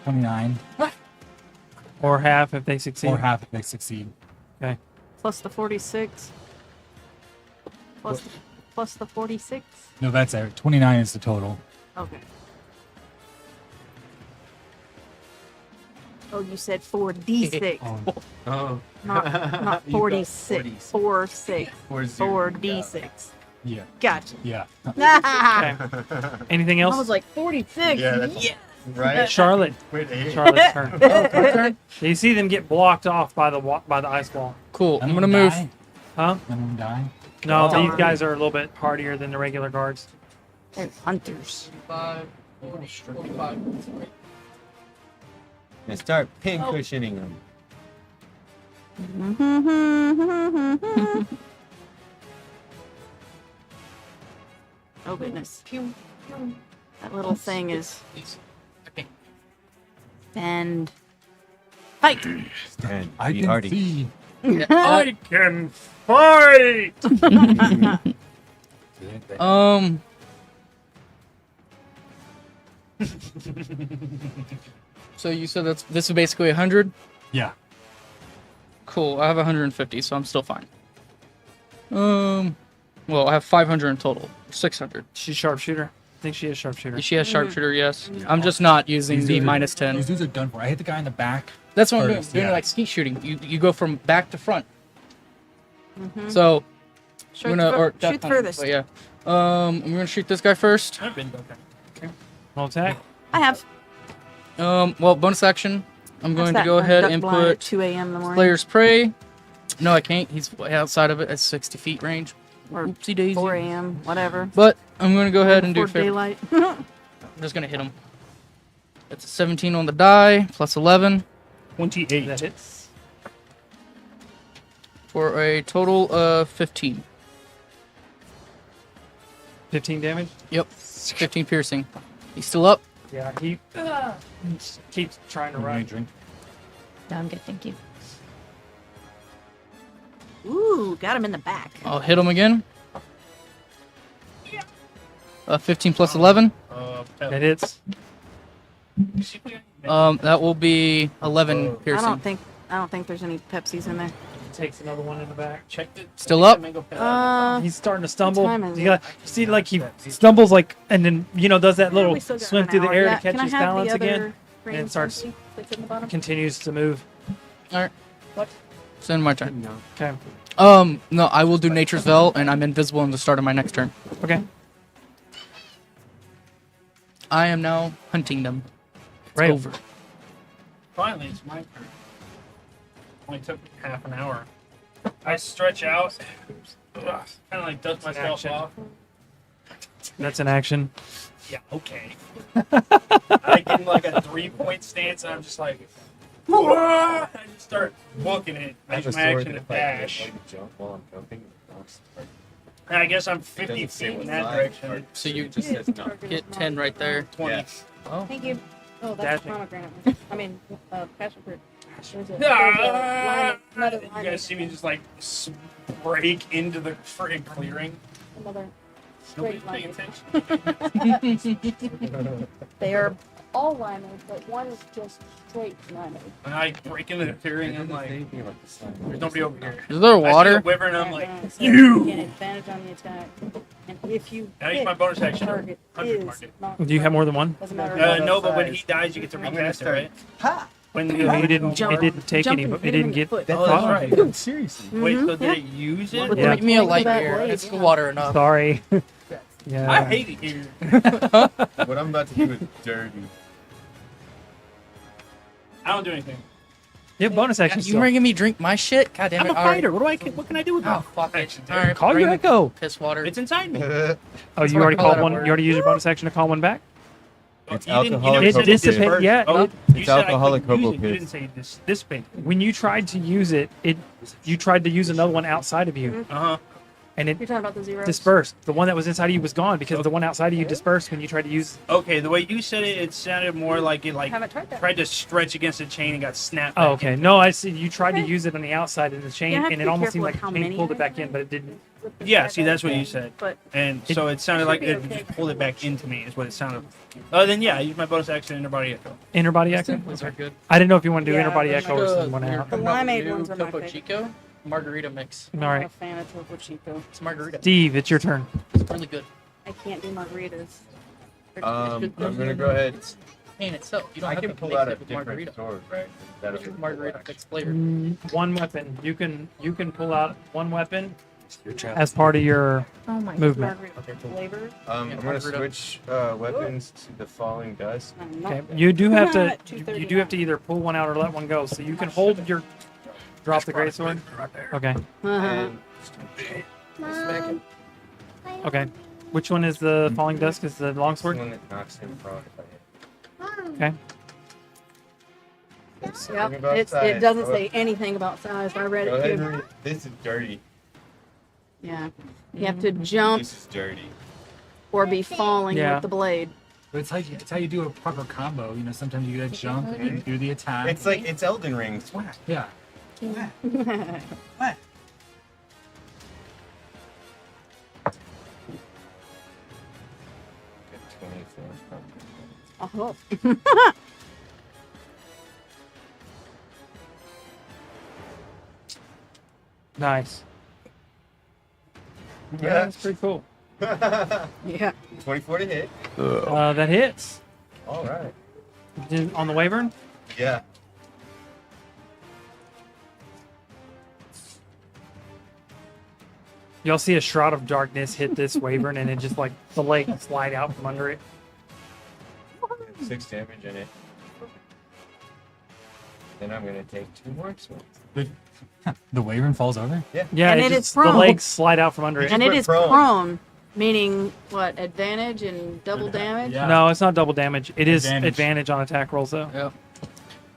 29. Or half if they succeed. Or half if they succeed. Plus the 46. Plus the 46. No, that's it. 29 is the total. Okay. Oh, you said 4d6. Oh, Oh. Not You got 46. 4, 6. 4d6. yeah. Gotcha. Yeah. Okay. Anything I else? was like 46. Yeah, that's right. Charlotte. Wait, hey. Charlotte's turn. My turn? You see them get blocked off by the ice wall. Cool. None I'm of going to them move. die? Huh? None of them die? No, Don't these worry. guys are a little bit hardier than the regular guards. They're hunters. 5, 45. And start pin cushioning them. Oh goodness. That little thing is Okay. and fight. Stand. I be can hardy. see. I can fight! Um. So you said this is basically 100? Yeah. Cool. I have 150, so I'm still fine. Well, I have 500 in total. 600. She's sharpshooter. I think she is sharpshooter. She has sharpshooter, yes. I'm just not using These the dudes are- minus 10. These dudes are done for. I hit the guy in the back. That's what I'm doing. first, Doing yeah. like skeet shooting. You go from back to front. So Shoot, I'm gonna or shoot death hunting, furthest. But yeah. I'm gonna shoot this guy first. I've been okay. Roll attack. I have. Well, bonus action. I'm going to go ahead and At put 2 a.m. in the morning. Player's Prey. No, I can't. He's way outside of it at 60 feet range. Or Oopsie daisy. 4 a.m. Whatever. But I'm going to go ahead and do Before daylight. I'm just going to hit him. That's a 17 on the die, plus 11, 28. That hits. for a total of 15. 15 damage. Yep, 15 piercing. He's still up. Yeah, he keeps trying to Right. run. Drink. No, I'm good, thank you. Ooh, got him in the back. I'll hit him again. 15 plus 11. That hits. That will be 11 I piercing. don't think there's any Pepsis in there. Takes another one in the back. Check it. Still up? He's starting to stumble. time is You see, like he stumbles, like, and then does that little We still got swim an through the hour. air Yeah, to catch can I his have the balance other again, green and starts Pepsi that's in the bottom? continues to move. Alright. It's in my turn. Okay. No, I will do Nature's Veil, and I'm invisible in the start of my next turn. Okay. I am now hunting them. It's Right. over. Finally, it's my turn. Only took half an hour. I stretch out, kind of like dust myself action. off. That's an action. Yeah, okay. I get in like a 3-point stance, and I'm just like, I just start booking it. I have Make a my sword action to if I dash. jump while I'm jumping. And I guess I'm 50 Doesn't say feet in what that line, direction. or So you it just says no. get 10 right there. 20. Yeah. Oh. Thank you. Oh, that's pomegranate. I mean, passion fruit. Ah! You guys see me just like break into the friggin' clearing? Another Nobody's straight paying line. attention. They are all limeade, but one is just straight limeade. And I break into the clearing, and I'm like, there's nobody over here. Is there I see a water? wyvern, and I'm like, So you! Get advantage on the attack. And if you I use hit, my bonus the action. target 100 is mark it. not Do you have more than one? Doesn't matter. No, but when he dies, you get to recast it, right? When No, you didn't. Jump. It didn't take Jump any. and It hit him didn't in the get. foot. Oh, that's right. Seriously. Wait, so Yeah. did it use it? Yeah. Give me a light That beer. blade, It's yeah. water enough. Sorry. Yeah. I hate it here. What I'm about to do is dirty. I don't do anything. You have bonus action. You Still. making me drink my shit? God damn I'm it. a All right. fighter. What can I do with Oh, that? fuck it. Action, All right, Call your bring echo. piss water. It's inside me. Oh, That's you what I already call called that one. word. You already used your bonus action to call one back. It's You didn't- you alcoholic never said It it dissipate. dispersed. Yeah. Oh, no. you It's said I alcoholic couldn't use hobo it. You piss. didn't say dissipate. When you tried to use it, you tried to use another one outside of you, Uh-huh. and it You're talking about the zeros. dispersed. The one that was inside of you was gone because the one outside of you dispersed when you tried to use. Okay, the way you said it, it sounded more like it Haven't tried that. tried to stretch against a chain and got snapped. Oh, back okay. in. No, I see. You tried to Okay. use it on the outside of the chain, You have to and it be almost seemed careful like with the how chain many pulled it you back have. in, but it didn't. Yeah, see, that's what you said. But And so it sounded like it just pulled it back into me, is what it sounded. Then yeah, I used my bonus action in body echo. Inner body echo. Those are good. I didn't know if you want to do Yeah, inner body those echo or send one out. The limeade ones are my Topo favorite. Chico margarita mix. All I'm not right, a fan of Topo Chico. It's margarita. Steve, it's your turn. It's really good. I can't do margaritas. I'm gonna go ahead. Pain itself. You don't I have can to pull mix out a it with different margarita. sword, right? That'll It's margarita fixed flavor. One weapon. You can pull out one weapon as part of your Oh my movement. Margarita flavor. I'm gonna margarita. switch weapons to the falling dust. I'm not Okay. good. You do have to. At You 2:39. do have to either pull one out or let one go. So you can hold your. Drop the greatsword. Okay. And Mom. Okay. Which one is the falling dusk? Is the this longsword? one that knocks him prone if I hit. Mom. Okay. It's Yep. something about It size. doesn't Go say anything about size. I read Go it ahead too. and read. This is dirty. Yeah. You have to jump This is dirty. or be falling Yeah. with the blade. But it's how you do a proper combo. You know, sometimes you gotta jump and then do the attack. It's like it's Elden Ring. Swag. Yeah. Oh. Nice. Yeah. That's pretty cool. Yeah. 24 to hit. That hits. All right. On the Wyvern? Yeah. Y'all see a shroud of darkness hit this Wyvern, and it just like the legs slide out from under it. 6 damage in it. Then I'm gonna take 2 more swings. The Wyvern falls over? Yeah, And it it just, is the prone. legs slide out from under it. And it put is prone. prone, meaning what? Advantage and double damage. Yeah. No, it's not double damage. It is Advantage. advantage on attack rolls though. Yeah.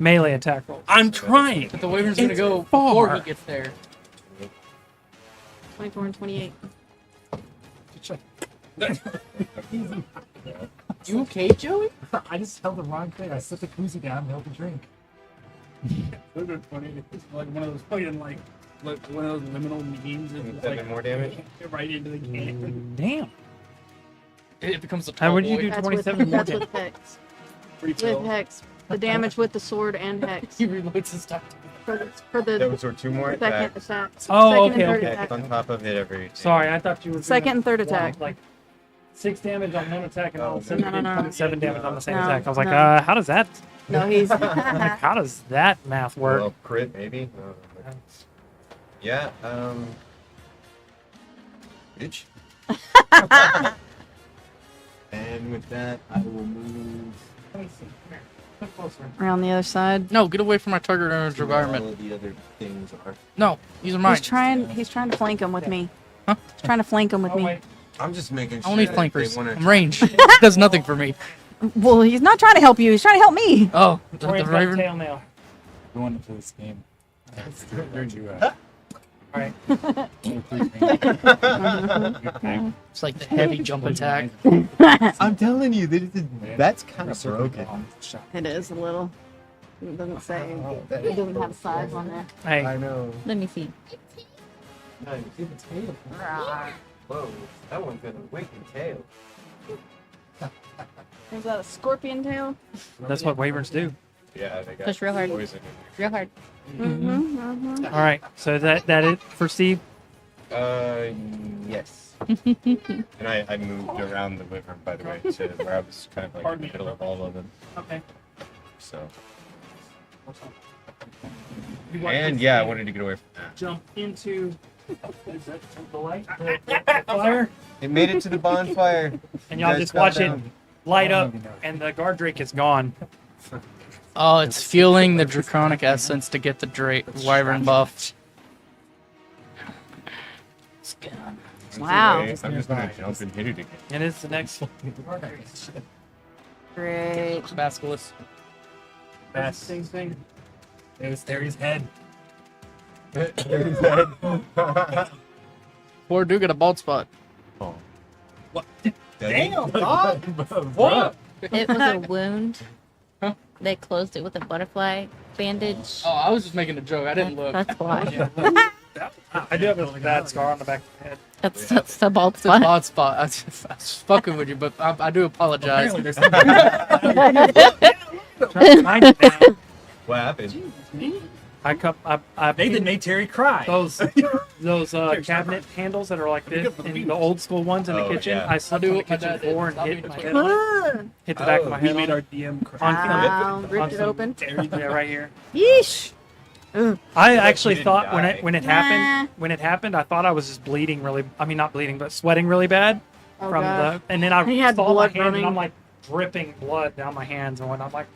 Melee attack rolls. I'm trying. But the Wyvern's gonna go before he gets there. 24 and 28. You okay, Joey? I just held the wrong thing. I set the koozie down and held the drink. Would have been funny if it's like one of those fucking like one of those liminal memes and just, 7 like more damage. right into the can. Damn. It becomes a How tall would you boy. do That's 27 more with damage? hex. Refill. With hex. The damage with the sword and hex. He reloads his stuff. For the Those were 2 more second attacks. attack. Oh, second okay, and third okay. attack. On top of it every. Sorry, I thought you were Second doing and third one, attack. like 6 damage on one attack and all of a sudden No, no, you did no. 27 damage on the same No, attack. I was like, no. how does that? No, he's. Like, how does that math work? Well, crit maybe. No, no. Yeah. Bitch. And with that, I will move. Around the other side. No, get away from my target range All environment. of the other things are. No, these are mine. He's trying to flank him with me. Huh? He's trying to flank him with Oh, me. wait. I'm just making I sure. don't need that flankers. they wanna- I'm range. It does nothing for me. Well, he's not trying to help you. He's trying to help me. Oh, the Torian's got a Raven. tail now. Going into this game. All right. It's like the heavy jump attack. I'm telling you, that's kind of broken. It is a little. It doesn't say. It doesn't have size on there. Hey, I know. Let me see. No, you see the tail. Whoa, that one's got a wicked tail. Is that a scorpion tail? that's what Wyverns do. Yeah, they got Push real hard. poison Real hard. Mm-hmm. Mm-hmm. All right. So is that it for Steve? in it. Yes. And I moved around the wyvern, by the way, to where I was kind of like in the middle of all of them. Okay. So. And yeah, I wanted to get away from that. Jump into the light, the fire, It made it to the bonfire. and y'all Guys just fell watch it down. light up, and the guard drake is gone. Oh, it's fueling the draconic essence to get the Wyvern buff. Wow. Anyway, I'm just gonna jump and hit it again. And it's the next Great. Basilisk. thing. It was Terry's head. Poor dude got a bald spot. Damn! What? It was a wound. Huh? They closed it with a butterfly bandage. Oh, I was just making a joke. I didn't look. That's why. I do have a bad scar on the back of the head. That's the bald It's a spot. bald spot. I was fucking with you, but I do apologize. Apparently there's Find it now. What happened? I Nathan made Terry cry. those cabinet handles that are like this, and the old school ones in the Oh, kitchen. yeah. I slipped do on the what my kitchen dad did. floor and Stop hit eating my my head on it. Hit the back of my We head made on our it. DM cry. Wow. on Ripped it some- open. Yeah, right here. Yeesh. I actually didn't thought die. when it happened, I thought I was just bleeding really. I mean, not bleeding, but sweating really bad Oh, from God. the. And then I He had saw my blood hand, running. and I'm like dripping blood down my hands, and I'm like,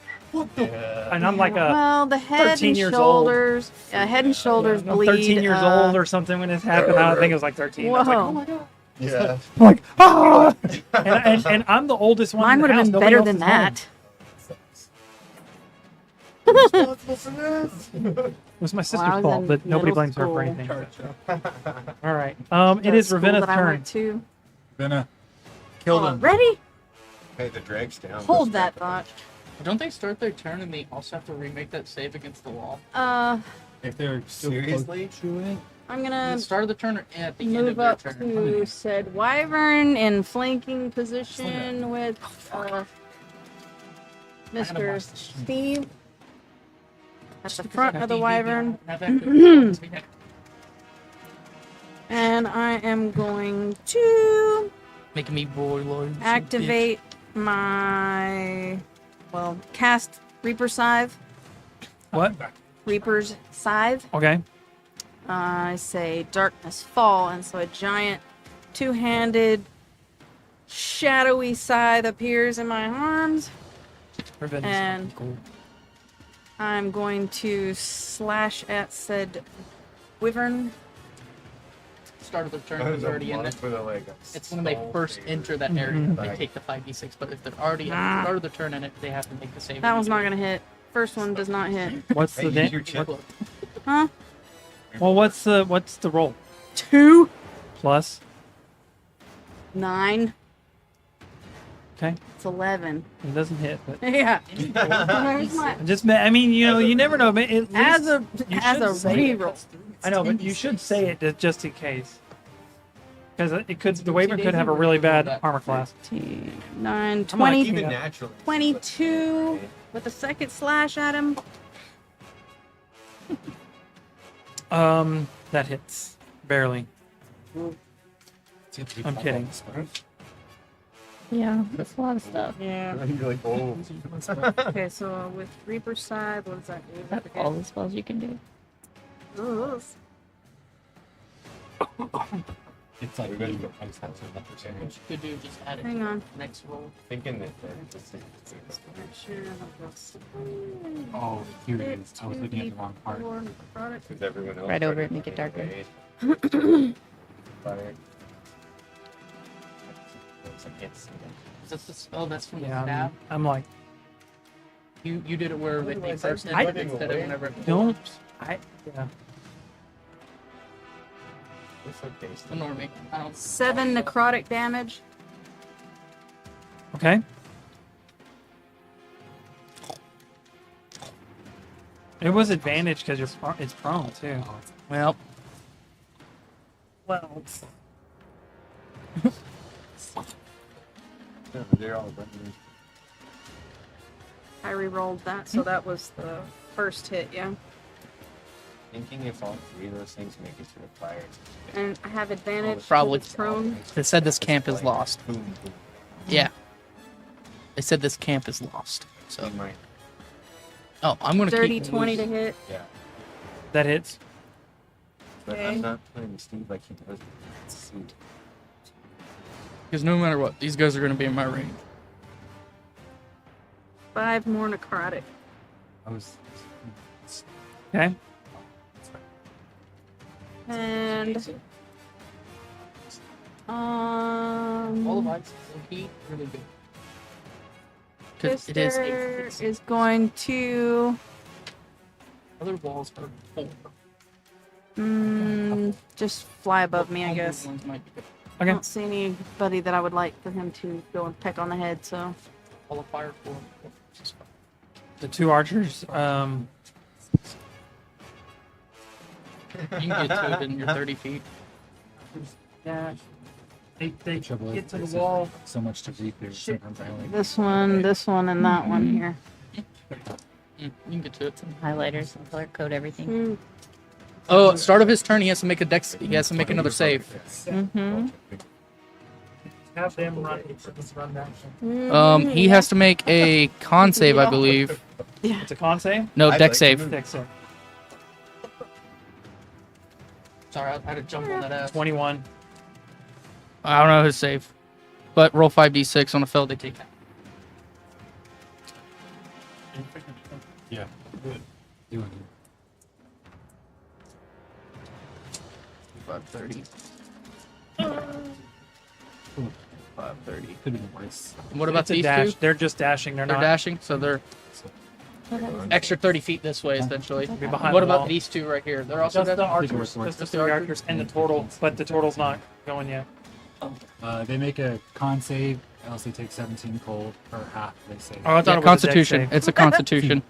and I'm like a. Well, the head 13 and years old. shoulders. Head and shoulders I'm bleed. 13 years old or something when this happened. I think it was like 13. I was like, Whoa. oh my god. Yeah. I'm like, ah! and I'm the oldest one. Mine in would the have house. been Nobody better else than is home. that. Responsible for this. It was my sister's Well, I was fault, in but nobody middle blames her for school. anything. All right. It The is school Ravenna's that I turn. went to. Gonna kill them. Ready? Hey, the drag's down. Hold that thought. Don't they start their turn and they also have to remake that save against the wall? If they're still Seriously? close to it. I'm At gonna the start of the turn or at the end of move their up turn? to said wyvern in flanking position with Mr. Steve at the front of the wyvern. And I am going to Making me boy Lloyd. activate my, cast Reaper Scythe. What? Reaper's Scythe. Okay. I say Darkness Fall, and so a giant two-handed shadowy scythe appears in my arms. Revenge is And- fucking cool. I'm going to slash at said wyvern. Start of the turn That is is a already in mark it. with a, like, a It's when they skull first face. enter that area, Mhm. they take the 5d6. But if they're already at the start of the turn in it, they have to make the save. That one's not gonna hit. First one does not hit. What's Hey, the use your da- chip. Huh? Well, what's the roll? 2, Plus. 9. Okay. It's 11. It doesn't hit, but Yeah. Where's my- I mean, you never know. But at as least a you as should a say it. reroll. I know, but you should say it just in case, because the Wyvern could have a really bad armor class. 18, 9, I'm like, 20, Keep it natural. 22 with a second slash at him. That hits barely. I'm kidding. Yeah, that's a lot of stuff. Yeah. You're like, oh. Okay, so with Reaper Scythe, what does that do? That's all the spells you can do. Ugh. It's like Everybody you go. What you could do, just add it Hang to on. the next roll. Thinking that Oh, here it is. I was looking at the wrong part. because everyone else Right over started it, make it darker. away. Fire. Looks like it's Is that the spell that's from the Yeah, stab? I'm like, You did it where they Otherwise, first I'm enter looking instead of away. whenever it don't. pops. Yeah. It's okay. Ignore me. I don't. 7 necrotic damage. Okay. It was advantage because it's prone too. Well, Well, They're all running. I re-rolled that, so that was the first hit, yeah. Thinking if all three of those things make it to the fire. And I have advantage. Probably. because it's prone. they said this camp is lost. Boom, boom. Yeah. They said this camp is lost. So, We might. oh, I'm gonna Dirty keep 20 to hit. Yeah. That hits. But Okay. I'm not playing Steve like he does. Suit. because no matter what, these guys are gonna be in my range. 5 more necrotic. I was. Okay. And All of ice heat really good. Because it is Twister a is going to other walls are 4. just fly above me, I guess. Ones might be good. I Okay. don't see anybody that I would like for him to go and peck on the head, so. All of fire 4. The two archers. You can get to it in your 30 feet. Yeah. They Trouble is, get to there's the wall. So much to read through. Sometimes I only. This one, and that one here. You can get to it. Highlighters and color code everything. Mm, Oh, start of his turn, he has to make a dex. He has to make another save. Mm-hmm. Have them run. Run that. He has to make a con save, I believe. It's a con save. No, I'd dex like to save. move. Dex save. Sorry, I had to jump on that ass. 21. I don't know his save. But roll 5d6 on a fail, they take that. Yeah. Doing it. 530. 530. Could be worse. What about It's a these dash. two? They're just dashing. They're They're not. dashing, so they're extra 30 feet this way, essentially. Be behind What the about wall. these two right here? They're also Just the dashing? archers. Just the three archers and the turtle, but the turtle's not going yet. They make a con save, else they take 17 cold per half. They say. Oh, I thought Yeah, it was Constitution. A dex It's a Constitution.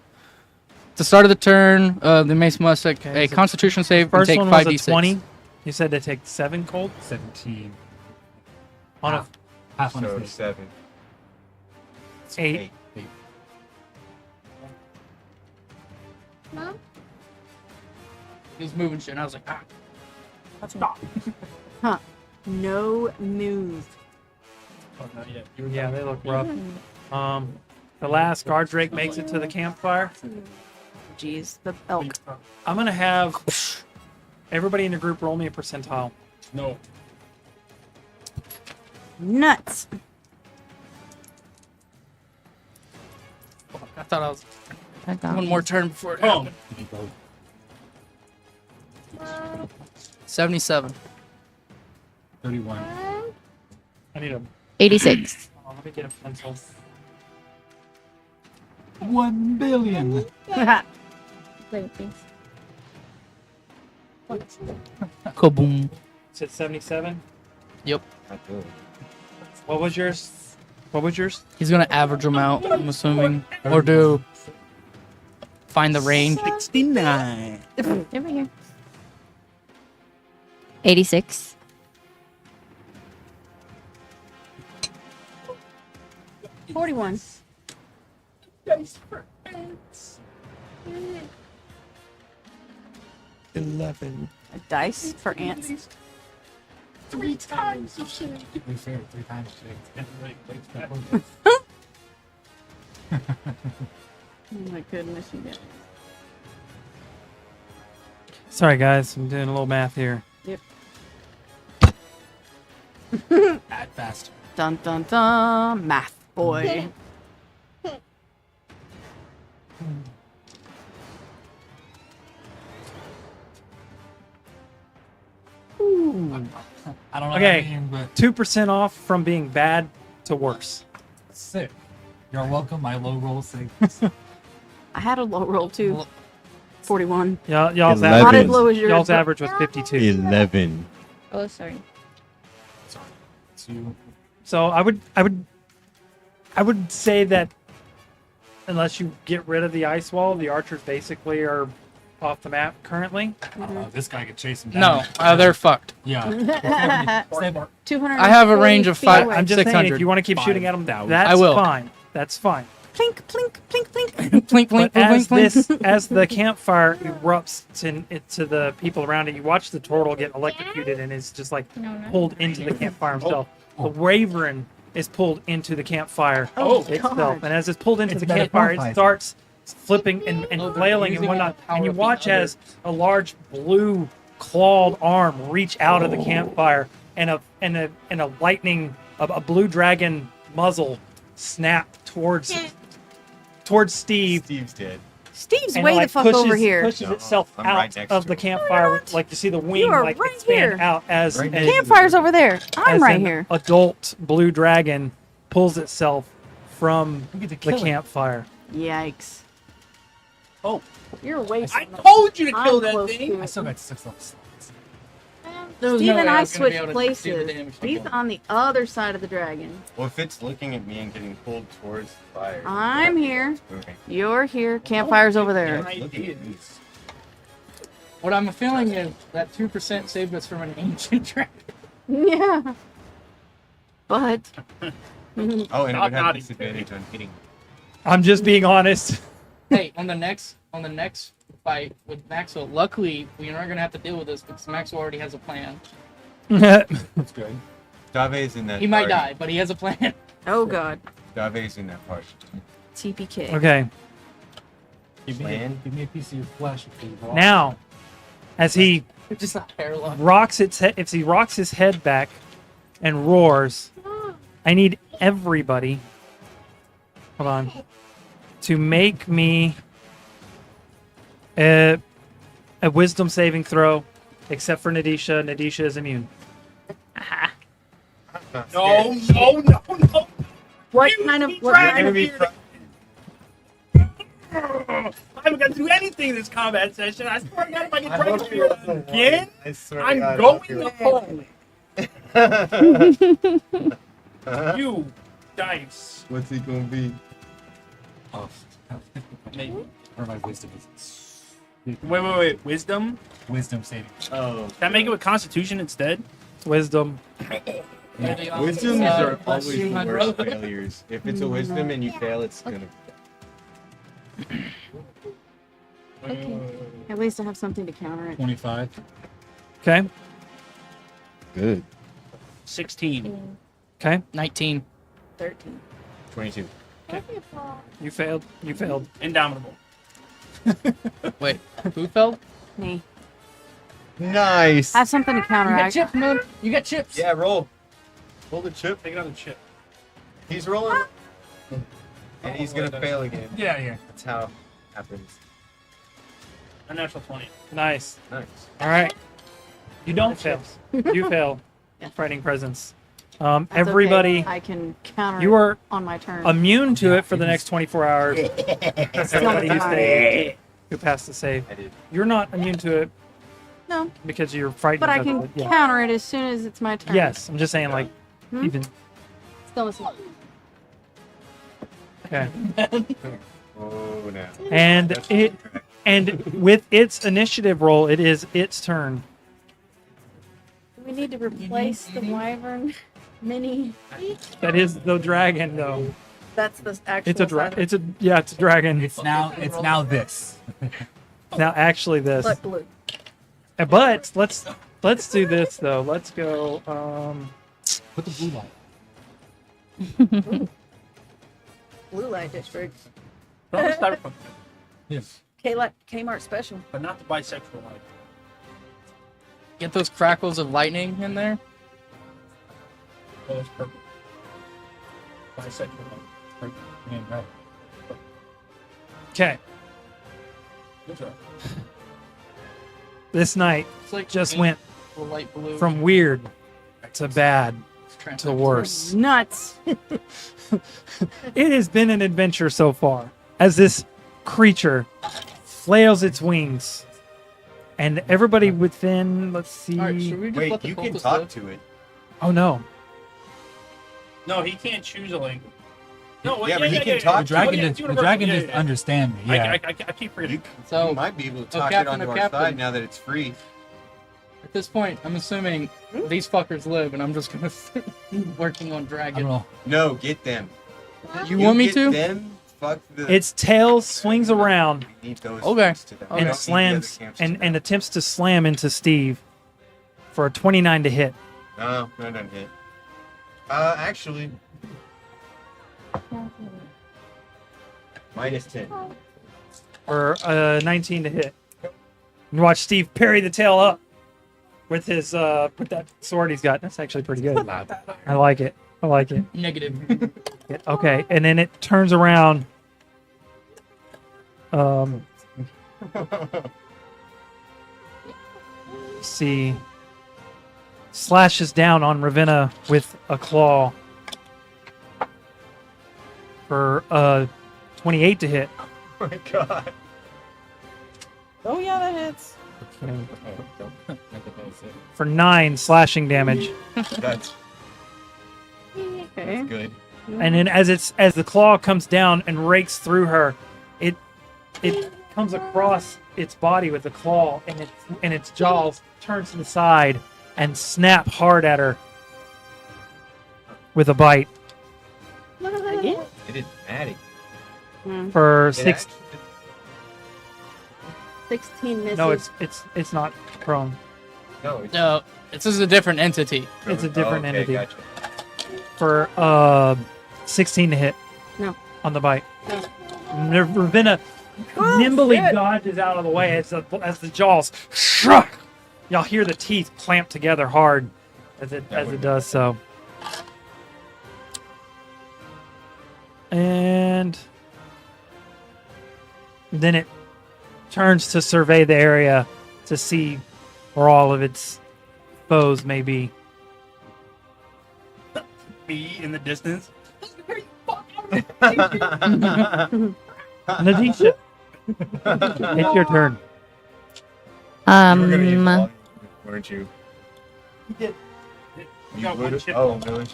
At the start of the turn, the mace must make Okay, a so Constitution save and First take one was 5d6. a 20. You said they take 7 cold 17. on a Half. Half on So a face. 7. 8. He was moving shit, and I was like, ah. Stop. Huh. No move. Oh, not yet. Yeah, they look rough. The last guard drake makes it to the campfire. Jeez, the elk. I'm gonna have everybody in the group roll me a percentile. No. Nuts. I thought I was I got one it. more turn before it Boom. happened. 77. 31. I need a. 86. Oh, let me get a pencil. 1 billion. Wait, please. Kaboom. It's at 77. Yep. Not good. What was yours? What was yours? He's gonna average them out, I'm assuming. Or do find the range. 69. Over here. 86. 41. A dice for ants. 3 times today. Oh my goodness, you guys. Sorry, guys. I'm doing a little math here. Add faster. Dun dun dun. Math boy. I don't know Okay. what I mean, but 2% off from being bad to worse. sick. You're welcome. My low roll saves. I had a low roll too. 41. Y'all's 11. Not as average. low as yours. Y'all's but- average was 52. 11. Oh, sorry. Sorry. 2. So I would say that unless you get rid of the ice wall, the archers basically are off the map currently. This guy could chase him down. No, they're fucked. Yeah. Save our- 200. I have a range of five- I'm just saying, 600. if you want to keep shooting at them, that's I will. fine. That's fine. Plink, plink, plink, plink. Plink, plink, But as plink, plink. as the campfire erupts to the people around it, you watch the turtle get electrocuted and is just like No, no. pulled into the campfire himself. The wyvern is pulled into the campfire Oh, itself, God. and as it's pulled into It's the campfire, it metamorphized. starts flipping and flailing and using whatnot. the power And you of the watch other. as a large blue clawed arm reach out of the campfire, and a lightning, a blue dragon muzzle snap towards Steve. Steve's dead. Steve's And way like the fuck pushes, over here. pushes No, itself I'm out right next of to the him. campfire. Like you see the wing are like right expand here. out as Right an, next to Campfire's over there. I'm as right an here. adult blue dragon pulls itself from We get to the kill it. campfire. Yikes. Oh, You're way. I told you to I'm kill that close thing. to I it. still got 6 levels. There was Steve no and way I was gonna be switched able to do the places. damage to He's him. on the other side of the dragon. Well, if it's looking at me and getting pulled towards the fire, I'm here. it's moving. You're here. Campfire's over there. It's looking at me. What I'm feeling is that 2% saved us from an ancient dragon. Yeah. But Oh, and it Stop would have nodding. disadvantage on hitting. I'm just being honest. Hey, on the next fight with Maxwell, luckily we aren't gonna have to deal with this because Maxwell already has a plan. That's good. Dave's in that He might party. die, but he has a plan. oh god. Dave's in that part. TPK. Okay, Give me a piece of your flesh. Please. now as he Just a parallel. rocks if he rocks his head back and roars, I need everybody. Hold on. To make me a wisdom saving throw, except for Nadisha. Nadisha is immune. No, no, no, no. What kind of what dragon kind of Enemy here. I haven't got to do anything this combat session. I swear to God, if I get dragon here again, I swear I'm to God, going to home. You dice. What's he gonna be? Oh. Maybe. Or my wisdom is. Wait. Wisdom? Wisdom saving. Oh, Can I make it with Constitution instead? Wisdom. wisdoms are plus always the 200. worst failures. If it's a wisdom and you fail, it's gonna. At least I have something to counter it. 25. Okay. Good. 16. Okay. 19. 13. 22. You failed. You failed. Indomitable. Wait, who fell? Me. Nice. Have something to You got counteract. chips, man. You got chips. Yeah, roll. Roll the chip. Take another chip. He's rolling. And he's gonna fail again. Yeah. That's how it happens. A natural 20. Nice. Nice. All right. You don't fail. You fail. Fighting presence. That's okay. Everybody, I can counter you it are on my turn. immune to it for the next 24 hours. Everybody who stayed, who passed the save. I did. You're not immune to it no, because you're frightened. but I of can it. Yeah. counter it as soon as it's my turn. Yes, I'm just saying, like, Hmm? even. Still missing. Okay. Oh no. And with its initiative roll, it is its turn. Do we need to replace the wyvern mini? That is the dragon, though. That's the actual. It's a It's a It's a dragon. It's now this. Now actually this. But blue. But let's do this though. Let's go. Put the blue light. Blue light district. Don't start from Yes. Kmart special. but not the bisexual life. Get those crackles of lightning in there. Oh, it's purple. Bisexual life. Purple. Yeah, right. Okay. Good job. This night It's like just pink went or light blue. from weird to bad It's to translucent. worse. Nuts. It has been an adventure so far as this creature flails its wings. And everybody within, let's see. All right, should we just Wait, let the you can cultists talk live? to it. Oh no. No, he can't choose a language. No, wait, Yeah, but he can talk The to dragon, it. does, the dragon doesn't understand me. Yeah. I keep forgetting. So You might be able to talk it Captain, onto our Captain. side now that it's free. at this point, I'm assuming these fuckers live, and I'm just gonna working on I dragon. don't know. No, get them. You want me get to? Them, fuck the. Its tail swings around We need those Okay. things to them. We and don't need the slams other camps to and them. attempts to slam into Steve for a 29 to hit. No, no, don't hit. Actually, -10. For a 19 to hit. You watch Steve parry the tail up with his with that sword he's got. That's actually pretty good. I like it. I like it. Negative. Okay, and then it turns around. See, slashes down on Ravenna with a claw for 28 to hit. Oh my god. Oh yeah, that hits. For 9 slashing damage. That's Okay. good. And then as the claw comes down and rakes through her, it comes across its body with the claw, and its jaws turn to the side and snap hard at her with a bite Again? It is Maddie. for It 6. actually- 16 misses. No, it's not prone. No, it's No, this is a different entity. It's a different okay, entity. Gotcha. For 16 to hit. No. On the bite. No. Ravenna nimbly dodges out of the way as the jaws shrug. Y'all hear the teeth clamp together hard as it does so. And then it turns to survey the area to see where all of its foes may be. Me in the distance. Nadisha, it's your turn. You were gonna use volume, weren't you? You did. You got one would've- chip. Oh, really?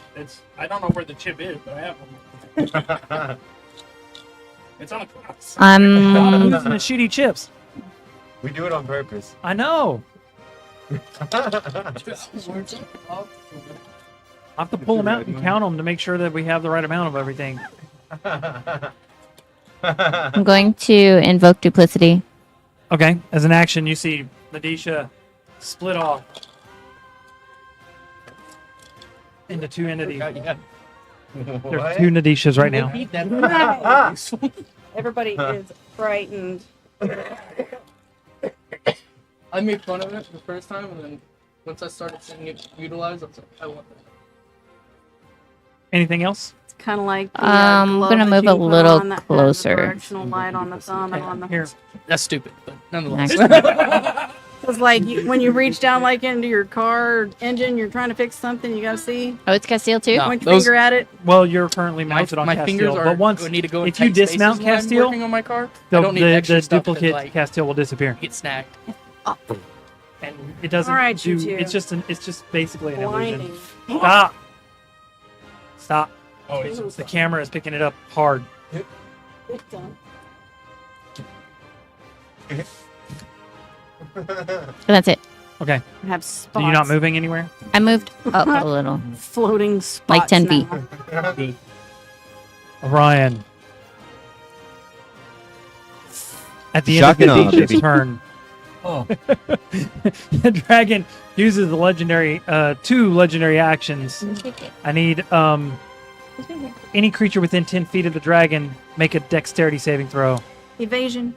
I don't know where the chip is, but I have one. It's on a class. Stop losing the shitty chips. We do it on purpose. I know. I have to pull them out and count them to make sure that we have the right amount of everything. I'm going to invoke duplicity. Okay, as an action, you see Nadisha split off into two entities. Yeah. There's What? two Nadishas right now. Beat that. Everybody is frightened. I made fun of it the first time, and then once I started seeing it utilized, I was like, I want that. Anything else? It's kind of like the, I'm glove gonna that move you a put little on that has the closer. directional light on the thumb and on the Here. That's stupid, but nonetheless. Because like when you reach down like into your car engine, you're trying to fix something, you gotta see. Oh, it's Castile too? No. Point your those- finger at it. Well, you're currently my mounted on my Castile, fingers are. but once I need to go in if you tight spaces dismount when I'm Castile, working on my car, I the, don't need the, extra the stuff to, duplicate like, Castile will disappear, get snagged. and it doesn't All right, do. you two. It's just basically an illusion. Blinding. Stop. Stop. Oh, it's The camera is picking it up hard. Victim. That's it. Okay. I have So spots. you're not moving anywhere? I moved up a little. Floating spots. Like 10 feet. now. Orion. At the Shotgun end on, of the baby. turn, Oh, the dragon uses the legendary two legendary actions. I need any creature within 10 feet of the dragon make a dexterity saving throw. Evasion.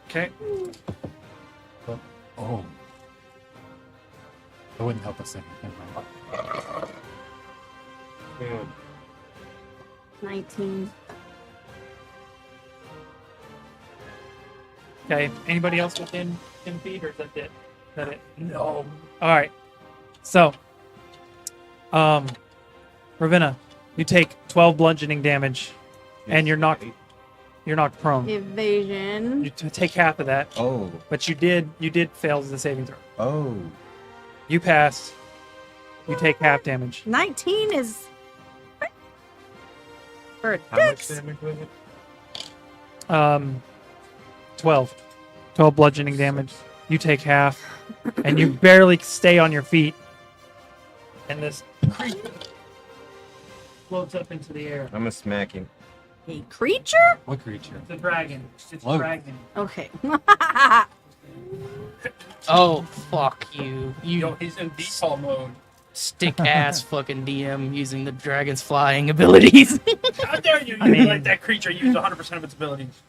Okay. oh. That wouldn't help us any. Never mind. 19. Okay. Anybody else within 10 feet, or is that it? Is that it? No. All right. So, Ravenna, you take 12 bludgeoning damage, and you're knocked prone. Evasion. You take half of that, Oh. but you did fail the saving throw. Oh. You passed. You take half damage. 19 is. For a How much dex. damage was it? 12 bludgeoning damage. You take half, and you barely stay on your feet. And this creature floats up into the air. I'm gonna smack him. A creature? What creature? It's a dragon. It's a Float. dragon. Okay. Oh, fuck you. You Yo, he's in default mode. stick ass fucking DM using the dragon's flying abilities. How dare you? I mean- Let that creature use 100% of its abilities.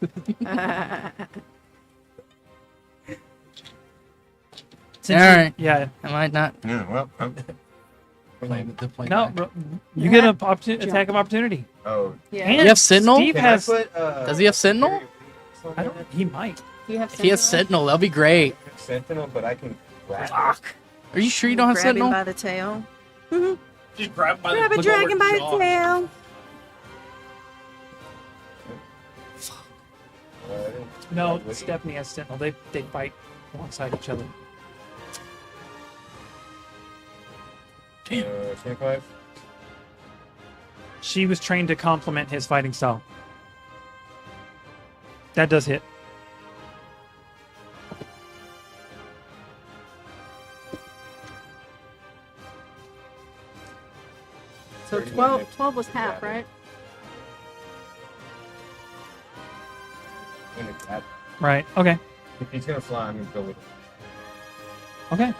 Since All right. Yeah. I might not. Yeah, well, No, you get an attack of opportunity. oh. Yeah. And You have Sentinel? Steve Can has. I put, Does he have Sentinel? I don't. He might. You have If he has Sentinel, that'll be great. Sentinel, but I can grab Fuck. Are you sure you don't have Grab him Sentinel? by the tail. Just grab by Grab the a dragon by the jaw. tail. No, Stephanie has Sentinel. They fight alongside each other. 25. She was trained to complement his fighting style. That does hit. So 12 was half, right? I'm gonna grab. Right. Okay. If he's gonna fly, I'm gonna go with Okay.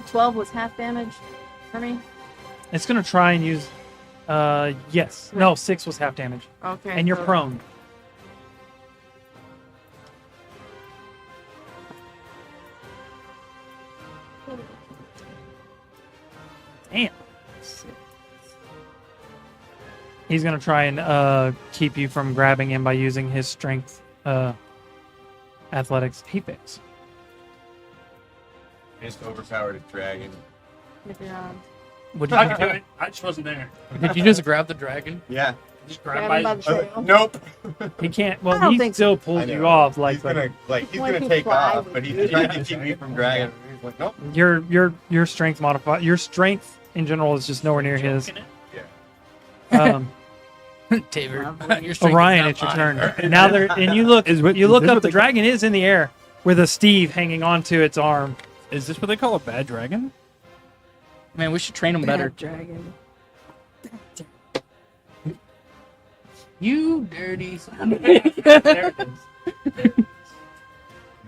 12 was half damage for me. It's gonna try and use. Yes. No, 6 was half damage, Okay. and you're so- prone. Damn. He's gonna try and keep you from grabbing him by using his strength, athletics. He fix. just overpowered a dragon. Yeah. Would I you? can do it. I just wasn't there. Did you just grab the dragon? Yeah. Just Grab grab him by by. the tail. Nope. He can't. I Well, don't he think still I pulls know. you off. Like, he's gonna he's When gonna he take flies off, with but he's you. trying to keep me from dragon. He's like, nope. your strength modify. Your strength in general is just nowhere near his. Joking it. Tabor. Lovely. Your strength Orion, is it's your not turn. mine. Now there, and you look. Is what- You is look this up. what The they- dragon is in the air with a Steve hanging onto its arm. Is this what they call a bad dragon? Man, we should train him better. Bad dragon. You dirty son. There it is. At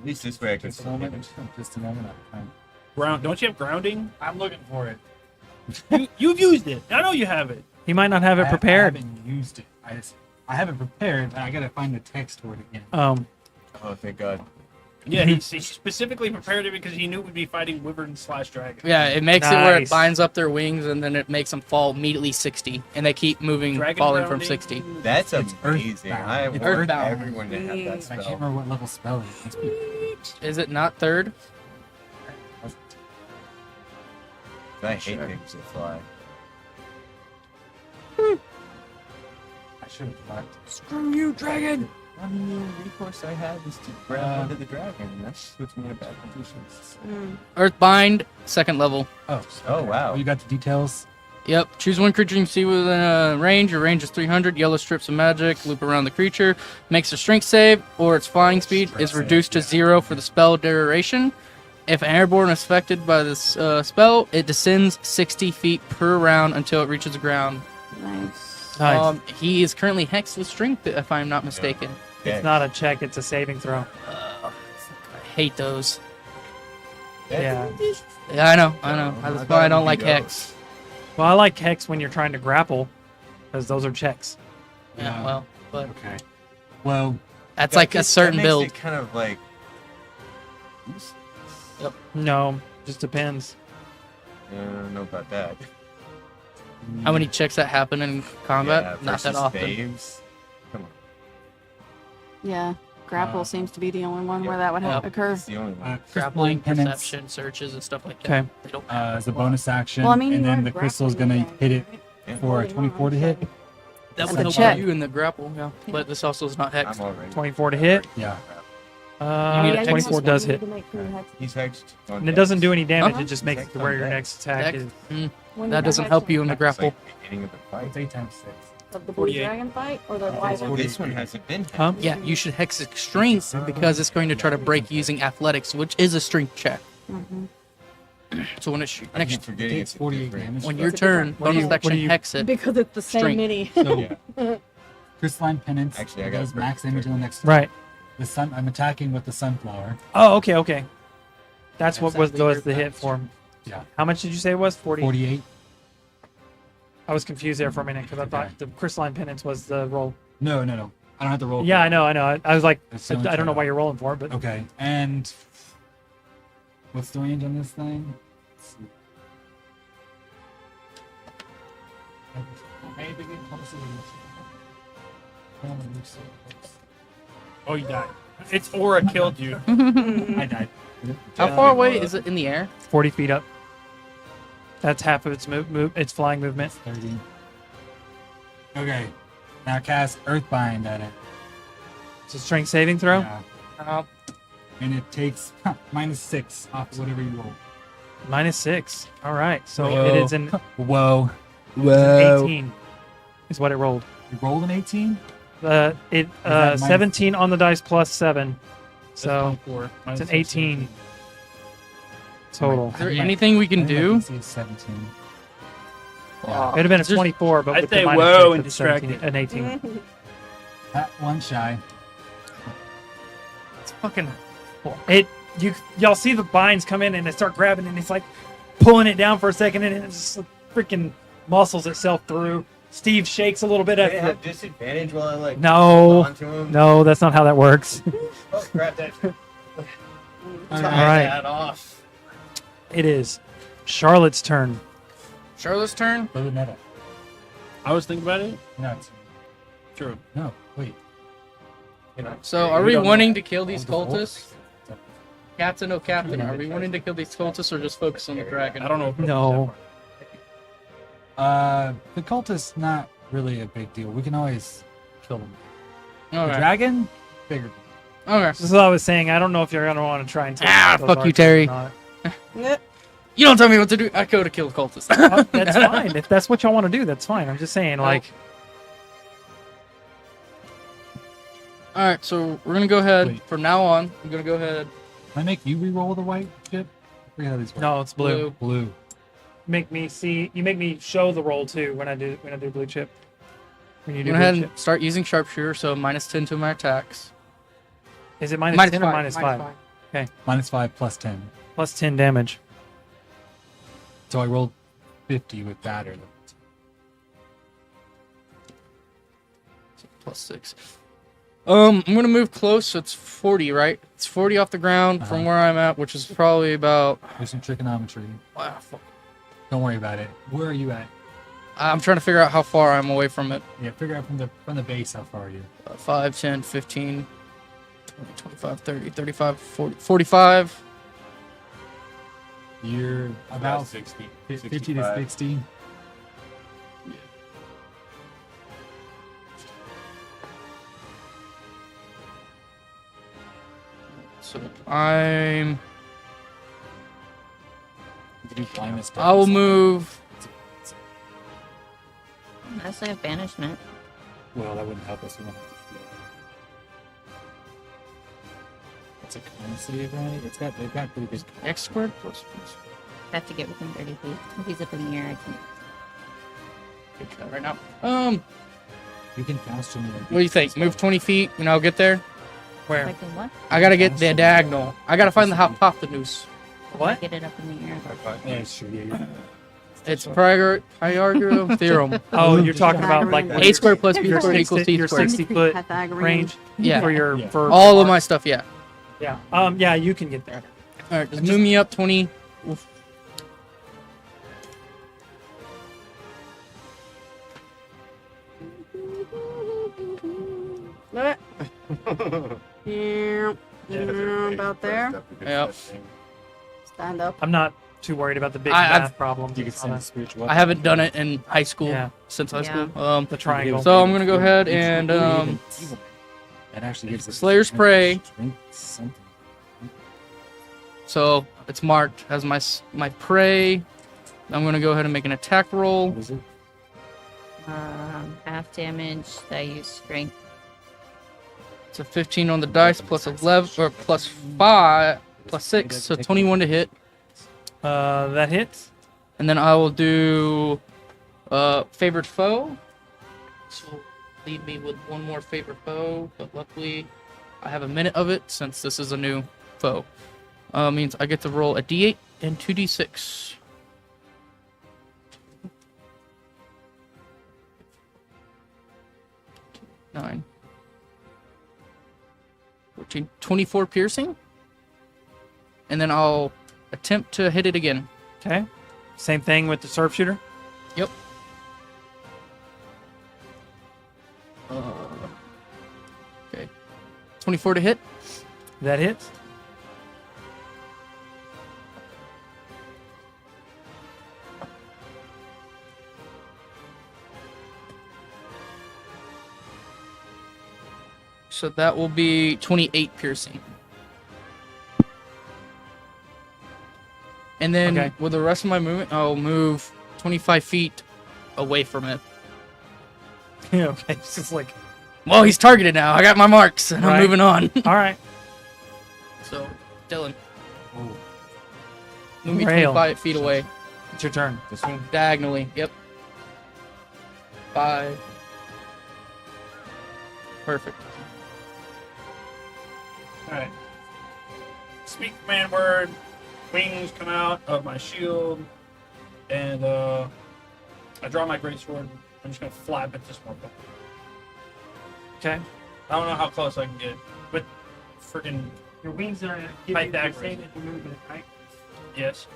least this way I can Just a still hit him. moment. Just a moment. I'm trying. Don't you have grounding? I'm looking for it. You've used it. I know you have it. He might not have it prepared. I haven't used it. I have it prepared, but I gotta find the text for it again. Oh, thank God. Yeah, he specifically prepared it because he knew we'd be fighting wyvern/dragon. Yeah, it makes it where it Nice. binds up their wings and then it makes them fall immediately 60, and they keep moving, Dragon falling from grounding. 60. That's It's amazing. Earthbound. I It's want Earthbound. everyone to have that I can't spell. remember what level spell it is. Must be- Is it not third? I hate things that fly. I should have marked. Screw you, dragon! The only recourse I have is to grab onto the dragon, and that puts me in a bad position. Earthbind, second level. Oh, Oh, wow. You got the details. Yep. Choose one creature you can see within a range. Your range is 300. Yellow strips of magic loop around the creature. Makes a strength save, or its flying speed is reduced to 0 for the spell duration. If an airborne is affected by this spell, it descends 60 feet per round until it reaches the ground. Nice. Nice. He is currently hexed with strength, if I'm not mistaken. Yeah. It's not a check, it's a saving throw. I hate those. Yeah. Yeah, I know. That's why I don't like hex. Well, I like hex when you're trying to grapple, because those are checks. Yeah, well, but Okay. Well, that's like a certain that makes build. It kind of like. No, just depends. I don't know about that. How many checks that happen in combat? Yeah, Not that versus often. Faves. Come on. Yeah. Grapple seems to be the only one where that would Yep. occur. It's the only one. Grappling, penance, perception, searches, and stuff like that. Okay. They don't as a bonus action, Well, I mean, and you then are the crystal's grappling gonna hit it Yeah. for a 24 to hit. That That's would a help check. you in the grapple, yeah. But this also is not hex. I'm already. 24 to hit. Yeah. You need a 24 hex does hit. He's hexed. And it doesn't do any damage, Huh? it just makes it to where your next attack Hex? is. That doesn't help you in the It's grapple. like the beginning of the fight. It's 8 times 6. Of the blue 48. dragon fight or the Well, this one hasn't been hexed. Huh? Yeah, you should hex its strength because it's going to try to break using athletics, which is a strength check. So when it's I next, keep forgetting Takes it's 48 different. damage. when your turn, What do bonus you- what do action you- hex it. because it's the same Strength. mini. So, Yeah. crystalline penance Actually, I got does it max perfect. damage on the next. Right. The sun. I'm attacking with the sunflower. Oh, okay, okay. That's what was Exactly the hit for him. Yeah. How much did you say it was? 40? 48. I was confused there for a minute because I thought the crystalline penance was the roll. No. I don't have to roll. Yeah, I know. I was like, It's I the only don't know turn. why you're rolling for it, but Okay. And what's the range on this thing? Let's see. Maybe get closer to Oh, you died. Its aura killed you. I died. How far away is it in the air? 40 feet up. That's half of its its flying movement. 30. Okay. Now cast Earthbind at it. It's a strength saving throw. Yeah. And it takes -6 off whatever you roll. -6. All right. So Whoa. it is an Whoa. 18 is what it rolled. You rolled an 18? It that minus- 17 on the dice plus 7. So 4. it's an 18 total. Is there anything we can do? See 17. It'd have been a 24, but I'd with the say minus whoa 6, and it's 17, distracted. an 18. That one shy. It's fucking. Y'all see the binds come in and they start grabbing and it's like pulling it down for a second and it just freaking muscles itself through. Steve shakes a little bit Do at they have disadvantage while I like No. hold on to him? No, that's not how that works. Oh, grab that. All right. That off. It is Charlotte's turn. Charlotte's turn. Throw the net up. I was thinking about it. No, it's, True. no, wait. So are we don't know wanting that. to kill these Hold the cultists? Captain, oh captain, are we wanting to kill these cultists or just focus on the dragon? I don't know. If No. The cultist's not really a big deal. We can always kill them. The Okay. dragon, bigger. Okay. This is what I was saying. I don't know if you're gonna want to try and take Ah, those fuck you, archers Terry. or not. You don't tell me what to do. I go to kill the cultists. That's fine. If that's what y'all want to do, that's fine. I'm just saying, like, All right, so we're gonna go ahead Wait. from now on. I'm gonna go ahead. Can I make you re-roll the white chip? I forget how these work. no, it's blue. Blue. Blue. Make me see. You make me show the roll too when I do blue chip. When you I'm do gonna blue ahead chip, and start using sharpshooter, so -10 to my attacks. is it minus Minus 10 or five, minus minus 5? five. -5 plus 10. Plus 10 damage. So I rolled 50 with batter. Plus 6. I'm gonna move close, so it's 40, right? It's 40 off the ground from where I'm at, which is probably about. There's some trigonometry. Wow, fuck. Don't worry about it. Where are you at? I'm trying to figure out how far I'm away from it. Yeah, figure out from the base how far are you. 5, 10, 15, 20, 25, 30, 35, 40, 45. You're about 60. 50 to 65. 60. So I'm. You can do blindness. I will move. That's like a banishment. Well, that wouldn't help us. It's a con save, right? They've got pretty good. X squared plus. I have to get within 30 feet. If he's up in the air, I can. Get that right now. You can cast him. What do you think? Move 20 feet and I'll get there. Where? I can what? I gotta get the diagonal. I gotta find the hypotenuse. What? Get it up in the air. Yeah, it's true. Yeah, It's Pythagorean theorem. Oh, you're talking about like Pythagorean. A squared plus B your squared 60 equals C your squared. 60-foot Pythagorean. range Yeah. for your Yeah. for All of my stuff, yeah. yeah. Yeah, you can get there. All right, just move me up 20. Oof. Yeah, about there. Yep. Stand up. I'm not too worried about the big I've- math problems. You can send a spiritual. I haven't done it in high school Yeah. since high Yeah. school. The triangle. So I'm gonna go ahead and That actually gives us Slayer's Prey. Something. So it's marked as my prey. I'm gonna go ahead and make an attack roll. What is it? Half damage. I use strength. It's a 15 on the dice plus 11 or plus 5 plus 6, so 21 to hit. That hits. And then I will do favored foe. So leave me with one more favored foe, but luckily I have a minute of it since this is a new foe. Means I get to roll a d8 and 2d6. Nine. 14, 24 piercing. And then I'll attempt to hit it again. Okay. Same thing with the sharpshooter. Yep. Okay. 24 to hit. That hits. So that will be 28 piercing. And then Okay. with the rest of my movement, I'll move 25 feet away from it. Yeah, okay. It's just like, Well, he's targeted now. I got my marks, and I'm Right. moving on. all right. So, Dylan, Oh, move me Rail. 25 feet away. It's your turn. This one? Diagonally. Yep. 5. Perfect. Alright. Speak command word. Wings come out of my shield. And I draw my greatsword. I'm just gonna flap at this one. Okay. I don't know how close I can get. But freaking Your wings are Pythagorean. movement, right? yes.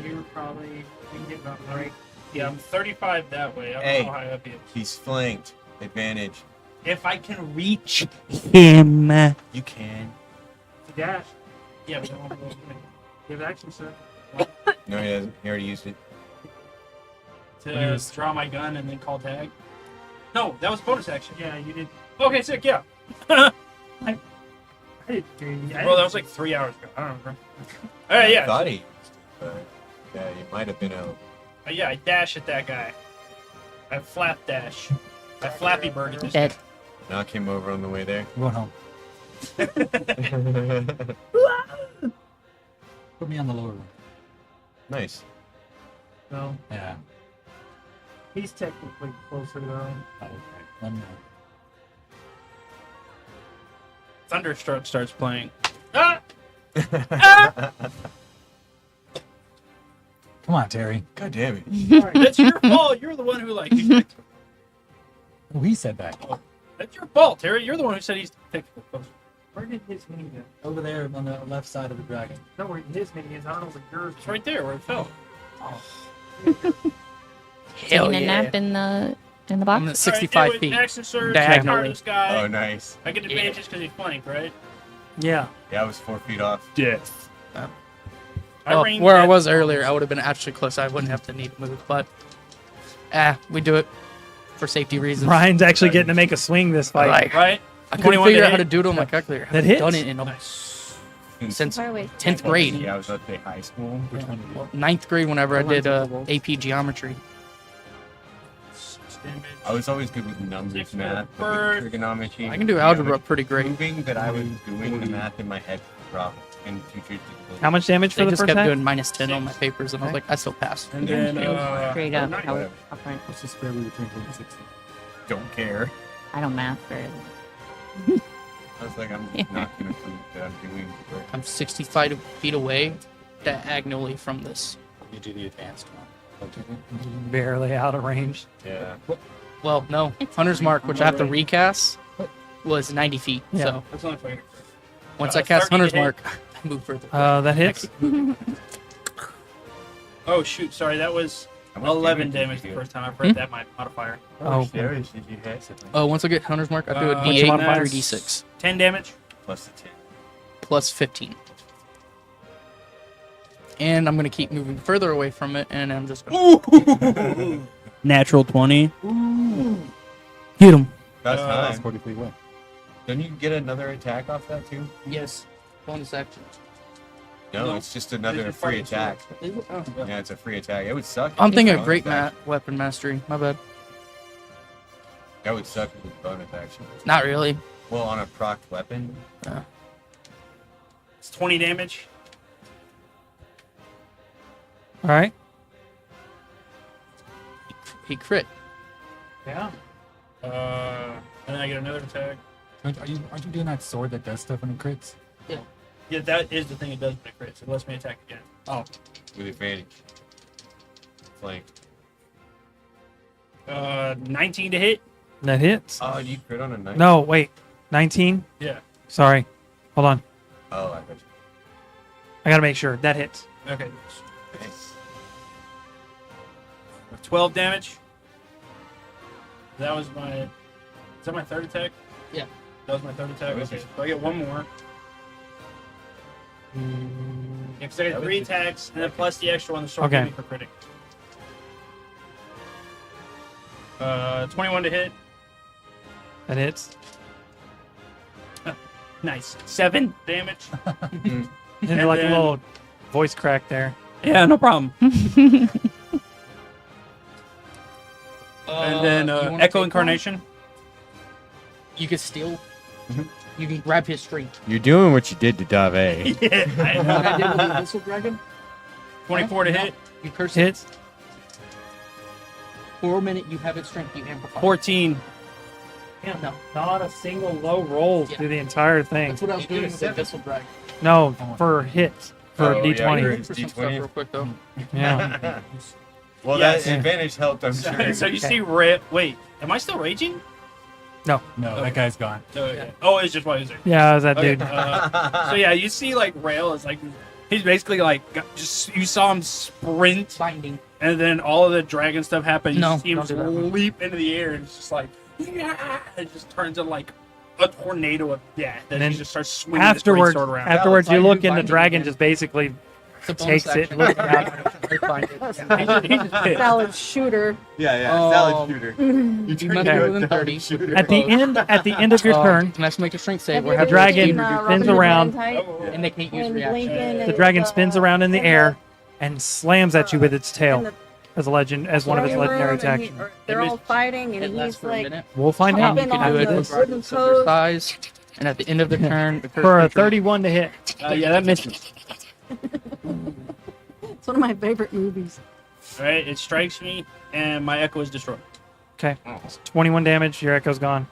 You're probably you can get about right. Yeah, I'm 35 that way. I don't Hey. know how high up he is. He's flanked. Advantage. If I can reach him. You can. Dash. Yeah, but I don't know. Give action, sir. No, he doesn't. He already used it. To draw my gun and then call tag. No, that was bonus action. Yeah, you did. Okay, sick, yeah. I did three. Well, that was like 3 hours ago. I don't remember. Alright, I yeah. thought he used it, but yeah, he might have been out. Yeah, I dash at that guy. I flap dash. I flappy bird at this Dead. Knock him over on the way there. I'm going home. Put me on the lower one. Nice. No, Yeah. he's technically closer though. Oh, okay. Let me know. Thunderstruck starts playing. Ah! Come Come on, Terry. God damn it. Sorry, that's your fault. You're the one who like. Oh, he said that. That's your fault, Terry. You're the one who said he's technical closer. Where did his mini go? Over there on the left side of the dragon. No, where his mini is. I don't know where yours. It's right there where it fell. Hell Taking a yeah. nap in the I'm box. at 65 All right, feet. anyway, action surge. Diagonally. This guy. Oh, nice. I get advantage because he's flanked, right? Yeah. Yeah, I was 4 feet off. Death. Well, ranged where I at- was earlier, I would have been actually close. I wouldn't have to need to move, but we do it for safety reasons. Ryan's actually getting to make a swing this fight. Like, Right? I couldn't 21 to figure out how hit. to do it on my calculator. I That haven't hits. done it in since Far away. 10th grade. Yeah, I was at the high school. Which one? Well, 9th grade, whenever I did AP geometry. I was always good with numbers, Six math, but bird. with trigonometry. I can do algebra pretty great. Proving that I was doing the math in my head dropped, and teachers did. How much damage for They the just first kept attack? doing minus 10 on my papers, and I was like, I still passed. And then, Straight up. nice. How front. What's the square root of 360? Don't care. I don't math very well. I was like, I'm not gonna prove that I'm doing the work. I'm 65 feet away diagonally from this. You do the advanced one. Barely out of range. Yeah. Well, no. It's Hunter's fine. Mark, which I have to recast, was 90 feet. Yeah. So That's only for once I cast 30 to Hunter's hit. Mark, I move further. That hits. Oh, shoot. Sorry, that was How much 11 did damage you the do? first time I've read that modifier. Oh. Damage did you hit? Oh, once I get Hunter's Mark, I do a What's D8 your and modifier? 3d6 10 damage. Plus the 10. plus 15. And I'm going to keep moving further away from it, and I'm just going to Natural 20. hit him. That's That's nice. 40 feet away. Don't you get another attack off that too? Yes. Bonus action. No, No. it's just another You're free fighting sword. attack. Oh. Yeah, it's a free attack. It would suck. I'm if thinking it of was great bonus weapon mastery. My bad. action. That would suck if it was bonus action. Not really. Well, on a proc weapon. It's 20 damage. All right. He crit. Yeah. And then I get another attack. Aren't you doing that sword that does stuff when it crits? Yeah, that is the thing it does when it crits. It lets me attack again. Oh. With advantage. Flank. 19 to hit. That hits. Oh, you crit on a knife? No, wait. 19? Yeah. Sorry. Hold on. Oh, I got you. I gotta make sure. That hits. Okay. Thanks. 12 damage. That was my. Is that my third attack? Yeah. That was my third attack. That was Okay. your- So I get one more. Yeah, because I That get was 3 your- attacks, and then plus the extra one the sword Okay. gave me for critting. 21 to hit. That hits. Nice. 7 damage. And like a then- little voice crack there. Yeah, no problem. And then you wanna Echo take Incarnation. one? You can steal. Mhm. You can grab his string. You're doing what you did to Dave. Yeah. What I did with the Abyssal Dragon, 24 to hit. you curse it. Hits. For a minute, you have its strength. You amplify. 14. No, Not a single low roll Yeah. through the entire thing. that's what I was You did doing a with the 7. Abyssal Dragon. No, for hits. For Oh, yeah, D20. you're- For some stuff D20. real quick though. Yeah. Well, Yes. that advantage helped, I'm sure. So you Okay. see, wait, am I still raging? No, that guy's gone. Oh, it's just while he's there. Yeah, it was that Okay, dude. so yeah, you see like Rail is like he's basically like just you saw him sprint, Binding. and then all of the dragon stuff happened. You No, see him don't just do that. leap into the air, and it's just like it just turns into like a tornado of death. And And then he then just starts swinging his great Afterwards, sword around. afterwards, Yeah, you it's look like you and the find it dragon again. just basically It's a bonus takes it. action. Looks I find it. He just pissed. Salad shooter. Yeah, salad shooter. You turn must into be a within dart 30. shooter. at the end of your turn. Can I just make a strength save? Have Where you have ever dragon seen, spins Robin Hood around. Men Type? and they can't use When reaction. Lincoln The and, dragon spins around in the air and slams at you with its And tail the as one of its throne legendary room, and attacks. they're all fighting, and It lasts he's for a like minute. We'll find out. You can do it on with the wooden regardless of their toes. size. And at the end of the turn, For a 31 to hit. Yeah, that misses. It's one of my favorite movies. All right, it strikes me, and my echo is destroyed. Okay. 21 damage. Your echo's gone.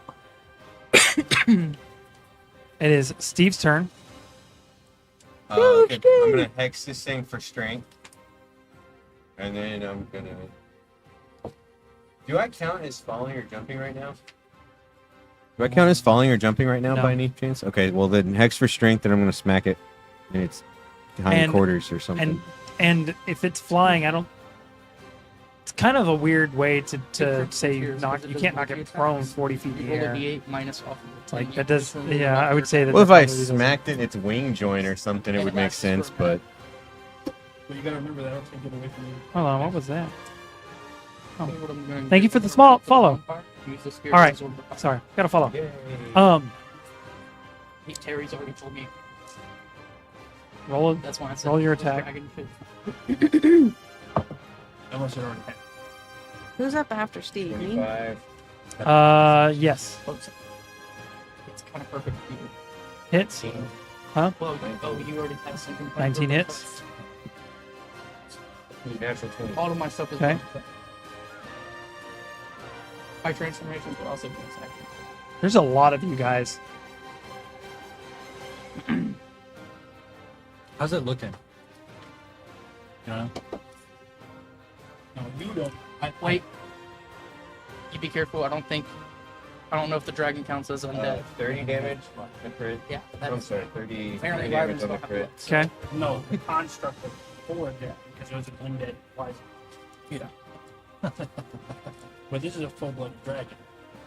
It is Steve's turn. Okay, I'm gonna hex this thing for strength. And then I'm gonna. Do I count as falling or jumping right now? Do I count as falling or jumping right now No. by any chance? Okay, well then hex for strength, and I'm gonna smack it, and it's behind And- quarters or something. And if it's flying, I don't. It's kind of a weird way to say you can't knock it prone 40 feet in the Roll a air. d8 minus off of the 10. Like that does. Yeah, I would say that. Well, if that I probably doesn't- smacked it, its wing joint or something, it And would it make lasts for sense. a But minute. But you gotta remember that. I'll take it away from you. Hold on, what was that? Okay, what I'm gonna Thank do you for the is small put the follow. bonfire, use the spirit All right. absorb the fire. Sorry, gotta follow. yay. Terry's already told me. Roll it. That's why I said Roll your the attack. dragon fit. Unless it already had. Who's up after Steve? Me? 25. Yes. Close. It's kind of perfect for you. Hits. Huh? Well, you already had something. 19 hits. Natural 20. All of my stuff is Okay. one. My transformations will also be attack. There's a lot of you guys. How's it looking? You know? No, you don't. Wait. You be careful. I don't know if the dragon counts as undead. 30 damage on the crit. Yeah, I'm that's sorry, 30 apparently damage Wyverns on the don't have crit. blood, so- Okay. No, the construct before that because it was an undead poison. Yeah. But this is a full-blooded dragon.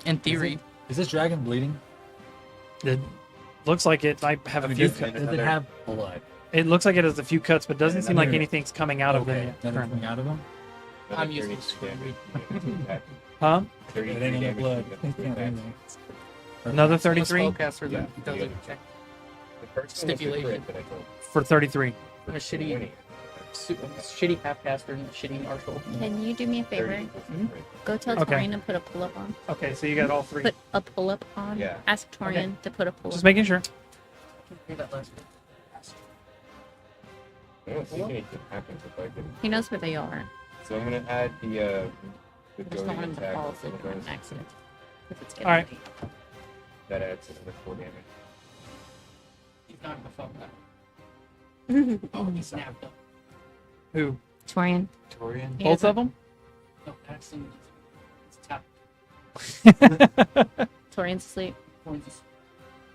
In theory, Is this dragon bleeding? It looks like it might have a few. does Cuts. it- Does it have blood? It looks like it has a few cuts, but doesn't seem like another- anything's coming out of Okay, it nothing currently. coming out of him? I'm Another used 30 to screwing damage. Huh? 33 It ain't in the damage blood. from the attack. Another So the 33 spellcaster Yeah, that does you it. got Okay. The first one was the Stipulation. crit that I told. for 33. I'm a shitty, shitty half-caster and a shitty marshal. Can you do me a favor? 30 was the crit. Go tell Okay. Torian to put a pull-up on. Okay, so you got all three. Put a pull-up on. Yeah. Ask Torian to put a pull-up. Just making sure. Hear that last one? I don't think anything happens if I didn't. He knows where they are. So I'm gonna add the I just don't goading want him to attack. fall with asleep the on bonus. accident. If it's getting All right. late. That adds another 4 damage. He's not gonna fuck that. Oh, he snapped up. Who? Torian. Torian? He Both has a- of them? No, accident. It's tap. Torian's asleep.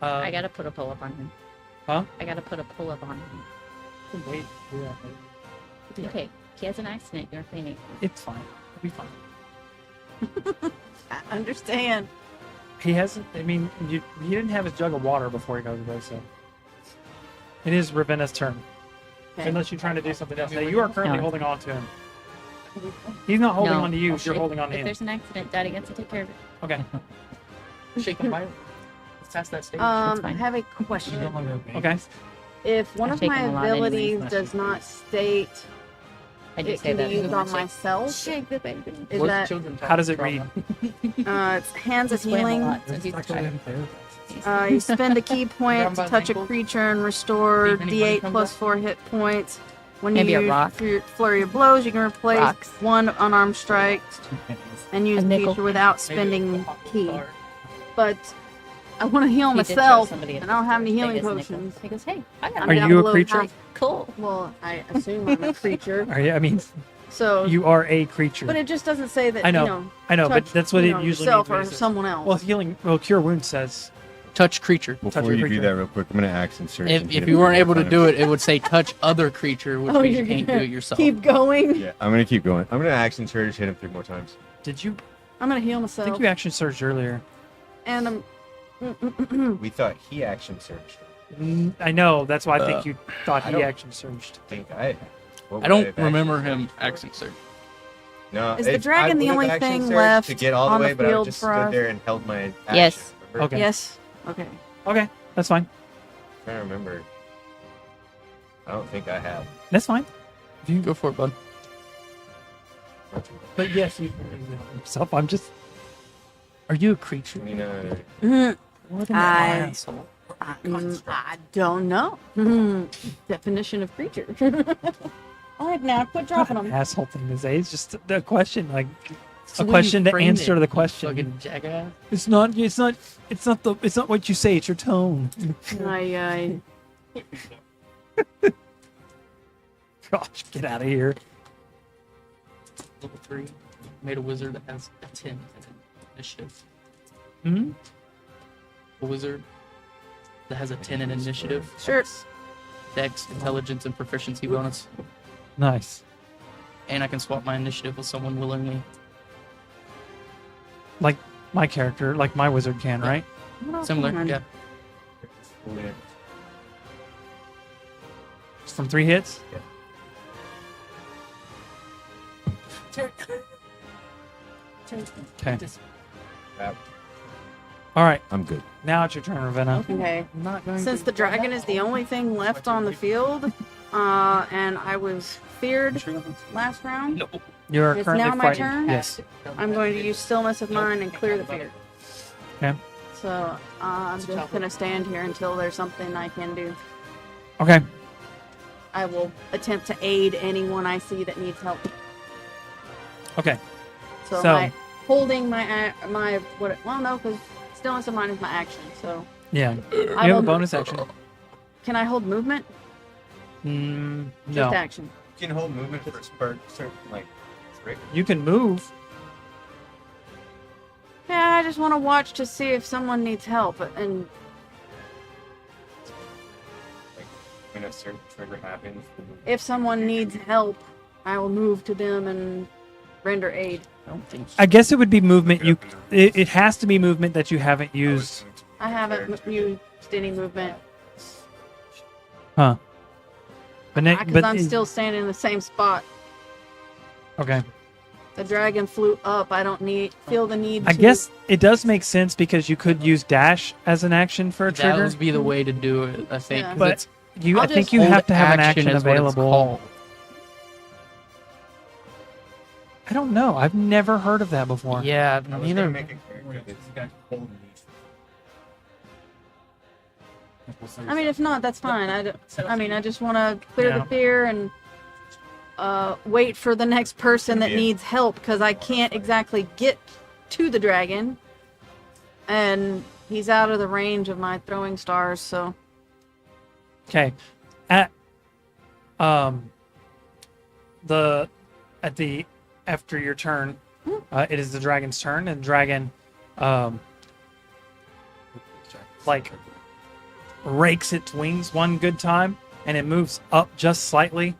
I gotta put a pull-up on him. Huh? I gotta put a pull-up on him. Wait. Yeah. Okay, he has an accident. You're saying It's fine. It'll be fine. I understand. He hasn't. I mean, he didn't have his jug of water before he goes away, so it is Ravenna's turn. Okay. Unless you're trying to do something else. Now, you are currently No. holding on to him. He's not holding No. on to you. I'll You're shake- holding on to if him. there's an accident, Daddy gets to take care of it. Okay. Shake him by it. Let's pass that stage. I fine. have a You question. don't want to Okay. If one I of take my them a lot anyways. abilities does not state I did it say can be that. used on myself, Shake the baby. is What's that children's How does it trauma? it's hands of He's swam a healing? lot, so he's tired. You spend a key point Grab to by touch a ankles. creature and restore See if anybody D8 comes plus up. 4 hit points. When Maybe you a use rock. your flurry of blows, you can replace Rocks. one unarmed strike and use A the nickel. feature without Maybe spending a hot key. star. But I want to heal He did show myself, somebody and at I don't the have any store, healing Vegas nickel. potions. He goes, hey, I got I'm Are down you a below creature? half- cool. Well, I assume I'm a creature. Are you, I mean, So, you are a creature. but it just doesn't say that. I know. You know, I know, but touch, that's what you it know, usually yourself means. when or it says- someone else. Well, healing. Well, cure wounds says. Touch creature. Before your you creature. do that real quick, I'm gonna action search. and If hit you him weren't with able to my do it, it would say touch other creature, which Oh, means you you're can't do gonna it yourself. Keep going. Yeah, I'm gonna keep going. I'm gonna action surge, hit him 3 more times. Did you? I'm gonna heal I myself. think you action surged earlier. And I'm. We thought he action surged. I know. That's why I think you thought I he don't- action surged. I think I. what I would don't have action remember surged? him accent search. No, Is the if- dragon I the would've only action thing surged left to get all on the the way, but I field just for stood us? there and held my action. Yes. Remember? Okay. Yes. Okay. Okay, that's fine. I'm trying to remember. I don't think I have. That's fine. Go for it, bud. But yes, you yourself. I'm just. Are you a creature? 29. What an I- asshole. I don't know. Definition of creature. All right, now quit dropping What an them. asshole thing to say. It's just a question, like It's the a way you question to framed answer it, the you question. Fucking jackass. It's not what you say. It's your tone. I Gosh, get out of here. level 3. Made a wizard that has a 10 in initiative. Hmm. A wizard that has a 10 in initiative. Sure. Dex, intelligence, and proficiency bonus. Nice. And I can swap my initiative with someone willingly. Like my character, like my wizard can, right? Similar, fun. yeah. From 3 hits. Okay. All right. I'm good. Now it's your turn, Ravenna. Okay. I'm not going Since to... the dragon is the only thing left on the field, and I was feared last round, You are It's currently now my fighting. turn? Yes. I'm going to use stillness of mind and clear the fear. Okay. So I'm just gonna stand here until there's something I can do. Okay. I will attempt to aid anyone I see that needs help. Okay. So, So- my holding my what? Well, no, because stillness of mind is my action. So Yeah. You I have a will- bonus action. Can I hold movement? No. Just action. You can hold movement for certain like trick. You can move. Yeah, I just want to watch to see if someone needs help, and Like when a certain trigger happens. if someone needs help, I will move to them and render aid. I don't think I guess it would be movement. It has to be movement that you haven't used. I haven't used any movement Huh. because But I'm still standing in the same spot. okay. The dragon flew up. I don't feel the need. I to... guess it does make sense because you could use dash as an action for a that trigger. would be the way to do it, I think. Yeah. 'cause But it's I I'll think just you hold have to have an action is what it's available. called. I don't know. I've never heard of that before. Yeah, I was neither. gonna make a character that's holding these. I mean, if not, that's fine. I just want to clear Yeah. the fear and wait for the next person that Yeah. needs help because I can't exactly get to the dragon, and he's out of the range of my throwing stars. So Okay. After your turn, it is the dragon's turn, and the dragon, like rakes its wings one good time, and it moves up just slightly,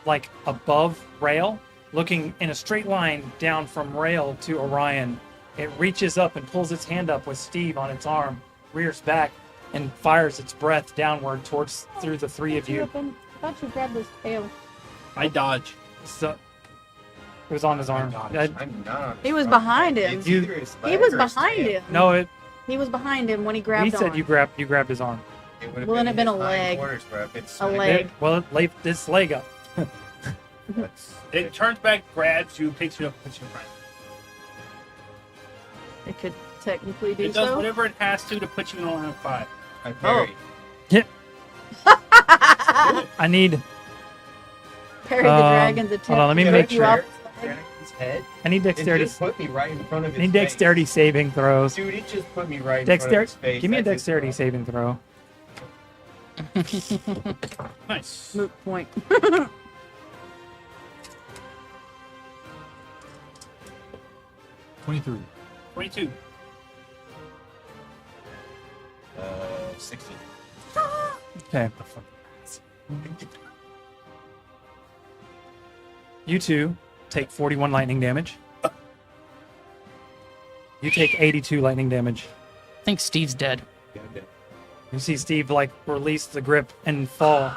like above Rail, looking in a straight line down from Rail to Orion. It reaches up and pulls its hand up with Steve on its arm, rears back, and fires its breath downward through the three of you. I thought you grabbed his tail. I dodge. So it was on his arm. I'm not. He was behind him. It's either his He leg was or his behind tail. him. No, He was behind him when he he grabbed said on. you grabbed his arm. It would have Wouldn't have been his a leg. hindquarters, bro, if it's A leg. Well, it laid this leg up. It turns back, grabs you, picks you up, puts you in front. It could technically do It does so. whatever it has to put you in line of 5. I parry. I need Parry the dragon's attack. hold on, let me to make get you sure. up. His head. I need It dexterity. just put me right in front of I his need face. dexterity saving throws. Dude, it just put me right in front of Dexterity. his face. Give me a That's his dexterity fault. saving throw. Nice. Moot point. 23. 22. 60. Okay. You two take 41 lightning damage. You take 82 lightning damage. I think Steve's dead. You see Steve like release the grip and fall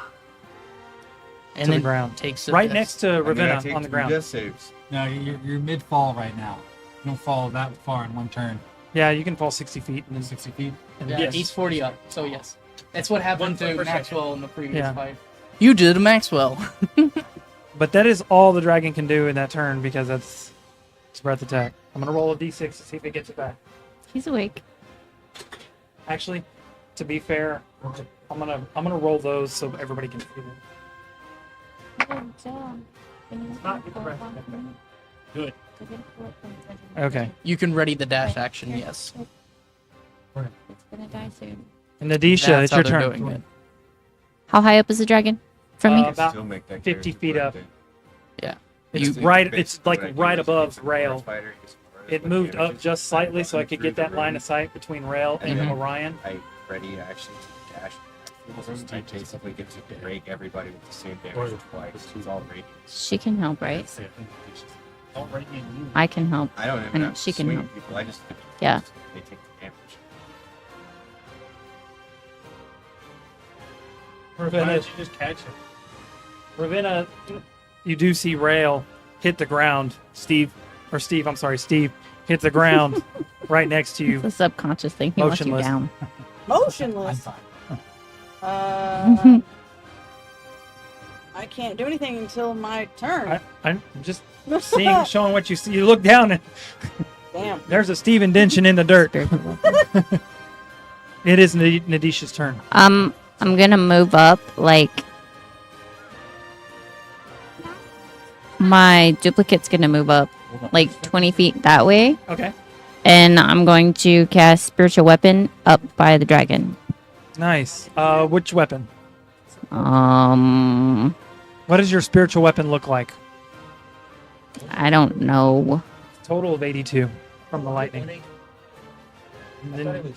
And to the then ground, takes a right death. next to I'm gonna Ravenna take on the 2 ground. death saves. No, you're mid fall right now. You don't fall that far in one turn. Yeah, you can fall 60 feet and then 60 feet. Yeah, Yes. he's 40 up, so yes. That's what happened One to foot per Maxwell in the previous Yeah. fight. You did a Maxwell. But that is all the dragon can do in that turn because that's its breath attack. I'm gonna roll a d6 to see if it gets it back. He's awake. Actually, to be fair, I'm gonna roll those so everybody can see them. Not get the breath attack back. Good. Okay. You can ready the dash action, yes. It's gonna die soon. And Nadisha, That's it's how your they're turn. doing it. How high up is the dragon from me? About Still make that 50 character feet up. birthday. It's right. It's like right above rail. It moved up just slightly so I could get that line of sight between rail and Orion. Ready actually dash. I basically get to break everybody with the same damage twice. He's all radiant. She can help, right? All right, you. I can help. I don't even And have to she can swing help. people. I just Yeah. they take the damage. Why Ravenna, did you just catch it? Ravenna, you do see rail hit the ground. Steve hit the ground right next to you. It's a subconscious thing. He wants you Motionless. down. Motionless. I can't do anything until my turn. I'm just showing what you see. You look down and Damn. there's a Steve indention in the dirt. Spiritual weapon. It is Nadisha's turn. I'm gonna move up like my duplicate's gonna move up like 20 feet that way, Okay. and I'm going to cast spiritual weapon up by the dragon. Nice. Which weapon? Um, What does your spiritual weapon look like? I don't know. Total of 82 from the lightning. And then-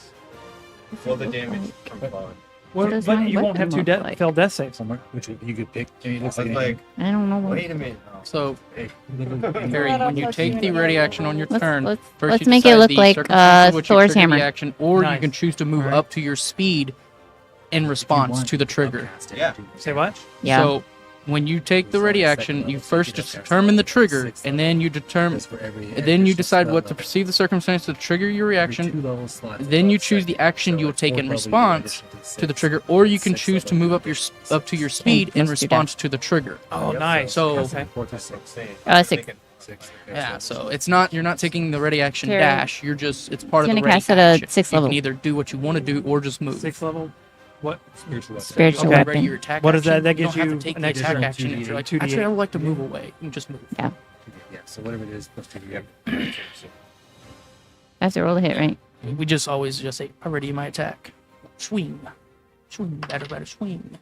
Well, the damage from falling. What does but my you won't have weapon two look like? failed death saves. Somewhere, which you could pick. I mean, it I looks was like, like, I don't know. wait a minute. Oh. So, anything. Harry, when you take the ready action on your turn, Let's first you make it decide look the like circumstance in which you Thor's trigger the hammer. action, or Nice. you can choose to move Alright. up to your speed in response want to the trigger. Yeah. Say what? Yeah. So, when you take the ready action, you first determine the trigger, and then you determine, then you decide what to perceive the circumstance to trigger your reaction. Then you choose the action you will take in response to the trigger, or you can choose to move up to your speed in plus two response to the trigger. Oh, nice. So- Okay. 6. Yeah, so it's not you're not taking the ready action Terry. dash. You're just it's part of He's the gonna ready cast at a action. 6th You level. can either do what you want to do or just move. 6th level. What? Spiritual Okay. Ready your weapon. attack What is that? action, That you gives don't have you to take an the extra attack action. If you're like, 2d8. actually, I would like to move away. You can just move. Yeah, so whatever it is, plus 2d8. That's a roll to hit, right? We just always just say, I ready my attack. Swing. Swing. Better swing.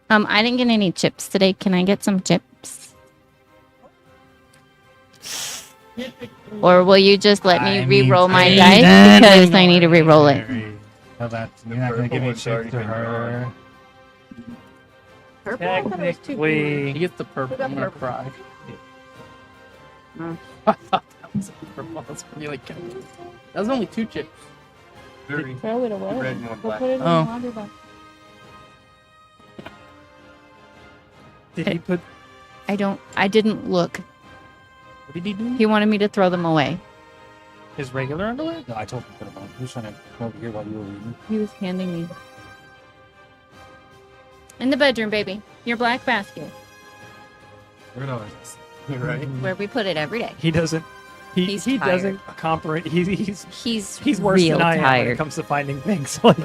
I didn't get any chips today. Can I get some chips? Or will you just let me re-roll my dice because I need to re-roll it? Well, that's, you're not going to give me chips to her. Purple? I thought it was two You Technically, get the purple. got I'm gonna purple? cry. Oh. I thought that was purple. That's really good. That was only 2 chips. Very Throw it away. red and one black. Put it in Oh. the laundry box. did he put? I didn't look. What did he do? He wanted me to throw them away. His regular underwear? No, I told him to put them on. He was trying to come over here while you were reading. He was handing me. In the bedroom, baby. Your black basket. Where are those? Right? Where we put it every day. He doesn't. He's He tired. doesn't comprehend. He's Worse real than I am when it tired. comes to finding things. Like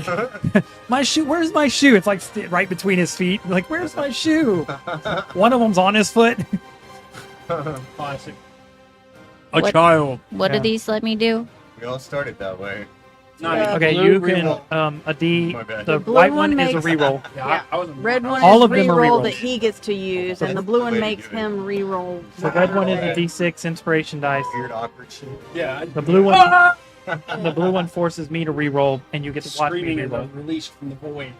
my shoe. Where's my shoe? It's like right between his feet. Like where's my shoe? One of them's on his foot. Classic. A What- child. What Yeah. do these let me do? We all started that way. Okay, Blue you can reroll. a D. My bad. The The blue white one one is a makes- reroll. Yeah, I was Red one All is of them are reroll rerolls. that he gets to use, and the blue one makes him reroll. The red one is a D6 inspiration dice. Weird, awkward shit. Yeah. The blue one. The blue one forces me to reroll, and you get to watch me Screaming and reroll. released from the void.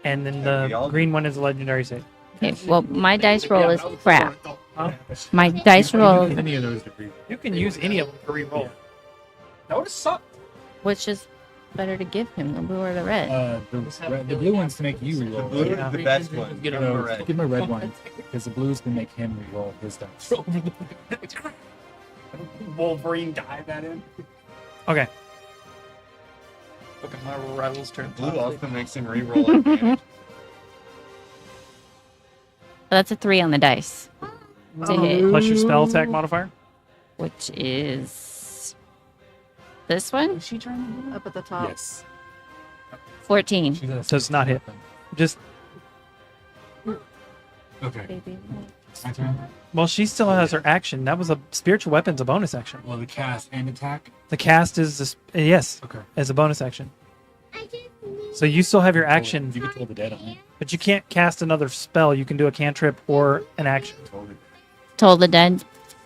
And then Yeah, we the all green one is a legendary save. Okay, well, my dice roll is that was crap. before Huh? My dice roll, Any of those to read. You can use any of them to reroll. That would have sucked. which is better to give him, the blue or the red? The blue one's to make you The reroll. blue Yeah. is the best one. Get Give him him a No, red. give him a red one because the blues can make him reroll his dice. Wolverine dive at him. Okay. Okay, my rival's turn. Blue also makes him reroll advantage. That's a 3 on the dice to hit, Plus your spell attack modifier. which is this one, Is she turning? Up at the top. Yes. 14. She Does not hit. Just Okay. My turn. well, she still has her action. That was a spiritual weapon's a bonus action. Well, the cast and attack. The cast is yes, Okay. as a bonus action. I just need So you still have your action, You can toll the dead on it. but you can't cast another spell. You can do a cantrip or an action. Toll the dead.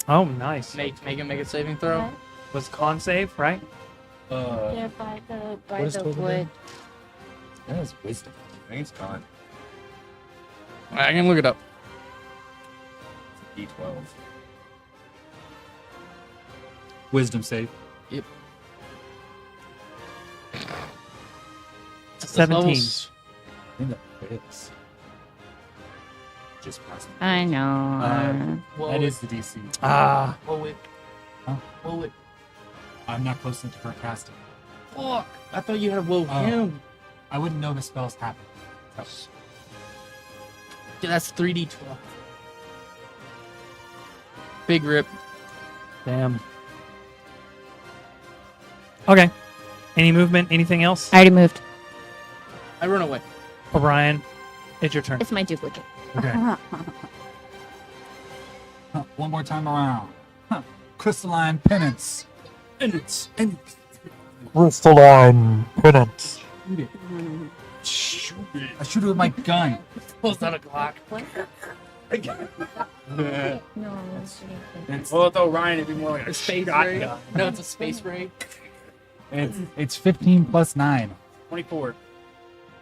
Oh, nice. Make a saving throw. Was con save, right? They're by What is the total wood. dead? That is wisdom. I think it's gone. I can look it up. D12. Wisdom save. That's 17. levels. I think that is. Just passing. I know. Whoa, That wait. is the DC. Ah, Whoa, wait. Huh? Whoa, wait. I'm not close enough to her casting. Fuck. I thought you had whoa Oh. him. I wouldn't know the spells happen. Dude, that's 3d12. Big rip. damn. Okay. Any movement? Anything else? I already moved. I run away. Orion, it's your turn. It's my duplicate. Okay. One more time around. Crystalline penance. Penance. Crystalline penance. Shoot it. Shoot it. I shoot it with my gun. Pulls out a Glock. No, Well, though Ryan, it'd be more like A a space ray. shotgun. No, it's a space ray. It's 15 plus 9. 24.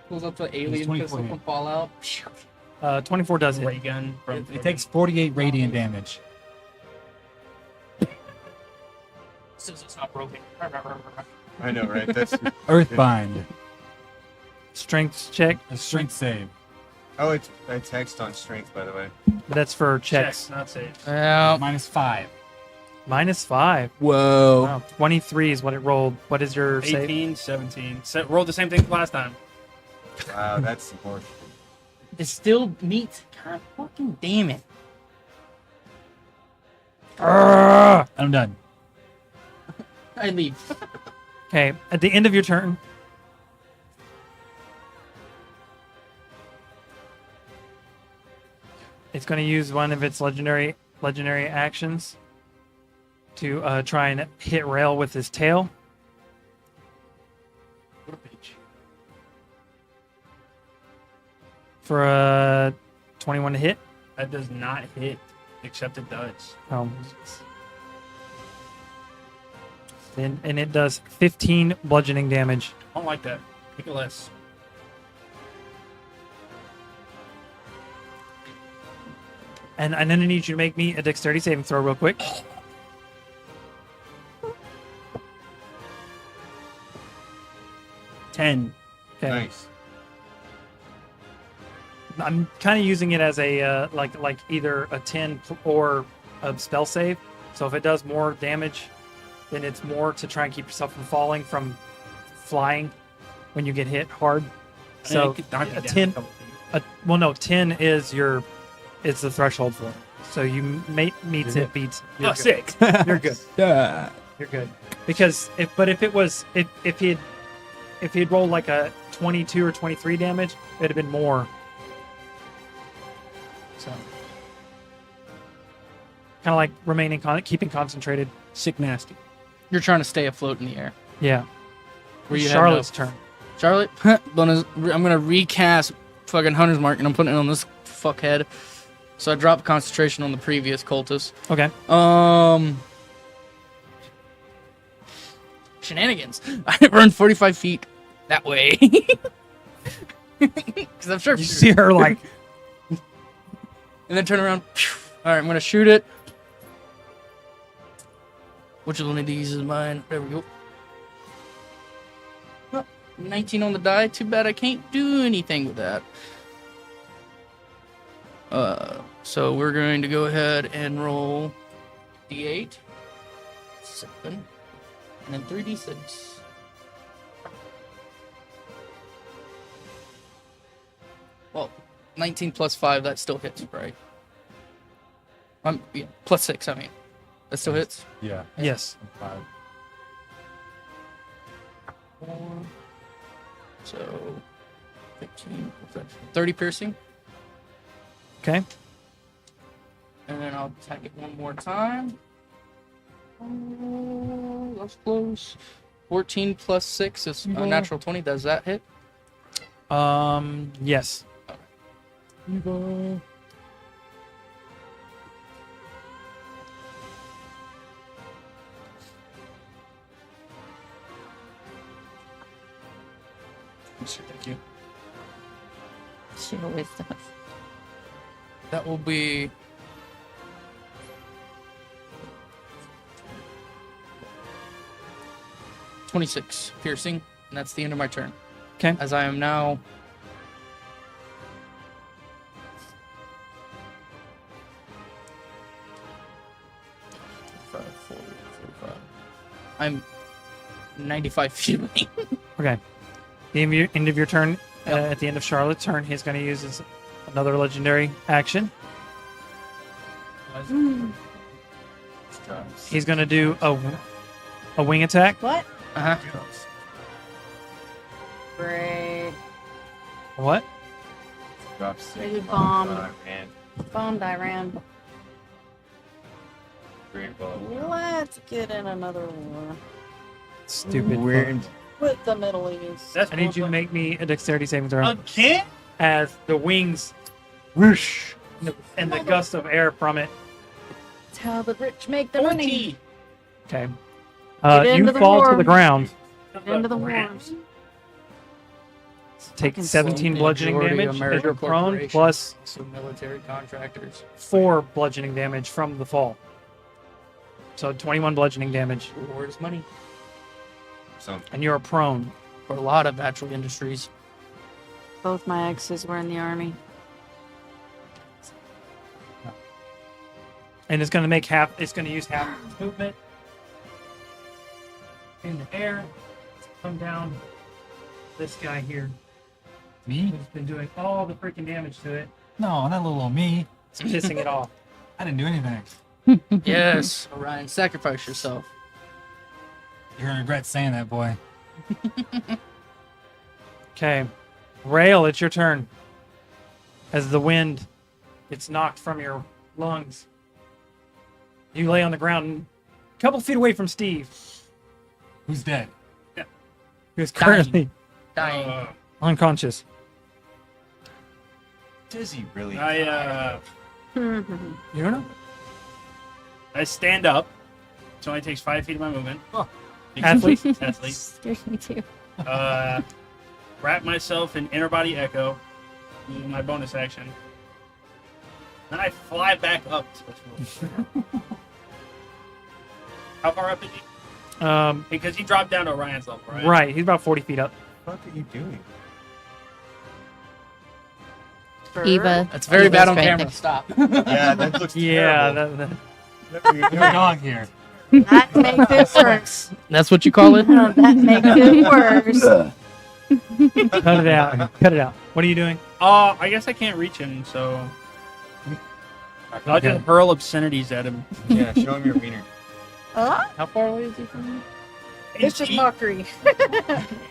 Pulls up the alien 24 pistol hit. from Fallout. 24 does hit. Ray gun. It takes 48 radiant damage. Since it's not broken. I know, right? That's. Earthbind. Strength check. A strength save. Oh, it's text on strength, by the way. But that's for checks. Checks, not saves. Yeah. -5. -5. Whoa. Wow. 23 is what it rolled. What is your save? 18, 17. Rolled the same thing last time. Wow, that's some horseshit. It still meets. God fucking damn it. I'm done. I leave. Okay. At the end of your turn, it's going to use one of its legendary actions to try and hit Rail with his tail. What a bitch. For a 21 to hit. That does not hit, except it does. And it does 15 bludgeoning damage. I don't like that. Make it less. And I'm going to need you to make me a dexterity saving throw real quick. $10. Okay. Nice. I'm kind of using it as a like either a 10 or a spell save. So if it does more damage, then it's more to try and keep yourself from falling from flying when you get hit hard. So a 10, well no, 10 is it's the threshold for it. So you meets it, beats. You're good. 6. You're good. Yeah. You're good. Because if he'd rolled like a 22 or 23 damage, it'd have been more. So kind of like keeping concentrated. Sick nasty. You're trying to stay afloat in the air. Yeah. Where you Charlotte's turn. Charlotte, I'm gonna recast fucking Hunter's Mark and I'm putting it on this fuckhead. So I dropped concentration on the previous cultist. Okay. Shenanigans. I run 45 feet that way. Because I'm sure. You see her like, And then turn around. All right, I'm gonna shoot it. Which one of these is mine? There we go. Oh, 19 on the die. Too bad I can't do anything with that. So we're going to go ahead and roll D8, 7, and then 3D6. Well, 19 plus 5, that still hits, right? Yeah, plus 6, I mean. That still hits? Yeah. yes. 5. 4, so 15, what's that? 30 piercing. Okay. And then I'll attack it one more time. Oh, that's close. 14 plus 6 is a natural 20. Does that hit? Yes. Evil. Thank you. She always does. That will be 26 piercing, and that's the end of my turn. Okay. As I am now I'm 95 feet away. Okay. End of your turn. At the end of Charlotte's turn, he's going to use another legendary action. He's going to do a wing attack. What? Uh-huh. Great. What? Drop Maybe 6. bombed. And Bombed, I ran. green ball. Let's get in another war Stupid. Weird. with the Middle East. That's I need you to make me a dexterity saving throw. Again? As the wings whoosh and the gust of air from it. That's how the rich make their money. 14. Okay. Get You into the fall to war. the ground. Get into the wars. Take Fucking 17 The bludgeoning majority damage of as American you're prone, corporations, plus so military contractors. 4 bludgeoning damage from the fall. So 21 bludgeoning damage. War is money Something. And you're prone. for a lot of actual industries. Both my exes were in the army. And it's going to make half, it's going to use half of its movement in the air to come down this guy here, Me? who's been doing all the freaking damage to it. No, not little old me. It's pissing it off. I didn't do anything. Yes, Orion, sacrifice yourself. You're gonna regret saying that, boy. Okay. Rail, it's your turn. As the wind gets knocked from your lungs, you lay on the ground a couple feet away from Steve, Who's dead? who's currently Dying. unconscious. Does he really? I You don't know? I stand up. It only takes 5 feet of my movement. Oh. Athlete. Athlete. Scares me too. Wrap myself in inner body echo, using my bonus action. Then I fly back up to the floor. How far up is he? Because he dropped down to Orion's level, right? Right. He's about 40 feet up. What the fuck are you doing? Eva. That's very bad on right camera. there. Stop. Yeah, that looks Yeah. terrible. That, Whatever you're There's a doing. dog here. That makes it worse. That's what you call it? That makes it worse. cut it out. Cut it out. What are you doing? I guess I can't reach him, so I'll Okay. just hurl obscenities at him. Yeah, show him your wiener. How far away is he from you? It's just mockery.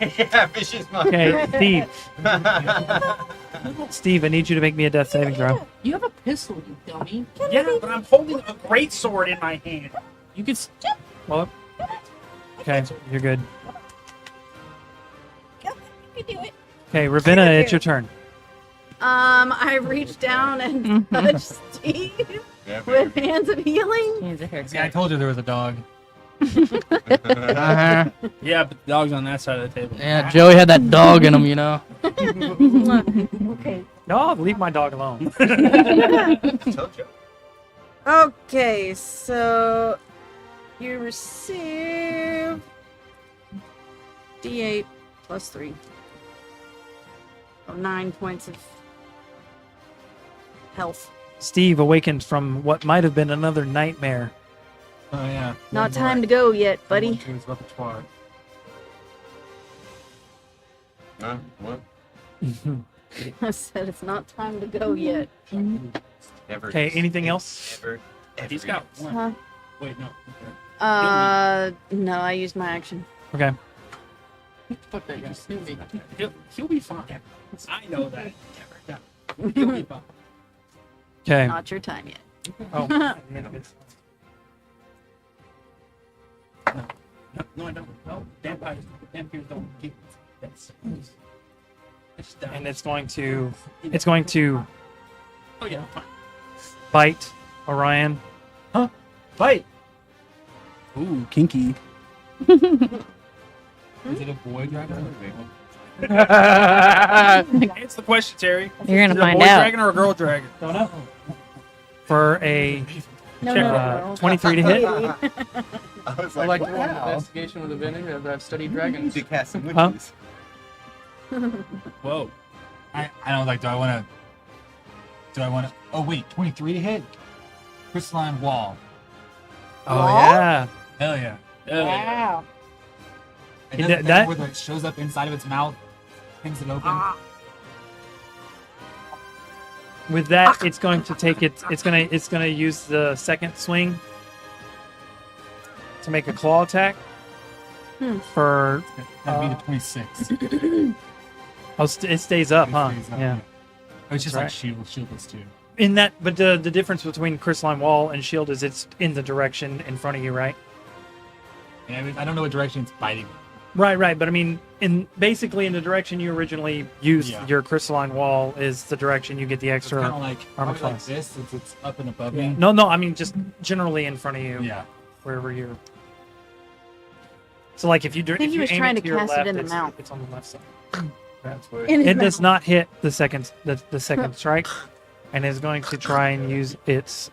Yeah, vicious monkey. Okay, Steve. Steve, I need you to make me a death saving throw. You have a pistol, you dummy. Yeah, but I'm holding a great sword in my hand. You could. Well, okay, you're good. You do it. Okay, Ravenna, it's your turn. I reached down and touched Steve with hands of healing. Needs a haircut. See, I told you there was a dog. Uh-huh. Yeah, but the dog's on that side of the table. Yeah, Joey had that dog in him, you know. Okay. No, leave my dog alone. Tell Joe. Okay, so you receive D8 plus 3. So 9 points of health. Steve awakened from what might have been another nightmare. Oh yeah. Not time to go yet, buddy. To his repertoire. Huh? What? I said it's not time to go yet. Never. Okay, anything else? Never. He's got one. Huh? Wait, no. Okay. No, I used my action. Okay. Fuck that guy. Snoop me. He'll be fine. I know that. Yeah. He'll be fine. Okay. Not your time yet. Oh. No, I don't. No, vampires don't keep this. and it's going to Oh yeah, fine. bite Orion. Fight. Ooh, kinky. Is it a boy dragon? Answer the question, Terry. You're gonna Is it find a boy out. dragon or a girl dragon? Don't know. For a No. 23 to hit. I was I like, like to run an wow. investigation with a vendor. I've studied dragons. You cast some Huh? witches. Whoa. I don't like. Do I want to? Oh wait, 23 to hit. Crystalline wall. Oh yeah. Hell yeah. Wow. It That- does that- where it shows up inside of its mouth, pins it open. With that, it's going to take it. It's gonna use the second swing to make a claw attack. For That'd be the 26. it stays up, huh? It stays up, Yeah. Oh, it's just Right. like shieldless too. In that, but the difference between crystalline wall and shield is it's in the direction in front of you, right? Yeah, I don't know what direction it's biting. Right. But I mean, basically in the direction you originally used Yeah. your crystalline wall is the direction you get the It's extra. kind of like armor probably like class. this, since it's up and above Yeah. me. No, I mean just generally in front of you, Yeah. wherever you're. So like if you do, think if he you was aim trying it to to your cast it left, in the it's, mouth. it's on the left side. That's what. In his It does mouth. not hit the second second strike, and is going to try and use its.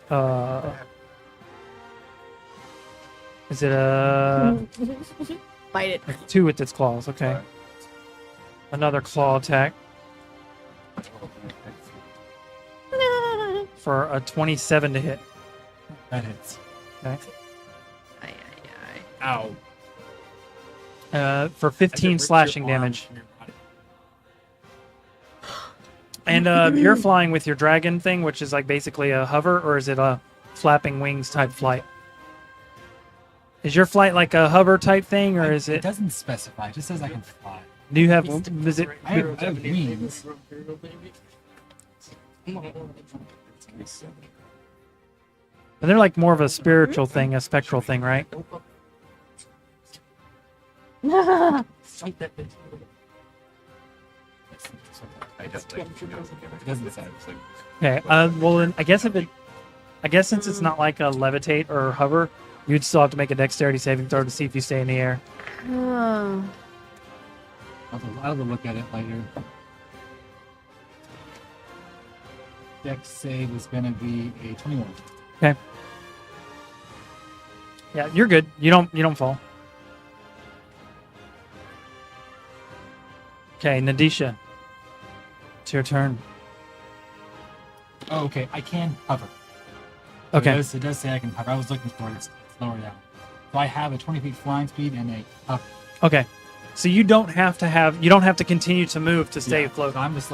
Is it a Bite it. 2 with its claws? Okay. Another claw attack for a 27 to hit. That hits. Okay. Ow. For 15 slashing damage. And you're flying with your dragon thing, which is like basically a hover, or is it a flapping wings type flight? Is your flight like a hover type thing, or is It it? doesn't specify. It just says I can fly. Do you have? Is it? I have wings. But they're like more of a spiritual thing, a spectral thing, right? It doesn't say. Okay. Well, then I guess since it's not like a levitate or hover, you'd still have to make a dexterity saving throw to see if you stay in the air. Oh. I'll look at it later. Dex save is gonna be a 21. Okay. Yeah, you're good. You don't fall. Okay, Nadisha. It's your turn. Oh, okay. I can hover. Okay. It does say I can hover. I was looking for it. It's lower down. So I have a 20 feet flying speed and a hover. Okay. So you don't have to continue to move to stay afloat. So I'm just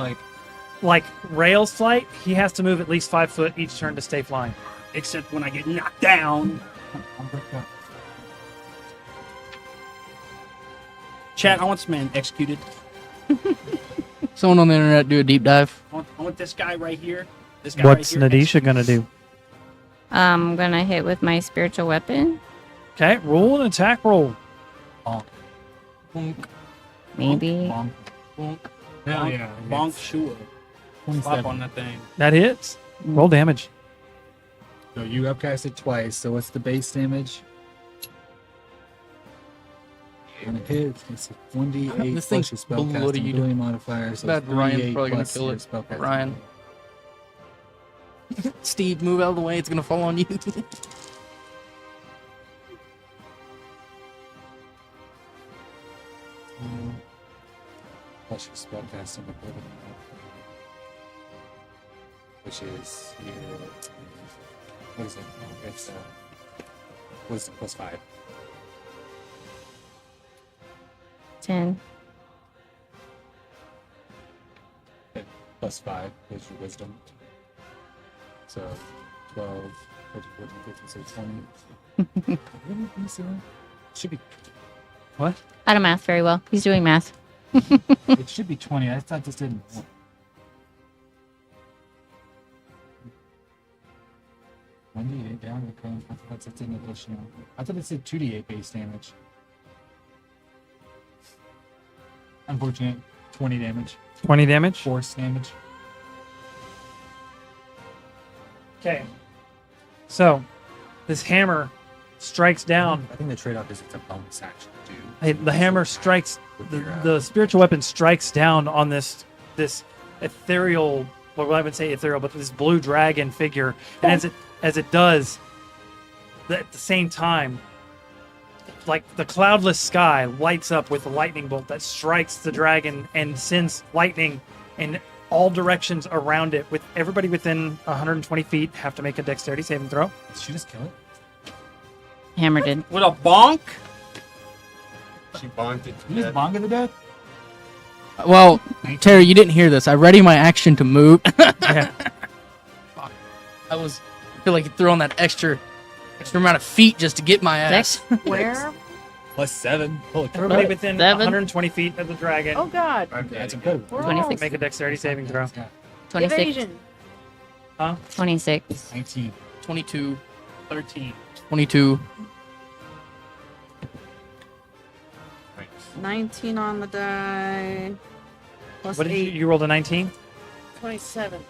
Like Rail's flight, he has to move at least 5 foot each turn to stay flying. Except when I get knocked down. I'm bricked up. Chat, I want this man executed. Someone on the internet do a deep dive. I want this guy right here. This guy What's right here Nadisha gonna do? I'm gonna hit with my spiritual weapon. Okay, roll an attack roll. Bonk, Maybe. Bonk. bonk. Hell yeah. Bonk It's sure. 27. Slap on that thing. That hits. Roll damage. So you upcast it twice. So what's the base damage? When it hits, it's 1d8 This plus thing's your bloody. spellcasting ability modifier. So That it's Ryan's 3d8 probably gonna plus kill your it. spellcasting Ryan. ability. Steve, move out of the way. It's gonna fall on you. Plus your spellcasting ability. Which is your. What is it? No, it's what's plus 5? 10. Plus 5 is your wisdom. So 12, 13, 14, 15, 16, 20. Let me see. Should be What? I don't math very well. He's doing math. it should be 20. I thought this didn't. 1d8 down to the current. I thought that's an additional. I thought it said 2d8 base damage. Unfortunate. 20 damage. 20 damage. Force damage. Okay. So, this hammer strikes down. I think the trade-off is it's a bonus action too. The hammer strikes. The spiritual weapon strikes down on this ethereal. Well, I would say ethereal, but this blue dragon figure. And as it does, at the same time, like the cloudless sky lights up with a lightning bolt that strikes the dragon and sends lightning in all directions around it. With everybody within 120 feet have to make a dexterity saving throw. Did she just kill it? Hammer did. With a bonk? She bonked it to You just death. bonga the death? Well, Terry, you didn't hear this. I ready my action to move. Yeah. I feel like you threw on that extra amount of feet just to get my ass. Where? +7. Holy crap. Everybody within 7. 120 feet of the dragon Oh God. I'm That's dead. incredible. 26. make a dexterity saving throw. Yeah. 26. Evasion. 26. 19. 22, 13. 22. Nice. 19 on the die. Plus What did 8. you rolled a 19? 27.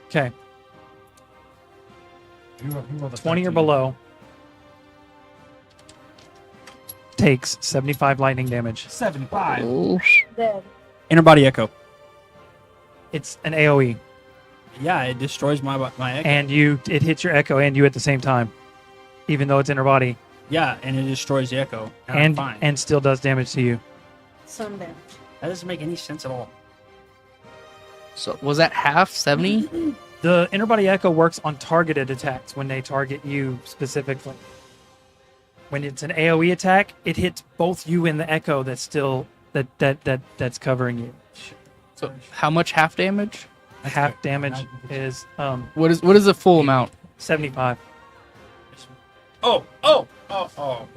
Okay. Who rolled a 20 or 13? below takes 75 lightning damage. 75. Ooh. Dead. Inner body echo. It's an AoE, Yeah, it destroys my echo. and it hits your echo and you at the same time, even though it's inner body, Yeah, and it destroys the echo. And I'm fine. and still does damage to you. Some damage. That doesn't make any sense at all. So was that half 70? The inner body echo works on targeted attacks when they target you specifically. When it's an AoE attack, it hits both you and the echo that's still that's covering you. So how much half damage? Half damage is What is the full amount? 75. Oh, no.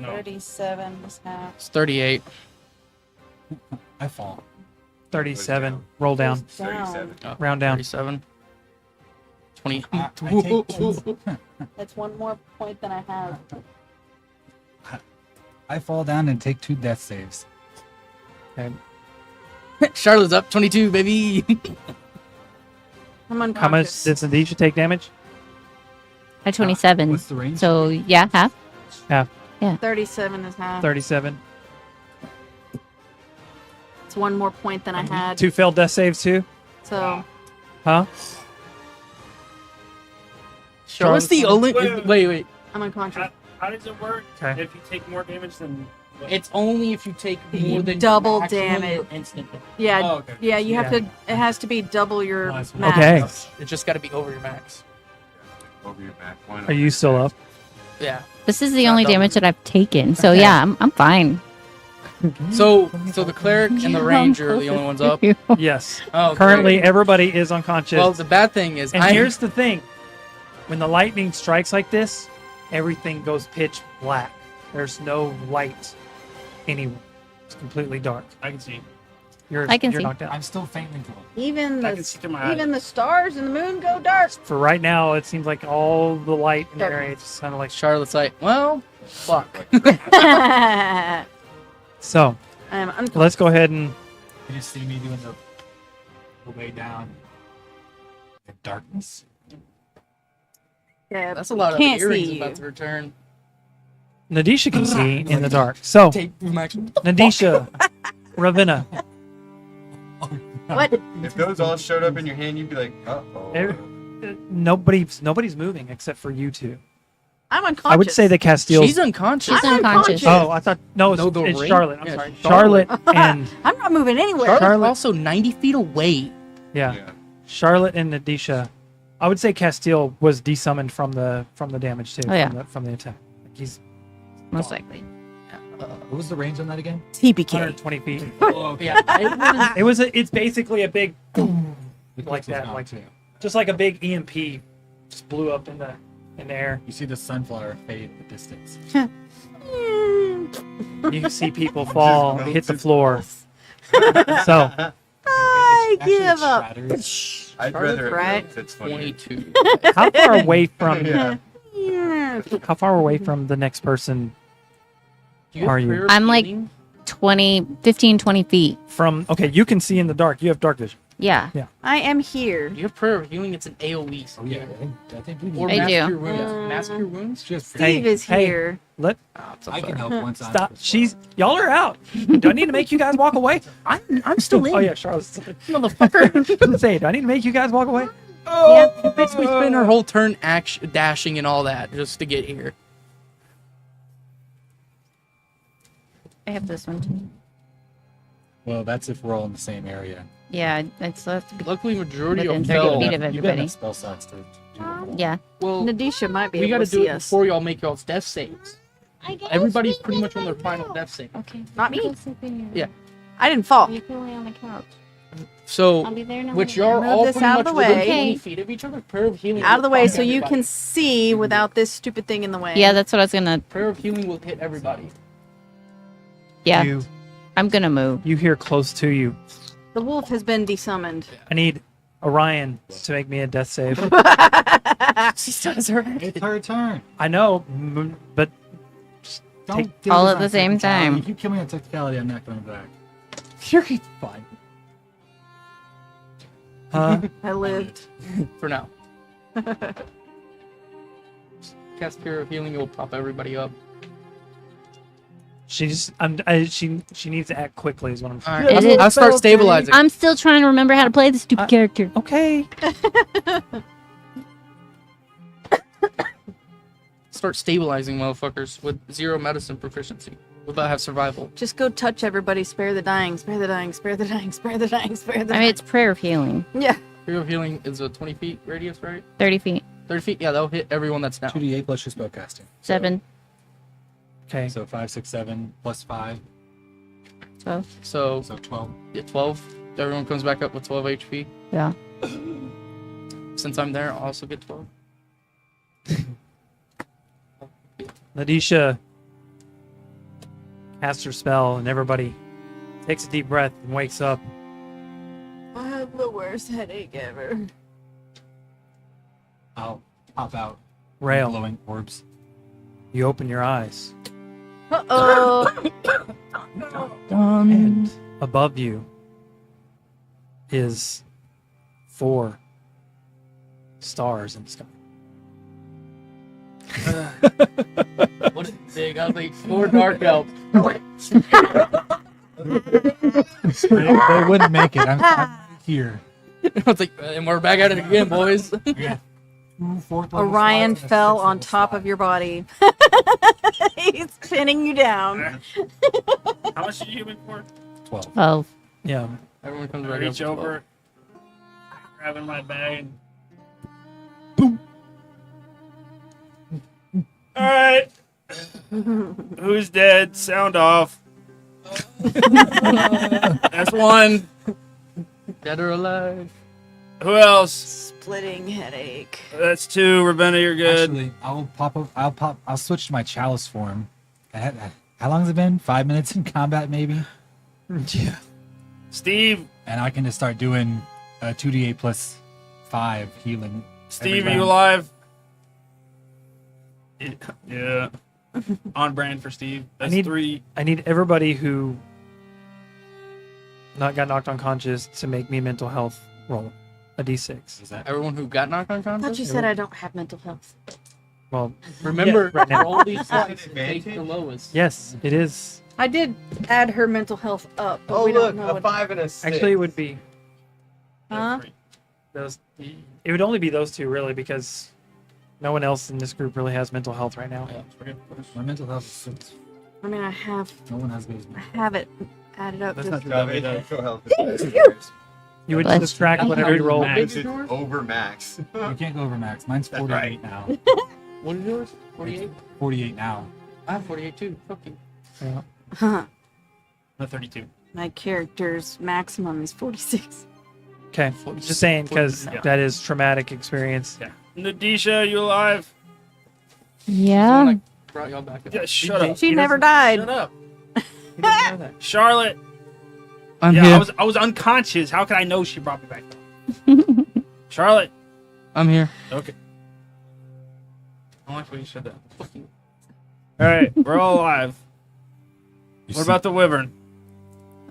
37 is half. It's 38. I fall. 37. Roll down. Goes down. 37. Oh, Round down. 37. 20. I take two. That's one more point than I have. I fall down and take 2 death saves. Okay. Charlotte's up 22, baby. I'm How much unconscious. did Nadisha take damage? At 27. What's the range? So, yeah, half. Half. 37 is half. 37. It's one more point than I had. 2 failed death saves too? So Huh? Charlotte's the only. Wait. I'm unconscious. How does it work? Okay. If you take more damage than. It's only if you take more than Double maximum damage. or instantly. Yeah, Oh, okay. yeah. You have Yeah. to. It has to be double your Oh, that's max. Okay. It's just got to be over your max. Over your back. One Are you still up? Yeah. This is the Not only double. damage that I've taken. So, Okay. yeah, I'm fine. So the cleric and the ranger are the only ones up. Yes. Oh, okay. Currently, everybody is unconscious. Well, the bad thing is, and here's the thing. When the lightning strikes like this, everything goes pitch black. There's no light anywhere. It's completely dark. I can see. You're I can you're see. knocked out. I'm still faintly cold. Even I can see through my the eyes. even the stars and the moon go dark. For right now, it seems like all the light in the Darkness. area is just kind of like. Charlotte's like, well, fuck. I So am unconscious. let's go ahead and You just see me doing the way down. The darkness. Yeah, That's a lot of can't earrings see about you. to return. Nadisha can see in the dark. So Take max. Nadisha, Ravenna, What? If those all showed up in your hand, you'd be like, Every- uh-oh. nobody's moving except for you two. I'm unconscious. I would say that Castile. She's unconscious. She's I'm unconscious. Oh, I thought no, No, the it's ring? Charlotte. I'm Yeah, sorry, Charlotte. Charlotte and I'm not moving anywhere. Charlotte's Charlotte- also 90 feet away. yeah, Charlotte and Nadisha. I would say Castile was desummoned from the damage too. Oh, yeah. from the attack. Like he's Most likely. What was the range on that again? TPK. 120 feet. Yeah. It's basically a big like that, like just like a big EMP just blew up in the air. You see the sunflower fade in the distance. You can see people fall, hit the floor. So I Actually, give it up. shatters. I'd Charlotte's rather. right. That's funny. 22. how far away from Yeah. Yeah. how far away from the next person Do have Are you? prayer of I'm like healing? 15, 20 feet. From okay, you can see in the dark. You have dark vision. Yeah. I am here. Do you have prayer of healing? It's an AoE. So Yeah, I think we Or I mask do. your wounds. Mask your wounds. just Steve is hey. here. Let I can help once. stop. Y'all are out. Do I need to make you guys walk away? I'm still in. Oh yeah, Charlotte's. Motherfucker. Say, do I need to make you guys walk away? Yeah, basically spend our whole turn dashing and all that just to get here. I have this one too. Well, that's if we're all in the same area. Yeah, I still have to be Luckily, majority within of 30 fell. feet of You better everybody. have spell slots to do that. Yeah. Well, Nadisha might be we able got to to do see it us. before y'all make y'all's death saves. I guess Everybody's we pretty much can on their go. final death save. Okay. Not me. Go sleep in your Yeah. room. I didn't fall. You can lay on the couch. So, I'll be there in a which minute. y'all Move all this pretty out much of the within way. 20 feet of each other. Prayer of healing. Out of the will way pop so you everybody. can see without this stupid thing in the way. Yeah, that's what I was gonna. Prayer of healing will hit everybody. Yeah, You I'm gonna move. you hear close to you. The wolf has been desummoned. I need Orion to make me a death save. She does her. It's her turn. I know, but Don't Take- deal all with at my the same technicality. time. If you kill me on technicality, I'm not coming back. you're fine. I lived. For now. Cast Prayer of healing will pop everybody up. She just she needs to act quickly is what I'm All saying. Is it- I'll start stabilizing. I'm still trying to remember how to play the stupid character. Okay. Start stabilizing motherfuckers with 0 medicine proficiency. We're about to have survival. Just go touch everybody. Spare the dying. Spare the dying. Spare the dying. Spare the dying. Spare the I dying. mean, it's prayer of healing. Yeah. Prayer of healing is a 20 feet radius, right? 30 feet. 30 feet? Yeah, that'll hit everyone that's down. 2d8 plus your spellcasting. 7. Okay. So 5, 6, 7 plus 5. 12. So, So 12. yeah, 12. Everyone comes back up with 12 HP. Yeah. Since I'm there, I'll also get 12. Nadisha casts her spell, and everybody takes a deep breath and wakes up. I have the worst headache ever. I'll pop out Rail, glowing orbs. you open your eyes, Uh-oh. and above you is 4 stars in the sky. What is big? I was like, 4 dark elves. They wouldn't make it. I'm here. I was like, and we're back at it again, boys. Yeah. 2 fourth level Orion slots and a fell sixth on level top slot. of your body. He's pinning you down. How much did you heal me for? 12. 12. Yeah. Everyone comes I back reach up. over, grabbing my bag. All right. Who's dead? Sound off. That's one. Dead or alive. Who else? Splitting headache. That's 2. Ravenna, you're good. Actually, I'll switch to my chalice form. How long has it been? 5 minutes in combat, maybe? Yeah. Steve, And I can just start doing 2d8 plus 5 healing. Steve, are every you round. alive? Yeah. On brand for Steve. That's need- 3. I need everybody who got knocked unconscious to make me a mental health roll. A d6. Is that Everyone who got knocked I thought unconscious. you said I don't have mental health. Well, Remember, Yeah, right now. all these dice Advantage? take the lowest. yes, it is. I did add her mental health up, but Oh we look, don't know a what. 5 and a 6. Actually, it would be Huh? those. It would only be those 2, really, because no one else in this group really has mental health right now. my mental health is 6. I mean, I have No one has good as I me. have it added up. That's just- not No, true. mental health is yours. You would Bless subtract you. whatever you roll. Max. It's over max. You can't go over max. Mine's That's 48 right. now. What is yours? 48? 48 now. I have 48 too. Fuck you. Yeah. Huh. No, 32. My character's maximum is 46. Okay, just saying because Yeah. that is traumatic experience. Yeah. Nadisha, you alive? Yeah. I brought y'all back up. Yeah, shut up. She He never Shut died. up. He doesn't know that. Charlotte. I'm yeah, here. I was unconscious. How can I know she brought me back? Charlotte. I'm here. Okay. I like when you said that. All right, we're all alive. You What see- about the wyvern?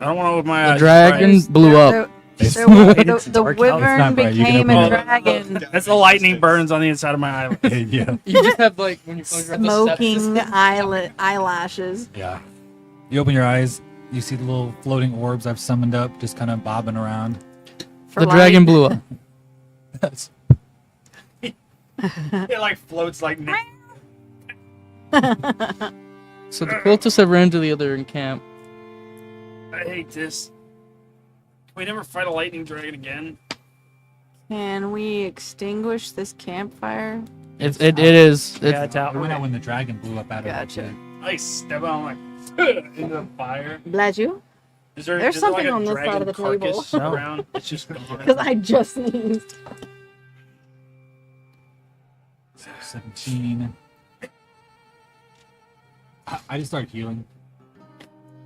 I don't want to open my The eyes. dragon Right. blew up. The dark out. wyvern It's not bright. You can became a open it. dragon, That's the lightning burns on the inside of my eyelid. Yeah. You just have like when you close your eyes, the smoking eyelashes. Yeah. You open your eyes, you see the little floating orbs I've summoned up, just kind of bobbing around. For the light. dragon blew up. That's It like floats like. So the cultists have ran to the other camp. I hate this. Can we never fight a lightning dragon again? Can we extinguish this campfire? It is. Yeah, it's out. I went out when the dragon blew up out of Gotcha. it. I step on like into the fire. Glad you. Is there, There's is there, something like, a on this side dragon of the table. carcass No. around? It's just gone. Because I just sneezed. 17. I just start healing.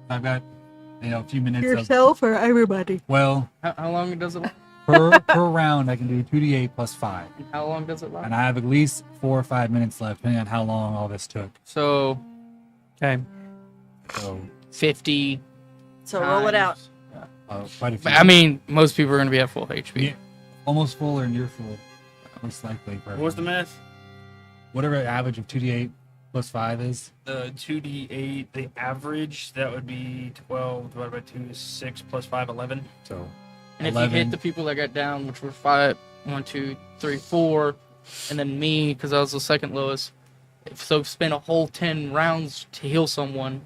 I've got, a few minutes of. Yourself or everybody? Well, How long does it last? per round, I can do 2d8 plus 5. How long does it last? And I have at least 4 or 5 minutes left, depending on how long all this took. So Okay. So, 50. So roll it out. quite a few. I mean, most people are going to be at full HP. Yeah, almost full or near full, most likely. What was the math? Whatever average of 2d8 plus 5 is. The 2d8, the average, that would be 12 divided by 2 is 6 plus 5, 11. So, And if 11. you hit the people that got down, which were 5, 1, 2, 3, 4, and then me, because I was the second lowest, so spend a whole 10 rounds to heal someone,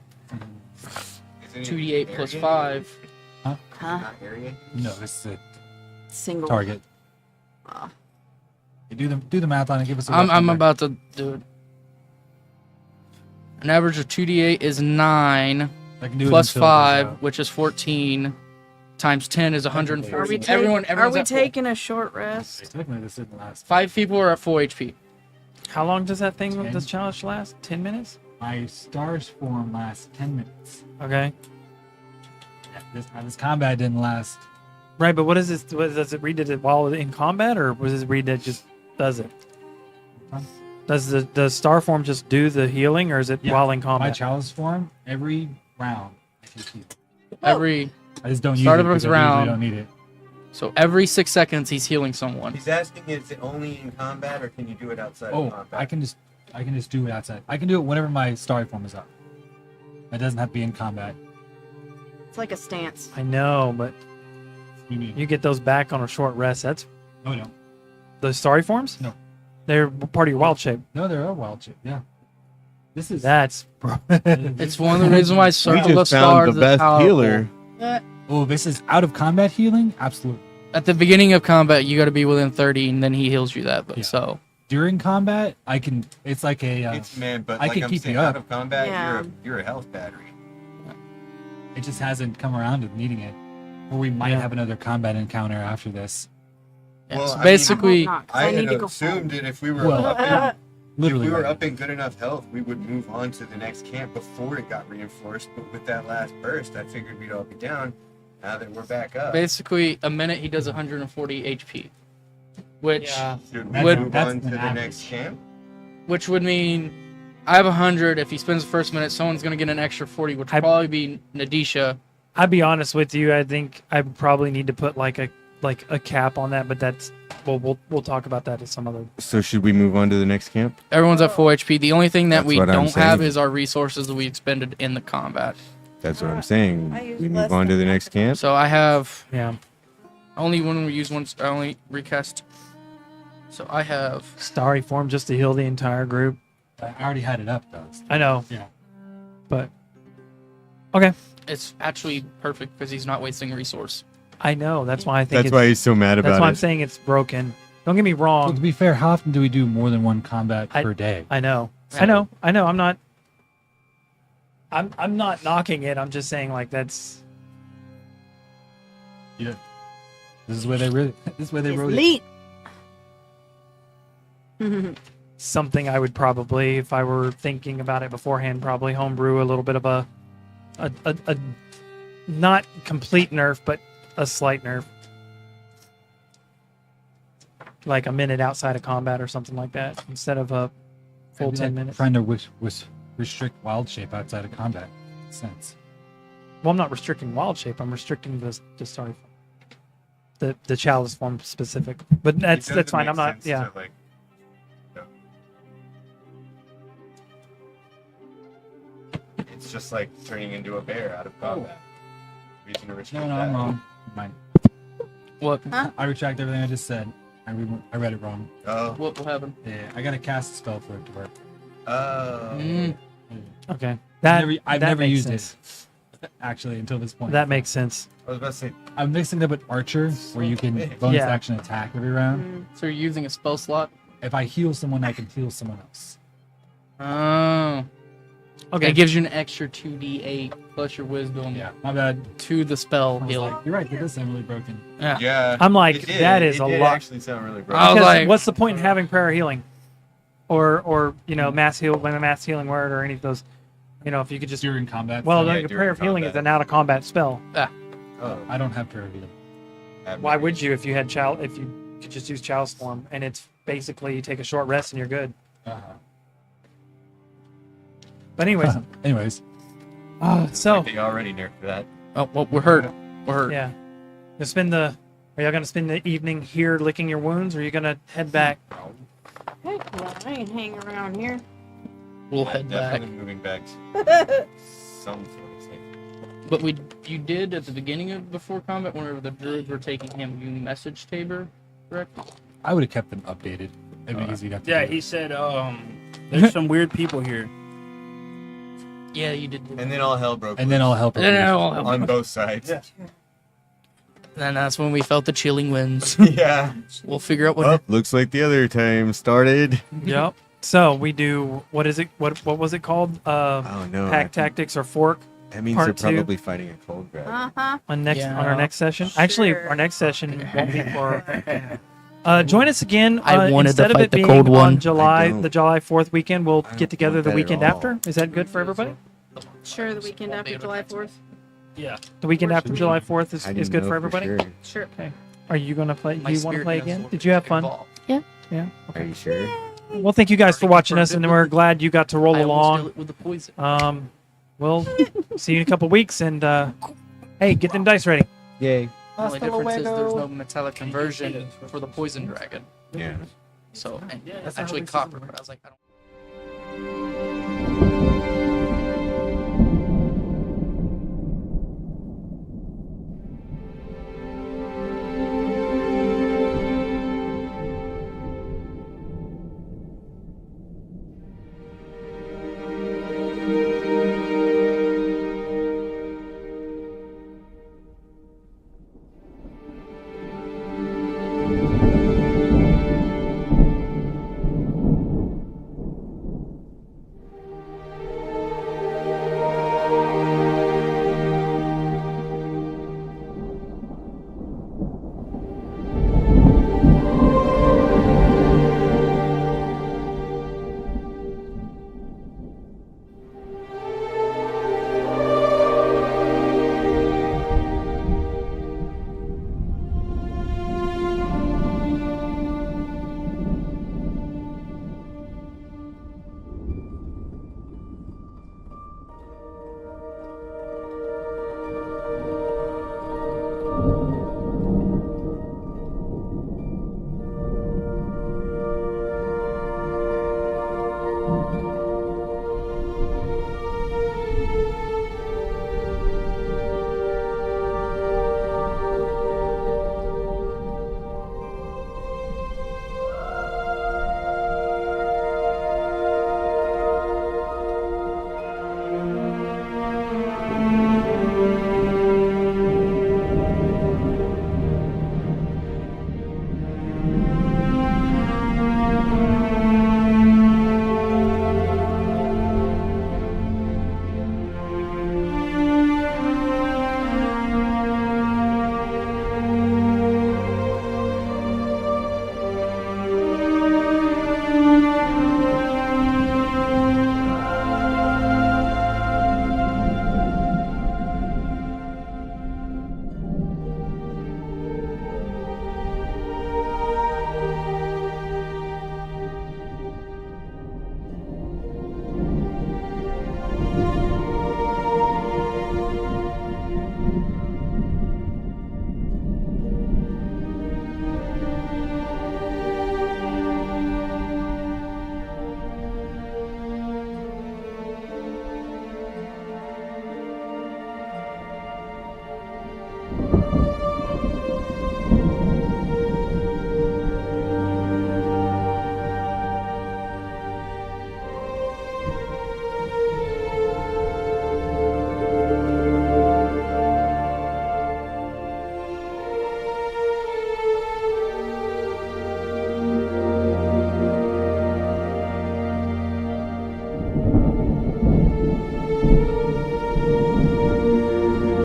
2d8 plus 5. Huh? Not area. No, this is a Single. target. Ah. You do the math on it. Give us a I'm rough number. about to do it. An average of 2d8 is 9, I can do it plus until it goes 5, out. which is 14, times 10 is 140. Are we, Everyone's at full. taking a short rest? Technically, this isn't the last. 5 people are at full HP. How long does that thing, 10. this challenge last? 10 minutes? My stars form lasts 10 minutes. Okay. This combat didn't last. Right, but what is this? What, does it read it while in combat, or was it read that just does it? Does the star form just do the healing, or is it Yeah. while in My combat? chalice form, every round, I can keep. Every I just don't use Start it of his because I usually round. don't need it. So every 6 seconds, he's healing someone. He's asking, is it only in combat, or can you do it outside Oh, of combat? I can just do it outside. I can do it whenever my star form is up. It doesn't have to be in combat. It's like a stance. I know, but You need. you get those back on a short rest. That's Oh no, the starry forms? No. They're part of your wild shape. no, they're a wild chip. Yeah. This is. That's It's one of the reasons why We Circle of just Stars found the is best powerful. healer. Oh, this is out of combat healing. Absolutely. At the beginning of combat, you got to be within 30, and then he heals you that. But Yeah. so During combat, I can. It's like a. It's man, but I like can I'm keep saying, you up. out of combat, Yeah. you're a health battery. It just hasn't come around to needing it. Or we might Yeah. have another combat encounter after this. yeah, Well, so I mean- basically, I hope not, 'cause I I need had to go assumed home. that if we were Well, up in, Literally. if we were right. up in good enough health, we would move on to the next camp before it got reinforced. But with that last burst, I figured we'd all be down. Now that we're back up, basically a minute he does 140 HP, which should we Would- move that's on to an the average. next camp? would mean I have 100. If he spends the first minute, someone's gonna get an extra 40, which would I- probably be Nadisha. I'd be honest with you. I think I probably need to put like a cap on that, but that's we'll talk about that at some other. So should we move on to the next camp? Everyone's at full HP. The only thing that That's we what I'm don't have saying. is our resources that we expended in the combat. That's what I'm saying. I used We less move on to than the that. next camp. So I have Yeah, only when we use once. I only recast. So I have. starry form just to heal the entire group. I already had it up though. I know. Yeah. But okay, It's actually perfect because he's not wasting a resource. I know. That's why I think. That's why he's so mad That's about why I'm it. saying it's broken. Don't get me Well, to wrong. be fair, how often do we do more than one combat I- per day? I know. I know. I know. I'm not. I'm not knocking it. I'm just saying like that's. Yeah. This is where they really. This is where they It's wrote it. elite. Something I would probably, if I were thinking about it beforehand, probably homebrew a little bit of a not complete nerf, but a slight nerf, like a minute outside of combat or something like that, instead of a full Maybe 10 like minutes. Trying to restrict wild shape outside of combat. Makes sense. Well, I'm not restricting wild shape. I'm restricting the starry form. The chalice form specific. But that's fine. I'm not. Yeah. It's just like turning into a bear out of combat. Reason to restrict No, that. I'm wrong. Mine. What? Huh? I retract everything I just said. I read it wrong. Oh. What happened? Yeah, I gotta cast a spell for it to work. Oh. Okay. That I've that never makes used sense. it actually until this point. That makes sense. I was about to say. I'm mixing it up with Archer, where you can bonus Yeah. action attack every round. So you're using a spell slot? If I heal someone, I can heal someone else. Oh. Okay. It gives you an extra 2d8 plus your wisdom Yeah, my bad. to the spell I was heal. like, you're right. That does sound really broken. Yeah. Yeah. I'm like, it did. that is it a did lot. Actually, sound really I broken. was Because like- what's the point in having prayer healing, or mass healing word, or any of those? If you could just During combat. well, Yeah, the during prayer of healing is combat. an out of combat spell. Oh. I don't have prayer healing. Why would you if you had if you could just use chalice form, and it's basically you take a short rest and you're good. But anyways, Anyways, so They already nerfed that. Oh, well, we're hurt. We're hurt. yeah, are y'all gonna spend the evening here licking your wounds, or are you gonna head back? Heck no, I ain't hang around here. We'll head back. Definitely moving back to some sort of thing. But you did at the beginning of before combat, whenever the druids were taking him, you messaged Tabor, correct? I would have kept them updated. It'd be easy to have to Yeah, do. he said, there's some weird people here. Yeah, you did. And then all hell broke And then I'll help. And then I'll help. on both sides. Yeah. And that's when we felt the chilling winds. Yeah. We'll figure out what. Oh, looks like the other time started. Yep. So we do what is it? What was it called? Oh no. Pack tactics or fork That means part they're two. probably fighting a cold grab. Uh-huh. on on Yeah. our next session. Actually, Sure. our next session won't be for. Join us again. I wanted to instead of fight it the being cold one. on I July don't. the July 4th weekend. We'll I don't get together want the that at weekend all. after. Is that good for everybody? Sure, the weekend after July 4th. Yeah. The weekend after July 4th is I is didn't good know for everybody. Sure. Sure. Are you gonna play? Do My you want to spirit play knows again? what Did you have fun? involved. Yeah. Are you sure? Well, thank you guys for watching us, and we're glad you got to roll I almost along. did it with the poison. We'll see you in a couple weeks, and hey, get them dice ready. Yay. The only difference is there's no metallic conversion for the poison dragon. Yeah. So, and Yeah, that's not actually how this copper. works. But I was like, I don't.